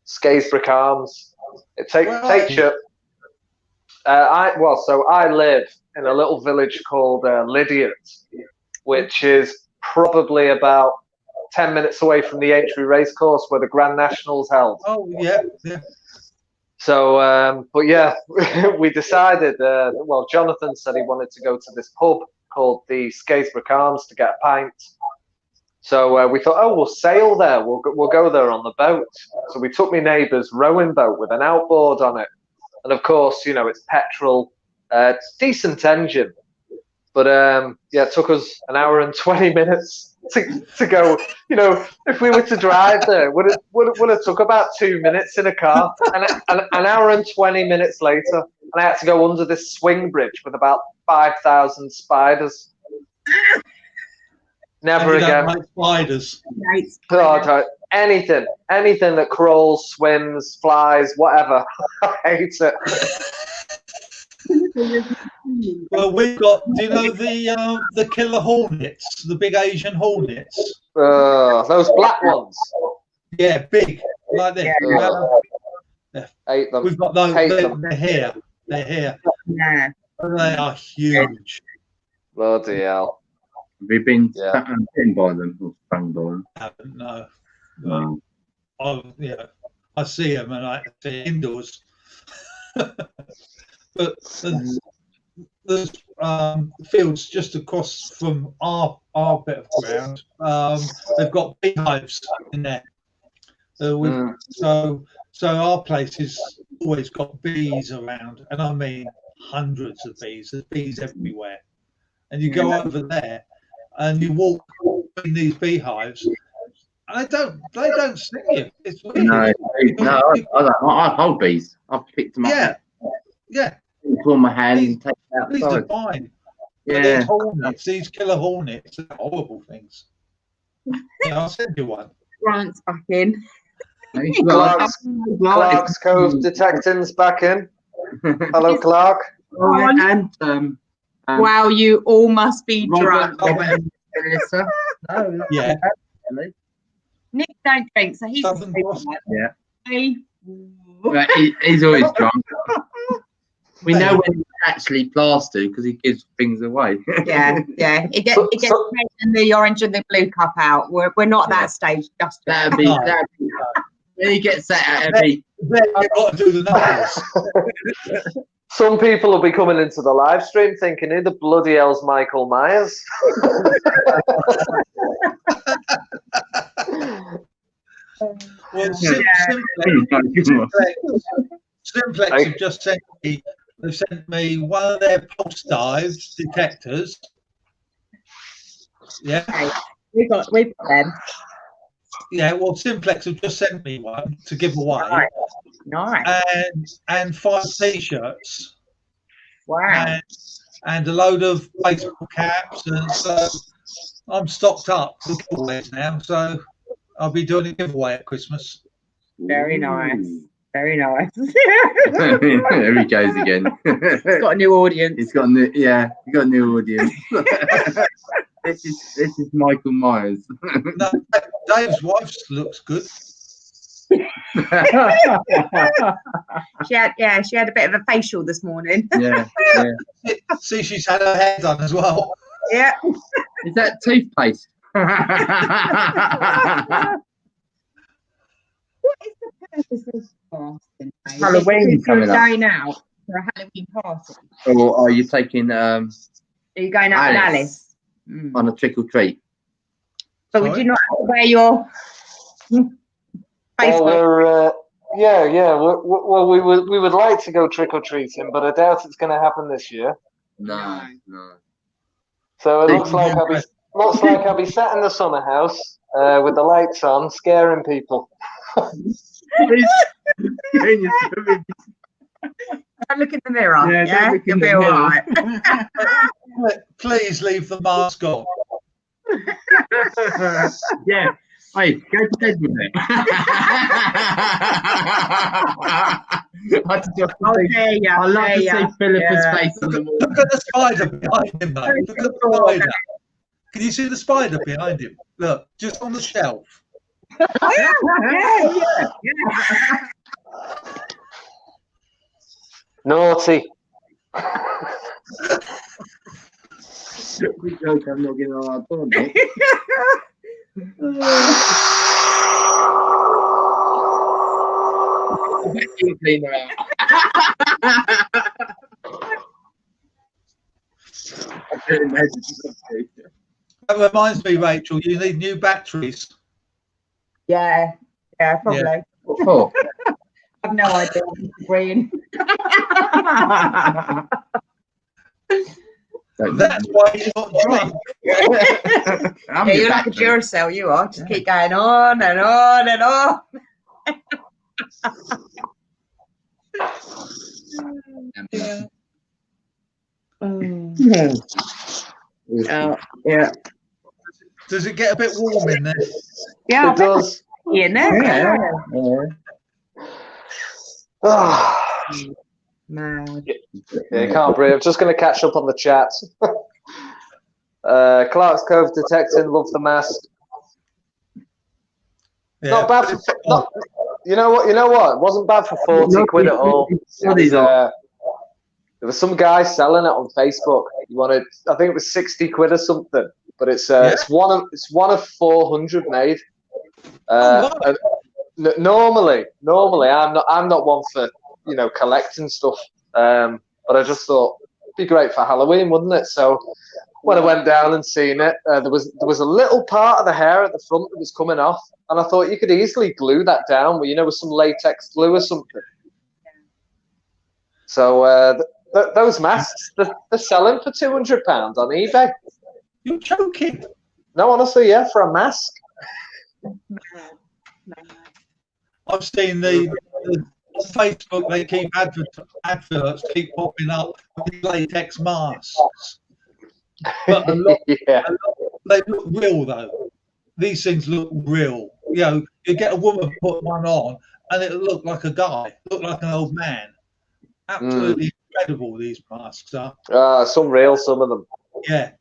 Skaysbrook Arms. It takes you. I live in a little village called Lydiat, which is probably about 10 minutes away from the Aintree Racecourse where the Grand National's held. Oh, yeah. So, but yeah, we decided, Jonathan said he wanted to go to this pub called the Skaysbrook Arms to get a pint. So we thought, we'll sail there. We'll go there on the boat. So we took my neighbour's rowing boat with an outboard on it. And of course, it's petrol, it's decent engine. But it took us an hour and 20 minutes to go. If we were to drive there, would have took about 2 minutes in a car. And an hour and 20 minutes later, and I had to go under this swing bridge with about 5,000 spiders. Never again. Like spiders. Oh, anything that crawls, swims, flies, whatever. I hate it. Well, we've got, do you know the killer hornets, the big Asian hornets? Those black ones. Yeah, big, like this. Hate them. We've got those. They're here. They're here. Yeah. They are huge. Bloody hell. Have you been bitten by them or stung by them? I don't know. No. I see them and I see indoors. But there's fields just across from our bit of ground. They've got beehives in there. So our place has always got bees around, and I mean hundreds of bees. There's bees everywhere. And you go over there and you walk in these beehives, and they don't sting you. It's weird. No, I hold bees. I've picked them up. Yeah. Pull my hand and take them These are outside. fine. Yeah. These hornets, these killer hornets, are horrible things. Yeah, I'll send you one. Grant's back in. Clark's Cove Detective's back in. Hello, Clark. And wow, you all must be drunk. Robert and Melissa. No, yeah. Nick don't drink, so he's yeah. Hey. Right, he's always drunk. We know when he's actually plastered because he gives things away. Yeah. It gets the orange and the blue cup out. We're not at that stage just yet. That'd be when he gets set out every. Then you've got to do the numbers. Some people will be coming into the live stream thinking, who the bloody hell's Michael Myers? Well, Simplex have just sent me. They've sent me one of their pulse dives detectors. Yeah, we've got them. Yeah, well, Simplex have just sent me one to give away. Nice. And 5 t-shirts. Wow. And a load of baseball caps, and so I'm stocked up for giveaways now. So I'll be doing a giveaway at Christmas. Very nice. Very nice. There he goes again. He's got a new audience. He's got a new audience. This is Michael Myers. No, Dave's wife looks good. She had a bit of a facial this morning. Yeah. See, she's had her hair done as well. Yeah. Is that toothpaste? What is the purpose of fasting? Halloween coming up. Going out for a Halloween party. Or are you taking? Are you going out with Alice? On a trick or treat? But would you not wear your face? Well, we would like to go trick or treating, but I doubt it's going to happen this year. No. So it looks like I'll be sat in the summer house with the lights on, scaring people. Don't look in the mirror. Yeah, you'll be all right. Please leave the mask on. Yeah. Hey, go to bed with it. I love to see Philippa's face on the wall. Look at the spider behind him, mate. Look at the spider. Can you see the spider behind him? Look, just on the shelf. Yeah. Naughty. Quick joke, I'm not getting a hard time. Cleaner out. That reminds me, Rachel, you need new batteries. Yeah, probably. Yeah. What for? I've no idea. Green. That's why you're not drunk. You're like a Duracell, you are. Just keep going on and on and on. Yeah. Does it get a bit warm in there? Yeah, it does. In there. Man. Yeah, you can't breathe. I'm just going to catch up on the chat. Clark's Cove Detecting, love the mask. Yeah. Not bad for. You know what? It wasn't bad for 40 quid at all. There was some guy selling it on Facebook. He wanted, I think it was 60 quid or something. But it's one of 400 made. And normally I'm not one for collecting stuff. But I just thought it'd be great for Halloween, wouldn't it? So when I went down and seen it, there was a little part of the hair at the front that was coming off, and I thought you could easily glue that down with some latex glue or something. So those masks, they're selling for £200 on eBay. You're joking. No, honestly, yeah, for a mask. I've seen the on Facebook. They keep adverts keep popping up with latex masks. But they look real though. These things look real. You get a woman put one on, and it'll look like a guy, look like an old man. Absolutely incredible. These masks are. Some real, some of them. Yeah.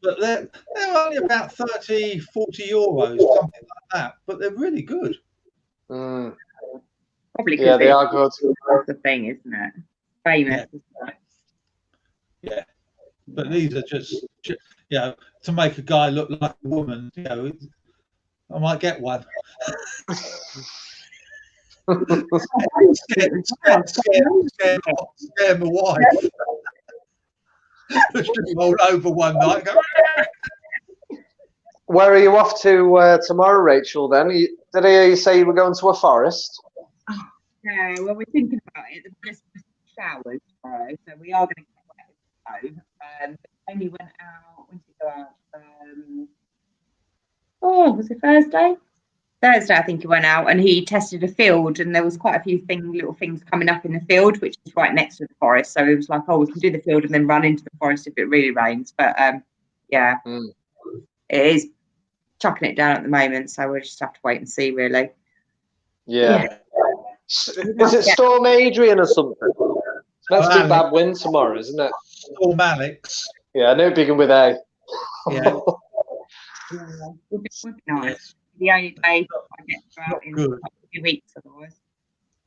But they're only about 30, 40 euros, something like that. But they're really good. Probably yeah, they are good. That's the thing, isn't it? Famous. Yeah. But these are just to make a guy look like a woman. I might get one. Scare my wife. Just roll over one night. Where are you off to tomorrow, Rachel? Then did I hear you say you were going to a forest? Yeah, well, we're thinking about it. There's showers tomorrow, so we are going to get wet. Amy went out. When did he go out? Was it Thursday? Thursday, I think he went out, and he tested a field, and there was quite a few little things coming up in the field, which is right next to the forest. So it was like, we can do the field and then run into the forest if it really rains. But it is chucking it down at the moment, so we'll just have to wait and see, really. Yeah. Is it Storm Adrian or something? It's meant to be bad wind tomorrow, isn't it? Storm Alex. Yeah, I know it began with A. Yeah. Would be nice. The only day I get to go out in a few weeks, otherwise.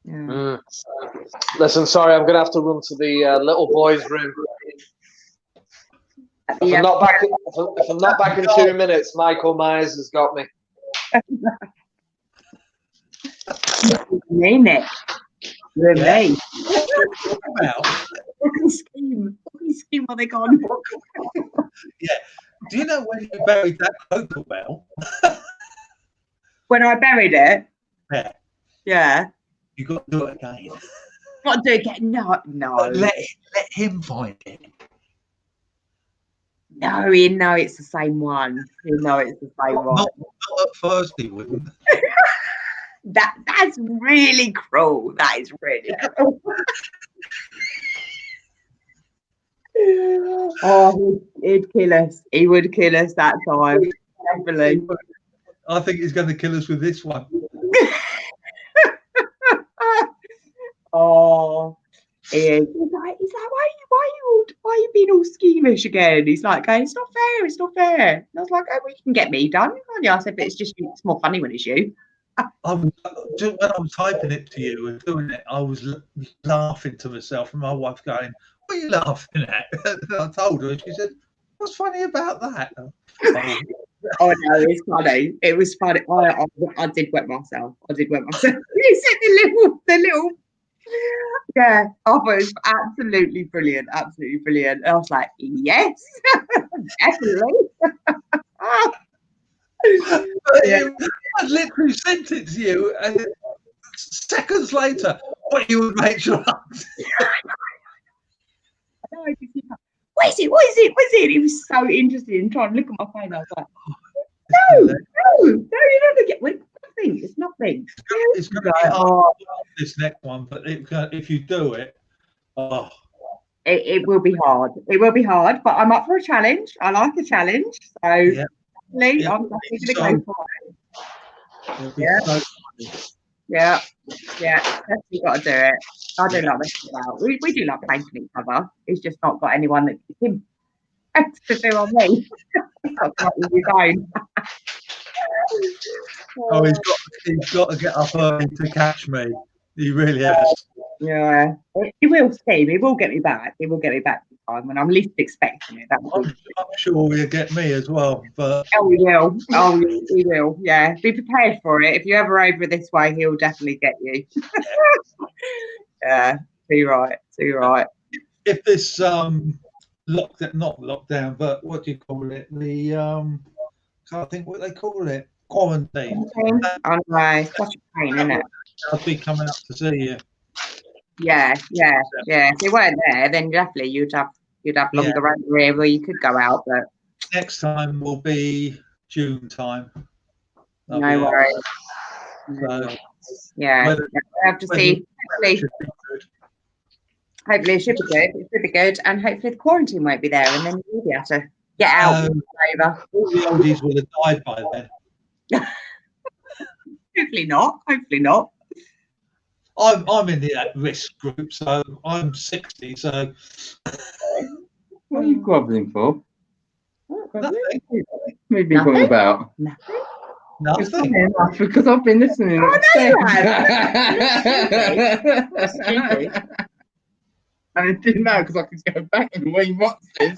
Yeah. Listen, sorry, I'm going to have to run to the little boy's room. If I'm not back in 2 minutes, Michael Myers has got me. Name it. Really? Look at scheme while they're gone. Yeah. Do you know when you buried that cocoa bell? When I buried it? Yeah. You got to do it again. Not do it again. No. Let him find it. No, you know it's the same one. You know it's the same one. Not at first he wouldn't. That's really cruel. That is really cruel. He'd kill us. He would kill us that time. Definitely. I think he's going to kill us with this one. He is. He's like, why are you being all squeamish again? He's like, going, it's not fair. And I was like, we can get me done, can't you? I said, but it's more funny when it's you. When I was typing it to you and doing it, I was laughing to myself, and my wife going, "What are you laughing at?" And I told her, and she said, "What's funny about that?" Oh no, it's funny. It was funny. I did wet myself. You said the little. Yeah, I thought it was absolutely brilliant. And I was like, yes, definitely. I literally sent it to you, and seconds later, what you would make sure. What is it? He was so interested in trying to look at my phone. I was like, no, you're not going to get nothing. It's nothing. It's going to be hard this next one, but if you do it, it will be hard. It will be hard, but I'm up for a challenge. I like a challenge, so I'm definitely going to go for it. Yeah, definitely got to do it. I don't like messing about. We do like pranking each other. He's just not got anyone that can to do on me. He's got to with his own. He's got to get up early to catch me. He really has. Yeah, he will see. He will get me back. He will get me back the time when I'm least expecting it. I'm sure he'll get me as well. But he will. Oh, he will. Yeah, be prepared for it. If you're ever over this way, he'll definitely get you. Yeah, too right. Too right. If this not lockdown, but what do you call it? The can't think what they call it. Quarantine. I know. Such a pain, isn't it? I'll be coming up to see you. Yeah. If you weren't there, then definitely you'd have longer around here where you could go out. But next time will be June time. No worries. So, yeah, we have to see. Hopefully it should be good. It should be good, and hopefully the quarantine won't be there, and then you'll be able to get out. All the oldies will have died by then. Hopefully not. Hopefully not. I'm in the at-risk group, so I'm 60. So what are you grovelling for? Nothing. What have you been talking about? Nothing. Because I've been listening. Oh, no, you And I didn't know because I could go back and read what's this.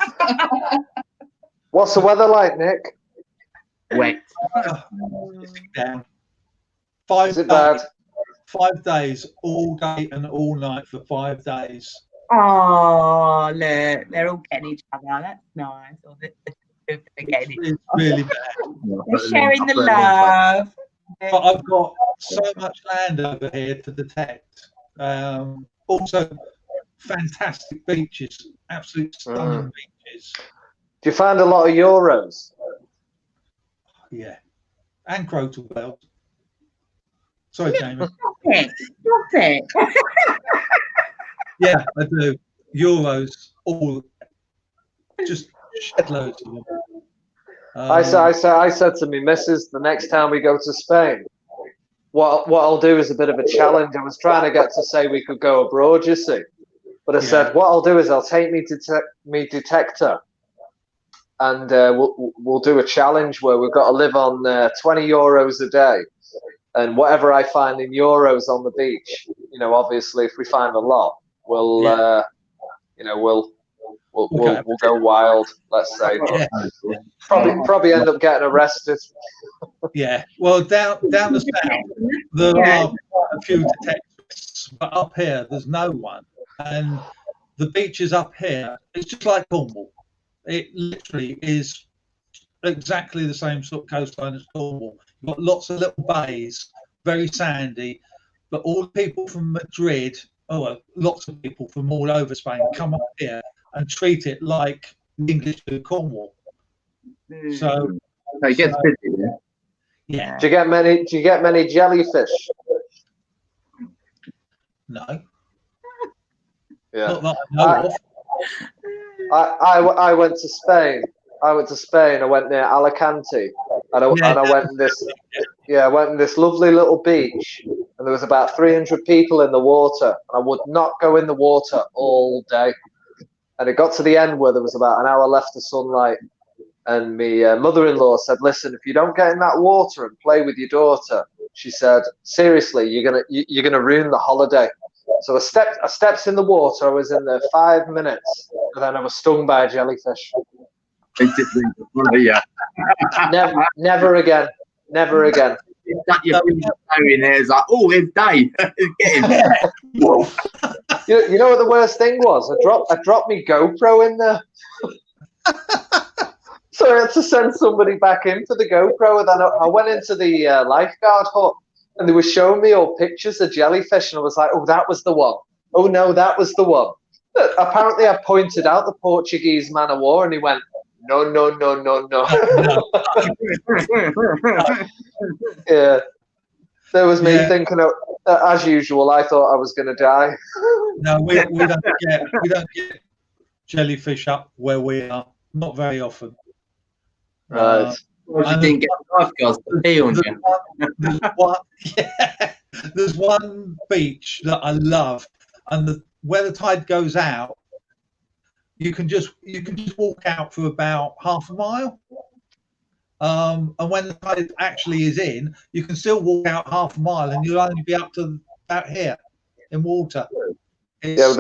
What's the weather like, Nick? Wet. Down. Is it bad? 5 days, all day and all night for 5 days. Oh, look, they're all getting each other. That's nice. Or they're getting each It's really bad. They're sharing the love. But I've got so much land over here to detect. Also, fantastic beaches, absolute stunning beaches. Do you find a lot of euros? Yeah, and crotal bells. Sorry, Jamie. Stop it. Yeah, I do. Euros, all just shed loads of them. I said to me, Mrs., the next time we go to Spain, what I'll do is a bit of a challenge. I was trying to get to say we could go abroad, you see, but I said what I'll do is I'll take me detector, and we'll do a challenge where we've got to live on 20 euros a day, and whatever I find in euros on the beach, obviously if we find a lot, we'll go wild. Let's say, probably end up getting arrested. Yeah, well, down the south there are quite a few detectives, but up here there's no one, and the beaches up here, it's just like Cornwall. It literally is exactly the same sort of coastline as Cornwall. You've got lots of little bays, very sandy, but all the people from Madrid, lots of people from all over Spain come up here and treat it like the English do Cornwall. So it gets busy. Yeah. Do you get many jellyfish? No. Yeah. Not that I know of. I went to Spain. I went near Alicante, and I went in this. Yeah, I went in this lovely little beach, and there was about 300 people in the water. I would not go in the water all day, and it got to the end where there was about an hour left of sunlight, and my mother-in-law said, "Listen, if you don't get in that water and play with your daughter," she said, "seriously, you're gonna ruin the holiday." So I stepped in the water. I was in there 5 minutes, and then I was stung by a jellyfish. Yeah. Never again. Never again. Your in there is like, oh, it's Dave. Get him. You know what the worst thing was? I dropped my GoPro in there. So I had to send somebody back in for the GoPro, and then I went into the lifeguard hut, and they were showing me all pictures of jellyfish, and I was like, oh, that was the one. Oh no, that was the one. Apparently I pointed out the Portuguese man of war, and he went, no. Yeah. There was me thinking, as usual, I thought I was going to die. No, we don't get jellyfish up where we are. Not very often. Right. You didn't get lifeguards to pee on you. There's one beach that I love, and where the tide goes out, you can just walk out for about half a mile. And when the tide actually is in, you can still walk out half a mile, and you'll only be up to out here in water. Yeah,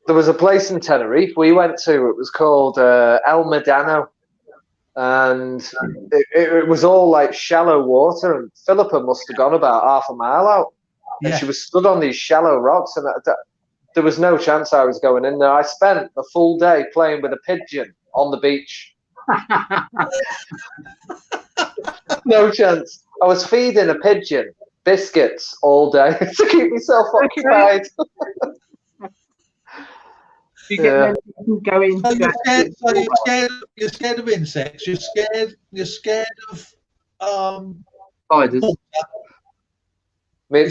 there was a place in Tenerife we went to. It was called El Medano, and it was all like shallow water. And Philippa must have gone about half a mile out, and she was stood on these shallow rocks, and there was no chance I was going in there. I spent a full day playing with a pigeon on the beach. No chance. I was feeding a pigeon biscuits all day to keep myself occupied. You go in. So you're scared of insects. You're scared of spiders. My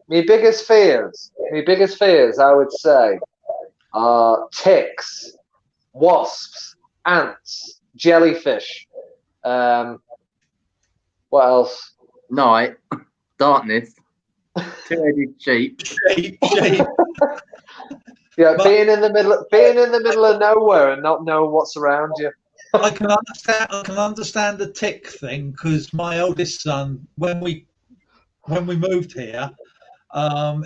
biggest fears, I would say, are ticks, wasps, ants, jellyfish. What else? Night, darkness, two-headed sheep. Yeah, being in the middle of nowhere and not know what's around you. I can understand the tick thing, because my oldest son, when we moved here,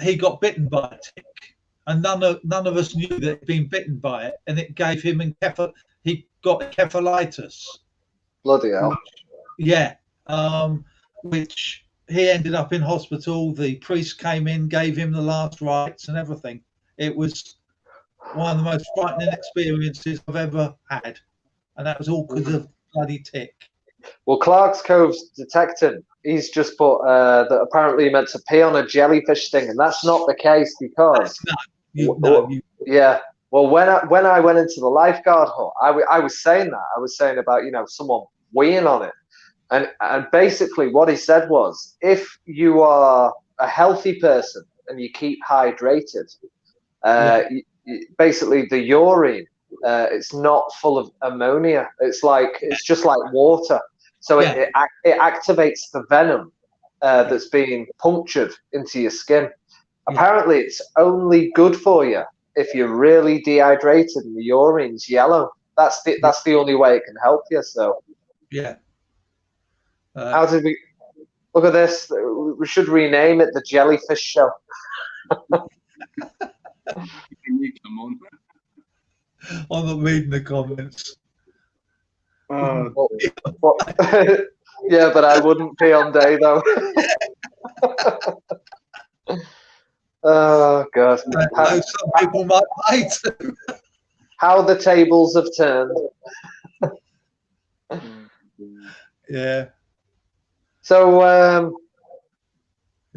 he got bitten by a tick, and none of us knew that he'd been bitten by it, and it gave him he got encephalitis. Bloody hell! Yeah, which he ended up in hospital. The priest came in, gave him the last rites and everything. It was one of the most frightening experiences I've ever had, and that was all because of bloody tick. Well, Clark's Cove's detective, he's just put that apparently he meant to pee on a jellyfish sting, and that's not the case because yeah. Well, when I went into the lifeguard hut, I was saying that. I was saying about, someone weeing on it, and basically what he said was, if you are a healthy person and you keep hydrated, basically the urine, it's not full of ammonia. It's just like water. So it activates the venom that's being punctured into your skin. Apparently, it's only good for you if you're really dehydrated and the urine's yellow. That's the only way it can help you. So how did we look at this? We should rename it the Jellyfish Show. Can you come on? I'm not reading the comments. Yeah, but I wouldn't pee on day though. Oh God! Some people might pay too. How the tables have turned. Yeah. So,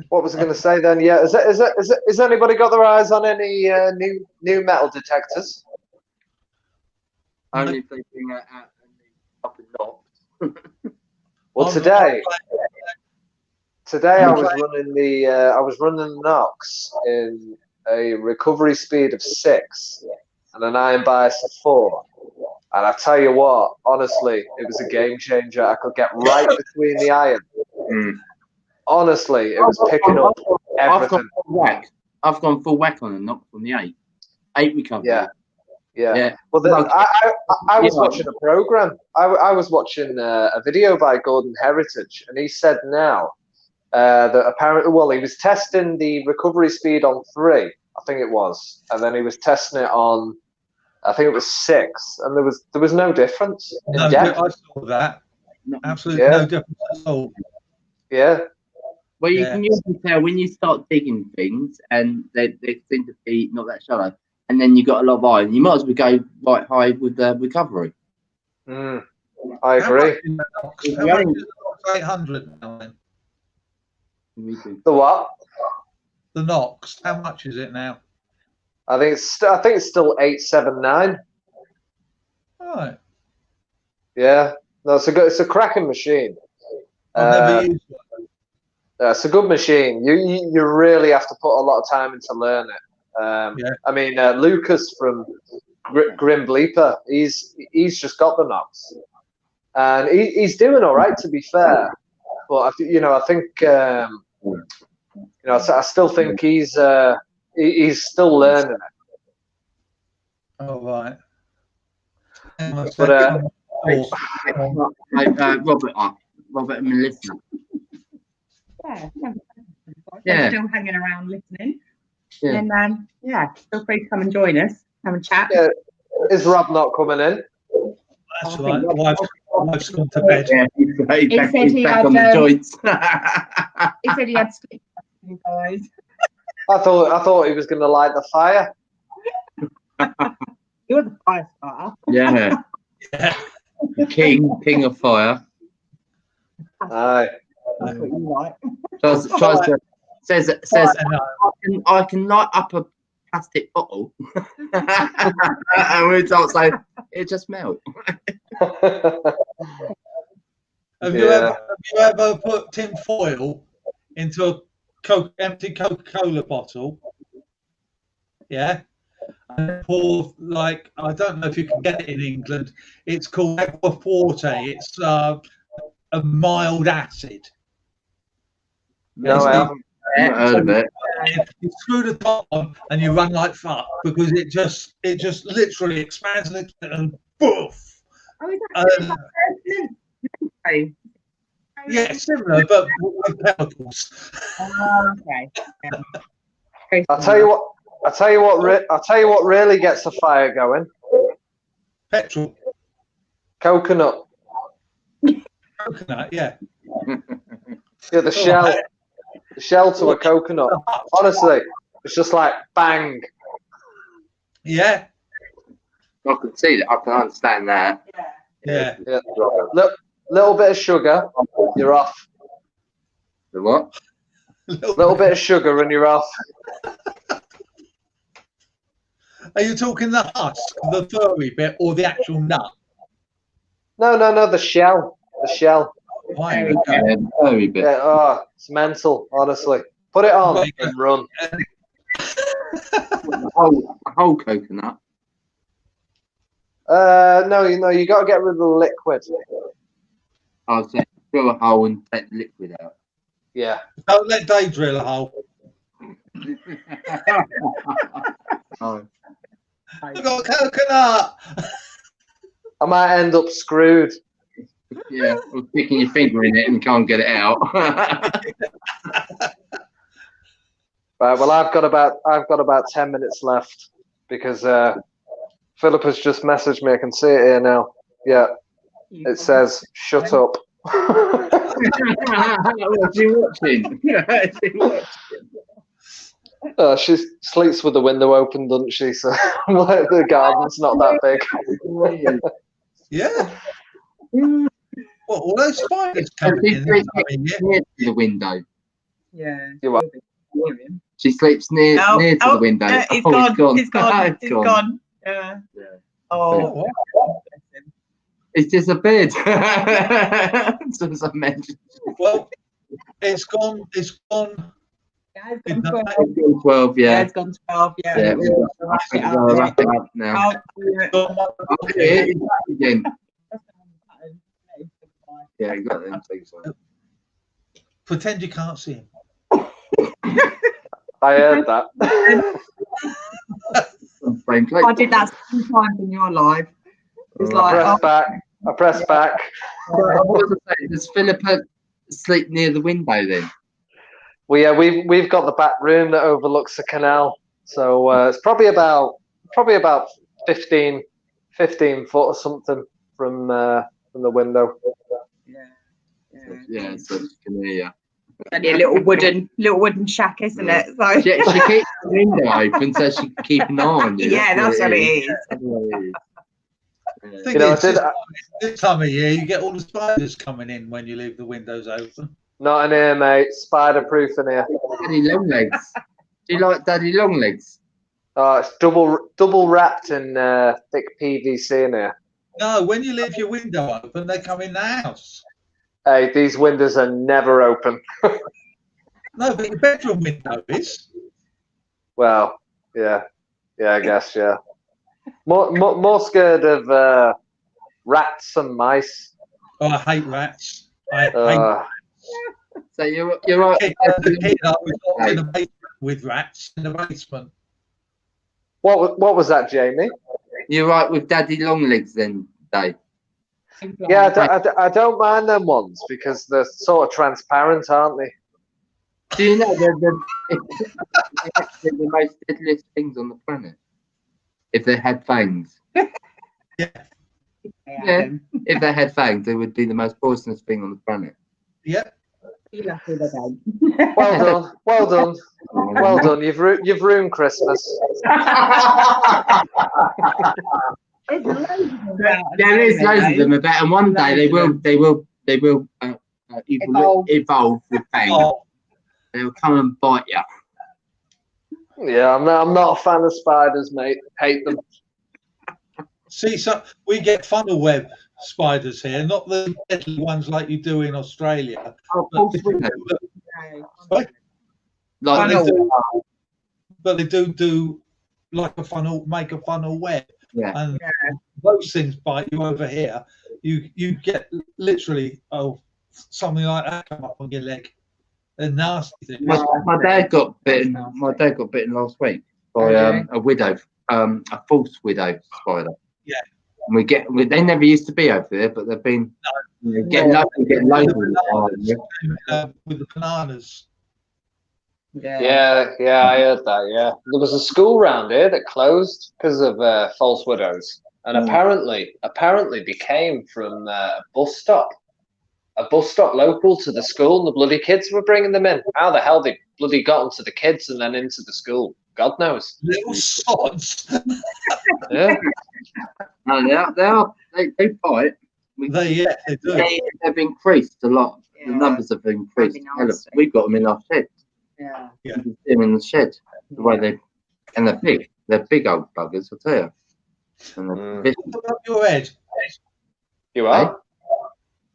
what was I going to say then? Yeah, has anybody got their eyes on any new metal detectors? Only if they bring it out up and knocked. Well, today I was running the Nox in a recovery speed of 6 and an iron bias of 4. And I tell you what, honestly, it was a game changer. I could get right between the iron. Honestly, it was picking up everything. I've gone full whack on a knock from the 8 recovery. Yeah. Well, I was watching a program. I was watching a video by Gordon Heritage, and he said now that apparently, he was testing the recovery speed on 3, I think it was, and then he was testing it on, I think it was 6, and there was no difference. No, I saw that. Absolutely no difference at all. Yeah. Well, you can usually tell when you start digging things, and they seem to be not that shallow, and then you got a lot of iron. You might as well go right high with the recovery. I agree. How much is 800 now then? The what? The Nox. How much is it now? I think it's still 879. Right. Yeah. No, it's a cracking machine. I've never used one. It's a good machine. You really have to put a lot of time into learn it. I mean, Lucas from Grim Bleeper, he's just got the Nox, and he's doing all right, to be fair. But I think I still think he's still learning it. Oh right. But Robert and Melissa. They're still hanging around listening. Yeah. And then, feel free to come and join us, have a chat. Yeah. Is Rob not coming in? That's right. Wife's gone to bed. Yeah, he's back on the joints. He said he had sleep, guys. I thought he was going to light the fire. You're the fire starter. Yeah. The king of fire. Aye. That's what you like. Says I can light up a plastic bottle. And we don't say it just melt. Have you ever put tin foil into a empty Coca-Cola bottle? Yeah. And pour, like, I don't know if you can get it in England. It's called aqua forte. It's a mild acid. No, I haven't heard of it. You screw the top on and you run like fuck because it just literally expands and poof. Yeah, similar, but with chemicals. Okay. I'll tell you what really gets the fire going. Petrol. Coconut. Coconut, yeah. Yeah, the shell to a coconut. Honestly, it's just like bang. Yeah. I can see that. I can understand that. Yeah. Little bit of sugar, you're off. The what? Little bit of sugar and you're off. Are you talking the husk, the furry bit, or the actual nut? No, the shell. The shell. Why? Furry bit. Yeah, it's mental, honestly. Put it on and run. A whole coconut. No, you got to get rid of the liquid. I was saying, drill a hole and take the liquid out. Yeah. Don't let Dave drill a hole. Oh. I've got a coconut. I might end up screwed. Yeah, or sticking your finger in it and can't get it out. Right. Well, I've got about 10 minutes left because Philip has just messaged me. I can see it here now. Yeah. It says, "Shut up." What's she watching? She sleeps with the window open, doesn't she? So the garden's not that big. Yeah. Well, all those spiders coming in near to the window. Yeah. She sleeps near to the window. It's gone. It's gone. Yeah. Oh. It's just a bed. As I mentioned. Well, it's gone. It's gone 12, yeah. It's gone 12, yeah. Wrap it up now. Okay, again. Yeah, you got them. Pretend you can't see him. I heard that. I did that sometimes in your life. It's I press back. Does Philippa sleep near the window then? Well, yeah, we've got the back room that overlooks the canal, so it's probably about 15 foot or something from the window. Yeah, so she can hear you. Only a little wooden shack, isn't it? So she keeps the window open so she can keep an eye on you. Yeah, that's what it is. This time of year, you get all the spiders coming in when you leave the windows open. Not in here, mate. Spider-proof in here. Daddy Longlegs. Do you like Daddy Longlegs? Oh, it's double wrapped in thick PVC in here. No, when you leave your window open, they come in the house. Hey, these windows are never open. No, but your bedroom window is. Well, yeah, I guess, yeah. More scared of rats and mice. Oh, I hate rats. I hate. So you're right. As a kid, I was in the basement with rats in the basement. What was that, Jamie? You're right with Daddy Longlegs then, Dave. Yeah, I don't mind them ones because they're sort of transparent, aren't they? Do you know they're actually the most deadliest things on the planet? If they had fangs. Yeah. Yeah. If they had fangs, they would be the most poisonous thing on the planet. Yep. Well done. Well done. Well done. You've ruined Christmas. There is loads of them about, and one day they will evolve with fangs. They'll come and bite you. Yeah, I'm not a fan of spiders, mate. Hate them. See, so we get funnel web spiders here, not the deadly ones like you do in Australia. Oh, but they do like a funnel, make a funnel web. Yeah. And those things bite you over here. You get literally something like that come up on your leg. They're nasty things. My dad got bitten. My dad got bitten last week by a widow, a false widow spider. Yeah. And they never used to be over there, but they've been getting loads with the bananas. Yeah, I heard that. Yeah, there was a school round here that closed because of false widows, and apparently they came from a bus stop local to the school, and the bloody kids were bringing them in. How the hell they bloody got into the kids and then into the school? God knows. Little sods. Yeah. No, they bite. They do. They've increased a lot. The numbers have increased. We've got them in our shed. Yeah. You can see them in the shed. The way they're big. They're big old buggers, I'll tell you. And Right above your head. You are?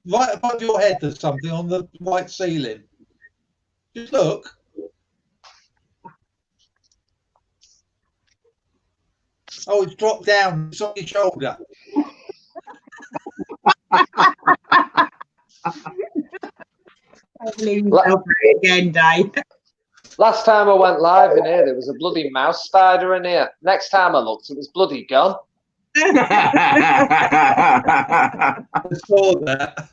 Right above your head, there's something on the white ceiling. Just look. Oh, it's dropped down. It's on your shoulder. Again, Dave. Last time I went live in here, there was a bloody mouse spider in here. Next time I looked, it was bloody gone. I saw that.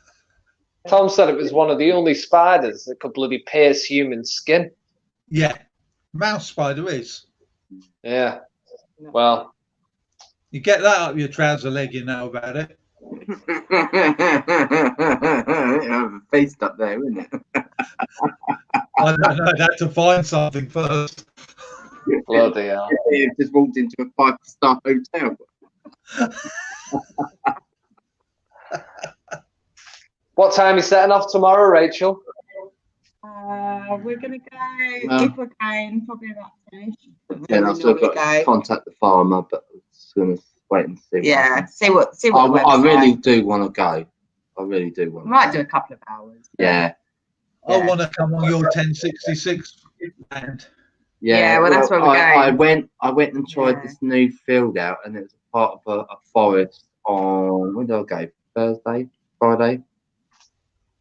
Tom said it was one of the only spiders that could bloody pierce human skin. Yeah, mouse spider is. Yeah. Well, you get that up your trouser leg, you know about it. Faced up there, isn't it? I don't know. I'd have to find something first. Bloody hell. You just walked into a 5-star hotel. What time are you setting off tomorrow, Rachel? We're going to go, if we're going, probably about 10. Yeah, I've still got to contact the farmer, but I'm just going to wait and see. Yeah, see what I really do want to go. I really do want to. Might do a couple of hours. Yeah. I want to come on your 1066 band. Yeah, well, that's where we're going. I went and tried this new field out, and it was part of a forest on, when did I go? Thursday? Friday?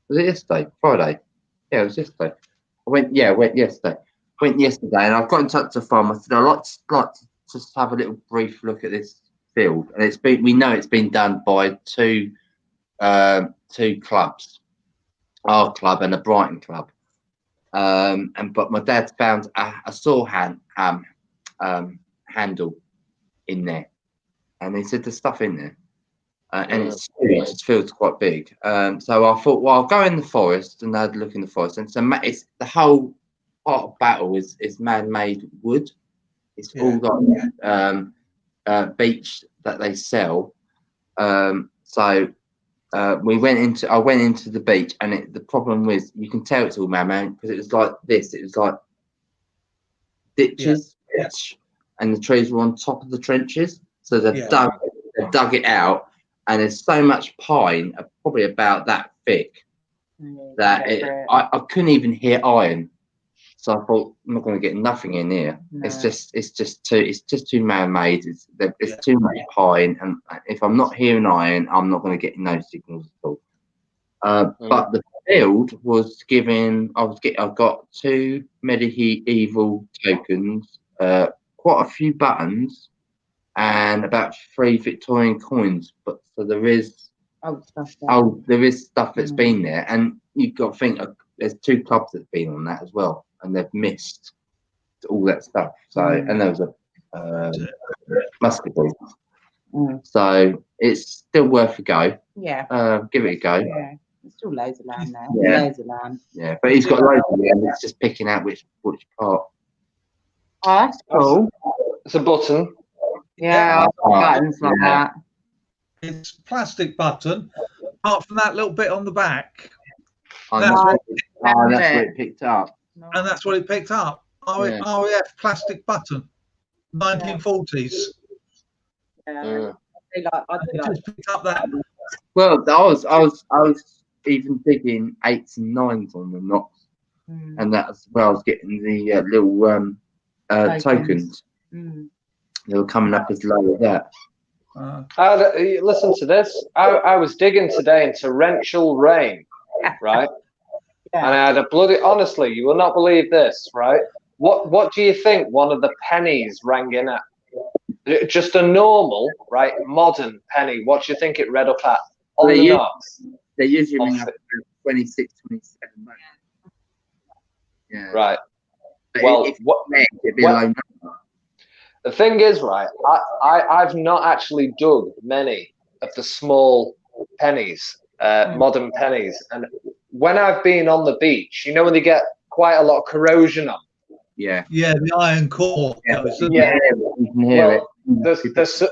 Was it yesterday? Friday? Yeah, it was yesterday. I went yesterday. Went yesterday, and I've got in touch with the farm. I said, I'd like to just have a little brief look at this field, and we know it's been done by two clubs, our club and the Brighton club. But my dad's found a saw handle in there, and he said there's stuff in there, and it's huge. It feels quite big. So I thought, well, I'll go in the forest and have a look in the forest. And so it's the whole part of Battle is man-made wood. It's all got beach that they sell. So I went into the beach, and the problem was you can tell it's all man-made because it was like this. It was like ditches, and the trees were on top of the trenches. So they dug it out, and there's so much pine, probably about that thick, that I couldn't even hear iron. So I thought, I'm not going to get nothing in here. No. It's just too man-made. It's too much pine, and if I'm not hearing iron, I'm not going to get no signals at all. But the field was giving. I got 2 medieval tokens, quite a few buttons, and about 3 Victorian coins. But so there is stuff that's been there, and you've got to think there's 2 clubs that's been on that as well. and they've missed all that stuff. So, and there was a musket ball. So it's still worth a go. Yeah. Give it a go. Yeah. There's still loads of land there. Yeah. Loads of land. Yeah, but he's got loads of land. It's just picking out which part. Oh, that's cool. It's a button. Yeah, buttons like that. It's plastic button. Apart from that little bit on the back. That's what it picked up. And that's what it picked up. RAF plastic button. 1940s. Yeah. I just picked up that. Well, I was even digging 8s and 9s on the knots, and that's where I was getting the little tokens. They were coming up as low as that. Listen to this. I was digging today in torrential rain, right? And I had a bloody. Honestly, you will not believe this, right? What do you think one of the pennies rang in at? Just a normal, right, modern penny. What do you think it read up at? On the knots. They usually ring up 26, 27. Yeah. Right. But well, the thing is, right, I've not actually dug many of the small pennies, modern pennies. And when I've been on the beach, you know, when they get quite a lot of corrosion on. Yeah, the iron core. You can hear it.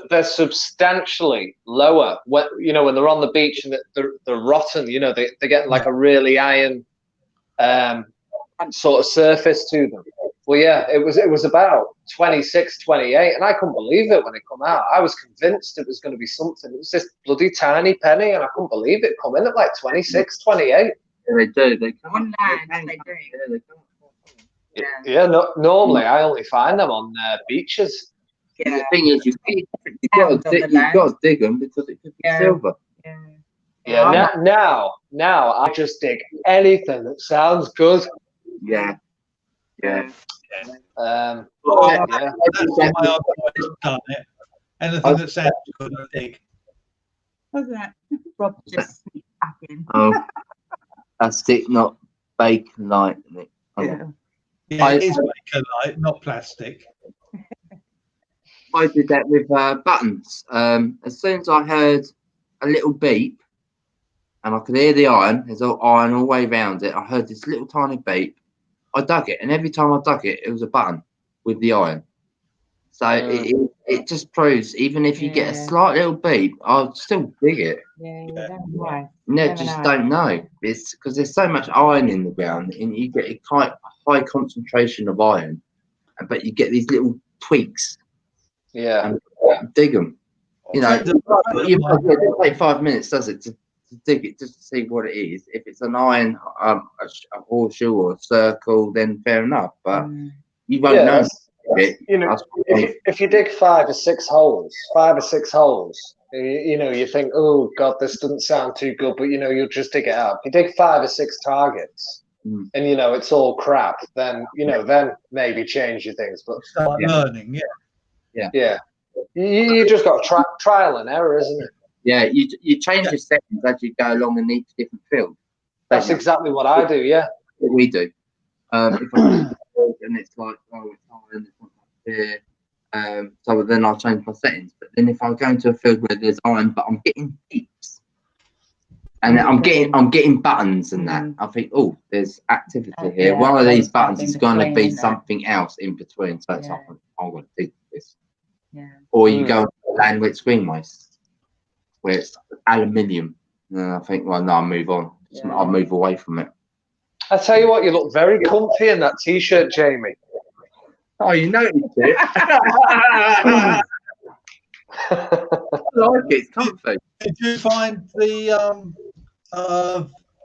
They're substantially lower. When when they're on the beach and they're rotten. You know, they get like a really iron sort of surface to them. Well, yeah, it was about 26, 28, and I couldn't believe it when it come out. I was convinced it was going to be something. It was this bloody tiny penny, and I couldn't believe it come in at like 26, 28. Yeah, they do. They come. Yeah, no, normally I only find them on beaches. Yeah. The thing is, you've got to dig them because it could be silver. Yeah. Now I just dig anything that sounds good. Yeah. That's why I've always done it. Anything that sounds good, I dig. What's that? Rob just sneaked back in. Oh, that's stick, not bacon light. Yeah, it is Bakelite, not plastic. I did that with buttons. As soon as I heard a little beep, and I could hear the iron, there's all iron all the way around it. I heard this little tiny beep. I dug it, and every time I dug it, it was a button with the iron. So it just proves, even if you get a slight little beep, I'll still dig it. Don't know. It's because there's so much iron in the ground, and you get a quite high concentration of iron, but you get these little tweaks. Yeah. And dig them. You know, it takes 5 minutes, does it, to dig it just to see what it is. If it's an iron, a horseshoe or a circle, then fair enough. But you won't know. You know, if you dig 5 or 6 holes, you think, oh God, this doesn't sound too good, but you'll just dig it out. If you dig 5 or 6 targets, and it's all crap, then then maybe change your things. But start learning, yeah. You just got trial and error, isn't it? Yeah, you change your settings as you go along in each different field. That's exactly what I do. Yeah, what we do. If I and it's like, oh, it's iron, it's not here. So then I'll change my settings. But then if I go into a field where there's iron, but I'm getting beeps, and I'm getting buttons and that, I think, oh, there's activity here. Yeah, one of these buttons is going to be something else in between. So it's like, I'm going to dig this. Yeah. Or you go to land where it's greenways, where it's aluminium. And I think, well, no, I'll move on. I'll move away from it. I tell you what, you look very comfy in that t-shirt, Jamie. Oh, you noticed it? I like it. It's comfy. Did you find the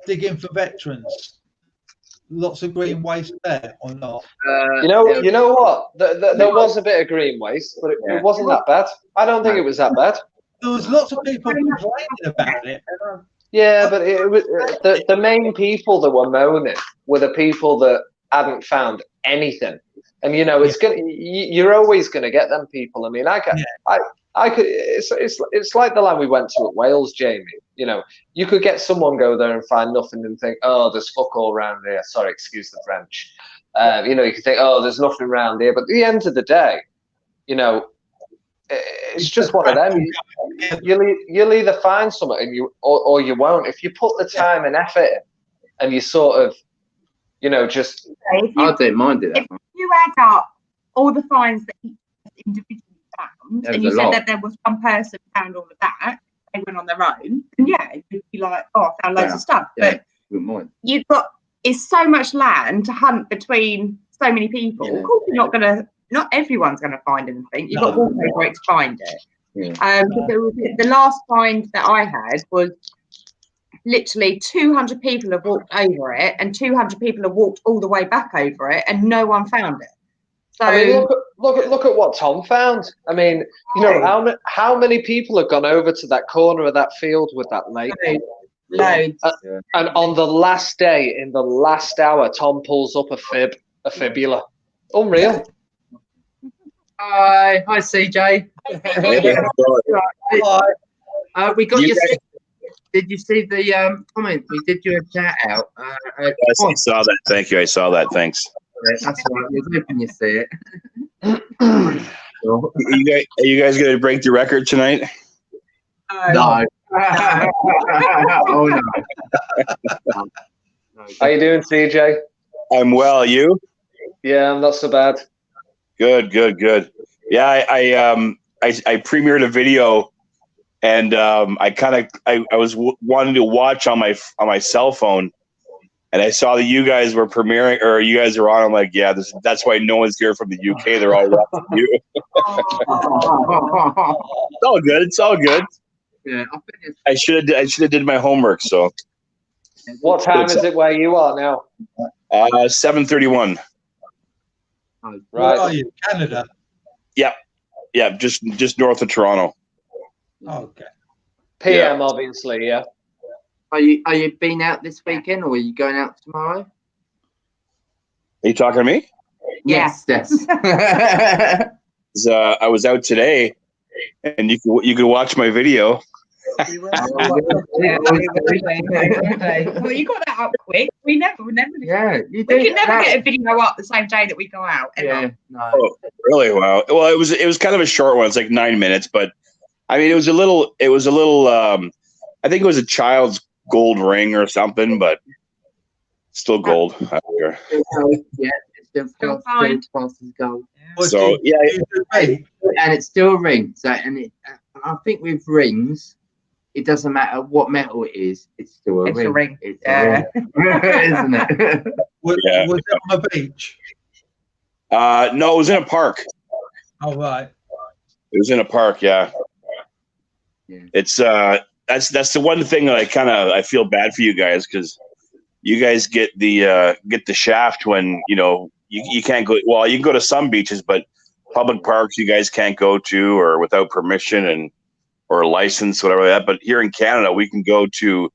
digging for veterans? Lots of green waste there or not? You know what? There was a bit of green waste, but it wasn't that bad. I don't think it was that bad. There was lots of people complaining about it. Yeah, but it was the main people that were moaning were the people that hadn't found anything. And you're always gonna get them people. I mean, I could. It's like the land we went to at Wales, Jamie. You could get someone go there and find nothing and think, oh, there's fuck all around here. Sorry, excuse the French. You know, you can think, oh, there's nothing around here, but at the end of the day, you know, it's just one of them. You'll either find something and or you won't. If you put the time and effort in, and you sort of, you know, just I don't mind it. If you add up all the finds that he individually found, and you said that there was one person found all of that, they went on their own, and yeah, you'd be like, oh, I found loads of stuff. Yeah, but you've got, it's so much land to hunt between so many people. Yeah. Of course, you're not gonna, not everyone's gonna find anything. You've got to walk over it to find it. Yeah. The last find that I had was literally 200 people have walked over it, and 200 people have walked all the way back over it, and no one found it. So I mean, look at what Tom found. I mean, you know, how many people have gone over to that corner of that field with that lake? Loads. And on the last day, in the last hour, Tom pulls up a fibula. Unreal. Hi, CJ. Hi. We got did you see the comment? We did you a shout out. Yes, I saw that. Thank you. I saw that. Thanks. That's right. We're hoping you see it. Are you guys going to break the record tonight? No. Oh no. How you doing, CJ? I'm well. You? Yeah, I'm not so bad. Good. Yeah, I premiered a video, and I was wanting to watch on my cell phone, and I saw that you guys were premiering, or you guys are on. I'm like, yeah, that's why no one's here from the UK. They're all watching you. It's all good. It's all good. Yeah, I should have did my homework. So, what time is it where you are now? 7:31. Right. Where are you? Canada? Yeah, just north of Toronto. Okay. PM, obviously, yeah. Are you been out this weekend, or are you going out tomorrow? Are you talking to me? Yes. I was out today, and you can watch my video. Well, you got that up quick. We never. Yeah, you we can never get a video up the same day that we go out. Ever. Yeah, no. Oh, really? Wow. Well, it was kind of a short one. It's like 9 minutes, but I mean, it was a little. I think it was a child's gold ring or something, but still gold. Yeah, it's still fine. Gold. So yeah, and it's still a ring. So I think with rings, it doesn't matter what metal it is. It's still a ring. It's a ring, isn't it? Was it on a beach? No, it was in a park. Oh right. It was in a park. Yeah. It's that's the one thing that I feel bad for you guys, because you guys get the shaft when you can't go. Well, you can go to some beaches, but public parks you guys can't go to, or without permission or a license, whatever that. But here in Canada, we can go to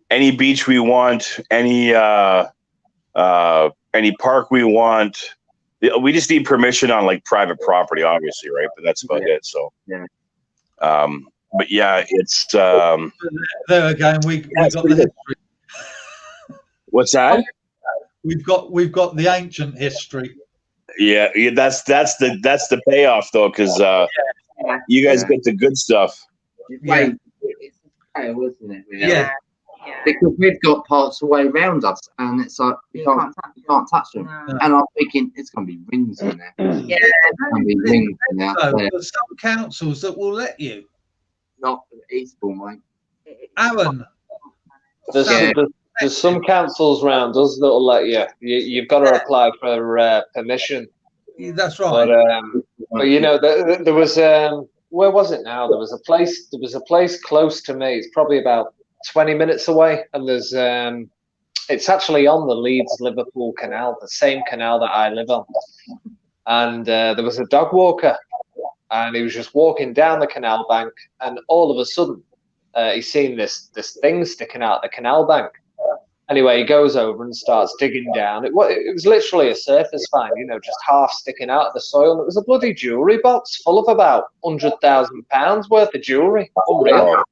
any beach we want, any park we want. We just need permission on like private property, obviously, right? But that's about it. So yeah. But yeah, it's there again. We got the history. What's that? We've got the ancient history. Yeah, that's the payoff though, because you guys get the good stuff. Yeah. It's pale, isn't it? Really? Yeah. Because we've got parts all the way around us, and it's like you can't touch them. No. And I'm thinking it's going to be rings in there. Yeah, it's going to be rings in there. There's some councils that will let you. Not Eastbourne, mate. Aaron. There's some councils around us that'll let you. You've got to apply for permission. Yeah, that's right. But there was where was it now? There was a place close to me. It's probably about 20 minutes away, and there's it's actually on the Leeds-Liverpool canal, the same canal that I live on. And there was a dog walker, and he was just walking down the canal bank, and all of a sudden he's seen this thing sticking out the canal bank. Anyway, he goes over and starts digging down. It was literally a surface find, just half sticking out of the soil. And it was a bloody jewellery box full of about £100,000 worth of jewellery. Unreal.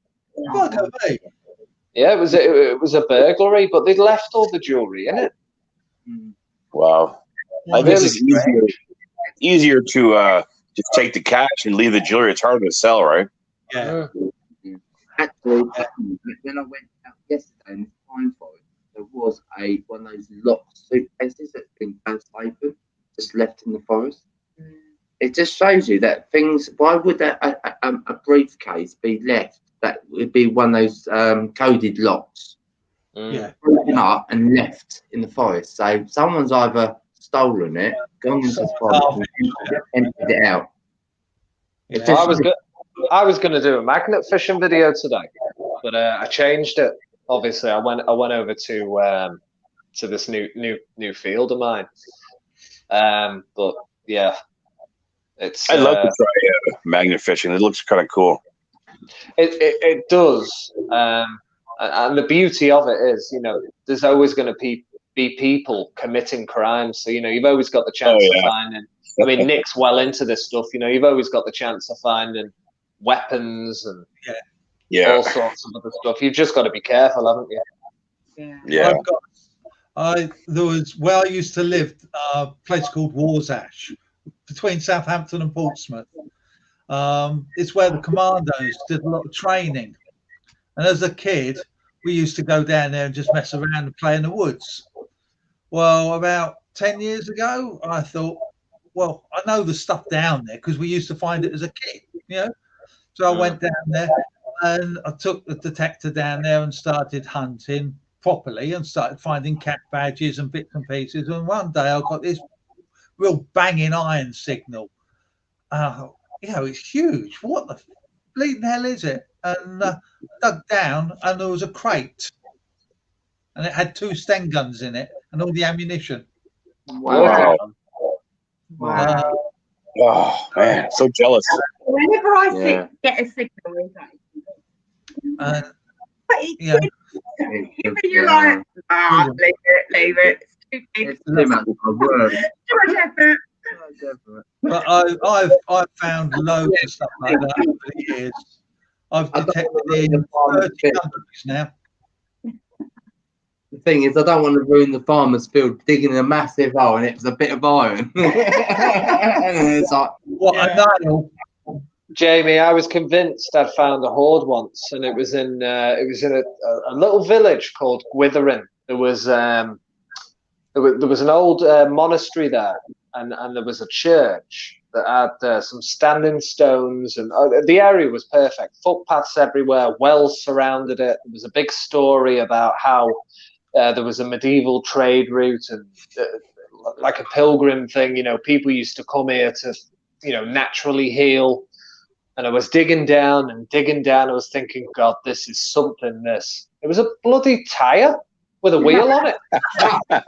Yeah, it was a burglary, but they'd left all the jewellery in it. Wow. I guess it's easier to just take the cash and leave the jewelry. It's harder to sell, right? Yeah. Actually, when I went out yesterday in the Pine Forest, there was one of those locked suitcases that's been burst open, just left in the forest. It just shows you that things. Why would a briefcase be left? That would be one of those coded locks. Yeah. Broken up and left in the forest. So someone's either stolen it, gone into the forest, and emptied it out. Yeah. I was going to do a magnet fishing video today, but I changed it. Obviously, I went over to this new field of mine. But yeah, it's. I'd love to try magnet fishing. It looks kind of cool. It does, and the beauty of it is, there's always going to be people committing crimes. So you've always got the chance of finding. I mean, Nick's well into this stuff. You've always got the chance of finding weapons and all sorts of other stuff. You've just got to be careful, haven't you? Yeah. There was where I used to live, a place called Warsash, between Southampton and Portsmouth. It's where the commandos did a lot of training, and as a kid, we used to go down there and just mess around and play in the woods. Well, about 10 years ago, I thought, well, I know the stuff down there because we used to find it as a kid, So I went down there and I took the detector down there and started hunting properly and started finding cat badges and bits and pieces. And one day I got this real banging iron signal. It's huge. What the bleeding hell is it? And dug down and there was a crate. And it had 2 Sten guns in it and all the ammunition. Wow. Oh man, so jealous. Whenever I get a signal, you're like, leave it. It's too big. But I've found loads of stuff like that over the years. I've detected in 30 countries now. The thing is, I don't want to ruin the farmer's field digging a massive hole, and it was a bit of iron. And it's like, what a nail! Jamie, I was convinced I'd found a hoard once, and it was in a little village called Gwitheren. There was an old monastery there, and there was a church that had some standing stones, and the area was perfect. Footpaths everywhere, wells surrounded it. There was a big story about how there was a medieval trade route and like a pilgrim thing. People used to come here to, naturally heal. And I was digging down. I was thinking, God, this is something. It was a bloody tire with a wheel on it. And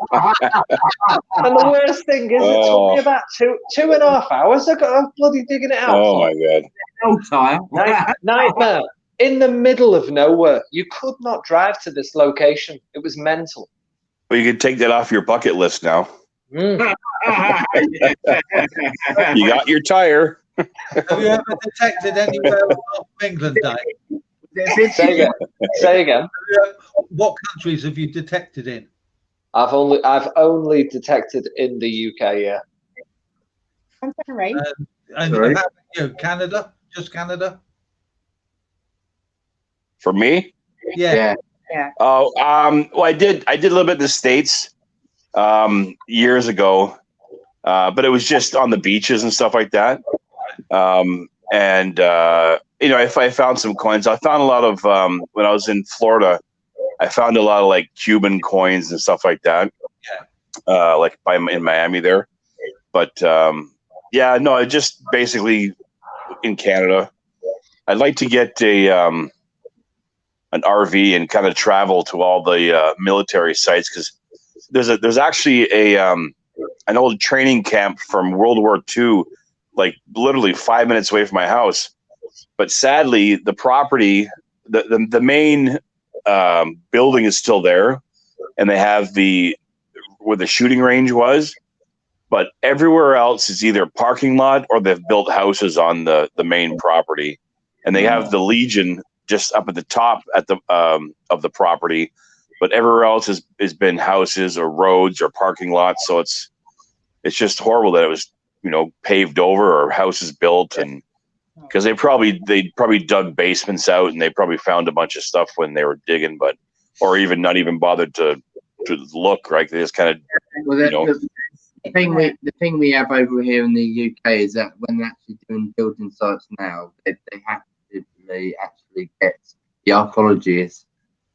the worst thing is, it took me about 2.5 hours. I got bloody digging it out. Oh my God! No tire. Nightmare. In the middle of nowhere. You could not drive to this location. It was mental. Well, you could take that off your bucket list now. You got your tire. Have you ever detected anywhere apart from England, Dave? Say again. What countries have you detected in? I've only detected in the UK. Yeah. I'm sorry. And how about you? Canada? Just Canada? For me? Yeah. Oh, well, I did a little bit in the States years ago, but it was just on the beaches and stuff like that. If I found some coins, I found a lot of when I was in Florida, I found a lot of like Cuban coins and stuff like that. Like in Miami there, but I just basically in Canada. I'd like to get an RV and kind of travel to all the military sites, because there's actually an old training camp from World War II, like literally 5 minutes away from my house. But sadly, the property, the main building is still there, and they have where the shooting range was. But everywhere else is either parking lot or they've built houses on the main property, and they have the Legion just up at the top of the property, but everywhere else has been houses or roads or parking lots. So it's just horrible that it was, paved over or houses built, and because they probably dug basements out and they probably found a bunch of stuff when they were digging, or even not even bothered to look, right? They just kind of, The thing we have over here in the UK is that when they're actually doing building sites now, they have to actually get the archaeologists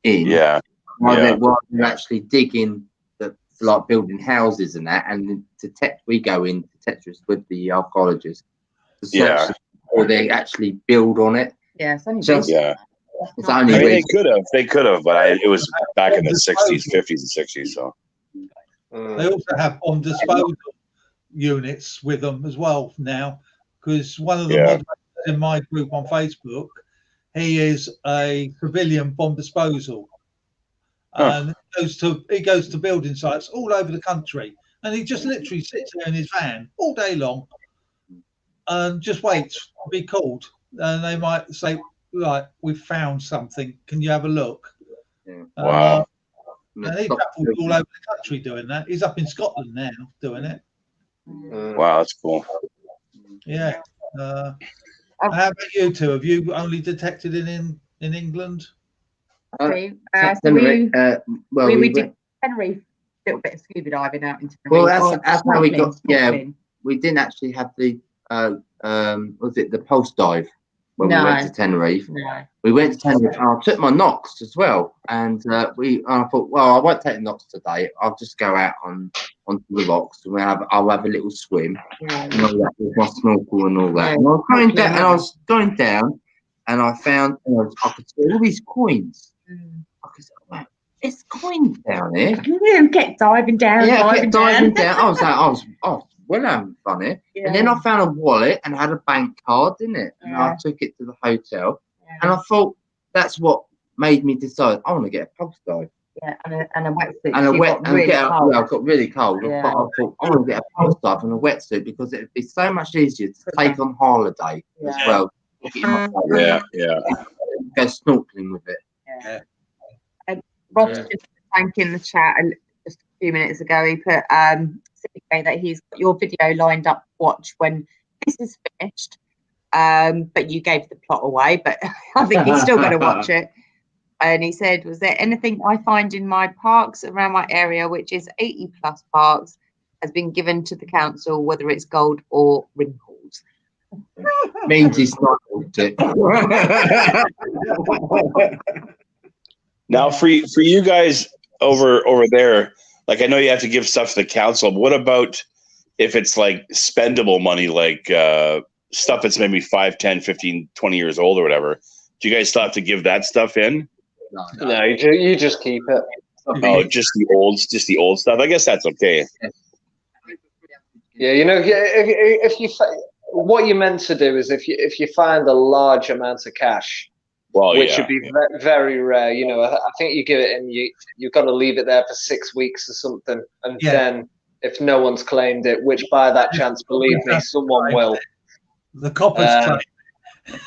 in. Yeah. While they're actually digging like building houses and that, and we go in to Tetris with the archaeologists. Or they actually build on it. Yeah, it's only It's only they could have, but it was back in the 60s, 50s, and 60s. So they also have bomb disposal units with them as well now, because one of the moderators in my group on Facebook, he is a civilian bomb disposal, and he goes to building sites all over the country, and he just literally sits there in his van all day long and just waits to be called, and they might say, right, we've found something, can you have a look? Wow. And he travels all over the country doing that. He's up in Scotland now doing it. Wow, that's cool. Yeah. How about you two? Have you only detected it in England? We did Tenerife, a little bit of scuba diving out into Tenerife. Well, that's how we got. Yeah, we didn't actually have the was it the pulse dive when we went to Tenerife? No. We went to Tenerife, and I took my Nox as well, and I thought, well, I won't take the Nox today. I'll just go out onto the rocks, and I'll have a little swim, and all that with my snorkel and all that. And I was going down, and I found I could see all these coins. I could say, wow, there's coins down here. You kept diving down. Yeah, I kept diving down. I was having fun here. And then I found a wallet and had a bank card in it. And I took it to the hotel. And I thought that's what made me decide I want to get a pulse dive. Yeah, and a wetsuit. And I got really cold. Yeah. But I thought I want to get a pulse dive and a wetsuit because it'd be so much easier to take on holiday as well. Yeah. Go snorkeling with it. Yeah. Ross just thanked in the chat just a few minutes ago. He put that he's got your video lined up to watch when this is finished. But you gave the plot away, but I think he's still going to watch it. And he said, was there anything I find in my parks around my area, which is 80 plus parks, has been given to the council, whether it's gold or wrinkles? Means he's not it. Now, for you guys over there, like I know you have to give stuff to the council, but what about if it's like spendable money, like stuff that's maybe 5, 10, 15, 20 years old or whatever? Do you guys still have to give that stuff in? No, you just keep it. Oh, just the old stuff. I guess that's okay. Yeah, if you what you're meant to do is if you find a large amount of cash, which would be very rare. I think you give it and you've got to leave it there for 6 weeks or something, and then if no one's claimed it, which by that chance, believe me, someone will. The coppers.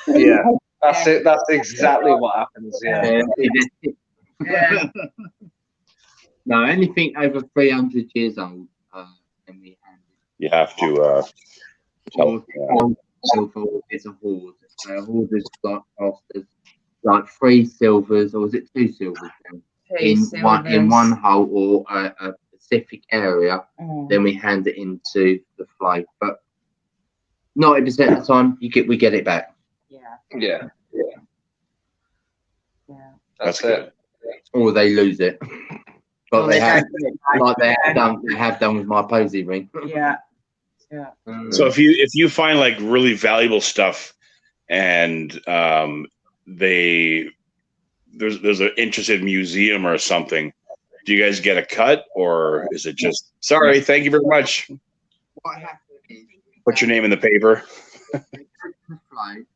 Yeah, that's it. That's exactly what happens. Yeah. No, anything over 300 years old, then we hand it. You have to. Silver is a hoard. So a hoard is like 3 silvers, or is it 2 silvers? In one hole or a specific area, then we hand it into the flow. But 90% of the time, we get it back. Yeah. That's it. Or they lose it. But they have done with my posy ring. Yeah. So if you find like really valuable stuff, and there's an interested museum or something, do you guys get a cut, or is it just sorry, thank you very much? What happens is put your name in the paper. And then the flag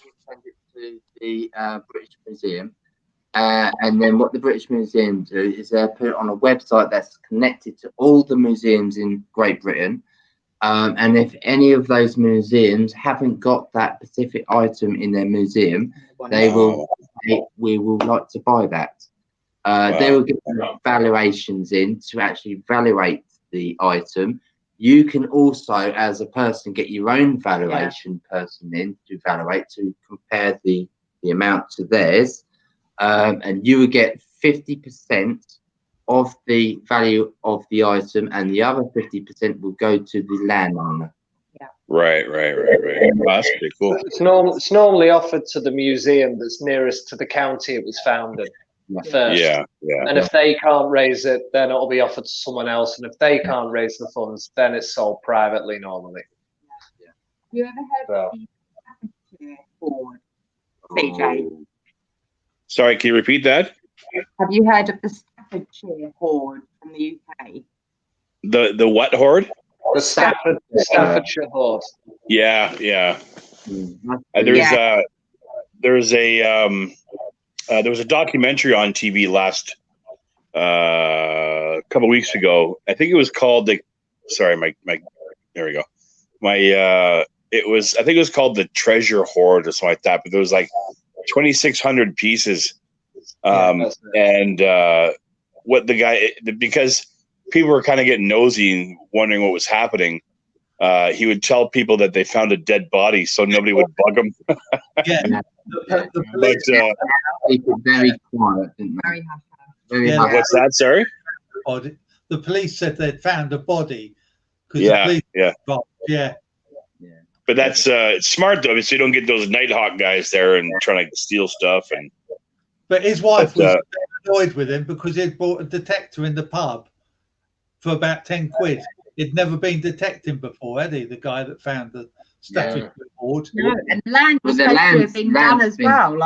will send it to the British Museum. And then what the British Museum do is they put it on a website that's connected to all the museums in Great Britain. And if any of those museums haven't got that specific item in their museum, we will like to buy that. They will get valuations in to actually evaluate the item. You can also, as a person, get your own valuation person in to evaluate, to compare the amount to theirs, and you will get 50% of the value of the item, and the other 50% will go to the landowner. Right. Oh, that's pretty cool. It's normally offered to the museum that's nearest to the county it was founded first. Yeah. And if they can't raise it, then it'll be offered to someone else. And if they can't raise the funds, then it's sold privately normally. Have you ever heard of the Staffordshire hoard, CJ? Sorry, can you repeat that? Have you heard of the Staffordshire hoard from the UK? The what hoard? The Staffordshire hoard. Yeah. There was a documentary on TV last couple weeks ago. I think it was called there we go. I think it was called the Treasure Hoard or something like that. But there was like 2,600 pieces, and what the guy, because people were kind of getting nosy and wondering what was happening. He would tell people that they found a dead body, so nobody would bug him. The police, People very quiet, didn't they? What's that? Sorry. The police said they'd found a body. Yeah. Yeah. But that's smart though, so you don't get those Nighthawk guys there and trying to steal stuff. But his wife was annoyed with him because he'd bought a detector in the pub for about 10 quid. He'd never been detecting before, had he? The guy that found the Staffordshire hoard. No, and land was supposed to have been done as well.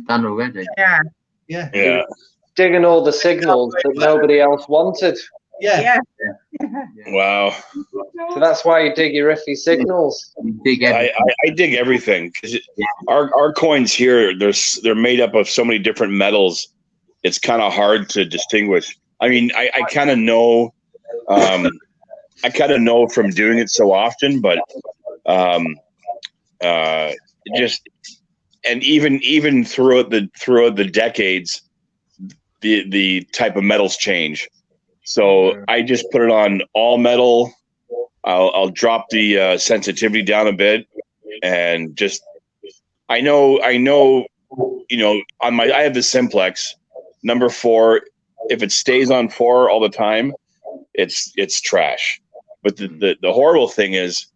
Done already. Yeah. Digging all the signals that nobody else wanted. Yeah. Wow. So that's why you dig your iffy signals. I dig everything because our coins here, they're made up of so many different metals. It's kind of hard to distinguish. I mean, I kind of know. I kind of know from doing it so often, but even throughout the decades, the type of metals change. So I just put it on all metal. I'll drop the sensitivity down a bit, and just I know. I have the Simplex number 4. If it stays on 4 all the time, it's trash. But the horrible thing is,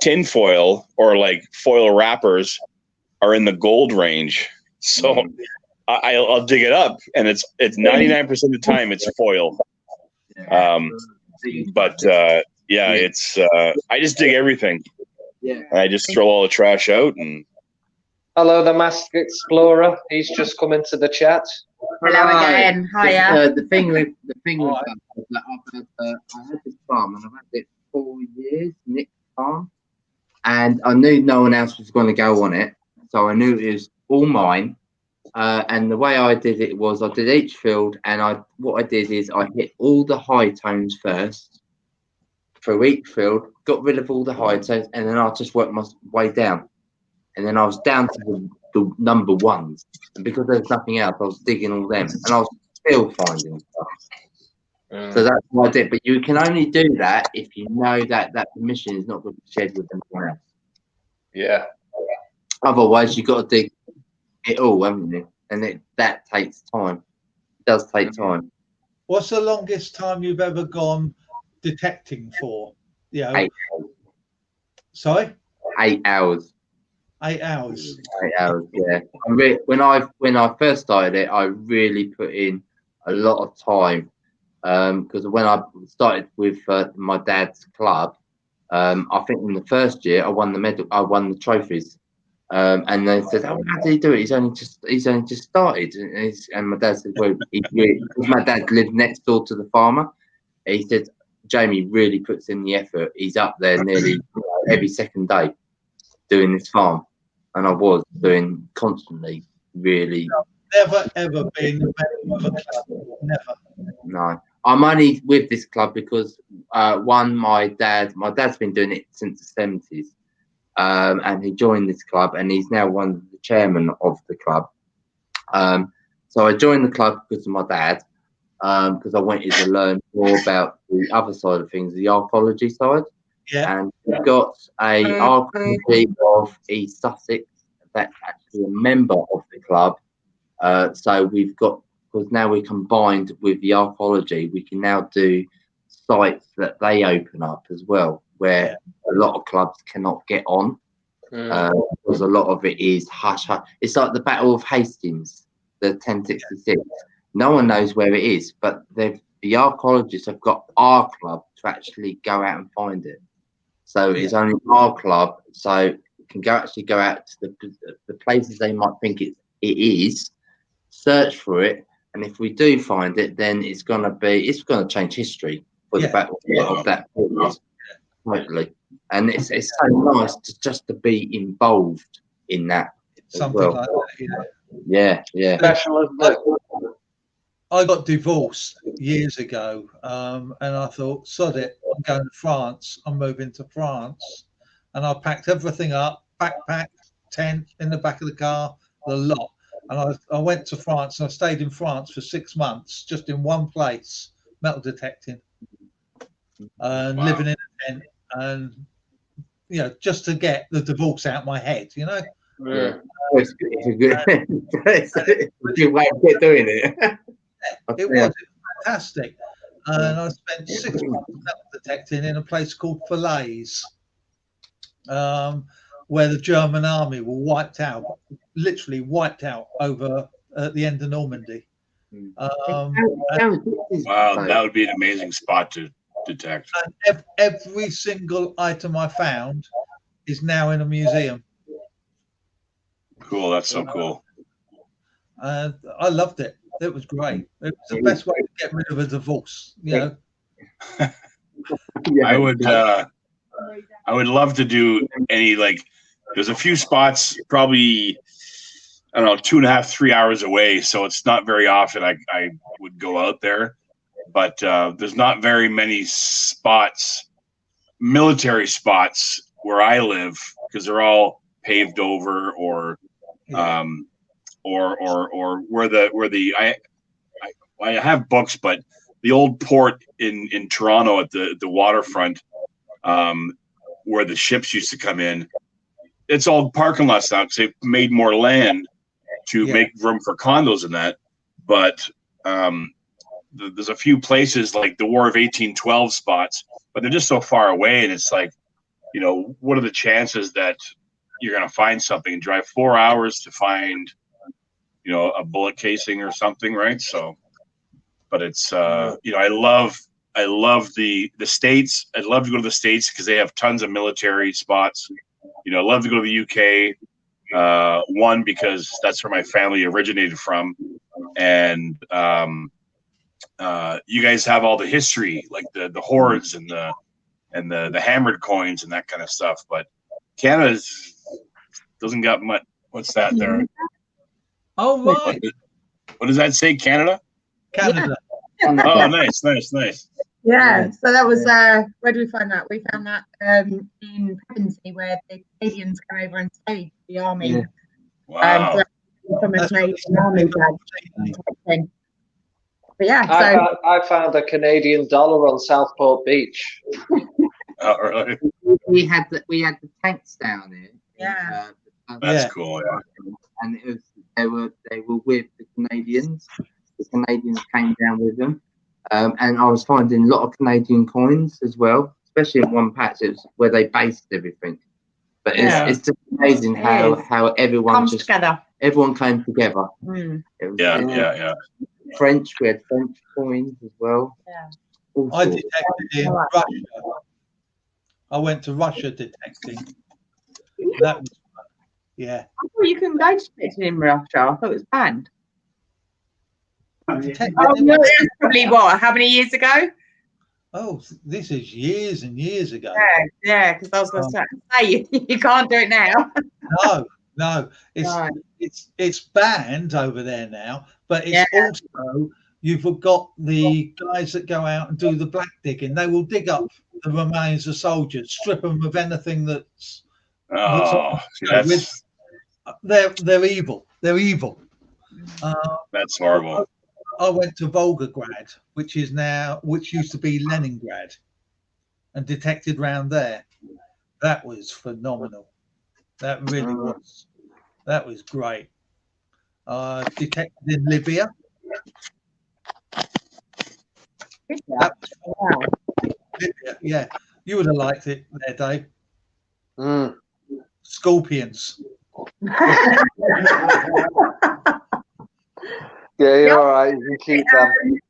tin foil or like foil wrappers are in the gold range. So I'll dig it up, and it's 99% of the time it's foil. It's I just dig everything. Yeah. I just throw all the trash out. And hello, the Masked Explorer. He's just come into the chat. Hello again. Hiya. The thing with that is that I had this farm, and I've had it 4 years, Nick Farm, and I knew no one else was going to go on it, so I knew it was all mine. And the way I did it was I did each field, and what I did is I hit all the high tones first through each field, got rid of all the high tones, and then I just worked my way down, and then I was down to the number ones, and because there was nothing else, I was digging all them, and I was still finding stuff. So that's what I did. But you can only do that if you know that permission is not going to be shared with anyone else. Yeah. Otherwise, you've got to dig it all, haven't you? And that takes time. It does take time. What's the longest time you've ever gone detecting for? 8 hours. Sorry? 8 hours. 8 hours. 8 hours, yeah. When I first started it, I really put in a lot of time, because when I started with my dad's club, I think in the first year I won the trophies, and they said, "Oh, how did he do it? He's only just started." And my dad said, "Well, because my dad lived next door to the farmer." He said, "Jamie really puts in the effort. He's up there nearly every second day doing this farm," and I was doing constantly, really. Never ever been a member of a club. Never. No, I'm only with this club because my dad's been doing it since the 70s, and he joined this club, and he's now one of the chairman of the club. So I joined the club because of my dad, because I wanted to learn more about the other side of things, the archaeology side. Yeah. And we've got a archaeology of East Sussex that's actually a member of the club. So we've got, because now we're combined with the archaeology, we can now do sites that they open up as well, where a lot of clubs cannot get on. Because a lot of it is hush hush. It's like the Battle of Hastings, the 1066. No one knows where it is, but the archaeologists have got our club to actually go out and find it. So it's only our club, so you can actually go out to the places they might think it is, search for it, and if we do find it, then it's gonna change history for the battle of that period. Totally. And it's so nice to be involved in that something as well. like that, you know. Yeah. Special, isn't it? I got divorced years ago, and I thought, sod it, I'm going to France. I'm moving to France, and I packed everything up, backpack, tent in the back of the car, the lot. And I went to France, and I stayed in France for 6 months, just in one place, metal detecting, and living in a tent, and just to get the divorce out of my head, Yeah. It's a good way of doing it. It was fantastic. And I spent 6 months metal detecting in a place called Falaise, where the German army were literally wiped out over at the end of Normandy. Wow, that would be an amazing spot to detect. And every single item I found is now in a museum. Cool, that's so cool. And I loved it. It was great. It was the best way to get rid of a divorce, I would love to do any, there's a few spots probably, I don't know, 2.5, 3 hours away. So it's not very often I would go out there, but there's not very many spots, military spots where I live, because they're all paved over or I have books, but the old port in Toronto at the waterfront, where the ships used to come in, it's all parking lots now because they've made more land to make room for condos and that. But there's a few places like the War of 1812 spots, but they're just so far away, and it's like, what are the chances that you're going to find something and drive 4 hours to find, a bullet casing or something, right? So, but it's, I love the States. I'd love to go to the States because they have tons of military spots. I'd love to go to the UK. One, because that's where my family originated from. And you guys have all the history, like the hordes and the hammered coins and that kind of stuff. But Canada doesn't got much. What's that there? Oh, right. What does that say? Canada? Canada. Oh, nice. Yeah, so that was where do we find that? We found that in Pevensey, where the Canadians came over and stayed the army. Yeah. Wow. From a Canadian army bag. But yeah, I found a Canadian dollar on Southport Beach. Oh, really? We had the tanks down here. Yeah. That's cool. Yeah. And they were with the Canadians. The Canadians came down with them, and I was finding a lot of Canadian coins as well, especially in one patch. It was where they based everything. But it's just amazing how everyone comes together. Everyone came together. Mm. Yeah. French, we had French coins as well. Yeah. I detected in Russia. I went to Russia detecting. That was I thought you couldn't go detecting in Russia. I thought it was banned. That's probably what? How many years ago? Oh, this is years and years ago. Yeah, because I was going to say you can't do it now. No, it's banned over there now, but it's also, you've got the guys that go out and do the black digging. They will dig up the remains of soldiers, strip them of anything that's they're evil. They're evil. That's horrible. I went to Volgograd, which used to be Leningrad, and detected round there. That was phenomenal. That really was. That was great. Detected in Libya. That was Libya, yeah. You would have liked it there, Dave. Scorpions. Yeah, you're all right. You can keep them.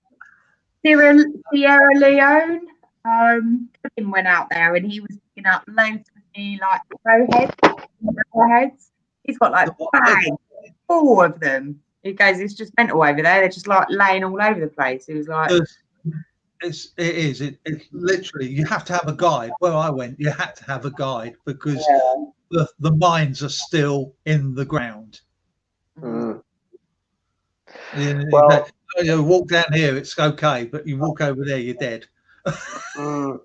Sierra Leone. Kevin went out there and he was picking up loads of the like arrowheads. He's got like bags full of them. He goes, it's just mental over there. They're just like laying all over the place. He was like, It's literally, you have to have a guide. Where I went, you had to have a guide because the mines are still in the ground. Well, you walk down here, it's okay, but you walk over there, you're dead. Well,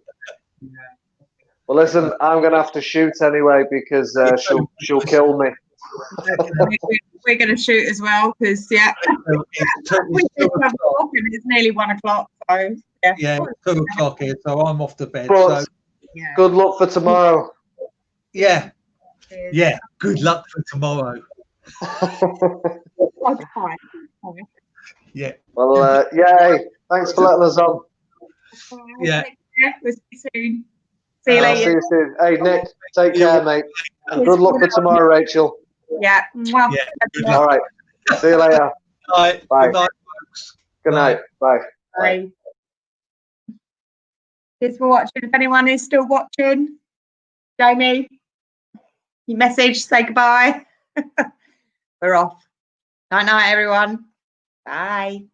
listen, I'm gonna have to shoot anyway because she'll kill me. We're going to shoot as well because it's nearly 1 o'clock. So yeah, it's 2 o'clock here, so I'm off to bed. But so good luck for tomorrow. Yeah, yeah. Good luck for tomorrow. Yeah. Well, yay! Thanks for letting us on. Yeah. We'll see you soon. See you later. See you soon. Hey, Nick, take care, mate. And good luck for tomorrow, Rachel. Yeah. Yeah. All right. See you later. Bye. Bye. Good night, folks. Good night. Bye. Bye. Thanks for watching. If anyone is still watching, Jamie, you message, say goodbye. We're off. Night, night, everyone. Bye.